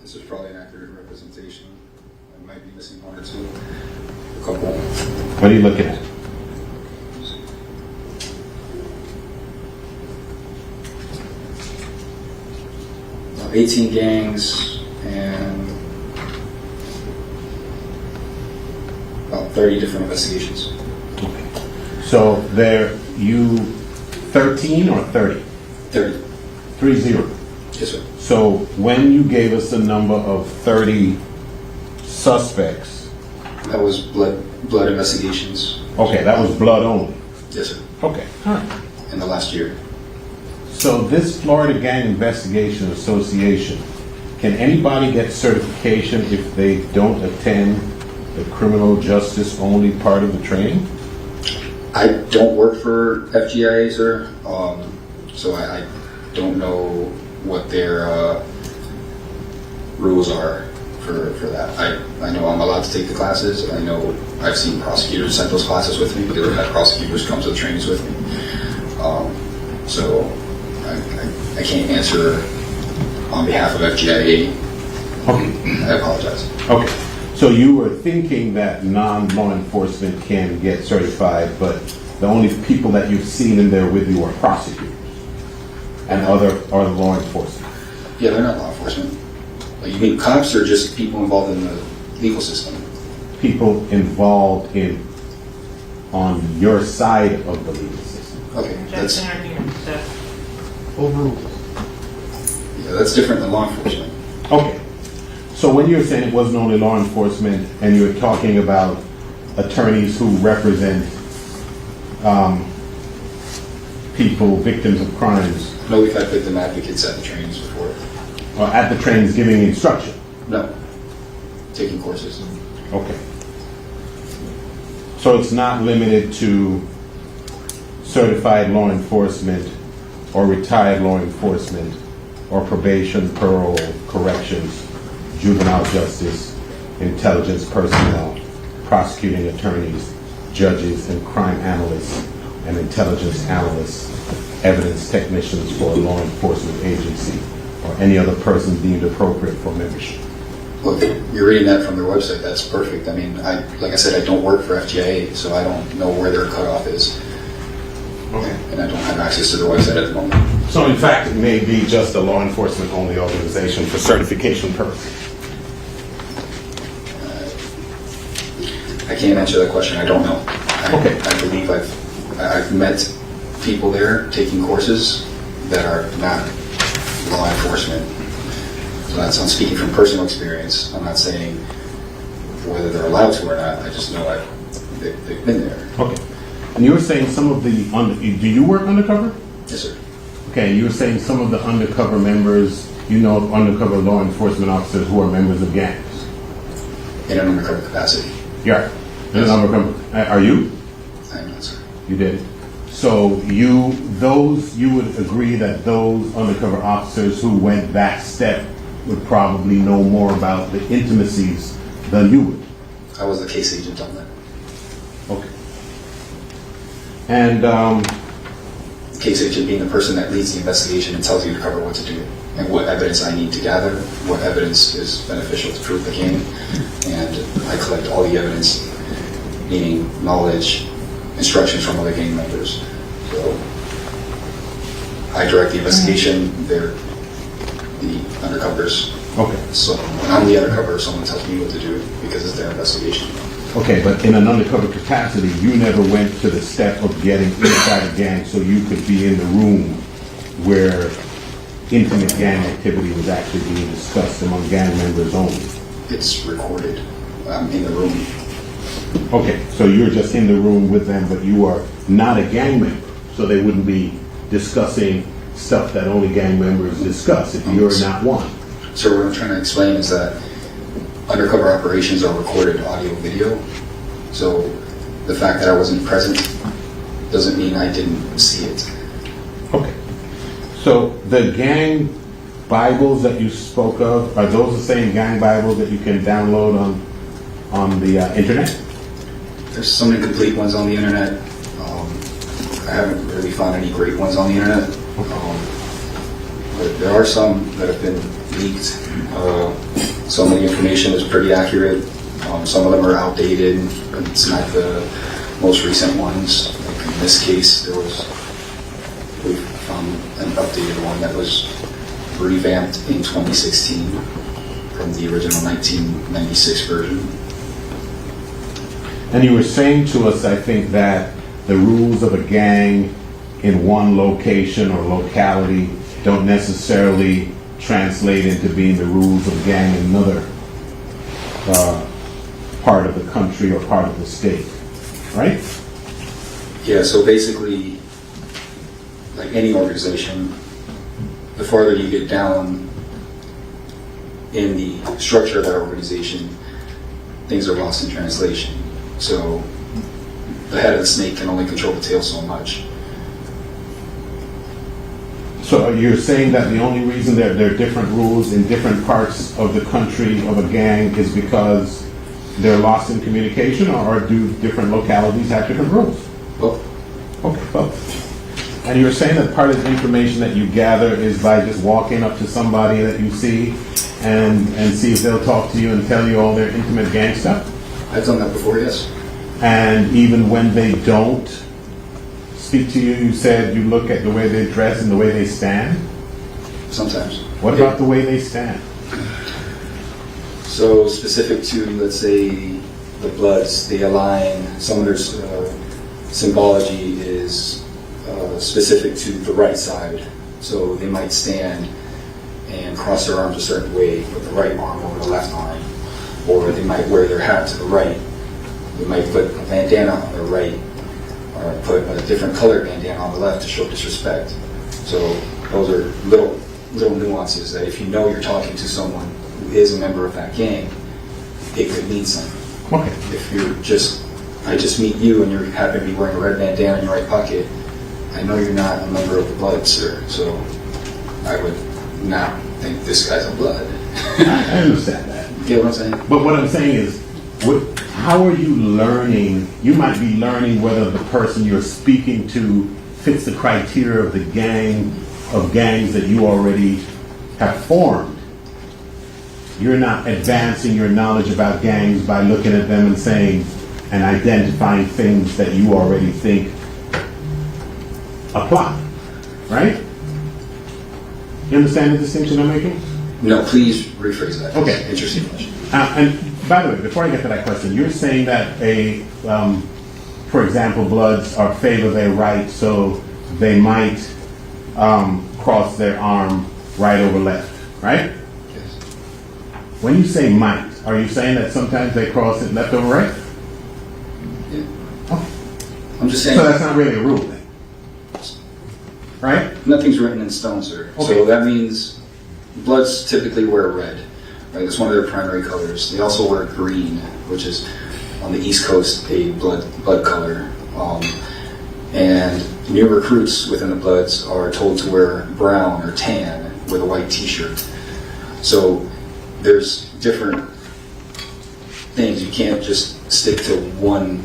This is probably an accurate representation. I might be missing one or two. A couple. What are you looking at? About 18 gangs and about 30 different investigations. So there, you 13 or 30? 30. 30. Yes, sir. So when you gave us the number of 30 suspects, that was blood investigations. Okay, that was blood only. Yes, sir. Okay. All right. In the last year. So this Florida Gang Investigation Association, can anybody get certification if they don't attend the criminal justice only part of the training? I don't work for FGIA, sir, so I don't know what their rules are for that. I know I'm allowed to take the classes. I know I've seen prosecutors send those classes with me because I've had prosecutors come to the trainings with me. So I can't answer on behalf of FGIA. Okay. I apologize. Okay. So you were thinking that non-law enforcement can get certified, but the only people that you've seen in there with you are prosecutors and other law enforcement. Yeah, they're not law enforcement. Like, you mean cops or just people involved in the legal system? People involved on your side of the legal system. Okay, that's overruled. Yeah, that's different than law enforcement. Okay. So when you're saying it wasn't only law enforcement, and you're talking about attorneys who represent people, victims of crimes. No, we've had victim advocates at the trainings before. Or at the trainings giving instruction? No, taking courses. Okay. So it's not limited to certified law enforcement or retired law enforcement or probation, parole, corrections, juvenile justice, intelligence personnel, prosecuting attorneys, judges, and crime analysts, and intelligence analysts, evidence technicians for a law enforcement agency, or any other person deemed appropriate for membership. Look, you're reading that from their website. That's perfect. I mean, like I said, I don't work for FGIA, so I don't know where their cutoff is. Okay. And I don't have access to their website at the moment. So in fact, it may be just a law enforcement only organization for certification purposes. I can't answer that question. I don't know. Okay. I believe I've met people there taking courses that are not law enforcement. So I'm speaking from personal experience. I'm not saying whether they're allowed to or not. I just know they've been there. Okay. And you were saying some of the, do you work undercover? Yes, sir. Okay, you were saying some of the undercover members, you know, of undercover law enforcement officers who are members of gangs? In an undercover capacity. Yeah. In an undercover. Are you? I'm not, sir. You did. So you would agree that those undercover officers who went that step would probably know more about the intimacies than you would? I was the case agent on that. Okay. And case agent being the person that leads the investigation and tells the undercover what to do and what evidence I need to gather, what evidence is beneficial to prove the gang, and I collect all the evidence, meaning knowledge, instructions from other gang members. So I direct the investigation, they're the undercovers. Okay. So when I'm the undercover, someone tells me what to do because it's their investigation. okay, but in an undercover capacity, you never went to the step of getting inside a gang so you could be in the room where intimate gang activity was actually being discussed among gang members only. It's recorded in the room. Okay, so you're just in the room with them, but you are not a gang member, so they wouldn't be discussing stuff that only gang members discuss if you're not one. So what I'm trying to explain is that undercover operations are recorded audio video. So the fact that I wasn't present doesn't mean I didn't see it. Okay. So the gang Bibles that you spoke of, are those the same gang Bibles that you can download on the internet? There's some incomplete ones on the internet. I haven't really found any great ones on the internet. But there are some that have been leaked. Some of the information is pretty accurate. Some of them are outdated. It's not the most recent ones. Like in this case, we found an updated one that was revamped in 2016 from the original 1996 version. And you were saying to us, I think, that the rules of a gang in one location or locality don't necessarily translate into being the rules of a gang in another part of the country or part of the state, right? Yeah, so basically, like any organization, the farther you get down in the structure of that organization, things are lost in translation. So the head of the snake can only control the tail so much. So you're saying that the only reason that there are different rules in different parts of the country of a gang is because they're lost in communication, or do different localities have different rules? Both. Okay, both. And you're saying that part of the information that you gather is by just walking up to somebody that you see and see if they'll talk to you and tell you all their intimate gang stuff? I've done that before, yes. And even when they don't speak to you, you said you look at the way they dress and the way they stand? Sometimes. What about the way they stand? So specific to, let's say, the Bloods, they align, some of their symbology is specific to the right side. So they might stand and cross their arms a certain way, put the right arm over the left arm, or they might wear their hat to the right. They might put a bandana on their right, or put a different colored bandana on the left to show disrespect. So those are little nuances that if you know you're talking to someone who is a member of that gang, it could mean something. Okay. If I just meet you and you happen to be wearing a red bandana in your right pocket, I know you're not a member of the Blood, sir. So I would not think this guy's a Blood. I understand that. You get what I'm saying? But what I'm saying is, how are you learning? You might be learning whether the person you're speaking to fits the criteria of the gangs that you already have formed. You're not advancing your knowledge about gangs by looking at them and saying and identifying things that you already think apply, right? You understand the distinction I'm making? No, please rephrase that. Okay. Interesting question. And by the way, before I get to that question, you're saying that for example, Bloods are favor their right, so they might cross their arm right over left, right? Yes. When you say might, are you saying that sometimes they cross it left over right? Yeah. Okay. I'm just saying. So that's not really a rule then, right? Nothing's written in stone, sir. Okay. So that means Bloods typically wear red, right? It's one of their primary colors. They also wear green, which is on the East Coast a blood color. And new recruits within the Bloods are told to wear brown or tan with a white T-shirt. So there's different things. You can't just stick to one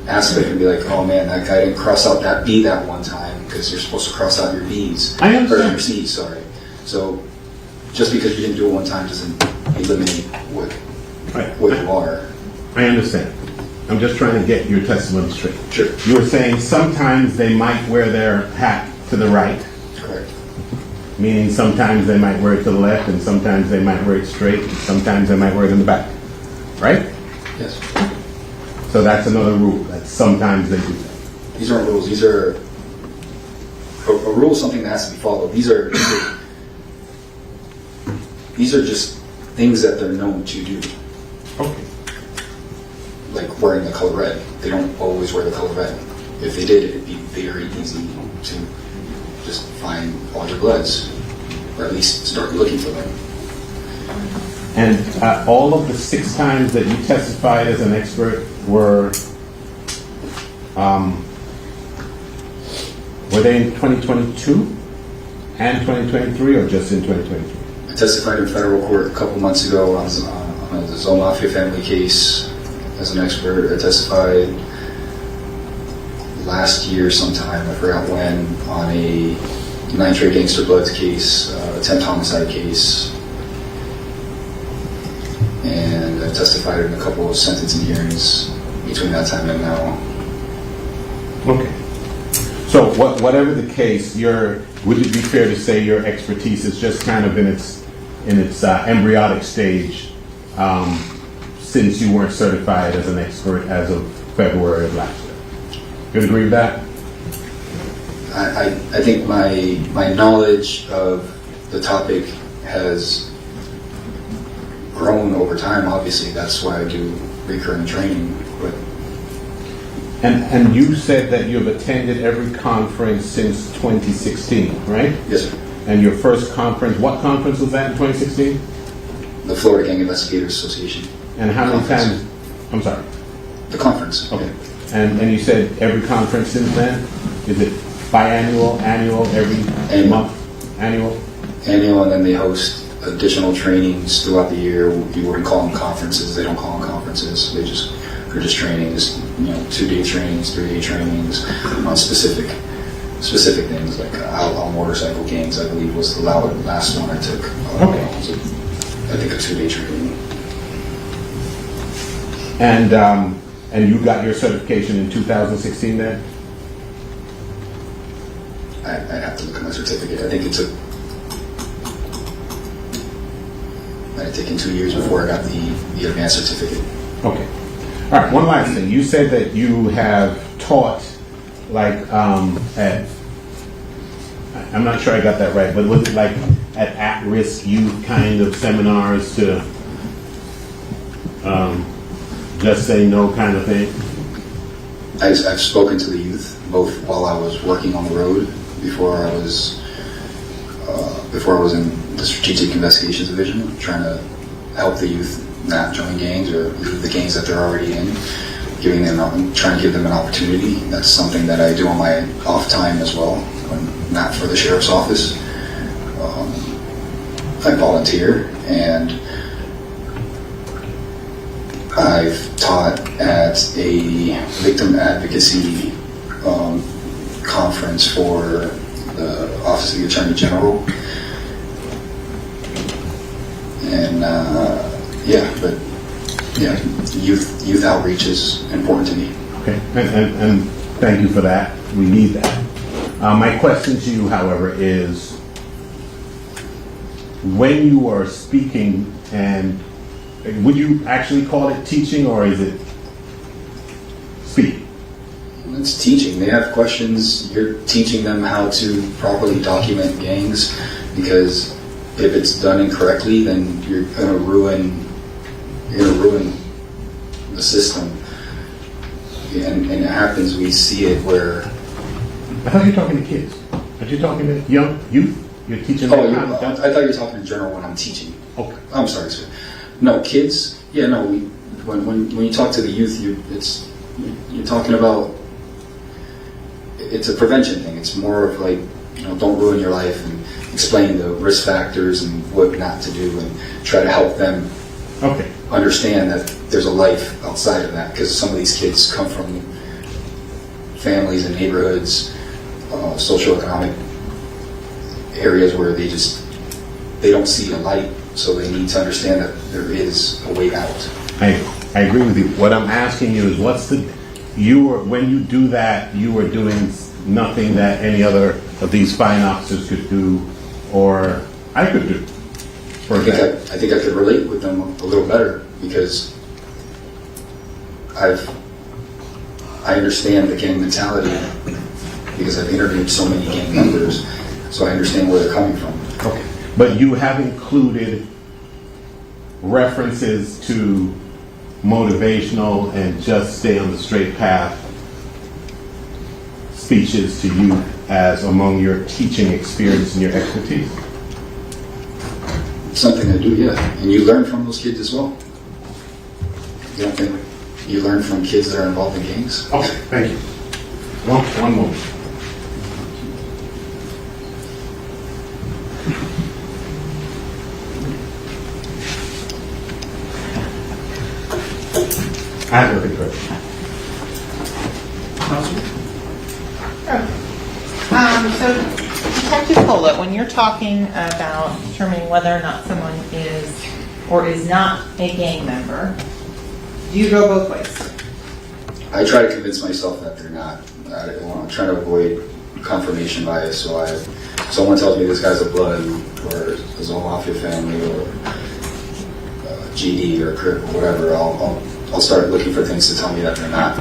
aspect and be like, oh man, that guy didn't cross out that B that one time, because you're supposed to cross out your B's. I understand. Or your C's, sorry. So just because you didn't do it one time doesn't eliminate what you are. I understand. I'm just trying to get your testimony straight. Sure. You were saying sometimes they might wear their hat to the right. Correct. Meaning sometimes they might wear it to the left, and sometimes they might wear it straight, and sometimes they might wear it in the back. Right? Yes. So that's another rule, that sometimes they do that. These aren't rules. These are a rule is something that has to be followed. These are just things that they're known to do. Okay. Like wearing the color red. They don't always wear the color red. If they did, it'd be very easy to just find all your Bloods, or at least start looking for them. And all of the 6 times that you testified as an expert were they in 2022 and 2023, or just in 2023? I testified in federal court a couple months ago on the Zone Mafia family case as an expert. I testified last year sometime, I forgot when, on a 9 Trey Gangster Bloods case, attempt homicide case. And I testified in a couple of sentencing hearings between that time and now. Okay. So whatever the case, would it be fair to say your expertise is just kind of in its embryonic stage, since you weren't certified as an expert as of February of last year? You would agree with that? I think my knowledge of the topic has grown over time. Obviously, that's why I do recurring training. But And you said that you've attended every conference since 2016, right? Yes, sir. And your first conference, what conference was that in 2016? The Florida Gang Investigators Association. And how many times? I'm sorry. The conference. Okay. And you said every conference since then? Is it biannual, annual, every month? Annual? Annual, and then they host additional trainings throughout the year. You wouldn't call them conferences. They don't call them conferences. They're just trainings, 2-day trainings, 3-day trainings on specific things, like outlaw motorcycle gangs, I believe was the last one I took. Okay. So I think a 2-day training. And you got your certification in 2016 then? I'd have to look at my certificate. I think it took, might have taken 2 years before I got the advanced certificate. Okay. All right, one last thing. You said that you have taught, like, at I'm not sure I got that right, but was it like at-risk youth kind of seminars to just say no kind of thing? I've spoken to the youth both while I was working on the road before I was in the Strategic Investigations Division, trying to help the youth not join gangs or leave the gangs that they're already in, trying to give them an opportunity. That's something that I do on my off time as well, when not for the sheriff's office. I volunteer, and I've taught at a victim advocacy conference for the Office of the Attorney General. And youth outreach is important to me. Okay, and thank you for that. We need that. My question to you, however, is when you are speaking, and would you actually call it teaching, or is it speaking? It's teaching. They have questions. You're teaching them how to properly document gangs, because if it's done incorrectly, then you're gonna ruin the system. And it happens. We see it where. I thought you were talking to kids. Are you talking to young youth? You're teaching them. I thought you were talking in general when I'm teaching. Okay. I'm sorry, sir. No, kids. Yeah, no. When you talk to the youth, you're talking about. It's a prevention thing. It's more of like, don't ruin your life, and explain the risk factors and what not to do, and try to help them understand that there's a life outside of that, because some of these kids come from families and neighborhoods, socioeconomic areas where they don't see a light, so they need to understand that there is a way out. I agree with you. What I'm asking you is, when you do that, you are doing nothing that any other of these fine officers could do, or I could do. I think I could relate with them a little better, because I understand the gang mentality, because I've interviewed so many gang members, so I understand where they're coming from. Okay. But you have included references to motivational and just stay on the straight path speeches to you as among your teaching experience and your expertise? Something I do, yeah. And you learn from those kids as well. You don't think you learn from kids that are involved in gangs? Okay, thank you. One moment. I have nothing further. So, Detective Pola, when you're talking about determining whether or not someone is or is not a gang member, do you go both ways? I try to convince myself that they're not. I'm trying to avoid confirmation bias. So if someone tells me this guy's a blood, or is a mafia family, or GD or Crip or whatever, I'll start looking for things to tell me that they're not.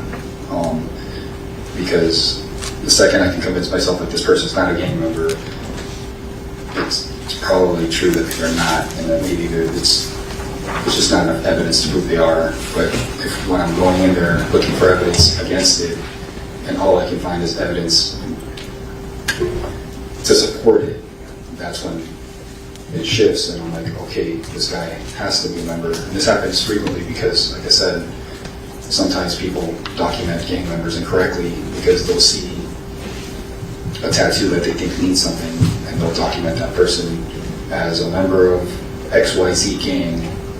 Because the second I can convince myself that this person's not a gang member, it's probably true that they're not, and that maybe there's just not enough evidence to prove they are. But when I'm going in there looking for evidence against it, and all I can find is evidence to support it, that's when it shifts, and I'm like, okay, this guy has to be a member. And this happens frequently because, like I said, sometimes people document gang members incorrectly because they'll see a tattoo that they think means something, and they'll document that person as a member of XYZ gang,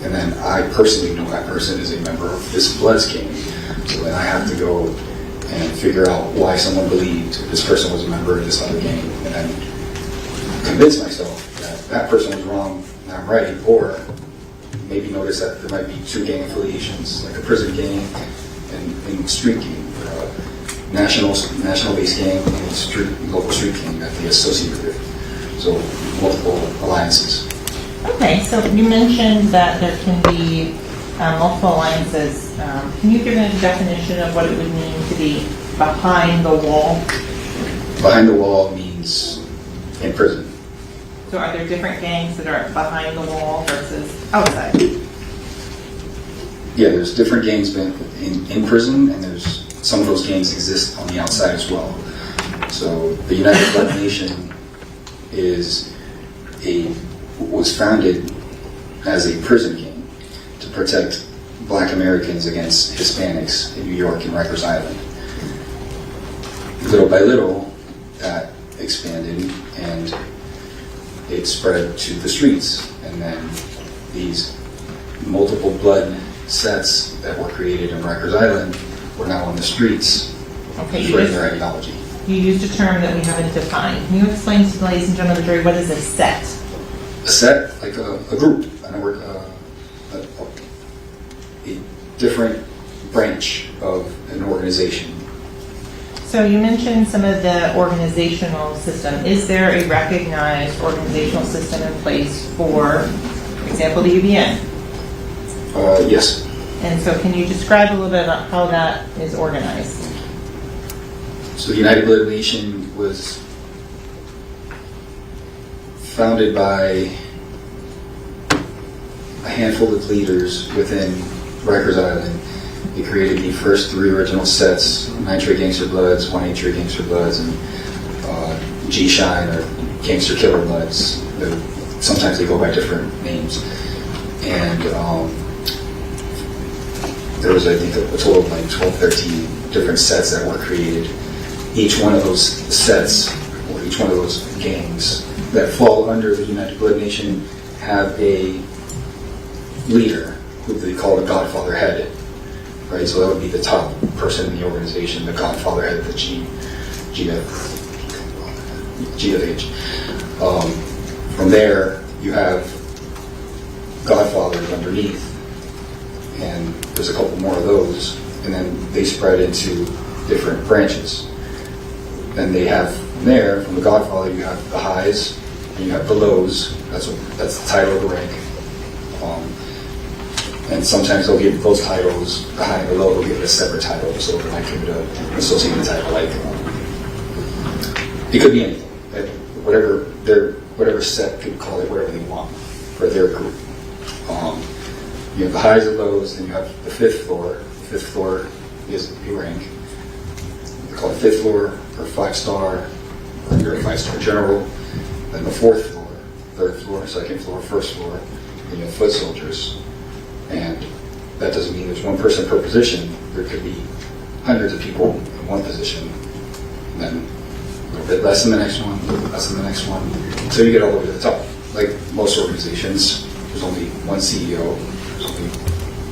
and then I personally know that person is a member of this Bloods gang. So then I have to go and figure out why someone believed this person was a member of this other gang, and then convince myself that person was wrong and I'm right, or maybe notice that there might be two gang affiliations, like a prison gang and street gang, national-based gang and local street gang that they associate with. So multiple alliances. Okay, so you mentioned that there can be multiple alliances. Can you give a definition of what it would mean to be behind the wall? Behind the wall means in prison. So are there different gangs that are behind the wall versus outside? Yeah, there's different gangs in prison, and there's some of those gangs exist on the outside as well. So the United Blood Nation was founded as a prison gang to protect Black Americans against Hispanics in New York and Rikers Island. Little by little, that expanded and it spread to the streets, and then these multiple blood sets that were created in Rikers Island were now on the streets spreading their ideology. You used a term that we haven't defined. Can you explain to the ladies and gentlemen of the jury what is a set? A set, like a group, a different branch of an organization. So you mentioned some of the organizational system. Is there a recognized organizational system in place for example, the UBN? Yes. And so can you describe a little bit about how that is organized? So the United Blood Nation was founded by a handful of leaders within Rikers Island. They created the first 3 original sets, Nitrate Gangster Bloods, 183 Gangster Bloods, and G-Shine or Gangster Killer Bloods. Sometimes they go by different names. And there was, I think, a total of like 12, 13 different sets that were created. Each one of those sets, or each one of those gangs that fall under the United Blood Nation have a leader who they call the Godfather Head. Right, so that would be the top person in the organization, the Godfather Head, the G of H. From there, you have Godfathers underneath, and there's a couple more of those, and then they spread into different branches. Then they have from there, from the Godfather, you have the highs, and you have the lows. That's the title of the rank. And sometimes they'll give those titles, the high and the low, they'll give it a separate title, so they might give it an associated title, like, it could be anything. Whatever set could call it whatever they want for their group. You have the highs and lows, then you have the 5th floor. The 5th floor is a rank. They call it 5th floor, or 5-star, or you're a 5-star general. Then the 4th floor, 3rd floor, 2nd floor, 1st floor, and you have foot soldiers. And that doesn't mean there's one person per position. There could be hundreds of people in one position, and then a little bit less than the next one, a little bit less than the next one, until you get all the way to the top. Like most organizations, there's only one CEO, there's only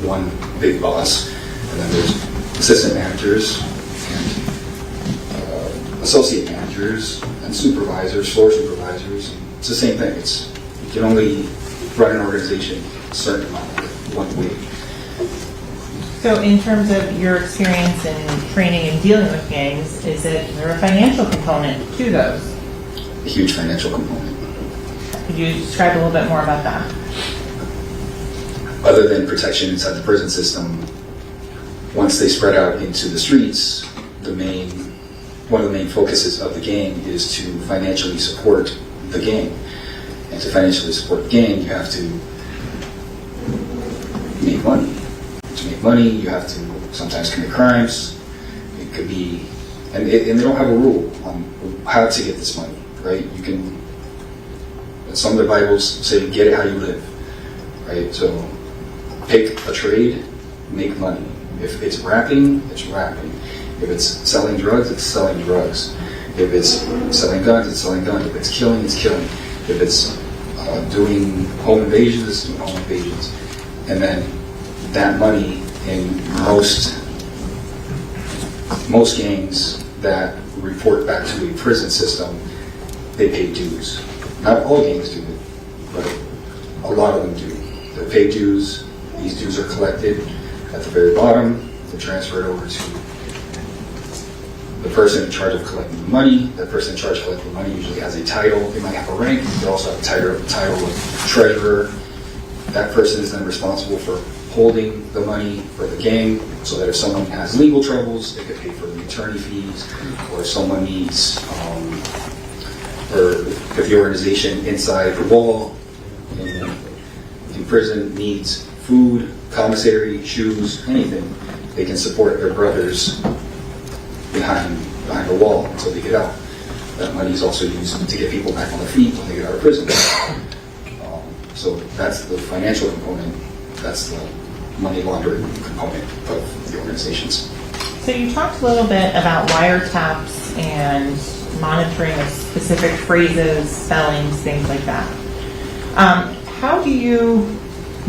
one big boss, and then there's assistant managers, and associate managers, and supervisors, floor supervisors. It's the same thing. You can only run an organization a certain amount. One week. So in terms of your experience in training and dealing with gangs, is there a financial component to those? A huge financial component. Could you describe a little bit more about that? Other than protection inside the prison system, once they spread out into the streets, one of the main focuses of the gang is to financially support the gang. And to financially support the gang, you have to make money. To make money, you have to sometimes commit crimes. It could be, and they don't have a rule on how to get this money, right? You can, some of the Bibles say, get it how you live, right? So pick a trade, make money. If it's rapping, it's rapping. If it's selling drugs, it's selling drugs. If it's selling guns, it's selling guns. If it's killing, it's killing. If it's doing home invasions, it's doing home invasions. And then that money in most gangs that report back to a prison system, they pay dues. Not all gangs do it, but a lot of them do. They pay dues. These dues are collected at the very bottom. They're transferred over to the person in charge of collecting the money. That person in charge of collecting the money usually has a title. They might have a rank. They also have a title of treasurer. That person is then responsible for holding the money for the gang, so that if someone has legal troubles, they could pay for the attorney fees, or if someone needs, or if the organization inside the wall in prison needs food, commissary, shoes, anything, they can support their brothers behind the wall until they get out. That money is also used to get people back on their feet when they get out of prison. So that's the financial component. That's the money laundering component of the organizations. So you talked a little bit about wiretaps and monitoring of specific phrases, spellings, things like that. How do you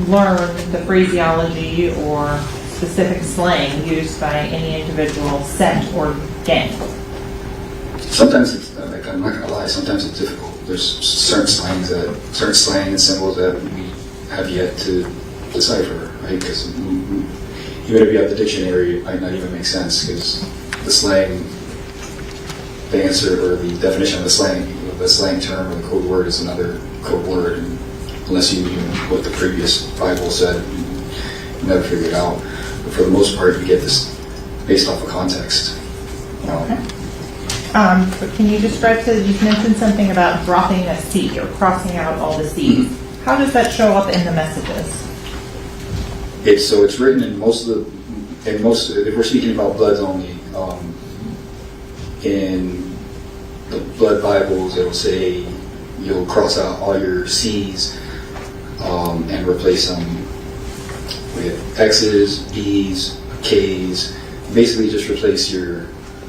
learn the phraseology or specific slang used by any individual set or gang? Sometimes it's, like, I'm not gonna lie, sometimes it's difficult. There's certain slang and symbols that we have yet to decipher, right? Because even if you have the dictionary, it might not even make sense, because the slang, the answer or the definition of the slang term or the code word is another code word, and unless you knew what the previous Bible said, you never figure it out. But for the most part, you get this based off of context. Okay. But can you describe, you mentioned something about dropping a C or crossing out all the C's. How does that show up in the messages? It's written in most, if we're speaking about Bloods only, in the Blood Bibles, it'll say you'll cross out all your C's and replace them with X's, B's, K's. Basically just replace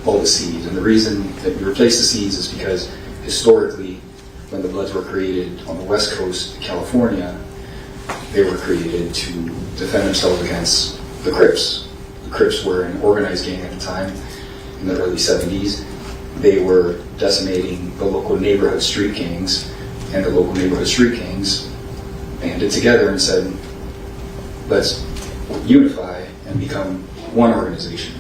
all the C's. And the reason that you replace the C's is because historically, when the Bloods were created on the West Coast, California, they were created to defend themselves against the Crips. The Crips were an organized gang at the time, in the early 70s. They were decimating the local neighborhood street gangs, and the local neighborhood street gangs banded together and said, let's unify and become one organization.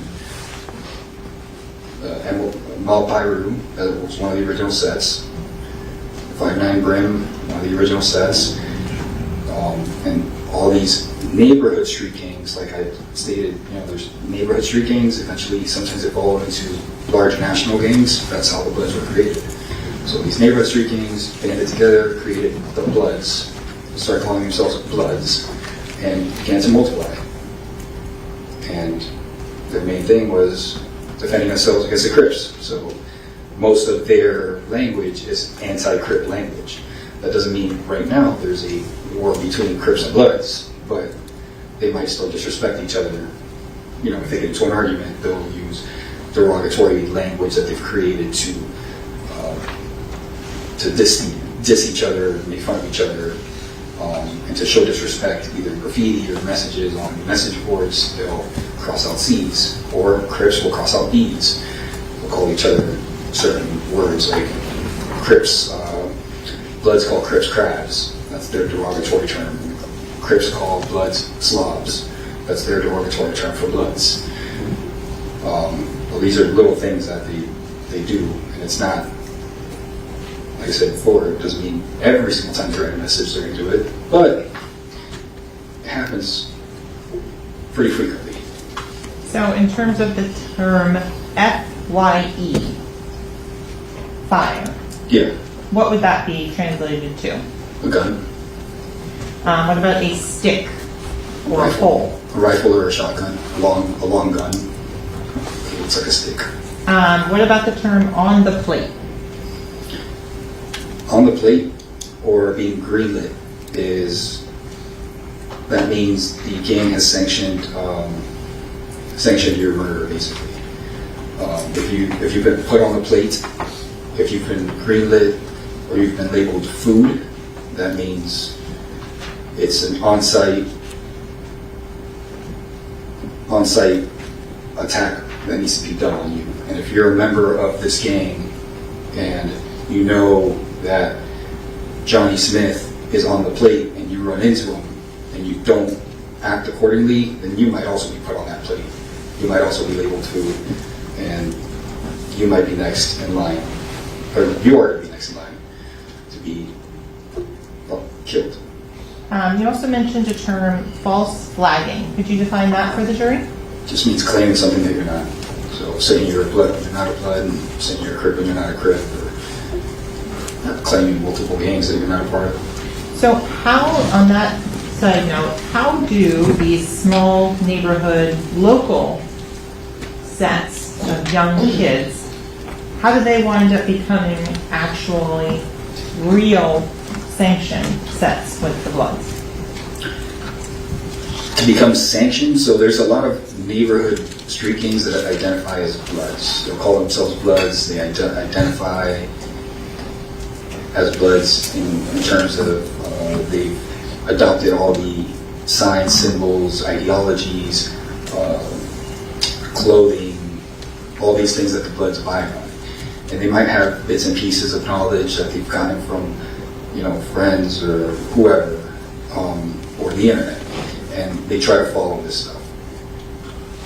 Malpairu, that was one of the original sets. 5'9" Brim, one of the original sets. And all these neighborhood street gangs, like I stated, there's neighborhood street gangs, eventually sometimes evolve into large national gangs. That's how the Bloods were created. So these neighborhood street gangs banded together, created the Bloods, started calling themselves Bloods, and began to multiply. And their main thing was defending themselves against the Crips. So most of their language is anti-Crip language. That doesn't mean right now there's a war between Crips and Bloods, but they might still disrespect each other. If they get into an argument, they'll use derogatory language that they've created to diss each other, make fun of each other, and to show disrespect, either graffiti or messages on message boards. They'll cross out C's, or Crips will cross out B's. They'll call each other certain words like Crips. Bloods call Crips crabs. That's their derogatory term. Crips call Bloods slobs. That's their derogatory term for Bloods. Well, these are little things that they do, and it's not, like I said before, it doesn't mean every single time they write a message they're going to do it, but it happens pretty frequently. So in terms of the term FYE, fire. Yeah. What would that be translated to? A gun. What about a stick or a pole? A rifle or a shotgun. A long gun. It looks like a stick. What about the term on the plate? On the plate, or being greenlit, that means the gang has sanctioned your murder, basically. If you've been put on the plate, if you've been greenlit, or you've been labeled food, that means it's an on-site attack that needs to be done on you. And if you're a member of this gang and you know that Johnny Smith is on the plate and you run into him and you don't act accordingly, then you might also be put on that plate. You might also be labeled food, and you might be next in line, or you are to be next in line to be killed. You also mentioned a term, false flagging. Could you define that for the jury? It just means claiming something that you're not. So saying you're a Blood when you're not a Blood, and saying you're a Crip when you're not a Crip, or claiming multiple gangs that you're not a part of. So how, on that side note, how do these small neighborhood local sets of young kids, how do they wind up becoming actually real sanctioned sets with the Bloods? To become sanctioned, so there's a lot of neighborhood street gangs that identify as Bloods. They'll call themselves Bloods. They identify as Bloods in terms of they've adopted all the signs, symbols, ideologies, clothing, all these things that the Bloods abide by. And they might have bits and pieces of knowledge that they've gotten from, friends or whoever, or the internet, and they try to follow this stuff.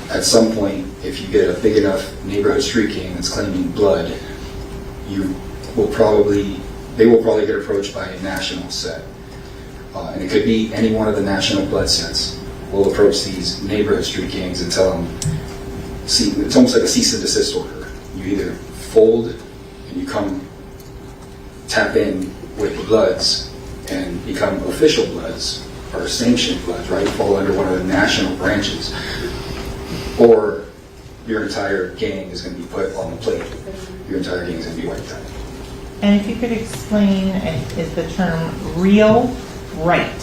At some point, if you get a big enough neighborhood street gang that's claiming blood, they will probably get approached by a national set. And it could be any one of the national blood sets will approach these neighborhood street gangs and tell them, it's almost like a cease and desist order. You either fold and you come tap in with the Bloods and become official Bloods or sanctioned Bloods, right? Fall under one of the national branches, or your entire gang is going to be put on the plate. Your entire gang is going to be wiped out. And if you could explain, is the term real right?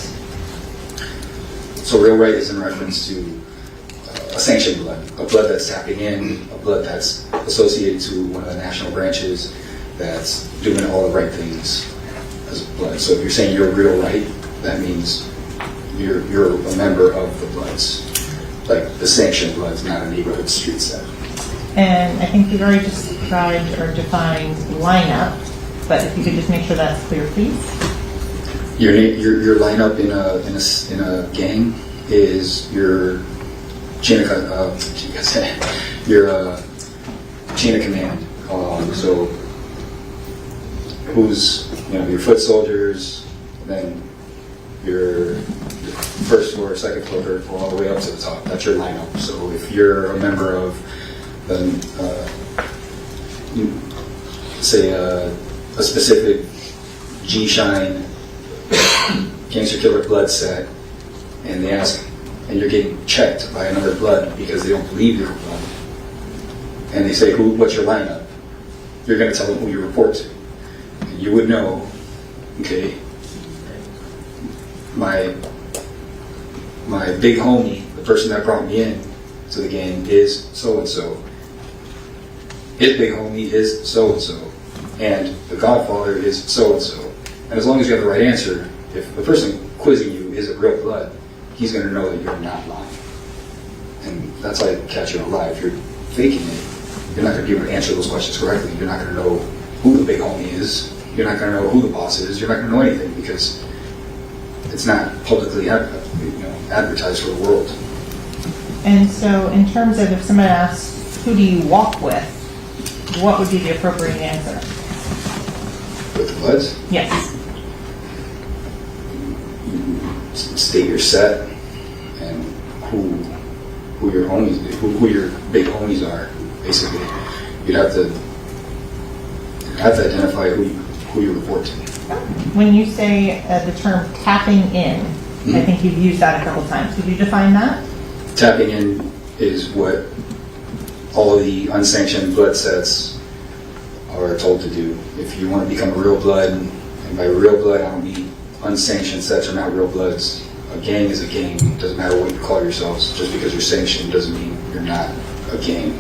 So real right is in reference to a sanctioned blood, a blood that's tapping in, a blood that's associated to one of the national branches, that's doing all the right things as a blood. So if you're saying you're real right, that means you're a member of the Bloods, like the sanctioned Bloods, not a neighborhood street set. And I think you've already described or defined lineup, but if you could just make sure that's clear, please. Your lineup in a gang is your chain of chain of command. So who's your foot soldiers, then your first floor, second floor, third floor, all the way up to the top. That's your lineup. So if you're a member of say a specific G-Shine Gangster Killer Blood set, and they ask, and you're getting checked by another Blood because they don't believe you're a Blood, and they say, what's your lineup? You're going to tell them who you report to. And you would know, okay, my big homie, the person that brought me in to the gang, is so-and-so. His big homie is so-and-so. And the Godfather is so-and-so. And as long as you have the right answer, if the person quizzing you is a real Blood, he's going to know that you're not lying. And that's how you catch you on a lie. If you're faking it, you're not going to be able to answer those questions correctly. You're not going to know who the big homie is. You're not going to know who the boss is. You're not going to know anything because it's not publicly advertised for the world. And so in terms of if someone asks, who do you walk with, what would be the appropriate answer? With the Bloods? Yes. State your set and who your homies, who your big homies are. Basically, you'd have to identify who you report to. When you say the term tapping in, I think you've used that a couple times. Could you define that? Tapping in is what all of the unsanctioned blood sets are told to do. If you want to become a real Blood, and by real Blood I don't mean unsanctioned sets are not real Bloods. A gang is a gang. It doesn't matter what you call yourselves. Just because you're sanctioned doesn't mean you're not a gang.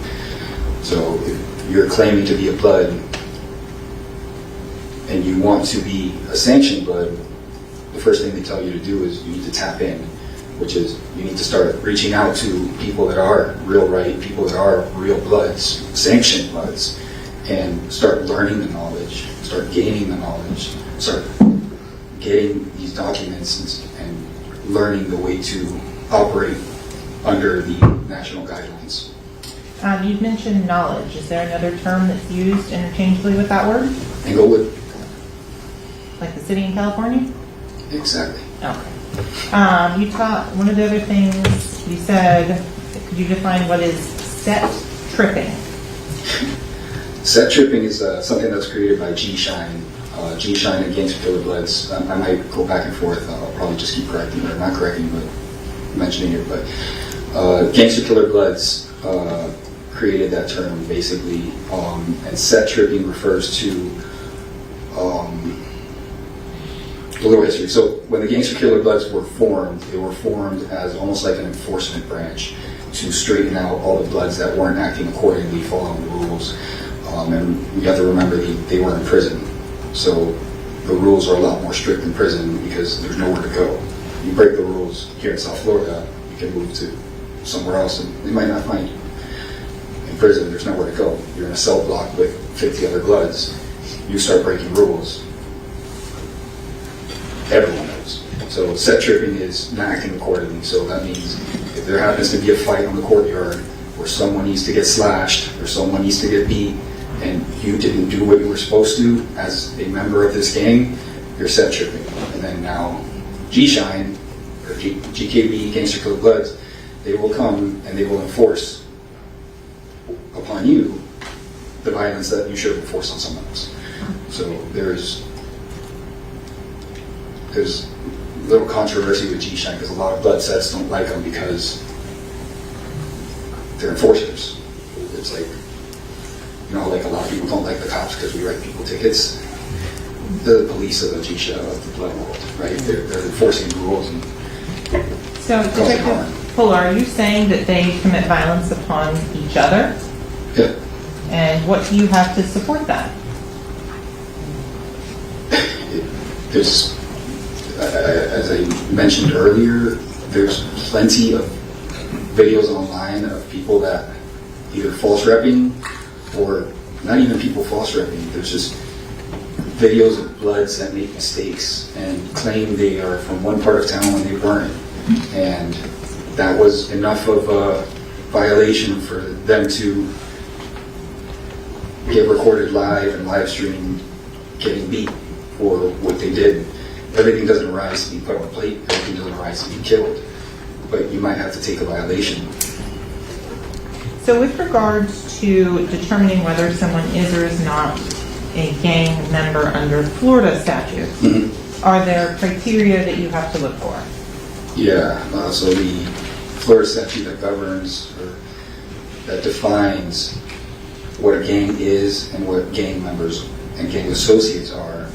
So if you're claiming to be a Blood and you want to be a sanctioned Blood, the first thing they tell you to do is you need to tap in, which is you need to start reaching out to people that are real right, people that are real Bloods, sanctioned Bloods, and start learning the knowledge, start gaining the knowledge, start getting these documents and learning the way to operate under the national guidelines. You've mentioned knowledge. Is there another term that's used interchangeably with that word? Englewood. Like the city in California? Exactly. Okay. You taught, one of the other things you said, could you define what is set tripping? Set tripping is something that's created by G-Shine. G-Shine and Gangster Killer Bloods. I might go back and forth. I'll probably just keep correcting, or not correcting, but mentioning it. But Gangster Killer Bloods created that term basically, and set tripping refers to a little history. So when the Gangster Killer Bloods were formed, they were formed as almost like an enforcement branch to straighten out all the Bloods that weren't acting accordingly, following the rules. And you have to remember they were in prison. So the rules are a lot more strict in prison because there's nowhere to go. You break the rules here in South Florida, you can move to somewhere else and they might not find you. In prison, there's nowhere to go. You're in a cell block with 50 other Bloods. You start breaking rules, everyone knows. So set tripping is not acting accordingly. So that means if there happens to be a fight on the courtyard where someone needs to get slashed or someone needs to get beat and you didn't do what you were supposed to as a member of this gang, you're set tripping. And then now G-Shine or GKB, Gangster Killer Bloods, they will come and they will enforce upon you the violence that you should have enforced on someone else. So there's a little controversy with G-Shine because a lot of blood sets don't like them because they're enforcers. It's like, you know, like a lot of people don't like the cops because we write people tickets. They're the police of the G-Shine, of the blood world, right? They're enforcing the rules. And so, Detective Fuller, are you saying that they commit violence upon each other? Yeah. And what do you have to support that? There's, as I mentioned earlier, there's plenty of videos online of people that either false repping or not even people false repping. There's just videos of Bloods that make mistakes and claim they are from one part of town when they weren't. And that was enough of a violation for them to get recorded live and live streamed getting beat for what they did. Everything doesn't arise to be put on a plate, everything doesn't arise to be killed, but you might have to take a violation. So with regards to determining whether someone is or is not a gang member under Florida statutes, are there criteria that you have to look for? Yeah, so the Florida statute that governs, or that defines what a gang is and what gang members and gang associates are,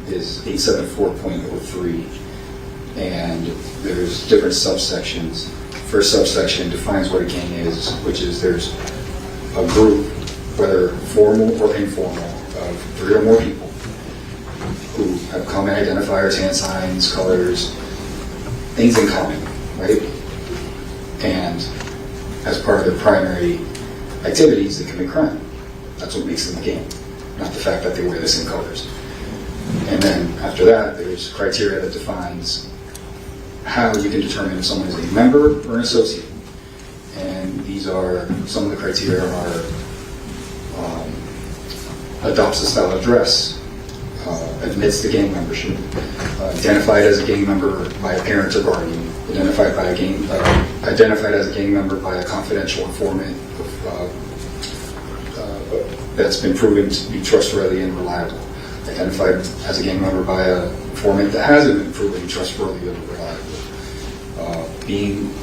is 874.03, and there's different subsections. First subsection defines what a gang is, which is there's a group, whether formal or informal, of 3 or more people who have common identifiers, hand signs, colors, things in common, right? And as part of their primary activities, they commit crime. That's what makes them a gang, not the fact that they wear the same colors. And then after that, there's criteria that defines how you can determine if someone is a member or an associate. And these are, some of the criteria are adopts a style of dress, admits to gang membership, identified as a gang member by a parent or guardian, identified as a gang member by a confidential informant that's been proven to be trustworthy and reliable, identified as a gang member by a informant that hasn't been proven trustworthy or reliable,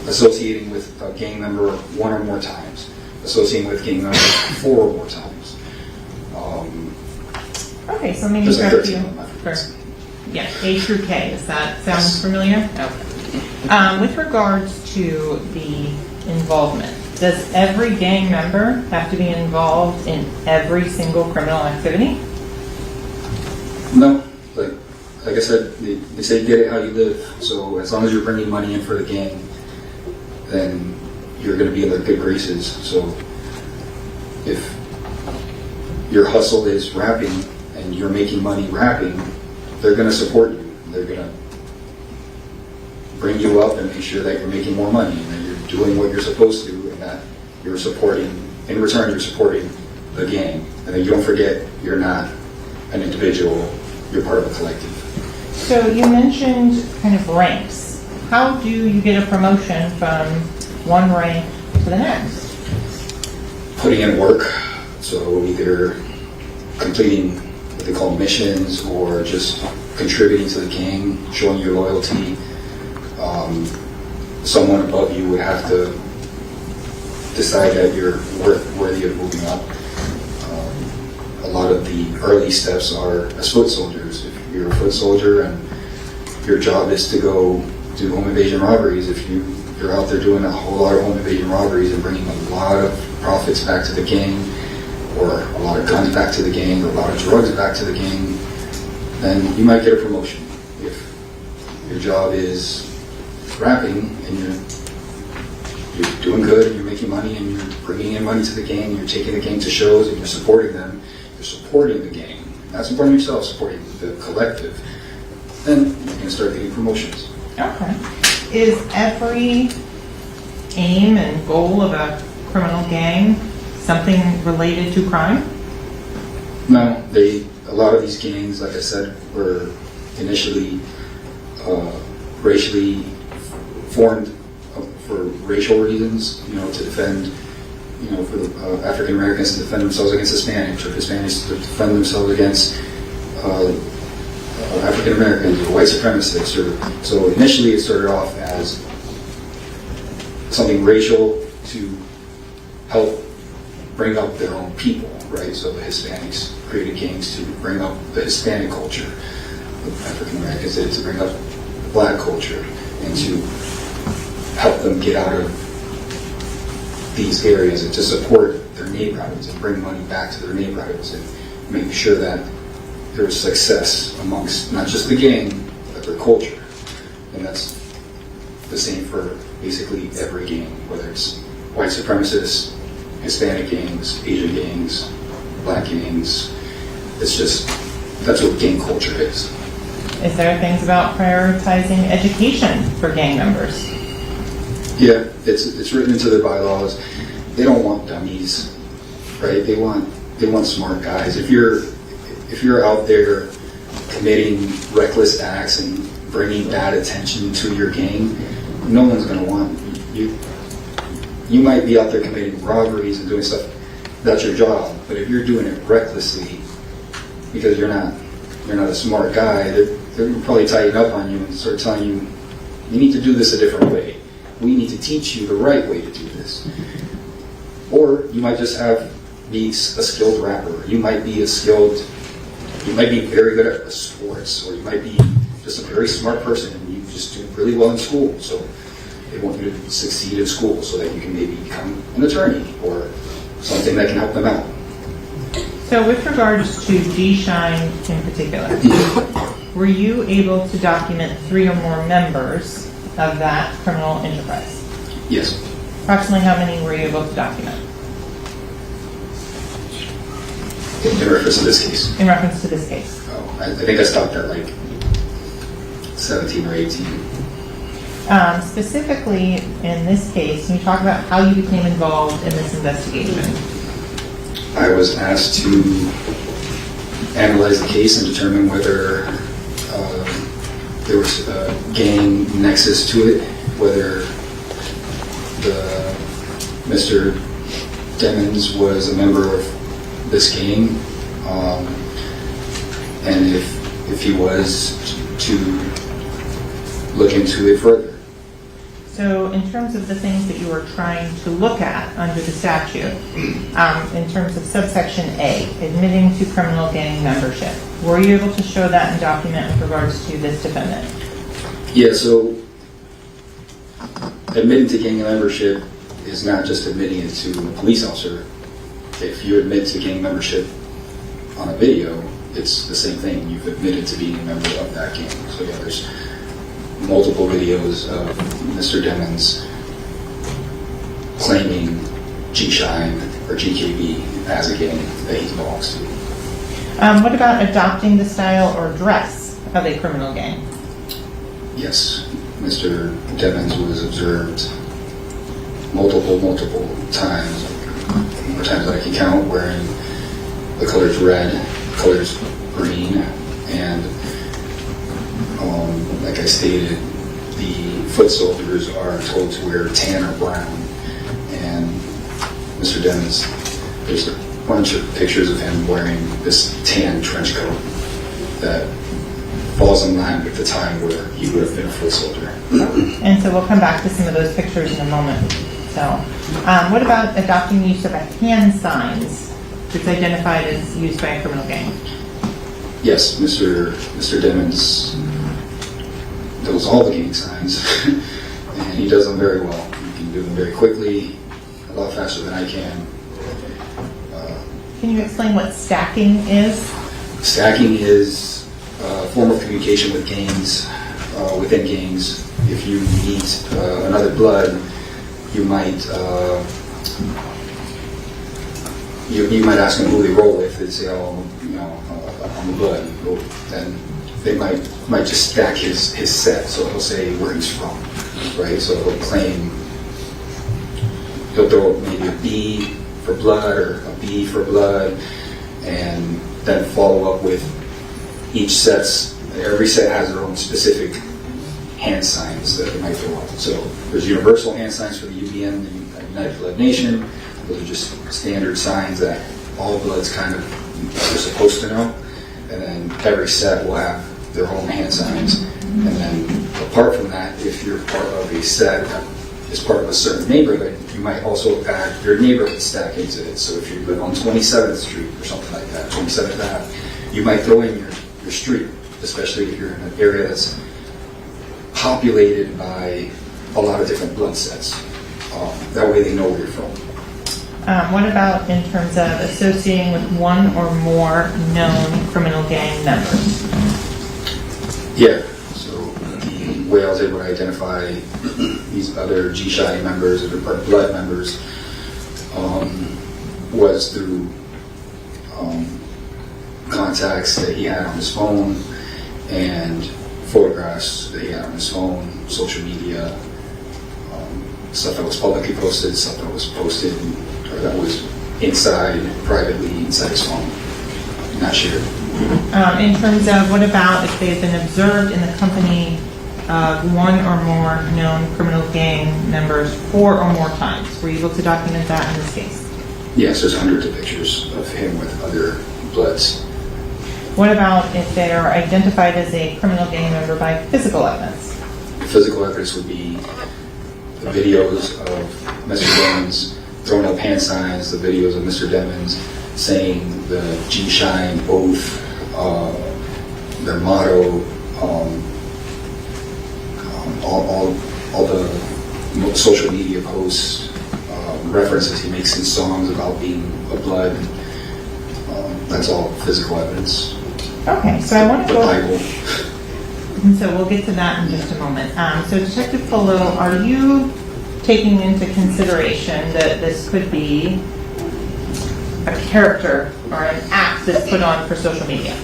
associating with a gang member 1 or more times, associating with gang members 4 or more times. Okay, so maybe There's like start 13 you. of them, I think. Yeah, A through K. Does that sound familiar? Okay. With regards to the involvement, does every gang member have to be involved in every single criminal activity? No, like I said, they say get it how you live. So as long as you're bringing money in for the gang, then you're going to be in the good graces. So if your hustle is rapping and you're making money rapping, they're going to support you. They're going to bring you up and make sure that you're making more money and that you're doing what you're supposed to, and that you're supporting, in return, you're supporting the gang. And then you don't forget, you're not an individual, you're part of a collective. So you mentioned kind of ranks. How do you get a promotion from one rank to the next? Putting in work, so either completing the they call missions, or just contributing to the gang, showing your loyalty. Someone above you would have to decide that you're worthy of moving up. A lot of the early steps are as foot soldiers. If you're a foot soldier and your job is to go do home invasion robberies, if you're out there doing a whole lot of home invasion robberies and bringing a lot of profits back to the gang, or a lot of guns back to the gang, or a lot of drugs back to the gang, then you might get a promotion. If your job is rapping and you're doing good and you're making money and you're bringing in money to the gang, you're taking the gang to shows and you're supporting them, you're supporting the gang, not supporting yourself, supporting the collective, then you can start getting promotions. Okay. Is every aim and goal of a criminal gang something related to crime? No, a lot of these gangs, like I said, were initially racially formed for racial reasons, to defend, for the African Americans to defend themselves against Hispanics, or Hispanics to defend themselves against African Americans or white supremacists. So initially it started off as something racial to help bring up their own people, right? So the Hispanics created gangs to bring up the Hispanic culture. The African Americans did to bring up the black culture and to help them get out of these areas and to support their neighborhoods and bring money back to their neighborhoods and make sure that there's success amongst not just the gang, but their culture. And that's the same for basically every gang, whether it's white supremacists, Hispanic gangs, Asian gangs, black gangs. It's just, that's what gang culture is. Is there things about prioritizing education for gang members? Yeah, it's written into their bylaws. They don't want dummies, right? They want smart guys. If you're out there committing reckless acts and bringing bad attention to your gang, no one's going to want you. You might be out there committing robberies and doing stuff. That's your job. But if you're doing it recklessly because you're not a smart guy, they're going to probably tighten up on you and start telling you, you need to do this a different way. We need to teach you the right way to do this. Or you might just be a skilled rapper. You might be very good at sports, or you might be just a very smart person and you just do really well in school. So they want you to succeed in school so that you can maybe become an attorney or something that can help them out. So with regards to G-Shine in particular, were you able to document 3 or more members of that criminal enterprise? Yes. Approximately how many were you able to document? In reference to this case? In reference to this case. Oh, I think I stopped at like 17 or 18. Specifically in this case, can you talk about how you became involved in this investigation? I was asked to analyze the case and determine whether there was a gang nexus to it, whether Mr. Demons was a member of this gang, and if he was, to look into it further. So in terms of the things that you were trying to look at under the statute, in terms of subsection A, admitting to criminal gang membership, were you able to show that and document with regards to this defendant? Yeah, so admitting to gang membership is not just admitting it to a police officer. If you admit to gang membership on a video, it's the same thing. You've admitted to being a member of that gang. So yeah, there's multiple videos of Mr. Demons claiming G-Shine or GKB as a gang that he belongs to. What about adopting the style or dress of a criminal gang? Yes, Mr. Demons was observed multiple times, more times than I can count, wearing the colors red, the colors green, and like I stated, the foot soldiers are told to wear tan or brown, and Mr. Demons, there's bunch of pictures of him wearing this tan trench coat that falls in line with the time where he would have been a foot soldier. And so we'll come back to some of those pictures in a moment. So, what about adopting use of a hand signs that's identified as used by a criminal gang? Yes, Mr. Demons knows all the gang signs, and he does them very well. He can do them very quickly, a lot faster than I can. Can you explain what stacking is? Stacking is a form of communication with gangs, within gangs. If you meet another blood, you might you might ask them who they roll with. They say, "Oh, I'm a blood." Then they might just stack his set. So he'll say where he's from, right? So he'll throw maybe a B for blood or a B for blood, and then follow up with each set's. Every set has their own specific hand signs that they might throw up. So there's universal hand signs for the UBN, the United Blood Nation. Those are just standard signs that all bloods kind of are supposed to know. And then every set will have their own hand signs. And then apart from that, if you're part of a set that is part of a certain neighborhood, you might also add your neighborhood stack into it. So if you live on 27th Street or something like that, 27th Ave, you might throw in your street, especially if you're in an area that's populated by a lot of different blood sets. That way they know where you're from. What about in terms of associating with one or more known criminal gang members? Yeah, so the way I was able to identify these other G-Shy members or blood members was through contacts that he had on his phone and photographs that he had on his phone, social media, stuff that was publicly posted, stuff that was posted or that was privately inside his phone, not shared. In terms of what about if they've been observed in the company of one or more known criminal gang members 4 or more times? Were you able to document that in this case? Yes, there's hundreds of pictures of him with other bloods. What about if they are identified as a criminal gang member by physical evidence? The physical evidence would be the videos of Mr. Demons throwing up hand signs, the videos of Mr. Demons saying the G-Shine oath, their motto, all the social media posts, references he makes in songs about being a blood. That's all physical evidence. Okay, so I want to The go. Bible. And so we'll get to that in just a moment. So Detective Polo, are you taking into consideration that this could be a character or an act that's put on for social media?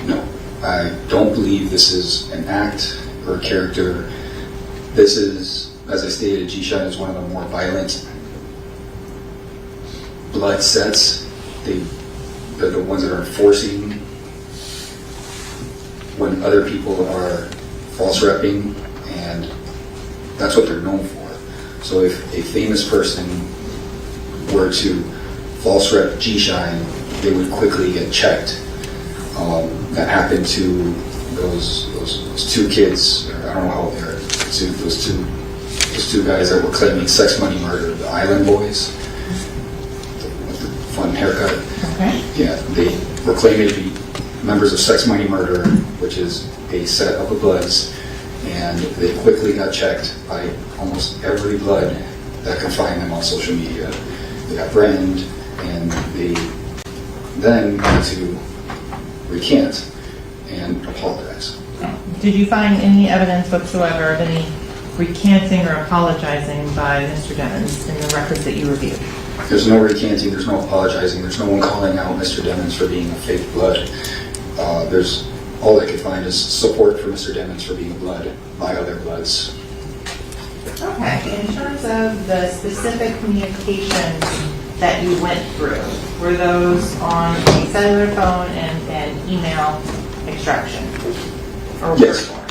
No, I don't believe this is an act or a character. This is, as I stated, G-Shine is one of the more violent blood sets. They're the ones that are enforcing when other people are false repping, and that's what they're known for. So if a famous person were to false rep G-Shine, they would quickly get checked. That happened to those two kids, or I don't know how old they are, those two guys that were claiming sex money murder, the Island Boys, with the fun haircut. Okay. Yeah, they were claiming to be members of Sex Money Murder, which is a set of the Bloods, and they quickly got checked by almost every blood that could find them on social media. They got branded, and they then had to recant and apologize. Did you find any evidence whatsoever of any recanting or apologizing by Mr. Demons in the records that you reviewed? There's no recanting, there's no apologizing, there's no one calling out Mr. Demons for being a fake blood. There's all I could find is support for Mr. Demons for being a blood by other bloods. Okay, in terms of the specific communications that you went through, were those on a cellular phone and email extraction? Or Yes. word form?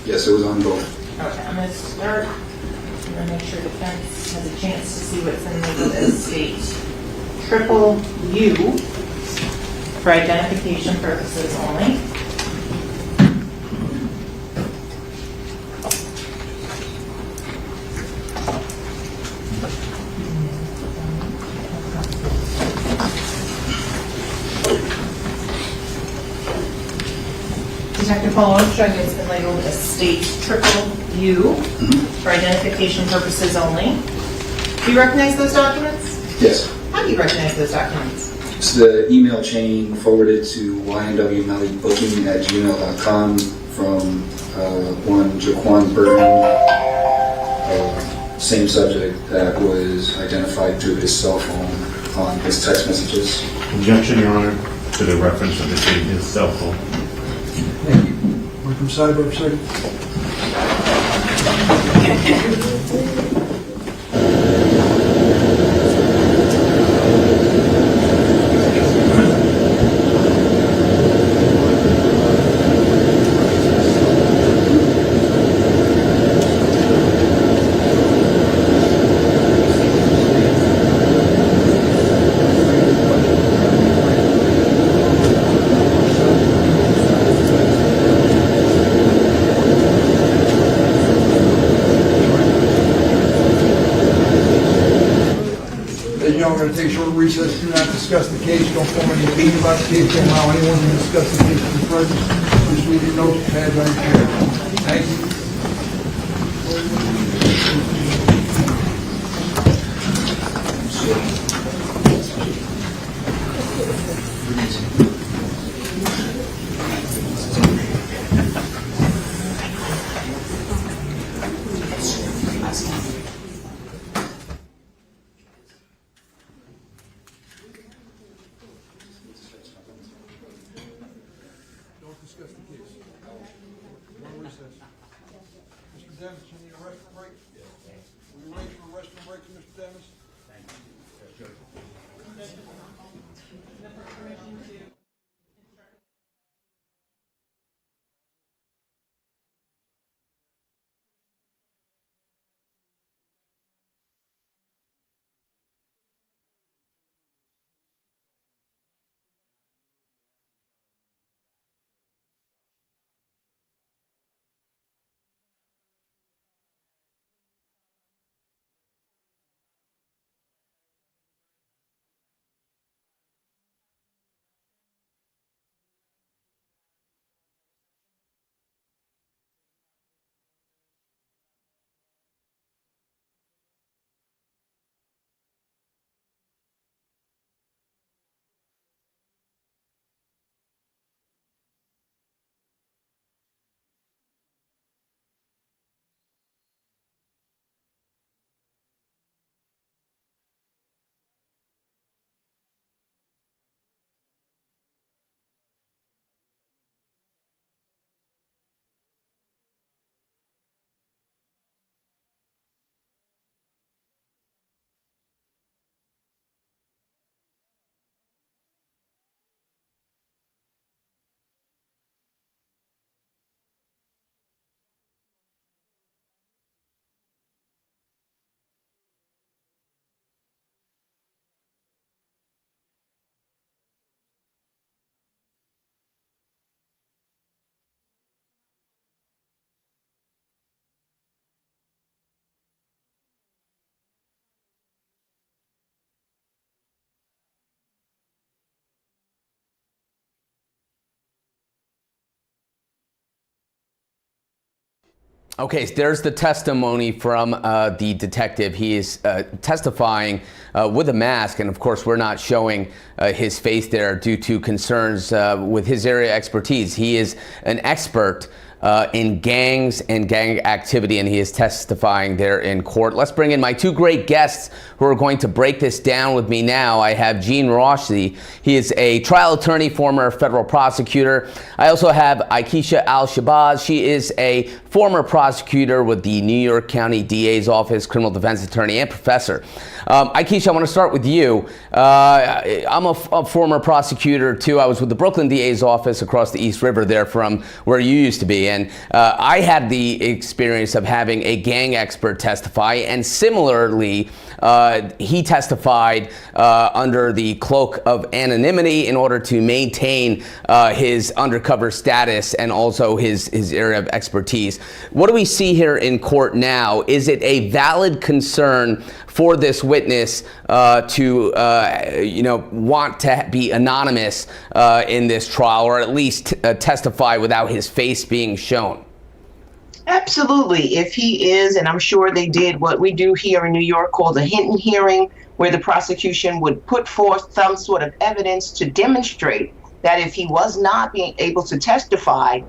Yes, it was on both. Okay, I'm going to start. I'm going to make sure defense has a chance to see what's in the state triple U for identification purposes only. Detective Paul Armstrong has been labeled a state triple U for identification purposes only. Do you recognize those documents? Yes. How do you recognize those documents? It's the email chain forwarded to YNW Melly booking at gmail.com from one Jaquan Burton, same subject that was identified through his cell phone on his text messages. Objection, Your Honor, to the reference of it being his cell phone. Thank you. We're from Sidebar, second. We're going to take a short recess. Do not discuss the case. Don't form any opinion about the case. Don't allow anyone to discuss the case in the presence. Please leave your notes and pads on your chair. Thank you. Mr. Demons, you need a restroom break? Yes. Will you arrange for a restroom break, Mr. Demons? Thank you. Okay, so there's the testimony from the detective. He is testifying with a mask, and of course we're not showing his face there due to concerns with his area of expertise. He is an expert in gangs and gang activity, and he is testifying there in court. Let's bring in my two great guests who are going to break this down with me now. I have Gene Rossi. He is a trial attorney, former federal prosecutor. I also have Aikisha Al-Shabazz. She is a former prosecutor with the New York County DA's office, criminal defense attorney, and professor. Aikisha, I want to start with you. I'm a former prosecutor too. I was with the Brooklyn DA's office across the East River there from where you used to be. And I had the experience of having a gang expert testify, and similarly, he testified under the cloak of anonymity in order to maintain his undercover status and also his area of expertise. What do we see here in court now? Is it a valid concern for this witness to want to be anonymous in this trial, or at least testify without his face being shown? Absolutely. If he is, and I'm sure they did what we do here in New York called a Hinton hearing, where the prosecution would put forth some sort of evidence to demonstrate that if he was not being able to testify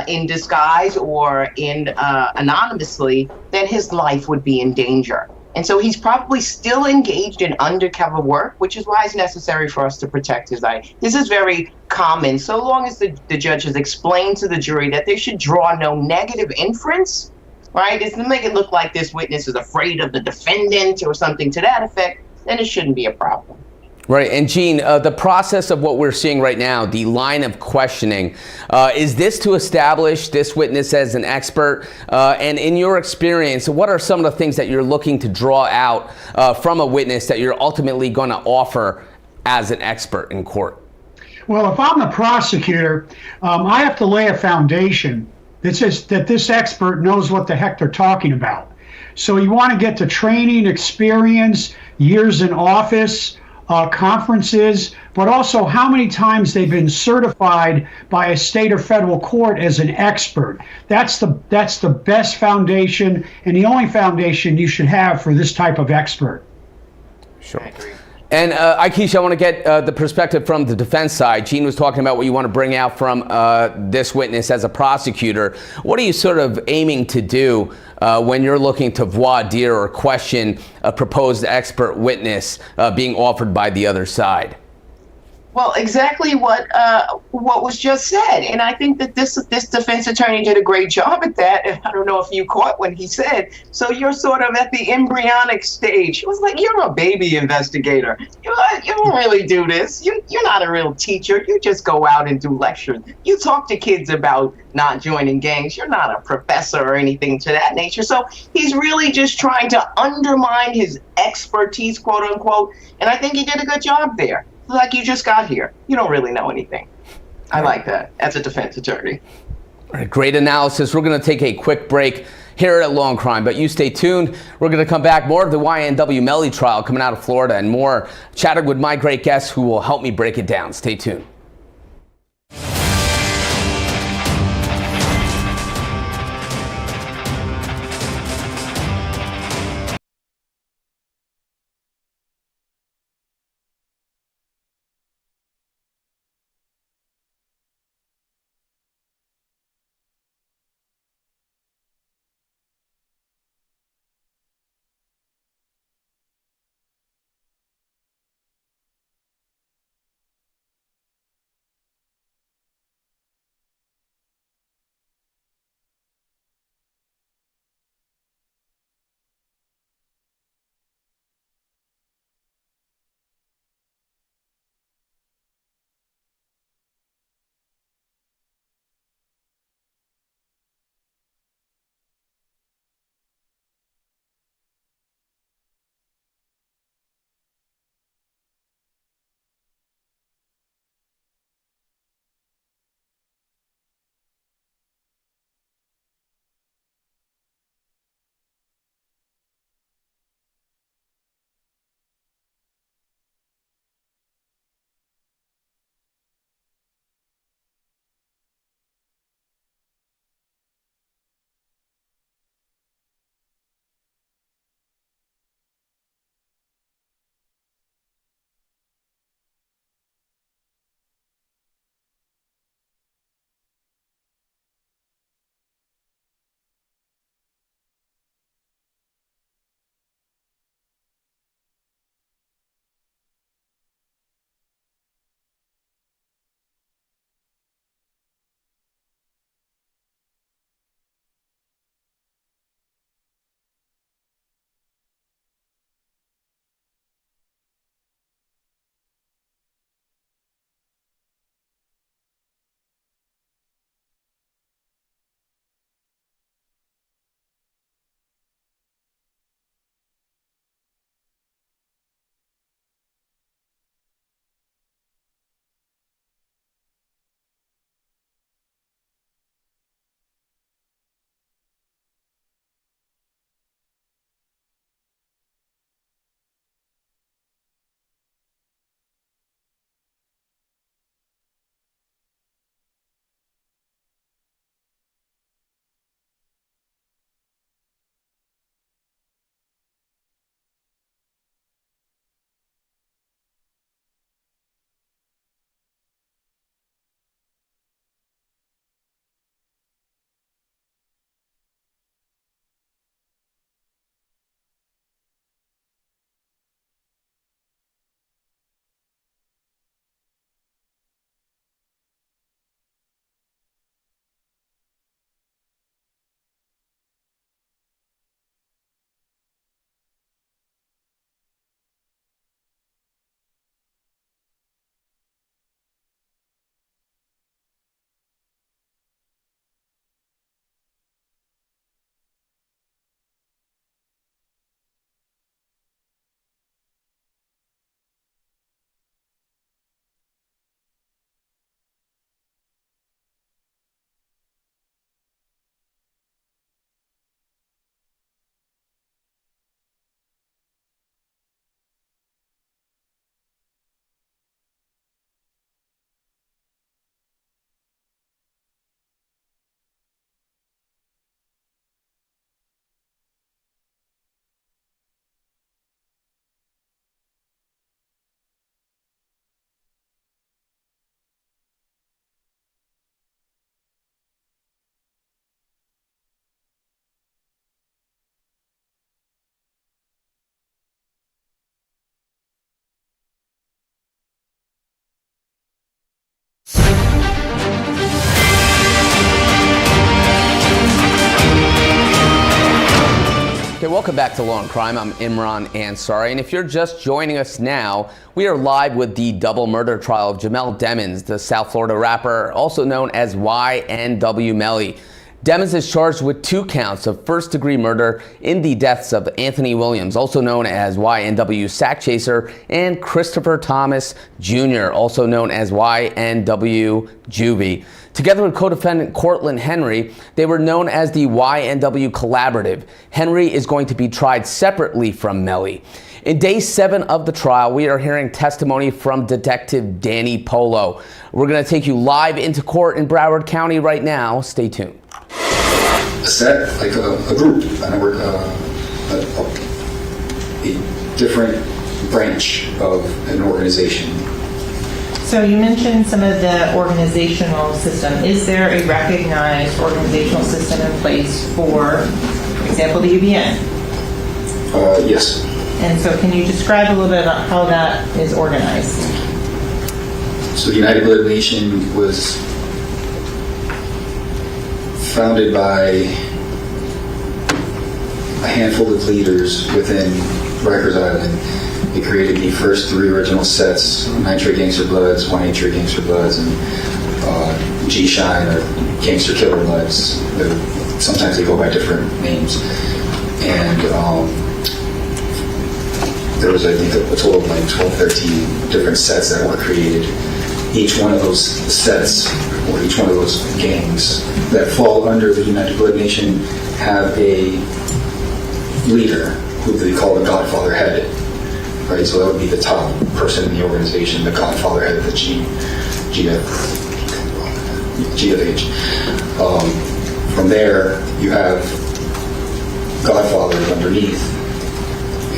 in disguise or in anonymously, then his life would be in danger. And so he's probably still engaged in undercover work, which is why it's necessary for us to protect his life. This is very common, so long as the judge has explained to the jury that they should draw no negative inference, right? It's to make it look like this witness is afraid of the defendant or something to that effect, then it shouldn't be a problem. Right. And Gene, the process of what we're seeing right now, the line of questioning, is this to establish this witness as an expert? And in your experience, what are some of the things that you're looking to draw out from a witness that you're ultimately going to offer as an expert in court? Well, if I'm the prosecutor, I have to lay a foundation that says that this expert knows what the heck they're talking about. So you want to get the training, experience, years in office, conferences, but also how many times they've been certified by a state or federal court as an expert. That's the best foundation and the only foundation you should have for this type of expert. Sure. And Aikisha, I want to get the perspective from the defense side. Gene was talking about what you want to bring out from this witness as a prosecutor. What are you sort of aiming to do when you're looking to voir dire or question a proposed expert witness being offered by the other side? Well, exactly what was just said, and I think that this defense attorney did a great job at that. And I don't know if you caught when he said, "So you're sort of at the embryonic stage." It was like, you're a baby investigator. You don't really do this. You're not a real teacher. You just go out and do lectures. You talk to kids about not joining gangs. You're not a professor or anything to that nature. So he's really just trying to undermine his expertise, quote unquote. And I think he did a good job there. Like, you just got here. You don't really know anything. I like that as a defense attorney. All right, great analysis. We're going to take a quick break here at Law&Crime, but you stay tuned. We're going to come back. More of the YNW Melly trial coming out of Florida and more chatting with my great guests who will help me break it down. Stay tuned. welcome back to Law and Crime. I'm Imran Ansari, and if you're just joining us now, we are live with the double murder trial of Jamell Demons, the South Florida rapper, also known as YNW Melly. Demons is charged with 2 counts of first-degree murder in the deaths of Anthony Williams, also known as YNW Sakchaser, and Christopher Thomas Jr., also known as YNW Juvy. Together with co-defendant Cortlen Henry, they were known as the YNW Collaborative. Henry is going to be tried separately from Melly. In day 7 of the trial, we are hearing testimony from Detective Danny Polo. We're going to take you live into court in Broward County right now. Stay tuned. A set, like a group, a different branch of an organization. So you mentioned some of the organizational system. Is there a recognized organizational system in place for example, the UBN? Yes. And so can you describe a little bit about how that is organized? So the United Blood Nation was founded by a handful of leaders within Rikers Island. They created the first 3 original sets, Nitrate Gangster Bloods, 183 Gangster Bloods, and G-Shine or Gangster Killer Bloods. Sometimes they go by different names. And there was, I think, a total of like 12, 13 different sets that were created. Each one of those sets, or each one of those gangs that fall under the United Blood Nation have a leader who they call the Godfather Head. Right, so that would be the top person in the organization, the Godfather Head of the GFH. From there, you have Godfathers underneath,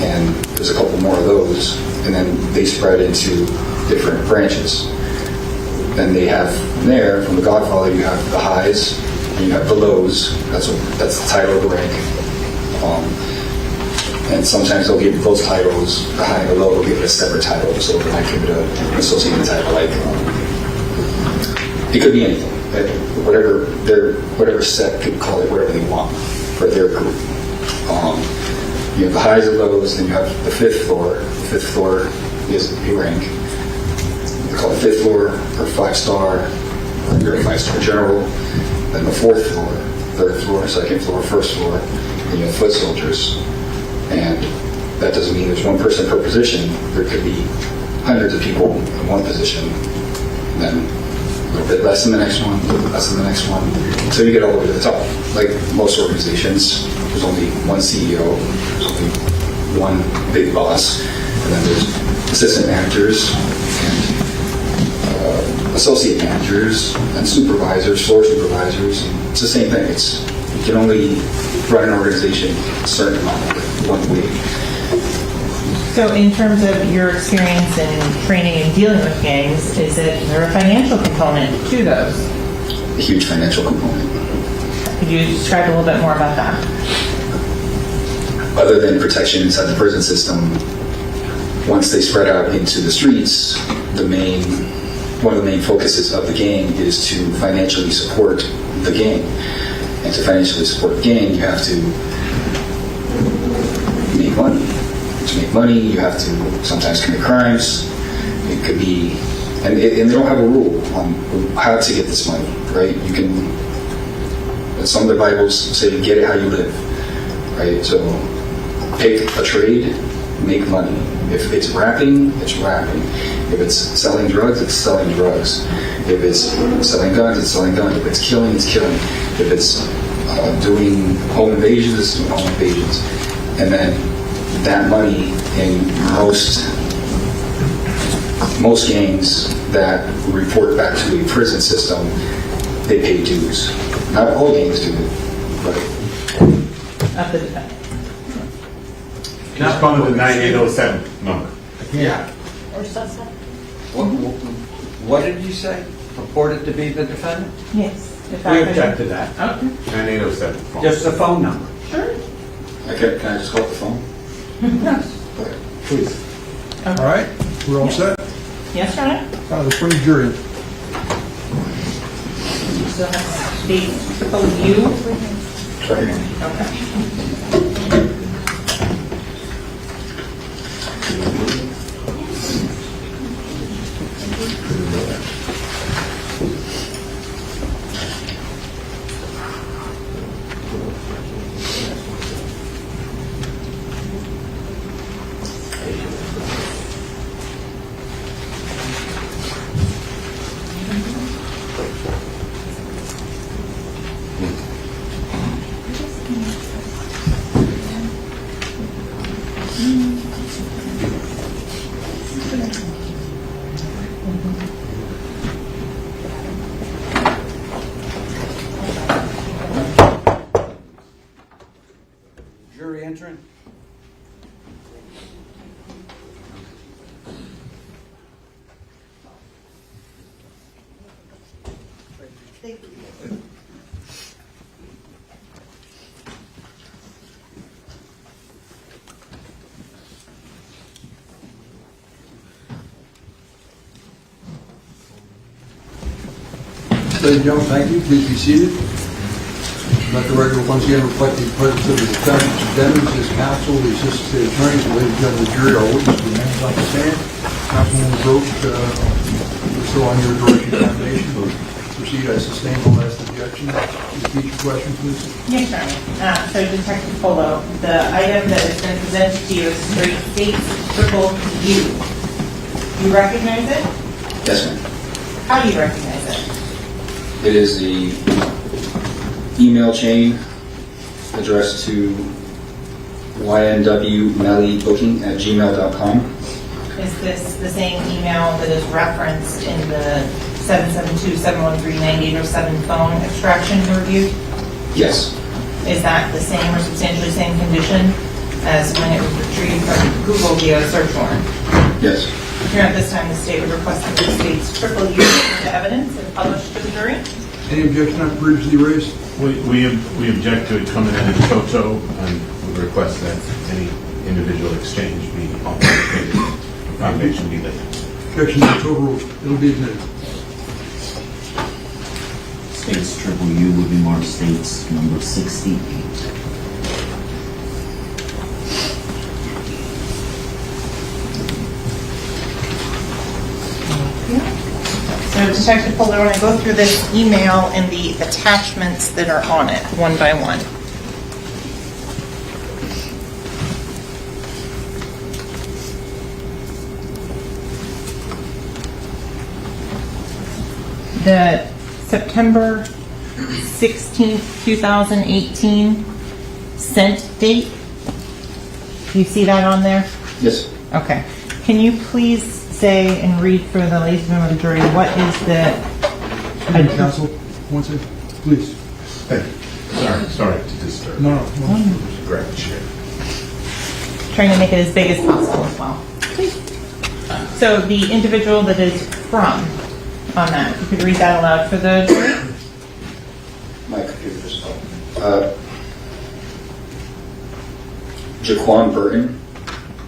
and there's a couple more of those, and then they spread into different branches. Then they have from there, from the Godfather, you have the highs and you have the lows. That's the title of the rank. And sometimes they'll give those titles, the high and the low, they'll give it a separate title, so they might give it an associated title, like it could be anything. Whatever set could call it whatever they want for their group. You have the highs and lows, then you have the 5th floor. The 5th floor is a rank. They call it 5th floor or 5-star, or you're a 5-star general. Then the 4th floor, 3rd floor, 2nd floor, 1st floor, and you have foot soldiers. And that doesn't mean there's one person per position. There could be hundreds of people in one position, and then a little bit less than the next one, a little bit less than the next one, until you get all the way to the top. Like most organizations, there's only one CEO, there's only one big boss, and then there's assistant managers, and associate managers, and supervisors, floor supervisors. It's the same thing. You can only run an organization a certain amount with one way. So in terms of your experience in training and dealing with gangs, is there a financial component to those? A huge financial component. Could you describe a little bit more about that? Other than protection inside the prison system, once they spread out into the streets, one of the main focuses of the gang is to financially support the gang. And to financially support the gang, you have to make money. To make money, you have to sometimes commit crimes. It could be, and they don't have a rule on how to get this money, right? You can, some of the Bibles say, get it how you live, right? So pick a trade, make money. If it's rapping, it's rapping. If it's selling drugs, it's selling drugs. If it's selling guns, it's selling guns. If it's killing, it's killing. If it's doing home invasions, it's doing home invasions. And then that money in most gangs that report back to a prison system, they pay dues. Not all gangs do it, but Of the defendant. Just call it the 9807 number. Yeah. Or suspect? What did you say? Purported to be the defendant? Yes. We object to that. Okay. 9807 phone. Just the phone number. Sure. Okay, can I just call the phone? Yes. Please. All right, we're all set? Yes, Your Honor? Let's bring the jury in. You still have to state triple U? Sorry. Okay. answering. Thank you. Ladies and gentlemen, thank you. Please be seated. Let the record once again reflect the presence of the defendant, Mr. Demons, his counsel, the assistant state attorneys, and ladies and gentlemen, the jury, our witnesses remain on the stand. Councilwoman Grote, we're still on your direct examination. Proceed. I sustain the last objection. Repeat your question, please. Yes, Your Honor. So Detective Polo, the item that has been presented to you is straight states triple U. You recognize it? Yes, ma'am. How do you recognize it? It is the email chain addressed to YNW Melly booking at gmail.com. Is this the same email that is referenced in the 772-713-9807 phone extraction you reviewed? Yes. Is that the same or substantially same condition as when it was retrieved from Google via search warrant? Yes. Here at this time, the state would request that the state's triple U into evidence and published to the jury. Any objection not previously raised? We object to it coming in toto and we request that any individual exchange be authenticated. Foundation be lit. Objection is overruled. It'll be admitted. States triple U will be marked states number 68. So Detective Fuller, I want to go through this email and the attachments that are on it, one by one. The September 16th, 2018 sent date. Do you see that on there? Yes. Okay. Can you please say and read for the ladies and gentlemen of the jury what is the... Counsel, one second, please. Thank you. Sorry to disturb. No. Grab a chair. Trying to make it as big as possible as well. So the individual that is from on that, you could read that aloud for the jury. My computer just Jaquan Burton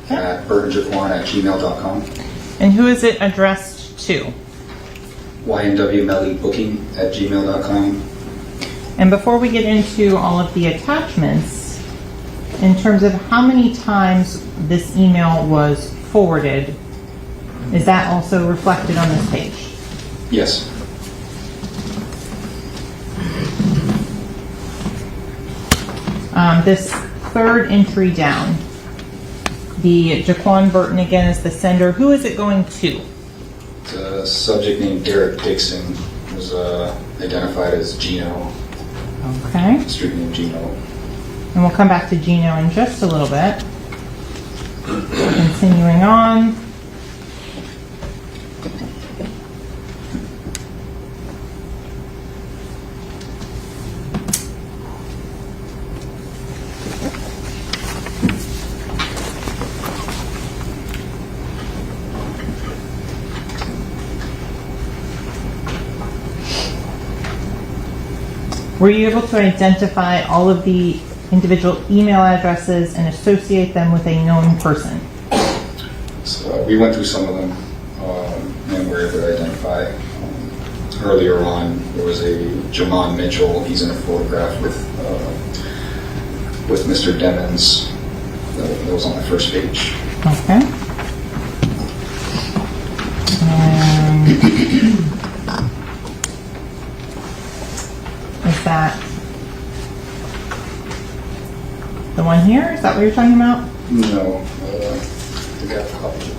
at burtonjaquan@gmail.com. And who is it addressed to? YNW Melly booking at gmail.com. And before we get into all of the attachments, in terms of how many times this email was forwarded, is that also reflected on this page? Yes. This third entry down, the Jaquan Burton again is the sender. Who is it going to? The subject named Derek Dixon was identified as Gino. Okay. Street name Gino. And we'll come back to Gino in just a little bit. Continuing on. Were you able to identify all of the individual email addresses and associate them with a known person? So we went through some of them and were able to identify. Earlier on, there was a Jamon Mitchell. He's in a photograph with Mr. Demons. That was on the first page. Okay. Is that the one here? Is that what you're talking about? No, I think I have a copy.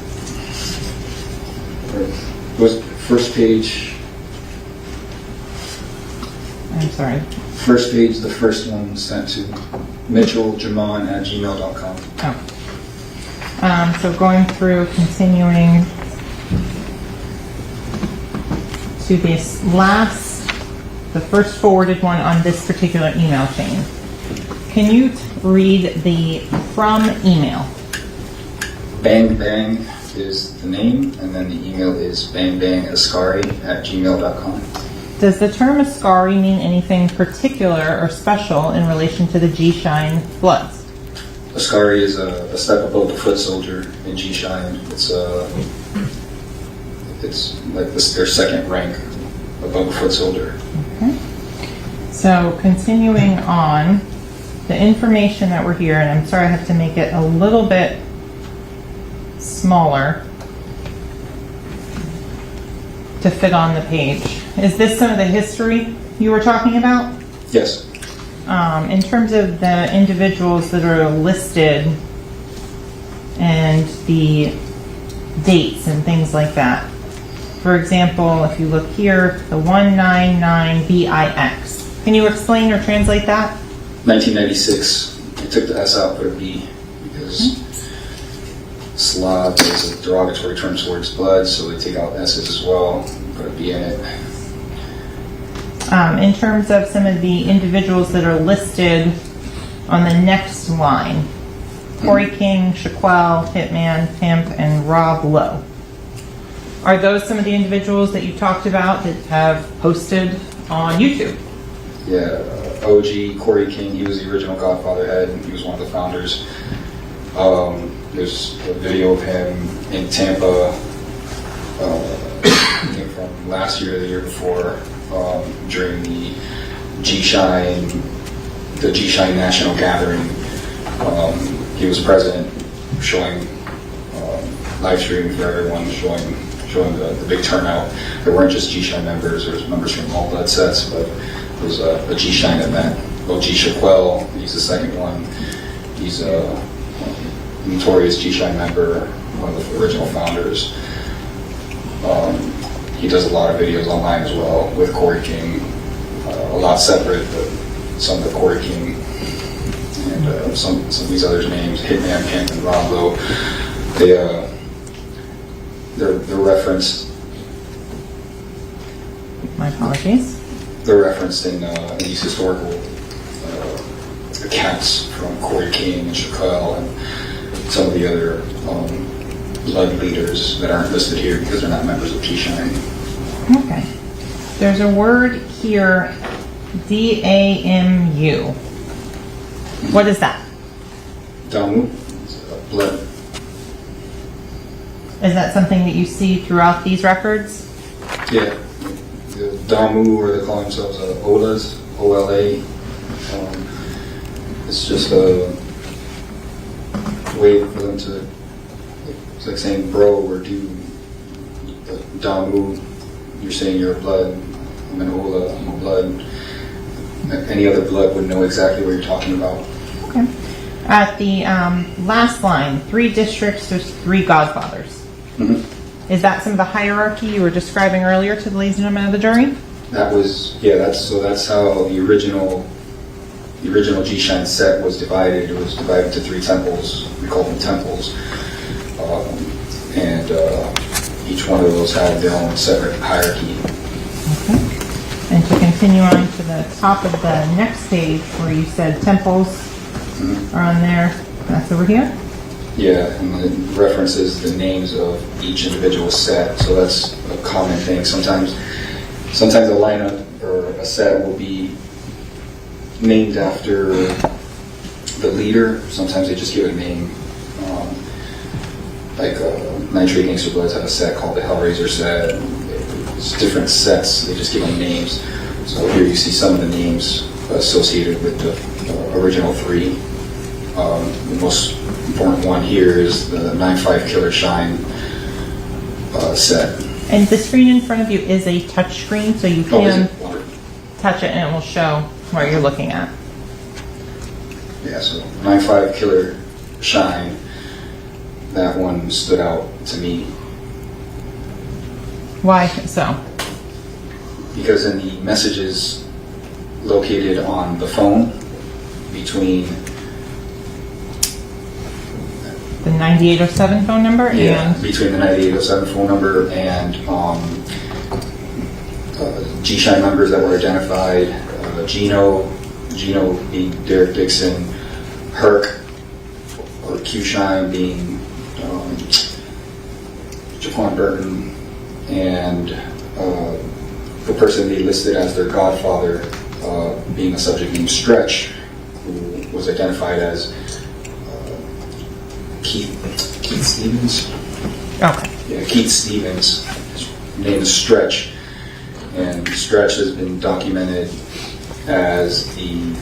It was first page. I'm sorry. First page, the first one sent to mitchelljamon@gmail.com. Oh. So going through, continuing to this last, the first forwarded one on this particular email chain. Can you read the from email? Bang Bang is the name, and then the email is bangbangascari@gmail.com. Does the term Ascari mean anything particular or special in relation to the G-Shine Bloods? Ascari is a step above the foot soldier in G-Shine. It's like their second rank above the foot soldier. Okay. So continuing on, the information that we're here, and I'm sorry I have to make it a little bit smaller to fit on the page. Is this some of the history you were talking about? Yes. In terms of the individuals that are listed and the dates and things like that. For example, if you look here, the 199BIX. Can you explain or translate that? 1996. I took the S out, put a B because Slav is a derogatory term towards blood, so they take out S's as well, put a B in it. In terms of some of the individuals that are listed on the next line, Corey King, Shaquell, Hitman, Pimp, and Rob Lowe. Are those some of the individuals that you talked about that have posted on YouTube? Yeah, OG, Corey King, he was the original Godfather head, and he was one of the founders. There's a video of him in Tampa, I think from last year or the year before, during the G-Shine National Gathering. He was present, showing live streaming for everyone, showing the big turnout. There weren't just G-Shine members, there was members from all blood sets, but it was a G-Shine event. OG Shaquell, he's the second one. He's a notorious G-Shine member, one of the original founders. He does a lot of videos online as well with Corey King, a lot separate, but some of the Corey King and some of these other names, Hitman, Pimp, and Rob Lowe, they're referenced. My apologies. They're referenced in these historical accounts from Corey King and Shaquell and some of the other blood leaders that aren't listed here because they're not members of G-Shine. Okay. There's a word here, DAMU. What is that? Damu, blood. Is that something that you see throughout these records? Yeah. The Damu, or they call themselves Olas, O-L-A. It's just a way for them to, it's like saying bro or dude. Damu, you're saying you're a blood. I'm an Ola, I'm a blood. Any other blood would know exactly what you're talking about. Okay. At the last line, 3 districts, there's 3 godfathers. Mm-hmm. Is that some of the hierarchy you were describing earlier to the ladies and gentlemen of the jury? That was, yeah, that's how the original G-Shine set was divided. It was divided to 3 temples. We call them temples. And each one of those had their own separate hierarchy. Okay. And to continue on to the top of the next page where you said temples are on there, that's over here? Yeah, and it references the names of each individual set, so that's a common thing. Sometimes a lineup or a set will be named after the leader. Sometimes they just give a name. Like Nitrate Gangster Bloods had a set called the Hellraiser set. It's different sets, they just give them names. So here you see some of the names associated with the original 3. The most important one here is the 9.5 Killer Shine set. And the screen in front of you is a touch screen, so you can touch it and it will show what you're looking at. Yeah, so 9.5 Killer Shine, that one stood out to me. Why so? Because in the messages located on the phone between the 9807 phone number? Yeah, between the 9807 phone number and G-Shine members that were identified, Gino Gino being Derek Dixon, Herc or Q-Shine being Jaquan Burton, and the person they listed as their godfather being a subject named Stretch, who was identified as Keith Stevens. Okay. Yeah, Keith Stevens. His name is Stretch, and Stretch has been documented as in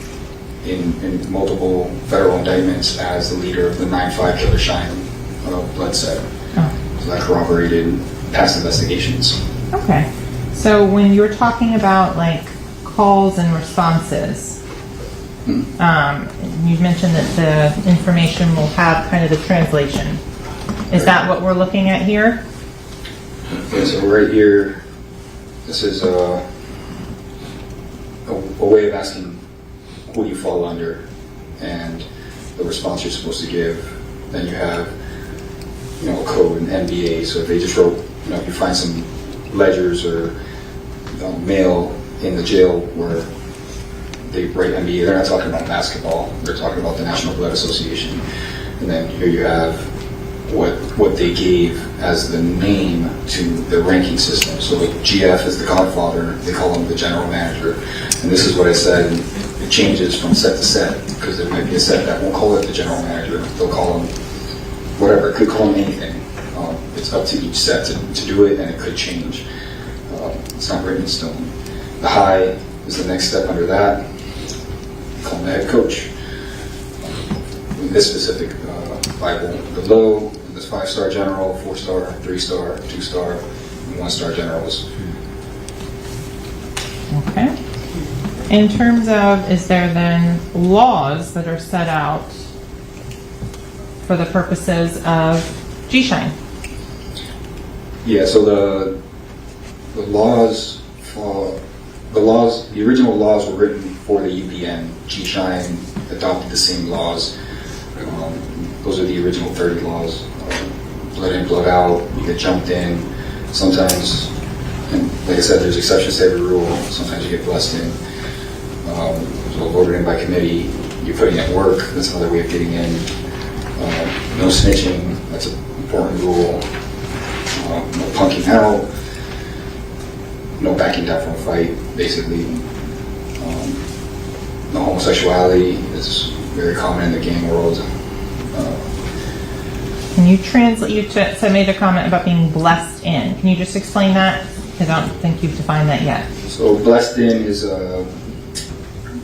multiple federal indictments as the leader of the 9/5 Killer Shine blood set. Oh. So that corroborated past investigations. Okay. So when you were talking about like calls and responses, you mentioned that the information will have kind of the translation. Is that what we're looking at here? Yeah, so right here, this is a way of asking who you fall under and the response you're supposed to give. Then you have, a code, an NBA. So if they just wrote, if you find some ledgers or mail in the jail where they write NBA, they're not talking about basketball. They're talking about the National Blood Association. And then here you have what they gave as the name to the ranking system. So like GF is the godfather, they call him the general manager. And this is what I said, it changes from set to set, because there might be a set that won't call it the general manager. They'll call him whatever, it could call him anything. It's up to each set to do it, and it could change. It's not written in stone. The high is the next step under that. They call him the head coach. In this specific Bible, the low, this 5-star general, 4-star, 3-star, 2-star, and 1-star generals. Okay. In terms of, is there then laws that are set out for the purposes of G-Shine? Yeah, so the original laws were written for the UPN. G-Shine adopted the same laws. Those are the original 30 laws. Blood in, blood out, you get jumped in. Sometimes, and like I said, there's exceptions to every rule. Sometimes you get blessed in. So voted in by committee, you're putting in work, that's another way of getting in. No snitching, that's an important rule. No punking out. No backing down from a fight, basically. No homosexuality is very common in the gang world. Can you translate, you made a comment about being blessed in. Can you just explain that? Because I don't think you've defined that yet. So blessed in is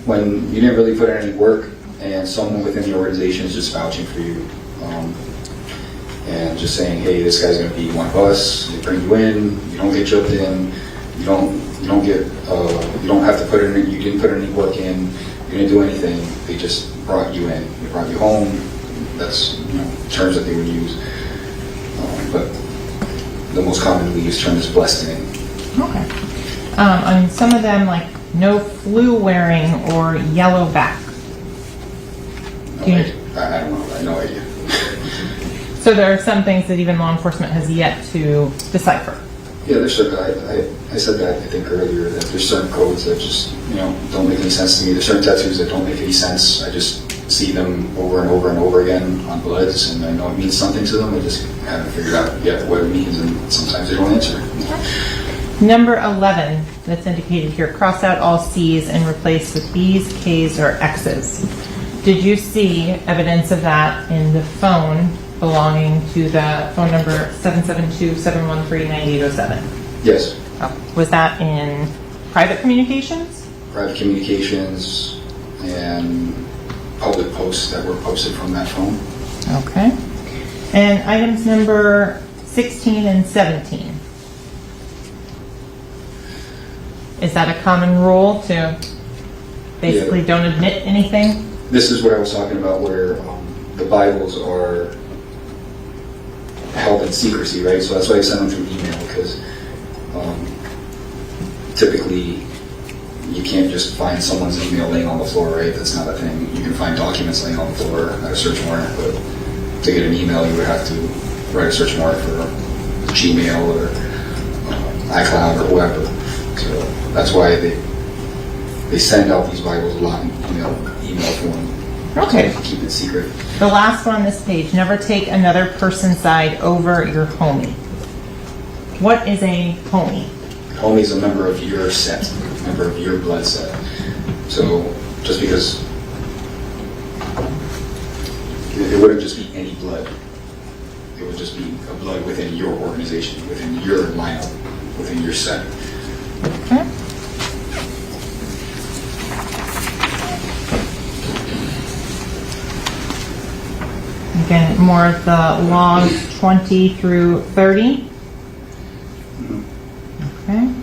when you didn't really put in any work and someone within the organization is just vouching for you. And just saying, hey, this guy's going to be one of us. They bring you in, you don't get jumped in, you don't have to put in, you didn't put any work in, you didn't do anything. They just brought you in, they brought you home. That's terms that they would use. But the most commonly used term is blessed in. Okay. On some of them, like no flu wearing or yellow back. I don't know. I have no idea. So there are some things that even law enforcement has yet to decipher. Yeah, there's certain. I said that I think earlier that there's certain codes that just don't make any sense to me. There's certain tattoos that don't make any sense. I just see them over and over and over again on bloods, and I know it means something to them. I just haven't figured out yet what it means, and sometimes they don't answer. Number 11 that's indicated here, cross out all C's and replace with B's, K's, or X's. Did you see evidence of that in the phone belonging to the phone number 772-713-9807? Yes. Oh, was that in private communications? Private communications and public posts that were posted from that phone. Okay. And items number 16 and 17. Is that a common rule to basically don't admit anything? This is what I was talking about, where the Bibles are held in secrecy, right? So that's why I send them through email, because typically you can't just find someone's email laying on the floor, right? That's not a thing. You can find documents laying on the floor at a search warrant, but to get an email, you would have to write a search warrant for Gmail or iCloud or whoever. So that's why they send out these Bibles a lot in email form. Okay. To keep it secret. The last one on this page, never take another person's side over your homie. What is a homie? Homie is a member of your set, a member of your blood set. So just because it wouldn't just be any blood, it would just be a blood within your organization, within your lineup, within your set. Okay. Again, more of the laws 20 through 30. Okay.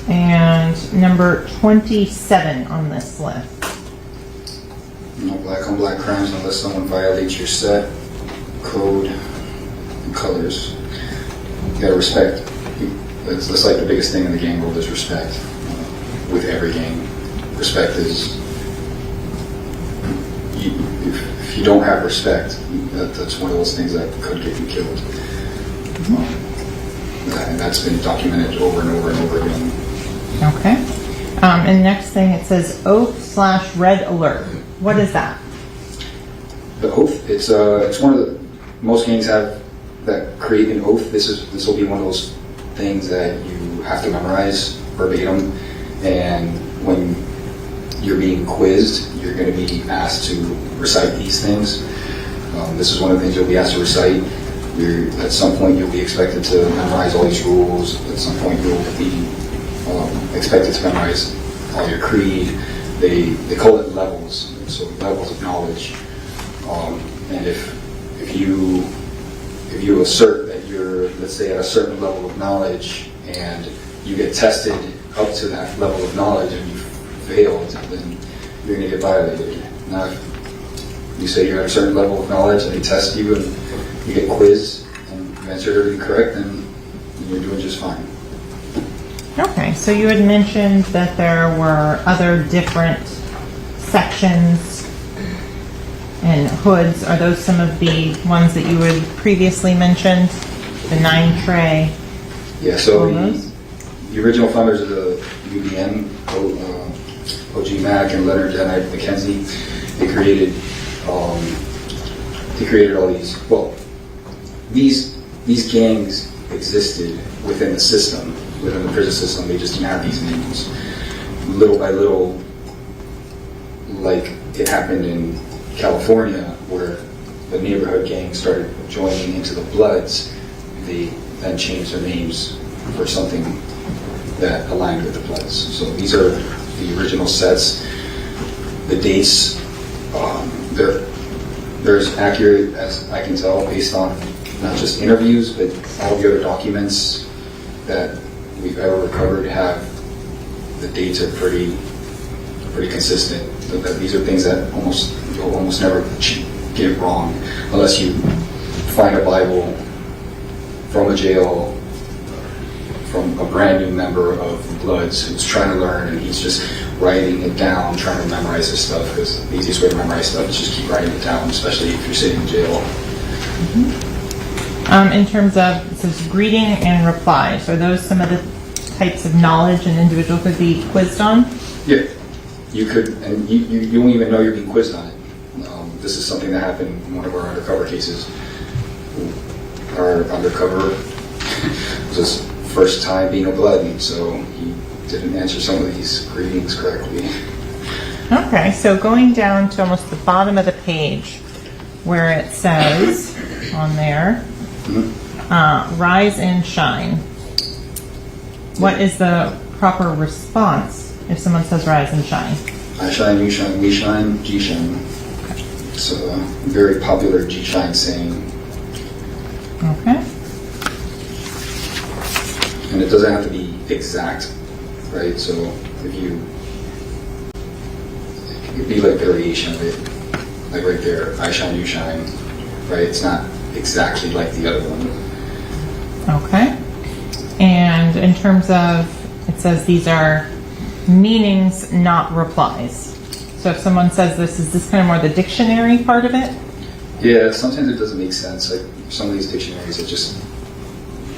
And number 27 on this list. No black on black crimes unless someone violates your set, code, and colors. You gotta respect. That's like the biggest thing in the gang world is respect. With every gang, respect is. If you don't have respect, that's one of those things that could get you killed. And that's been documented over and over and over again. Okay. And the next thing, it says oath/red alert. What is that? The oath, it's one of the, most gangs have that create an oath. This will be one of those things that you have to memorize verbatim, and when you're being quizzed, you're going to be asked to recite these things. This is one of the things you'll be asked to recite. At some point, you'll be expected to memorize all these rules. At some point, you'll be expected to memorize all your creed. They call it levels, so levels of knowledge. And if you assert that you're, let's say, at a certain level of knowledge, and you get tested up to that level of knowledge and you failed, then you're going to get violated. Now, if you say you're at a certain level of knowledge and they test you and you get quizzed and you answer everything correct, then you're doing just fine. Okay, so you had mentioned that there were other different sections and hoods. Are those some of the ones that you had previously mentioned? The 9 tray? Yeah, so the original founders of the UBN, OG Mac and Leonard and McKenzie, they created all these. Well, these gangs existed within the system, within the prison system. They just didn't have these names. Little by little, like it happened in California, where the neighborhood gangs started joining into the Bloods, they then changed their names for something that aligned with the Bloods. So these are the original sets. The dates, they're as accurate as I can tell based on not just interviews, but all the other documents that we've ever recovered have the dates are pretty consistent. These are things that you'll almost never get wrong unless you find a Bible from a jail, from a brand new member of the Bloods who's trying to learn, and he's just writing it down, trying to memorize this stuff, because the easiest way to memorize stuff is just keep writing it down, especially if you're sitting in jail. In terms of, it says greeting and replies, are those some of the types of knowledge an individual could be quizzed on? Yeah, you could, and you won't even know you're being quizzed on it. This is something that happened in one of our undercover cases. Our undercover was his first time being a Blood, so he didn't answer some of these greetings correctly. Okay, so going down to almost the bottom of the page, where it says on there, rise and shine. What is the proper response if someone says rise and shine? I shine, you shine, we shine, G shine. It's a very popular G shine saying. Okay. And it doesn't have to be exact, right? So if it could be like variation of it, like right there, I shine, you shine, right? It's not exactly like the other one. Okay. And in terms of, it says these are meanings, not replies. So if someone says this, is this kind of more the dictionary part of it? Yeah, sometimes it doesn't make sense. Like some of these dictionaries, it just,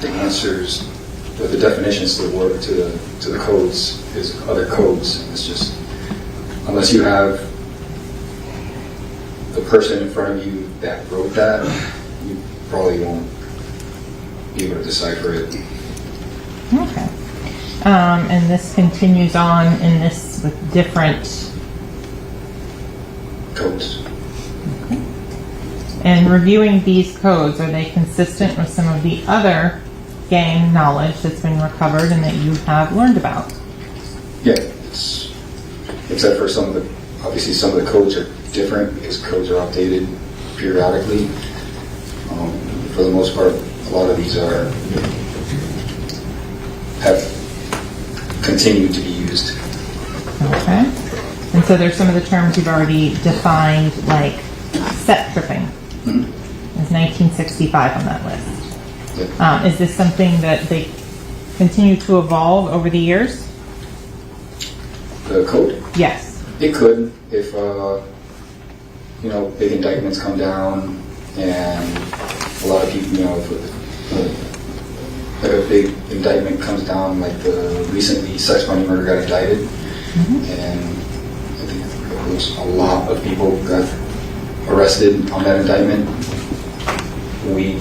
the answers but the definitions to the word to the codes is other codes. It's just unless you have the person in front of you that wrote that, you probably won't be able to decipher it. Okay. And this continues on in this with different codes. Okay. And reviewing these codes, are they consistent with some of the other gang knowledge that's been recovered and that you have learned about? Yeah, except for obviously some of the codes are different because codes are updated periodically. For the most part, a lot of these have continued to be used. Okay. And so there's some of the terms you've already defined, like set tripping. Is 1965 on that list. Yeah. Is this something that they continue to evolve over the years? The code? Yes. It could if big indictments come down and a lot of people, if a big indictment comes down, like the recently sex, money, murder got indicted, and I think it was a lot of people got arrested on that indictment. We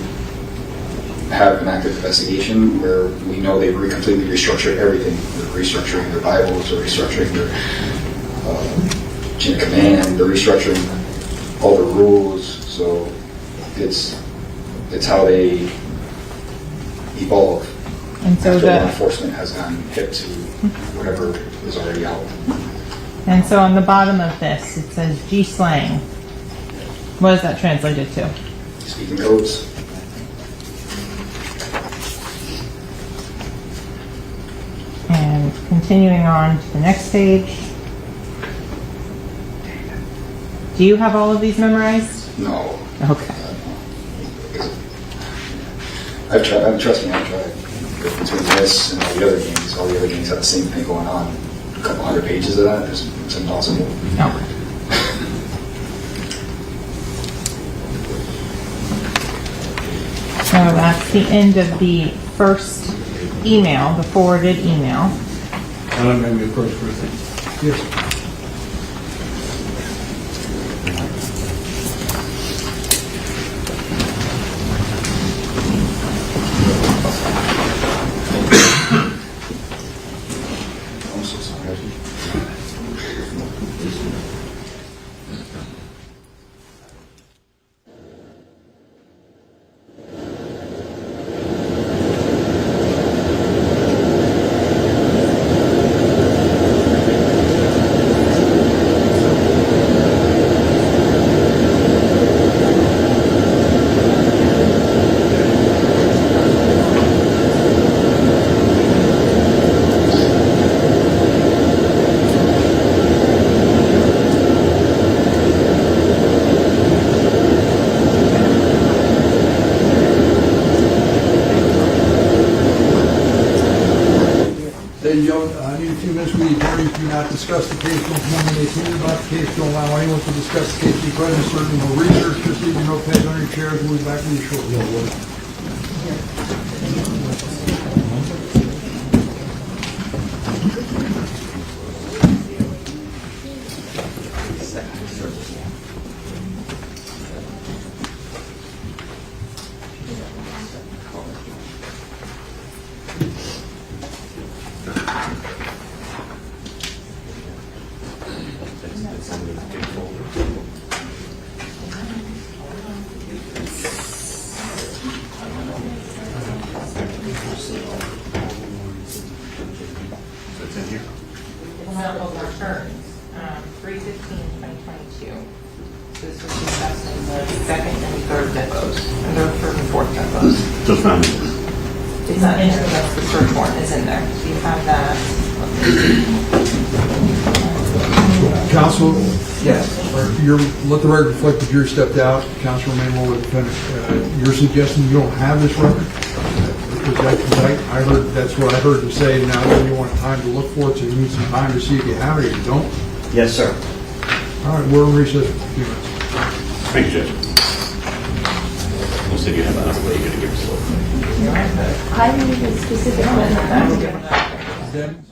have an active investigation where we know they completely restructured everything. They're restructuring their Bibles, they're restructuring their chain of command, they're restructuring all the rules. So it's how they evolve. And so after the law enforcement has gotten hip to whatever is already out. And so on the bottom of this, it says G slang. What is that translated to? Speaking codes. And continuing on to the next page. Do you have all of these memorized? No. Okay. I've tried. Trust me, I've tried. Between this and all the other games have the same thing going on. A couple hundred pages of that, it's impossible. Okay. So that's the end of the first email, the forwarded email. I'm going to be first person. Yes. I need a few minutes with the attorney. Do not discuss the case. Don't communicate anything about the case. Don't allow anyone to discuss the case. Be present. Certain no research. Just leave your notepads on your chairs. We'll be back with you shortly. It's not in there, that's the search warrant is in there. So you have that. Counsel, yes. Let the record reflect the jury stepped out. Counsel remain well with the defendant. You're suggesting you don't have this record? Is that right? I heard that's what I heard you say. Now you want time to look for it, so you need some time to see if you have it or you don't. Yes, sir. All right, we're in recess for a few minutes. Thank you, Judge. We'll see if you have enough way you're going to give us a little. I need a specific question.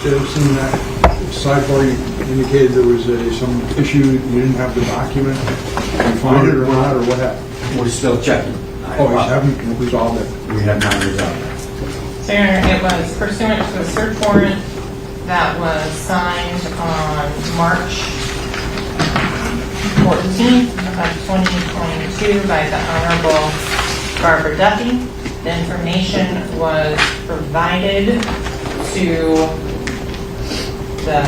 Seeing that sidebar, you indicated there was some issue, you didn't have the document. Did you find it or not, or what happened? We're still checking. Oh, you haven't resolved it? We have not resolved it. So Your Honor, it was pursuant to a search warrant that was signed on March 14th of 2022 by the Honorable Barbara Duffy. The information was provided to the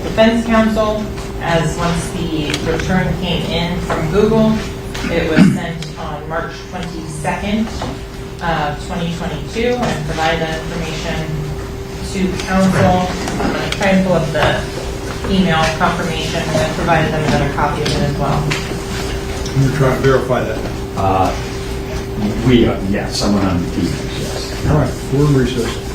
defense counsel as once the return came in from Google. It was sent on March 22nd of 2022 and provided that information to counsel. I'm going to try and pull up the email confirmation and then provided them another copy of it as well. I'm going to try to verify that. Yes, someone on the team, yes. All right, we're in recess.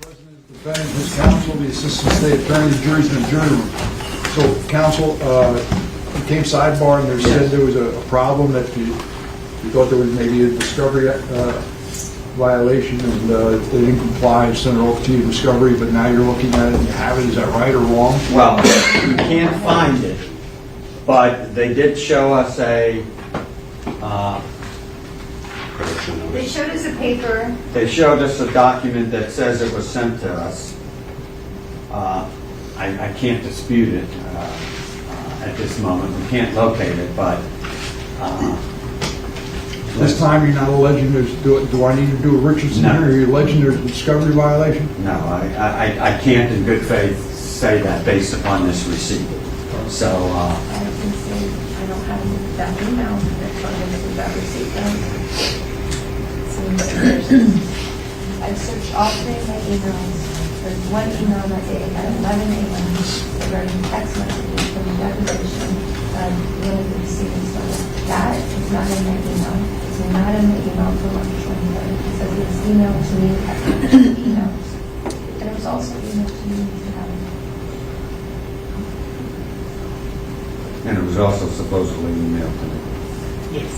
Defendant, his counsel, the assistant state attorney, the jury's in the jury room. So, counsel, became sidebar, and said there was a problem that you thought there was maybe a discovery violation, and they didn't comply, sent it over to you discovery, but now you're looking at it and you have it. Is that right or wrong? Well, we can't find it, but they did show us a. They showed us a paper. They showed us a document that says it was sent to us. I can't dispute it at this moment. We can't locate it, but this time you're not alleging there's. Do I need to do a Richardson here? Are you alleging there's a discovery violation? No, I can't in good faith say that based upon this receipt. So. I can say I don't have that email. That receipt. I searched all three of my emails. There's one email that day at 11 a.m. regarding text messages from the deposition of one of the receiving someone. That is not in my email. It's not in the email for March 23rd. It says it was emailed to me at emails. And it was also emailed to you, Mr. Allen. And it was also supposedly emailed to me. Yes.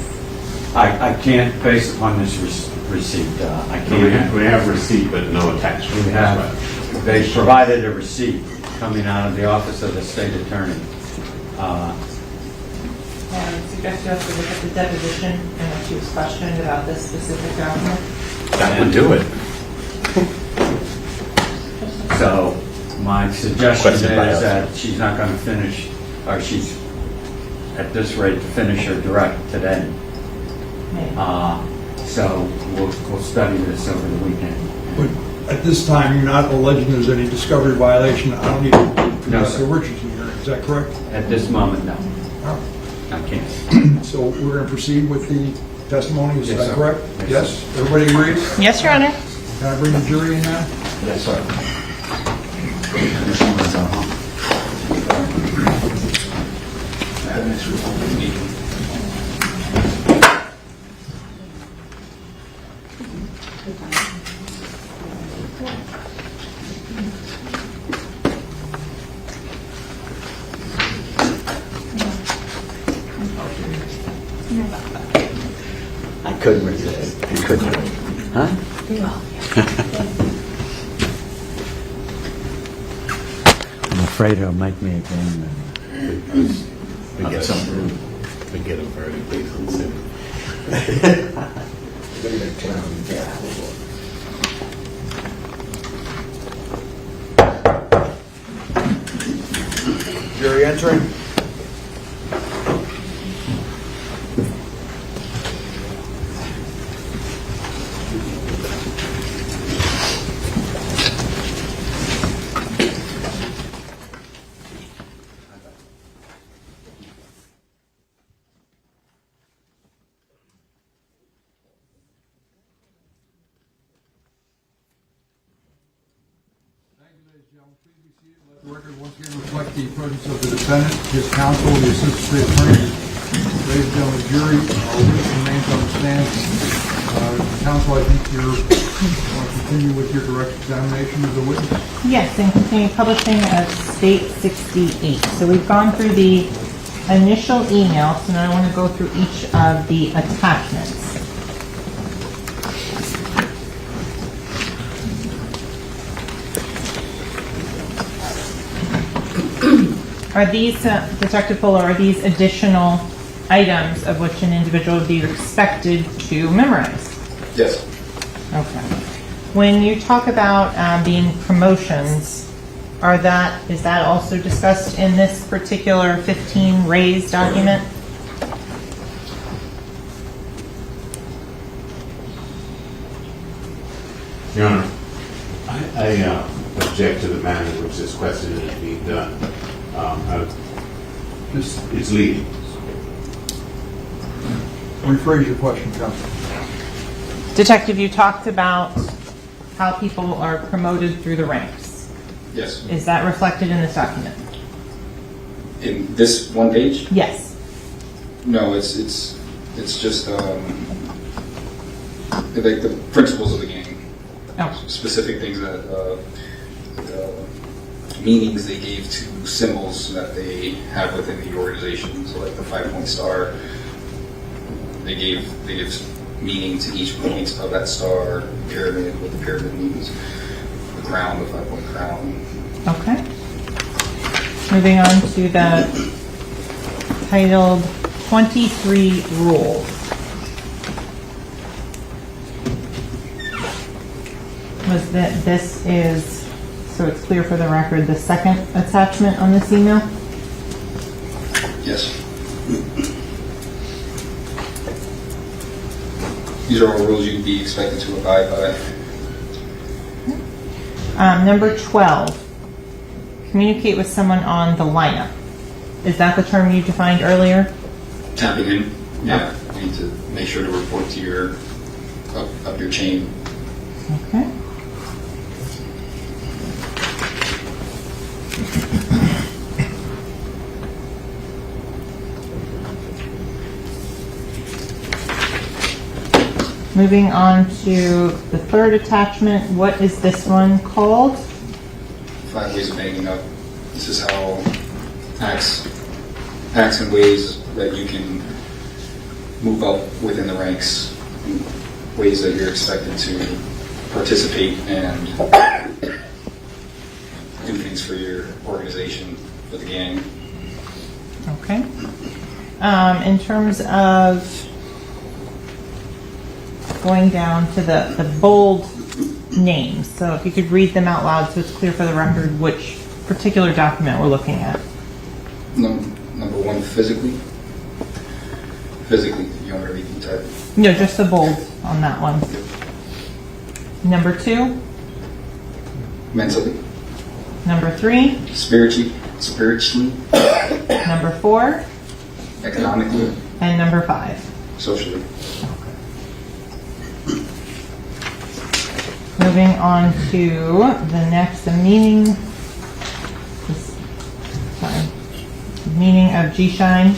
I can't, based upon this receipt, I can't. We have receipt, but no attachment. We have. They provided a receipt coming out of the office of the state attorney. I suggest you also look at the deposition and when she was questioned about this specific document. That would do it. So my suggestion is that she's not going to finish, or she's at this rate to finish her direct today. So we'll study this over the weekend. But at this time, you're not alleging there's any discovery violation. I don't need to No, Mr. Richardson here. Is that correct? At this moment, no. Oh. I can't. So we're going to proceed with the testimony. Is Yes, that sir. correct? Yes, Yes. Everybody agrees? Yes, Your Honor. Can I bring the jury in now? Yes, sir. I couldn't resist. I couldn't. Huh? I'm afraid it'll make me again. We get something. We get a verdict based on sin. Jury entering. Let the record once again reflect the presence of the defendant, his counsel, the assistant state attorney. Ladies and gentlemen, the jury, our witness remains on the stand. Counsel, I think you want to continue with your direct examination of the witness. Yes, and continue publishing of State 68. So we've gone through the initial email, so now I want to go through each of the attachments. Are these, Detective Fuller, are these additional items of which an individual would be expected to memorize? Yes. Okay. When you talk about being promotions, is that also discussed in this particular 15 raised document? Your Honor, I object to the manner in which this question is being done. It's leading. Rephrase your question, counsel. Detective, you talked about how people are promoted through the ranks. Yes. Is that reflected in this document? In this one page? Yes. No, it's just like the principles of the game. specific things that meanings they gave to symbols that they have within the organization. So like the 5-point star, they give meaning to each point of that star. Pyramid, what the pyramid means. The crown, the 5-point crown. Okay. Moving on to the titled 23 Rules. Was that this is, so it's clear for the record, the second attachment on this email? Yes. These are all rules you'd be expected to abide by. Number 12, communicate with someone on the lineup. Is that the term you defined earlier? Tapping in, yeah. You need to make sure to report to your, up your chain. Okay. Moving on to the third attachment, what is this one called? 5 ways of hanging up. This is how acts and ways that you can move up within the ranks, ways that you're expected to participate and do things for your organization, for the gang. Okay. In terms of going down to the bold names, so if you could read them out loud so it's clear for the record which particular document we're looking at. Number 1, physically. Physically, you want me to read the type? No, just the bold on that one. Number 2. Mentally. Number 3. Spiritually. Number 4. Economically. And number 5. Socially. Moving on to the next, the meaning of G-Shine.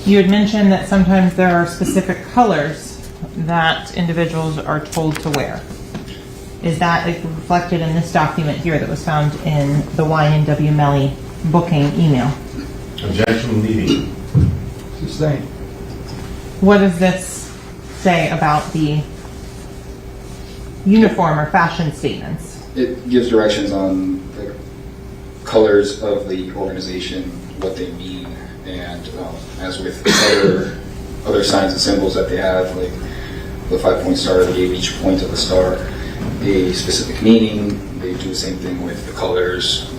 You had mentioned that sometimes there are specific colors that individuals are told to wear. Is that reflected in this document here that was found in the YNW Melly booking email? Objection leading. Sustained. What does this say about the uniform or fashion statements? It gives directions on the colors of the organization, what they mean, and as with other signs and symbols that they have, like the 5-point star, they gave each point of the star a specific meaning. They do the same thing with the colors.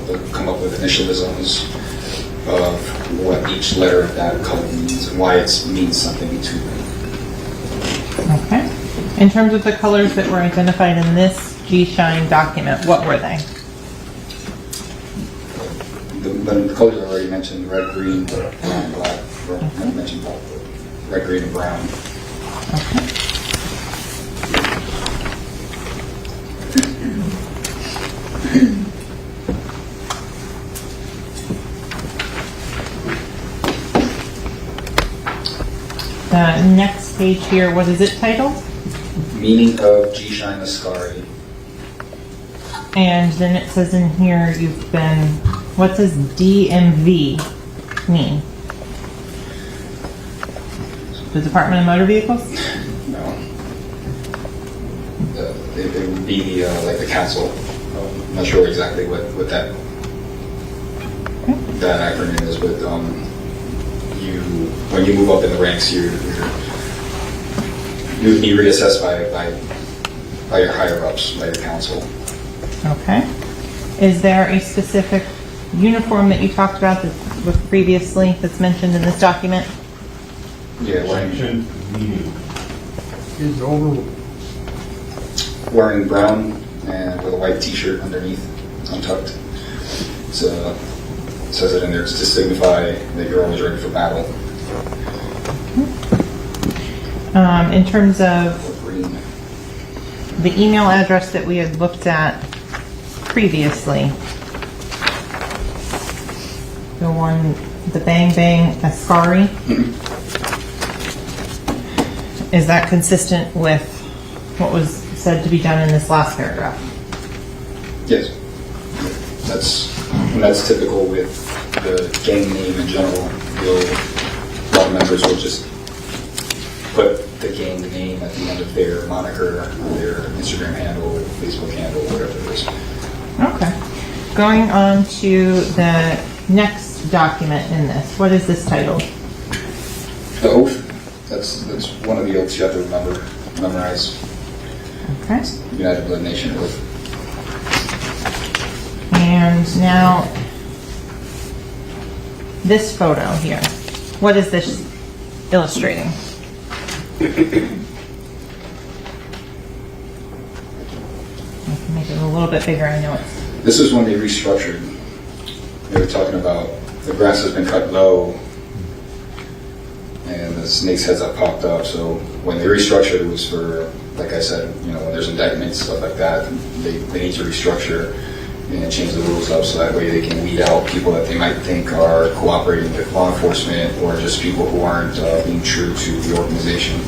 They'll come up with initialisms of what each letter of that color means and why it means something to them. Okay. In terms of the colors that were identified in this G-Shine document, what were they? The colors I already mentioned, red, green, brown, black. I mentioned black, red, green, and brown. Okay. The next page here, what is it titled? Meaning of G-Shine Ascari. And then it says in here you've been, what does DMV mean? The Department of Motor Vehicles? No. It would be the, like the council. I'm not sure exactly what that acronym is, but when you move up in the ranks, you would be reassessed by your higher ups, by your council. Okay. Is there a specific uniform that you talked about that was previously that's mentioned in this document? Yeah, wearing brown and with a white T-shirt underneath, untucked. So it says it in there to signify that you're always ready for battle. In terms of the email address that we had looked at previously, the one, the Bang Bang Ascari. Is that consistent with what was said to be done in this last paragraph? Yes. That's typical with the gang name in general. A lot of members will just put the gang name at the end of their moniker, their Instagram handle, Facebook handle, whatever it is. Okay. Going on to the next document in this. What is this titled? The oath. That's one of the oaths you have to memorize. Okay. United Blood Nation oath. And now, this photo here. What is this illustrating? I can make it a little bit bigger, I know it's... This is when they restructured. They were talking about the grass has been cut low and the snake's heads have popped up. So when they restructured, it was for, like I said, when there's indictments, stuff like that, they need to restructure and change the rules up so that way they can weed out people that they might think are cooperating with law enforcement or just people who aren't being true to the organization.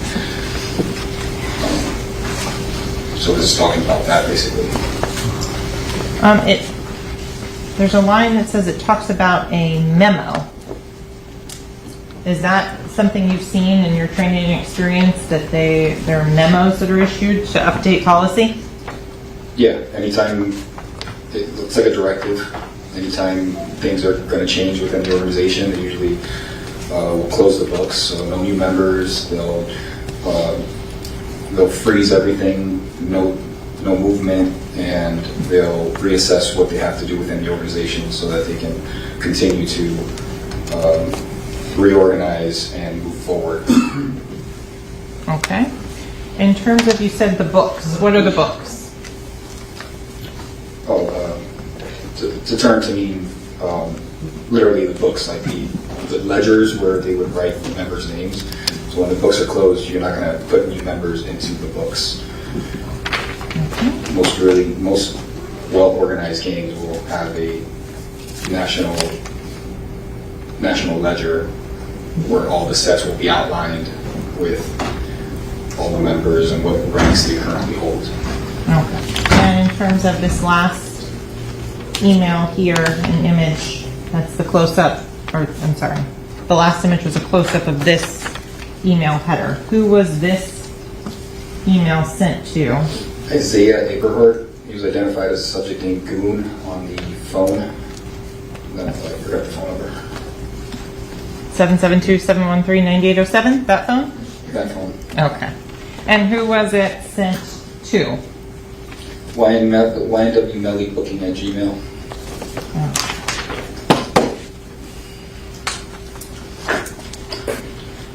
So this is talking about that basically. There's a line that says it talks about a memo. Is that something you've seen in your training and experience, that there are memos that are issued to update policy? Yeah, anytime it looks like a directive, anytime things are going to change within the organization, they usually will close the books. So no new members. They'll freeze everything. No movement, and they'll reassess what they have to do within the organization so that they can continue to reorganize and move forward. Okay. In terms of, you said the books, what are the books? To turn to mean literally the books, like the ledgers where they would write the members' names. So when the books are closed, you're not going to put new members into the books. Most well-organized gangs will have a national ledger where all the sets will be outlined with all the members and what ranks they currently hold. Okay. And in terms of this last email here, an image, that's the close-up, or I'm sorry, the last image was a close-up of this email header. Who was this email sent to? Isaiah Aberhart. He was identified as a subject named Goon on the phone. Then I forgot the phone number. 772-713-9807, that phone? That phone. Okay. And who was it sent to? YNW Melly booking at Gmail.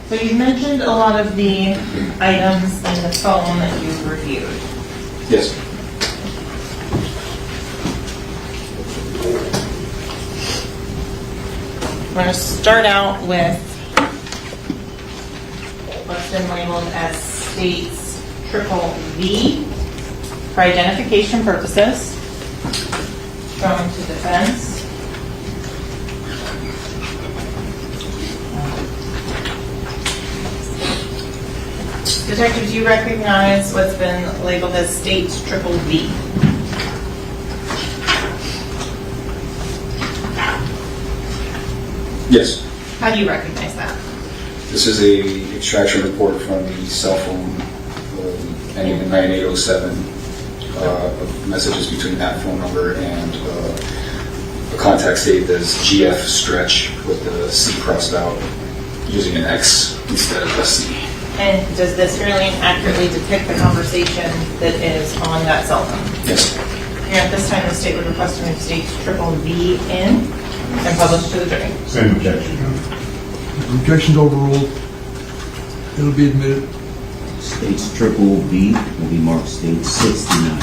So you mentioned a lot of the items in the phone that you reviewed. Yes. I'm going to start out with what's been labeled as states V for identification purposes. Going to defense. Detective, do you recognize what's been labeled as states V? Yes. How do you recognize that? This is a extraction report from the cell phone ending in 9807 of messages between that phone number and a contact saved as GF stretch with the C crossed out using an X instead of a C. And does this fairly accurately depict the conversation that is on that cell phone? Yes. Here at this time, the state would request to move states V in and publish to the jury. Same objection. Objection's overruled. It'll be admitted. States V will be marked state 69.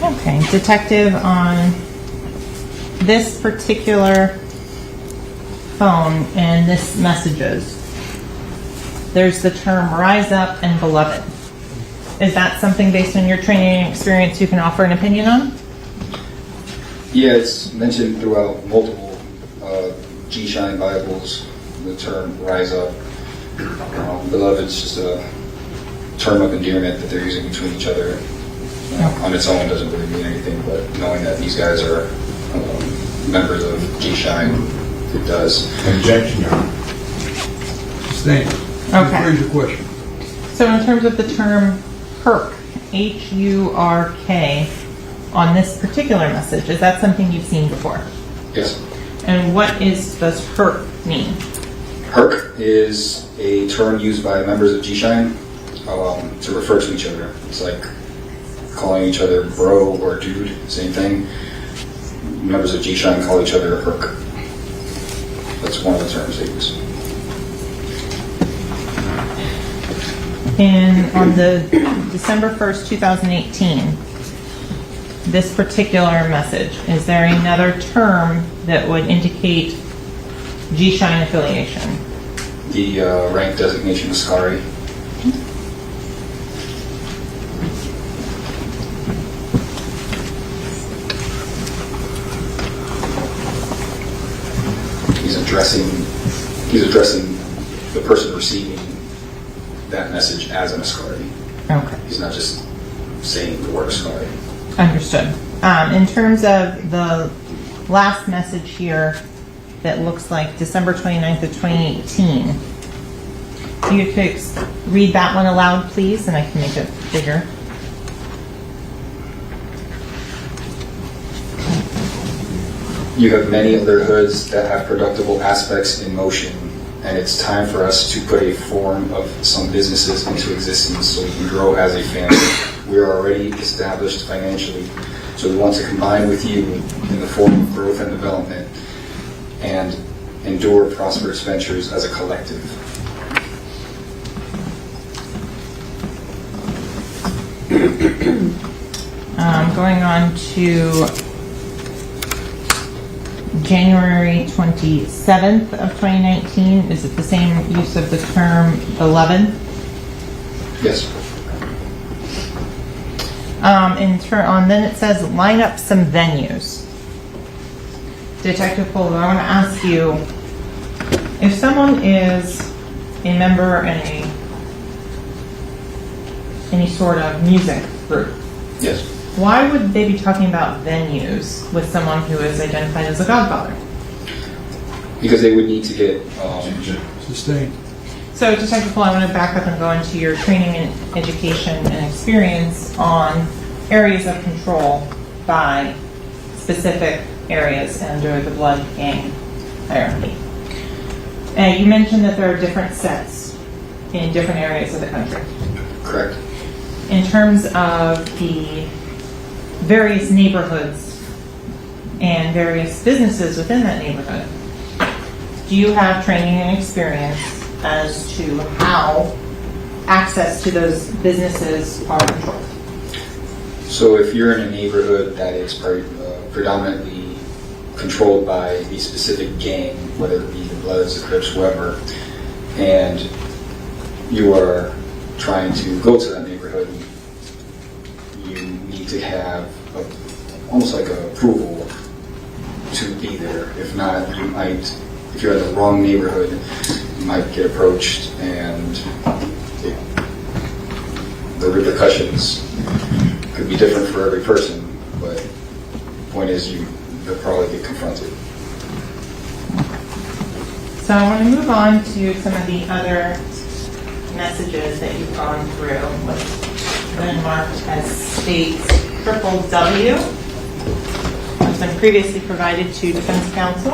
Okay, detective, on this particular phone and this messages, there's the term rise up and beloved. Is that something based on your training and experience you can offer an opinion on? Yeah, it's mentioned throughout multiple G-Shine Bibles, the term rise up. Beloved, it's just a term of endearment that they're using between each other. On its own doesn't really mean anything, but knowing that these guys are members of G-Shine, it does. Objection, Your Honor. Sustained. Okay. Please raise your question. So in terms of the term HURK, H-U-R-K, on this particular message, is that something you've seen before? Yes. And what does HURK mean? HURK is a term used by members of G-Shine to refer to each other. It's like calling each other bro or dude, same thing. Members of G-Shine call each other HURK. That's one of the terms they use. And on the December 1st, 2018, this particular message, is there another term that would indicate G-Shine affiliation? The rank designation is SCARI. He's addressing the person receiving that message as an Ascari. Okay. He's not just saying the word Ascari. Understood. In terms of the last message here that looks like December 29th of 2018, if you could read that one aloud, please, and I can make it bigger. You have many other hoods that have productible aspects in motion, and it's time for us to put a form of some businesses into existence so we can grow as a family. We are already established financially, so we want to combine with you in the form of growth and development and endure prosperous ventures as a collective. Going on to January 27th of 2019, is it the same use of the term beloved? Yes. Then it says line up some venues. Detective Fuller, I want to ask you, if someone is a member in any sort of music group, yes, why would they be talking about venues with someone who is identified as a godfather? Because they would need to get sustained. So, Detective Fuller, I want to back up and go into your training and education and experience on areas of control by specific areas under the blood gang hierarchy. You mentioned that there are different sets in different areas of the country. Correct. In terms of the various neighborhoods and various businesses within that neighborhood, do you have training and experience as to how access to those businesses are controlled? So if you're in a neighborhood that is predominantly controlled by a specific gang, whether it be the Bloods, the Crips, whoever, and you are trying to go to that neighborhood, you need to have almost like an approval to be there. If not, you might, if you're in the wrong neighborhood, you might get approached, and the repercussions could be different for every person, but the point is you'll probably get confronted. So I want to move on to some of the other messages that you've gone through, which have been marked as states W, which has been previously provided to defense counsel.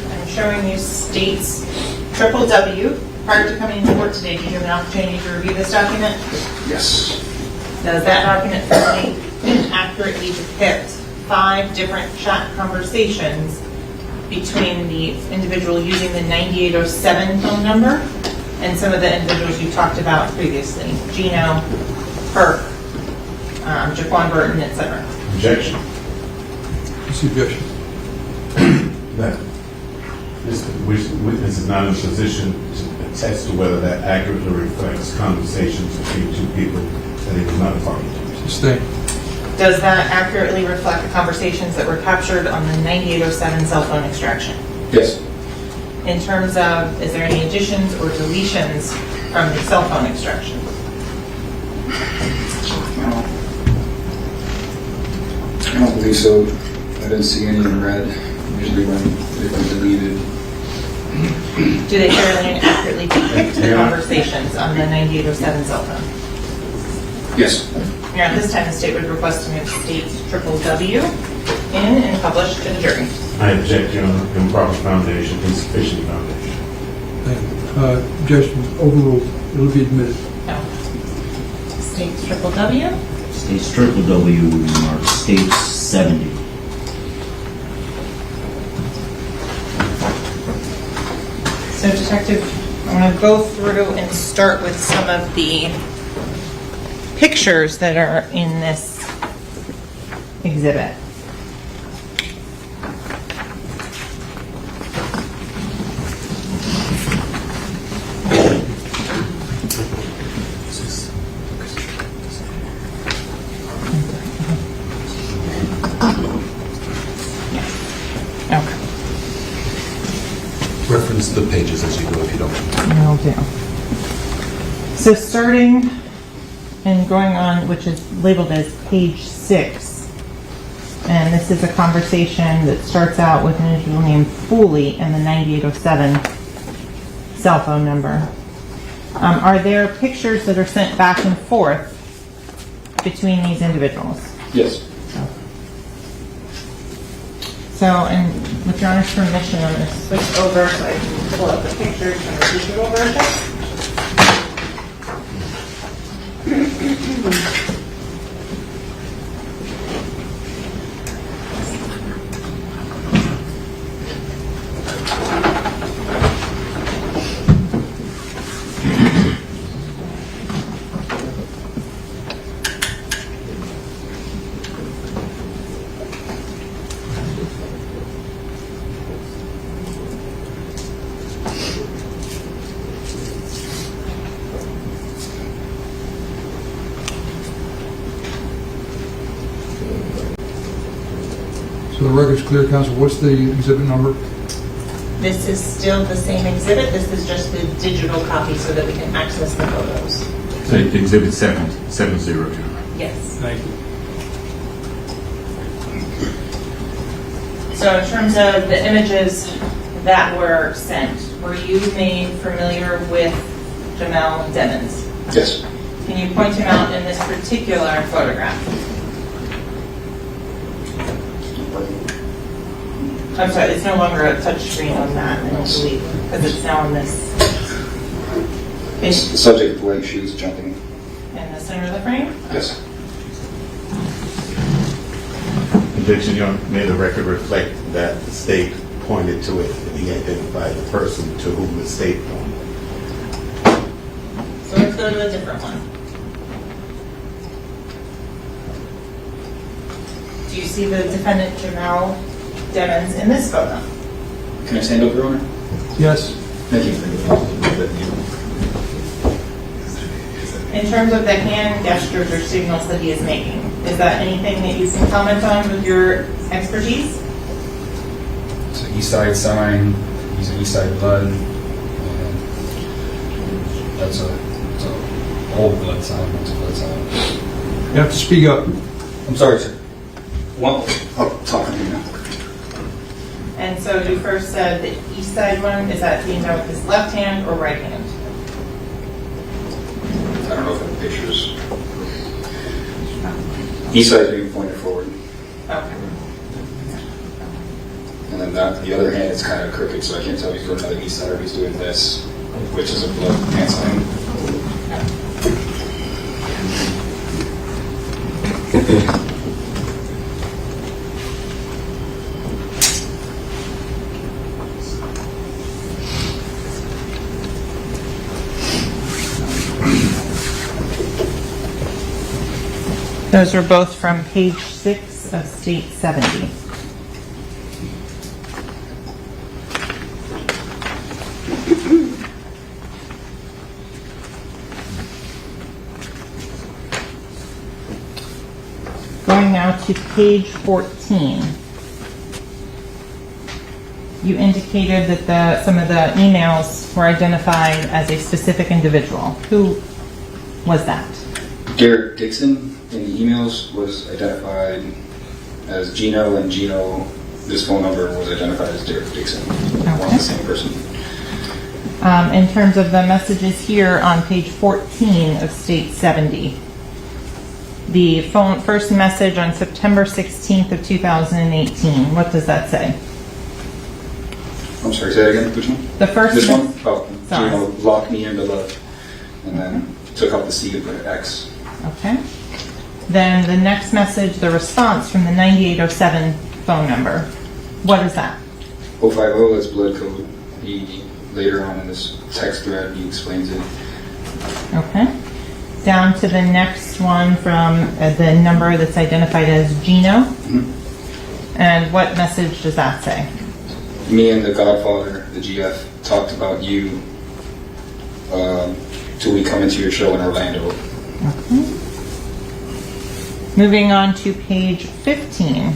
I'm showing you states W. Prior to coming into court today, did you have an opportunity to review this document? Yes. Does that document fully and accurately depict 5 different chat conversations between the individual using the 9807 phone number and some of the individuals you talked about previously? Gino, Perk, Jaquan Burton, etc. Objection. What's the objection? this witness is not in a position to attest to whether that accurately reflects conversations between two people that he was not a party to. Sustained. Does that accurately reflect the conversations that were captured on the 9807 cell phone extraction? Yes. In terms of, is there any additions or deletions from the cell phone extraction? I don't believe so. I didn't see any in red. Usually when they've been deleted. Do they fairly and accurately depict the conversations on the 9807 cell phone? Yes. Here, at this time, the state would request to move states W in and publish to the jury. I object, Your Honor. Improper foundation, insufficient foundation. Objection overruled. It'll be admitted. No. States W. States W will be marked States 70. So, Detective, I'm going to go through and start with some of the pictures that are in this exhibit. Reference the pages as you go if you don't. Will do. So starting and going on, which is labeled as page 6, and this is a conversation that starts out with an individual named Foley and the 9807 cell phone number. Are there pictures that are sent back and forth between these individuals? Yes. So, and with Your Honor's permission, I'm going to switch over so I can pull up the pictures from the digital version. So the record's clear, counsel. What's the exhibit number? This is still the same exhibit. This is just the digital copy so that we can access the photos. So exhibit 770. Yes. Thank you. So in terms of the images that were sent, were you made familiar with Jamell Demons? Yes. Can you point him out in this particular photograph? I'm sorry, it's no longer a touch screen on that, I don't believe, because it's now on this. Subject of white shoes jumping. In the center of the frame? Yes. Objection, Your Honor. May the record reflect that the state pointed to it and he identified the person to whom the state pointed. So let's go to a different one. Do you see the defendant Jamell Demons in this photo? Can I stand up, Your Honor? Yes. Thank you. In terms of the hand gestures or signals that he is making, is that anything that you can comment on with your expertise? It's an east side sign, using east side blood. That's a old blood sign, that's a blood sign. You have to speak up. I'm sorry, sir. Well, I'm talking to you now. And so you first said the east side one, is that being done with his left hand or right hand? I don't know if the pictures. East side is being pointed forward. Okay. And then the other hand is kind of crooked, so I can't tell if he's doing another east side or he's doing this, which is a blood hand sign. Those are both from page 6 of State 70. to page 14. You indicated that some of the emails were identified as a specific individual. Who was that? Derek Dixon in the emails was identified as Gino, and Gino, this phone number was identified as Derek Dixon. One and the same person. In terms of the messages here on page 14 of State 70, the first message on September 16th of 2018, what does that say? I'm sorry, say that again, which one? The first This one? one? Oh, Gino locked me into love, and then took out the C and put an X. Okay. Then the next message, the response from the 9807 phone number. What is that? 050 is blood code. He, later on in this text thread, he explains it. Okay. Down to the next one from the number that's identified as Gino. And what message does that say? Me and the Godfather, the GF, talked about you till we come into your show in Orlando. Okay. Moving on to page 15.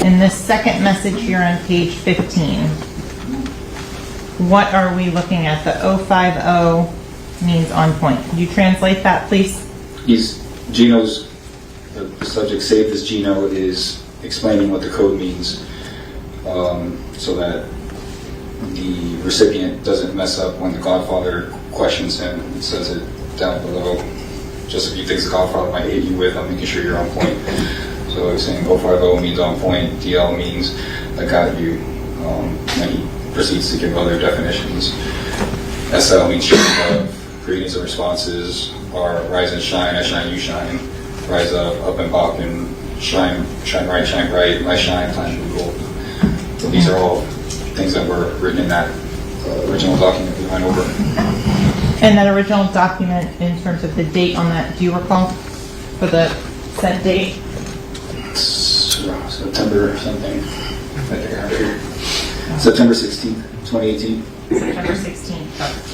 In this second message here on page 15, what are we looking at? The 050 means on point. Could you translate that, please? Gino's, the subject saved as Gino is explaining what the code means so that the recipient doesn't mess up when the Godfather questions him. It says it down below. Just a few things the Godfather might hit you with, I'm making sure you're on point. So I was saying 050 means on point, DL means I got you. And he proceeds to give other definitions. SL means shine love, greetings and responses are rise and shine, I shine, you shine, rise up and bop, and shine right, I shine, time to gold. So these are all things that were written in that original document we went over. And that original document, in terms of the date on that, do you recall for the set date? September something. I think I have it here. September 16th, 2018. September 16th.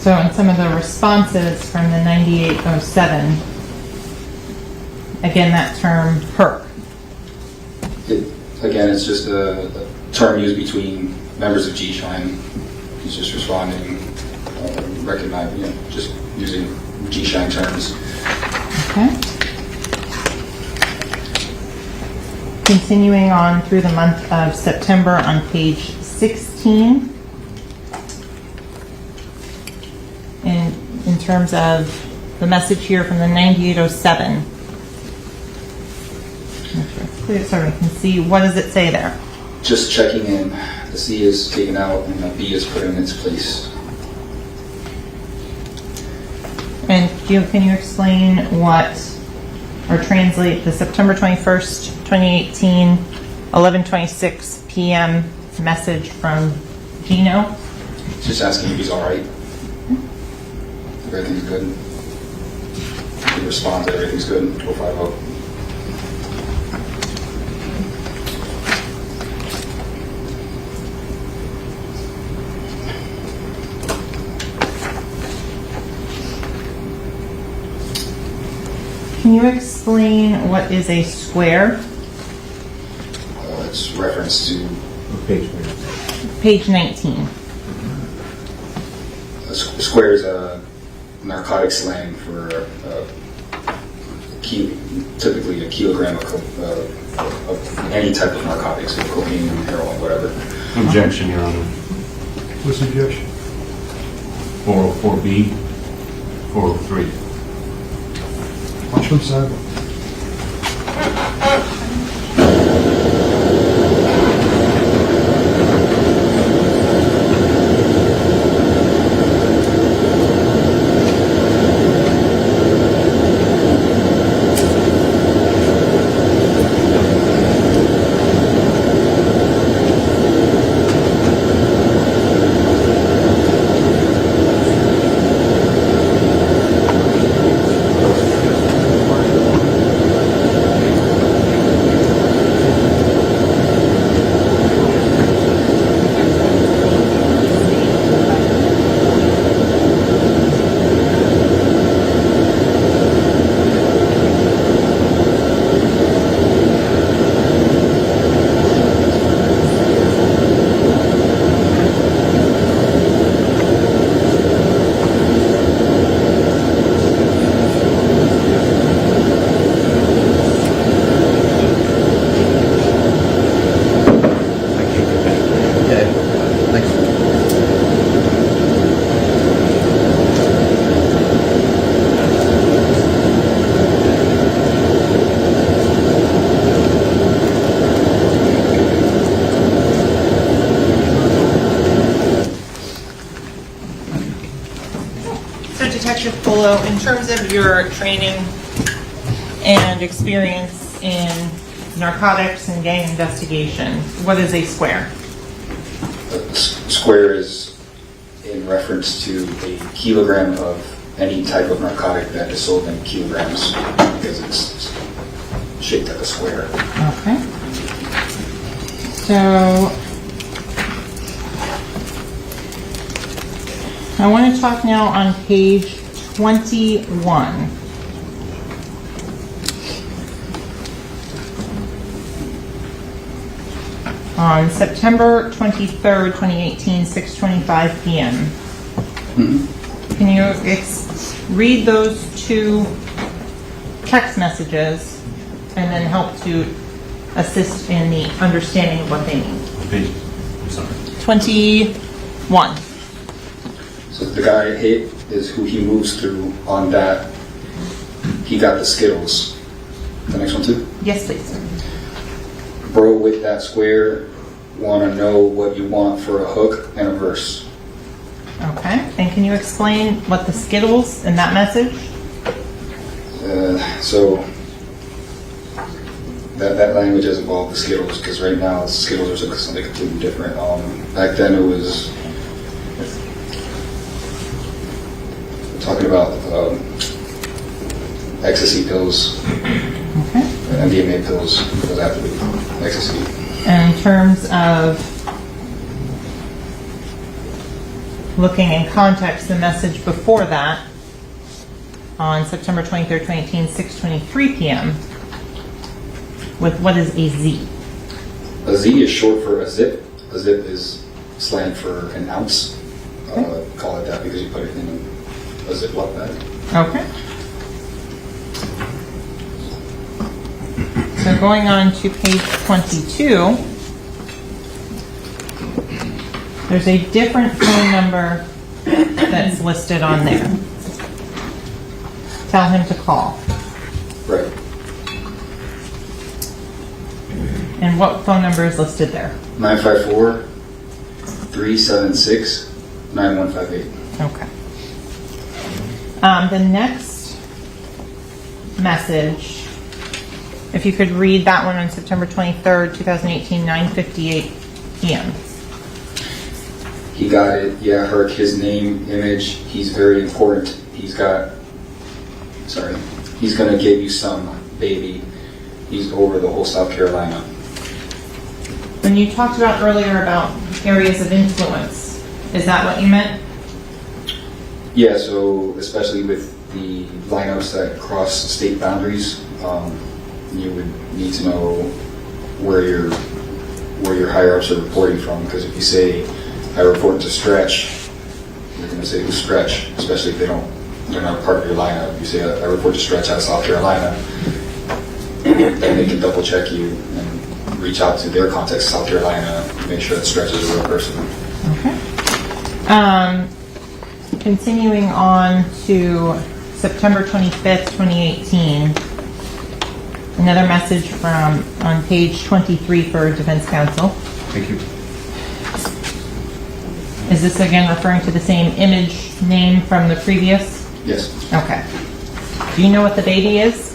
So in some of the responses from the 9807, again, that term HERC. Again, it's just a term used between members of G-Shine. He's just responding, recognizing, just using G-Shine terms. Okay. Continuing on through the month of September on page 16. In terms of the message here from the 9807. So we can see, what does it say there? Just checking in. The C is taken out and the B is put in its place. And can you explain what, or translate the September 21st, 2018, 11:26 p.m. message from Gino? Just asking if he's all right. If everything's good. He responds that everything's good. 050. Can you explain what is a square? It's reference to Page 19. A square is a narcotic slang for typically a kilogram of any type of narcotics, so cocaine, heroin, whatever. Objection, Your Honor. What's the objection? 404B, 403. Watch from side. So Detective Polo, in terms of your training and experience in narcotics and gang investigation, what is a square? Square is in reference to a kilogram of any type of narcotic that is sold in kilograms because it's shaped like a square. Okay. So I want to talk now on page 21. On September 23rd, 2018, 6:25 p.m. Can you read those two text messages and then help to assist in the understanding of what they mean? Page, I'm sorry. 21. So the guy hit is who he moves through on that. He got the Skittles. The next one too? Yes, please. Bro with that square, want to know what you want for a hook and a verse. Okay. And can you explain what the Skittles in that message? So that language has evolved, the Skittles, because right now Skittles are something completely different. Back then it was talking about ecstasy pills, MDMA pills, those after the ecstasy. In terms of looking in context, the message before that, on September 23rd, 2018, 6:23 p.m., with what is a Z? A Z is short for a zip. A zip is slang for an ounce. Call it that because you put it in a Ziploc bag. Okay. So going on to page 22, there's a different phone number that's listed on there. Tell him to call. Right. And what phone number is listed there? 954-376-9158. Okay. The next message, if you could read that one on September 23rd, 2018, 9:58 p.m. He got it. Yeah, Herc, his name, image, he's very important. He's going to give you some, baby. He's over the whole South Carolina. When you talked about earlier about areas of influence, is that what you meant? Yeah, so especially with the lineups that cross state boundaries, you would need to know where your higher ups are reporting from. Because if you say I report to Stretch, you're going to say who's Stretch, especially if they're not part of your lineup. You say I report to Stretch out of South Carolina, then they can double check you and reach out to their contacts in South Carolina, make sure that Stretch is a real person. Okay. Continuing on to September 25th, 2018, another message from on page 23 for Defense Counsel. Thank you. Is this again referring to the same image name from the previous? Yes. Okay. Do you know what the baby is?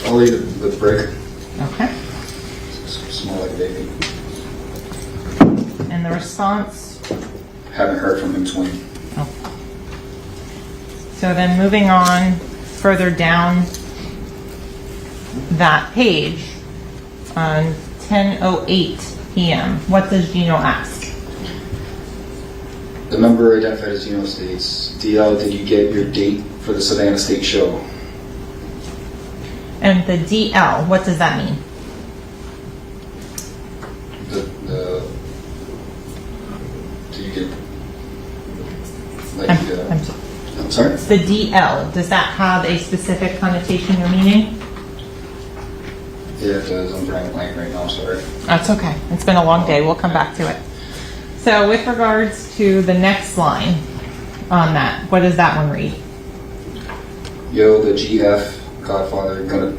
Only the brick. Okay. Small like a baby. And the response? Haven't heard from him 20. Oh. So then moving on further down that page, on 10:08 p.m., what does Gino ask? The member identified as Gino states, DL, did you get your date for the Savannah State Show? And the DL, what does that mean? Do you get, I'm sorry? It's the DL. Does that have a specific connotation or meaning? Yeah, it does. I'm drawing a blank right now, sorry. That's okay. It's been a long day. We'll come back to it. So with regards to the next line on that, what does that one read? Yo, the GF, Godfather, gonna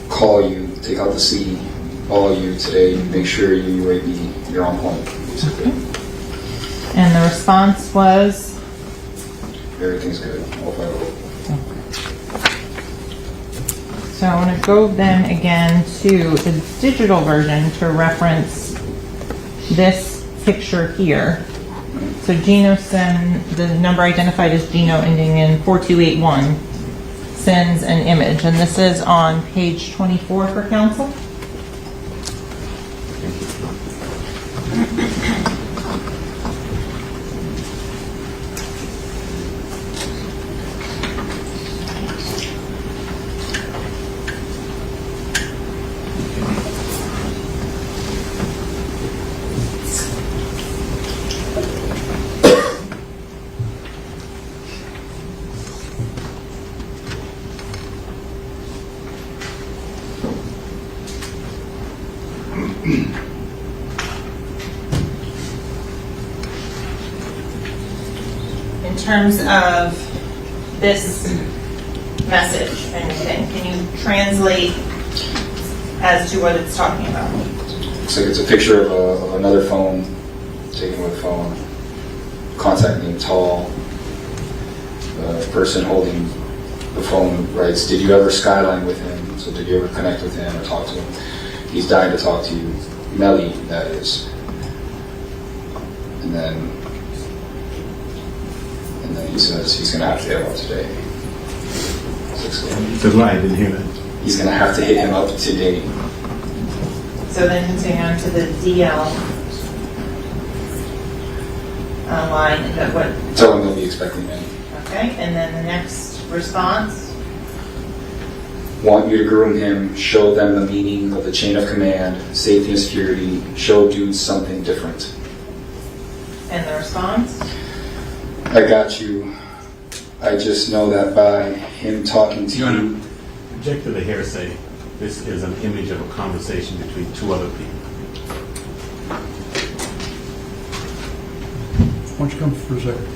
call you, take out the C, all you today, make sure you UAB, you're on point, basically. And the response was? everything's good. All fine. So I want to go then again to the digital version to reference this picture here. So Gino the number identified as Gino ending in 4281 sends an image, and this is on page 24 for counsel. In terms of this message and everything, can you translate as to what it's talking about? Looks like it's a picture of another phone, taken with a phone. Contact name tall. The person holding the phone writes, "Did you ever skyline with him?" So did you ever connect with him or talk to him? He's dying to talk to you. Melly, that is. And then he says he's going to have to hit him up today. So I didn't hear that. He's going to have to hit him up today. So then continuing on to the DL line, is that what? Tell him they'll be expecting him. Okay, and then the next response. Want you to groom him, show them the meaning of the chain of command, safety and security, show dudes something different. And the response? I got you. I just know that by him talking to you. Object to the hearsay. This is an image of a conversation between two other people. Why don't you come for a second?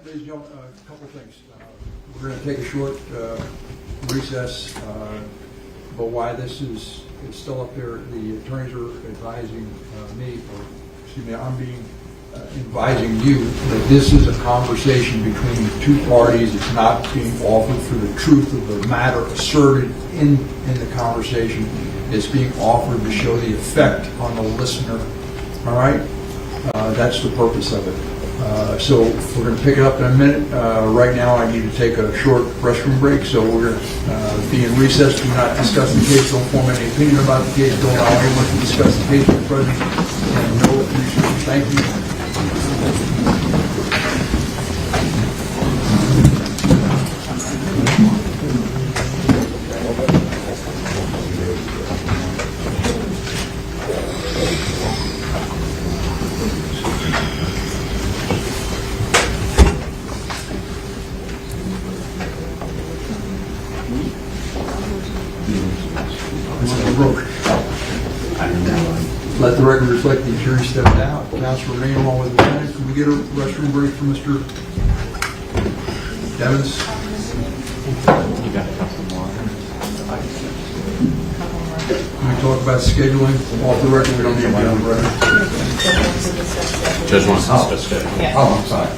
Ladies and gentlemen, a couple of things. We're going to take a short recess, but why this is still up there, the attorneys are advising me, or excuse me, I'm advising you that this is a conversation between two parties. It's not being offered for the truth of the matter asserted in the conversation. It's being offered to show the effect on the listener. All right? That's the purpose of it. So we're going to pick it up in a minute. Right now I need to take a short restroom break, so we're going to be in recess. Do not discuss the case. Don't form any opinion about the case. Don't allow anyone to discuss the case in presence. And no research. Thank you. Let the record reflect the jury stepped out. Counsel remain along with the defendant. Can we get a restroom break from Mr. Demons? You got a couple more. Can we talk about scheduling off the record? We don't need to be on the record. Judge wants to discuss scheduling. Oh, I'm sorry.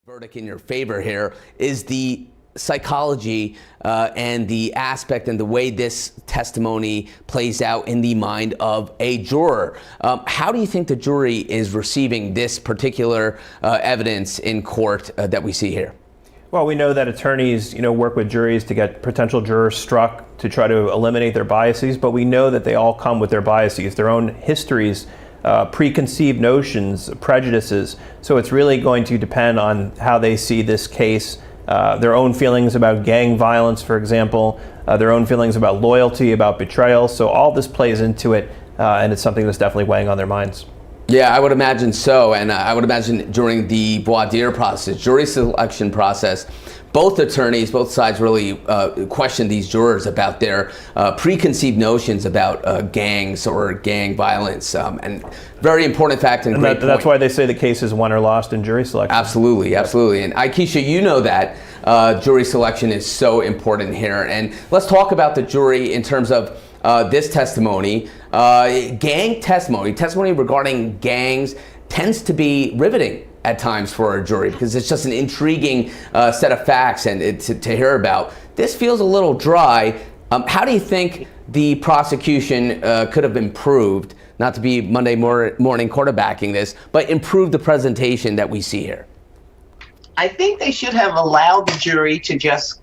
Verdict in your favor here is the psychology and the aspect and the way this testimony plays out in the mind of a juror. How do you think the jury is receiving this particular evidence in court that we see here? Well, we know that attorneys, work with juries to get potential jurors struck to try to eliminate their biases, but we know that they all come with their biases, their own histories, preconceived notions, prejudices. So it's really going to depend on how they see this case, their own feelings about gang violence, for example, their own feelings about loyalty, about betrayal. So all this plays into it, and it's something that's definitely weighing on their minds. Yeah, I would imagine so. And I would imagine during the voir dire process, jury selection process, both attorneys, both sides really question these jurors about their preconceived notions about gangs or gang violence. And very important fact and great point. That's why they say the case is won or lost in jury selection. Absolutely, absolutely. And Aikisha, you know that jury selection is so important here. And let's talk about the jury in terms of this testimony. Gang testimony regarding gangs tends to be riveting at times for a jury because it's just an intriguing set of facts and to hear about. This feels a little dry. How do you think the prosecution could have improved, not to be Monday morning quarterbacking this, but improved the presentation that we see here? I think they should have allowed the jury to just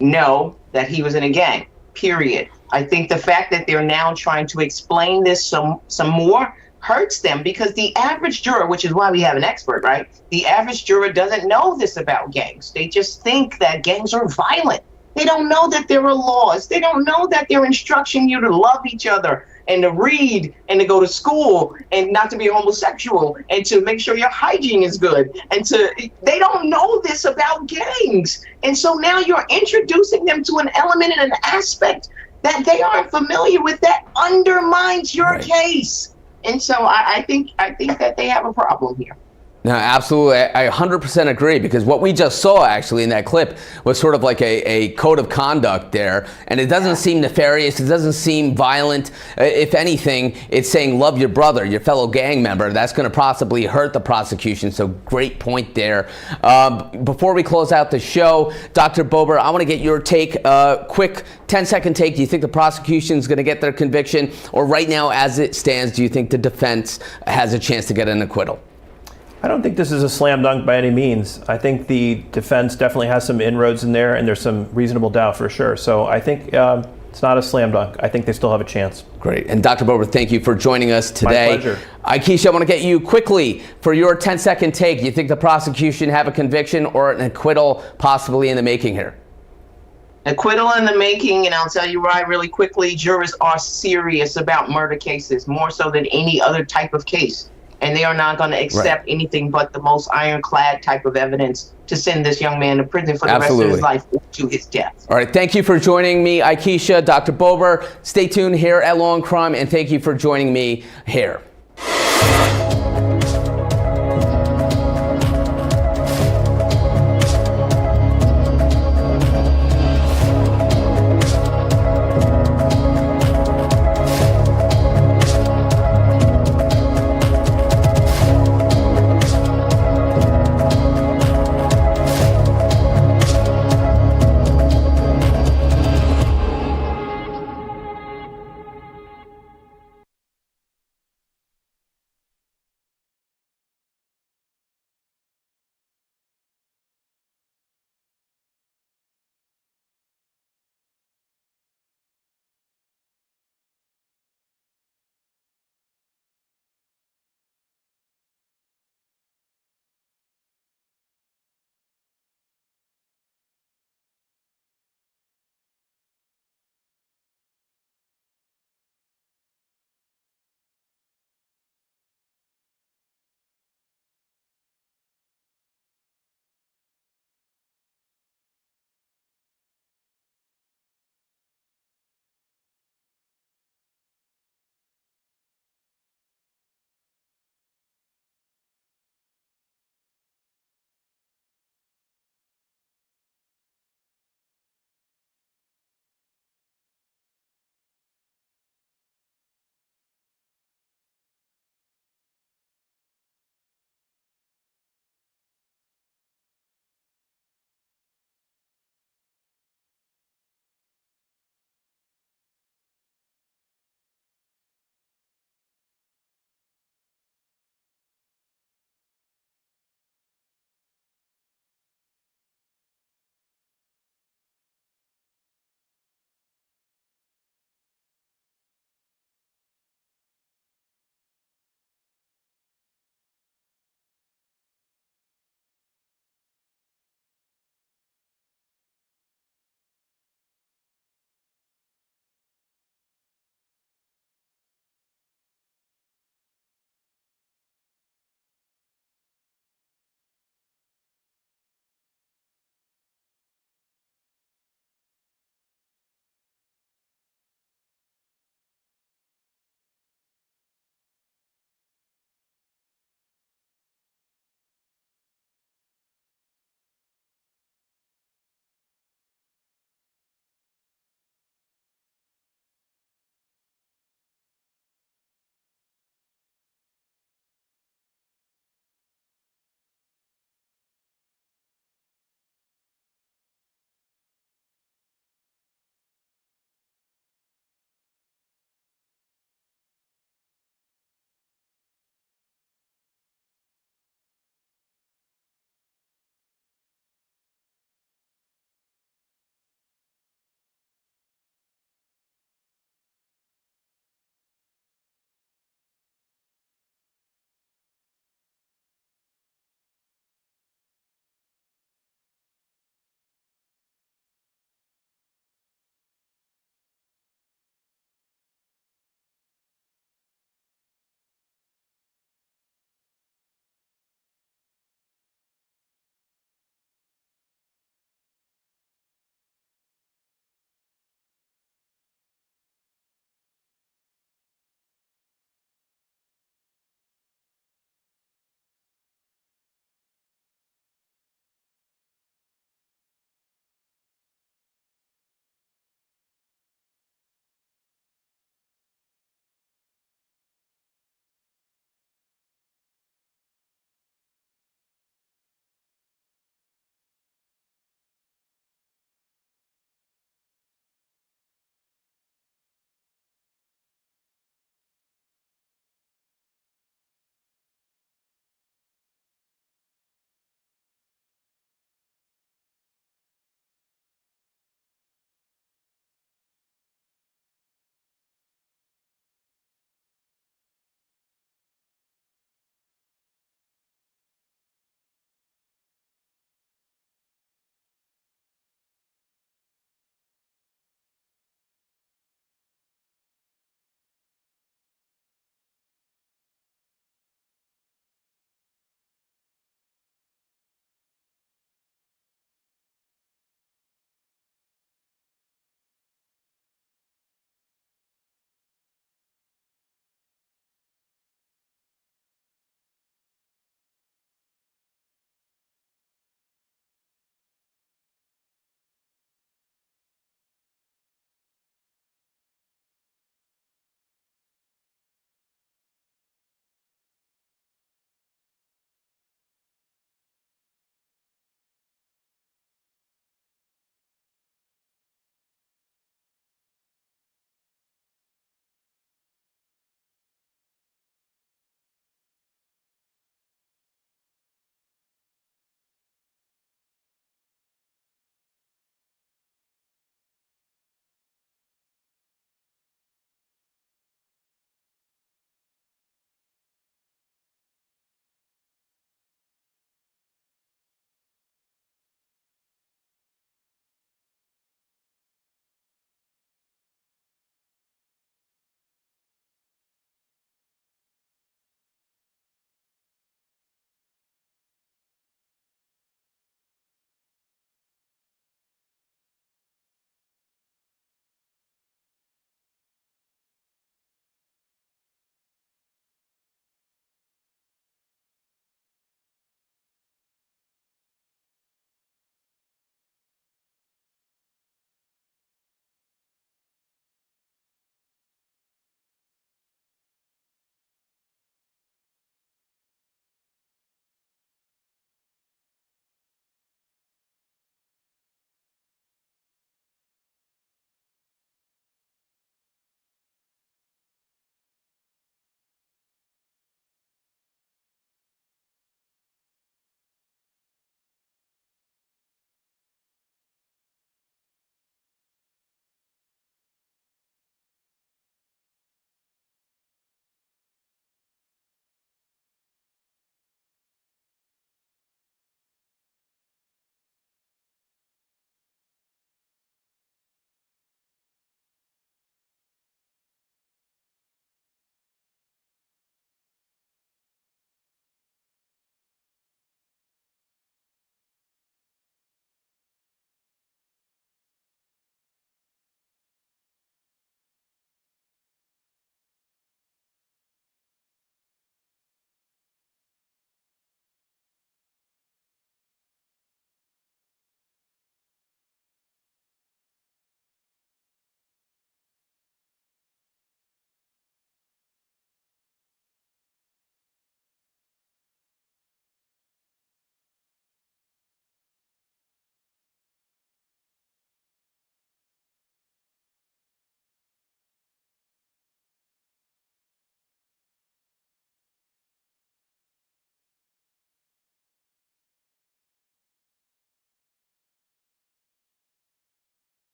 know that he was in a gang, period. I think the fact that they're now trying to explain this some more hurts them because the average juror, which is why we have an expert, right? The average juror doesn't know this about gangs. They just think that gangs are violent. They don't know that there are laws. They don't know that they're instructing you to love each other and to read and to go to school and not to be homosexual and to make sure your hygiene is good. They don't know this about gangs. And so now you're introducing them to an element and an aspect that they aren't familiar with that undermines your case. And so I think that they have a problem here. No, absolutely. I 100% agree, because what we just saw actually in that clip was sort of like a code of conduct there, and it doesn't seem nefarious. It doesn't seem violent. If anything, it's saying love your brother, your fellow gang member. That's going to possibly hurt the prosecution. So great point there. Before we close out the show, Dr. Bober, I want to get your take, quick 10-second take. Do you think the prosecution is going to get their conviction, or right now as it stands, do you think the defense has a chance to get an acquittal? I don't think this is a slam dunk by any means. I think the defense definitely has some inroads in there, and there's some reasonable doubt for sure. So I think it's not a slam dunk. I think they still have a chance. Great. And Dr. Bober, thank you for joining us today. My pleasure. Akeisha, I want to get you quickly for your 10-second take. Do you think the prosecution have a conviction or an acquittal possibly in the making here? Acquittal in the making, and I'll tell you why really quickly. Jurors are serious about murder cases, more so than any other type of case. And they are not going to accept anything but the most ironclad type of evidence to send this young man to prison for the rest of his life or to his death. All right. Thank you for joining me, Akeisha, Dr. Bober. Stay tuned here at Law&Crime, and thank you for joining me here.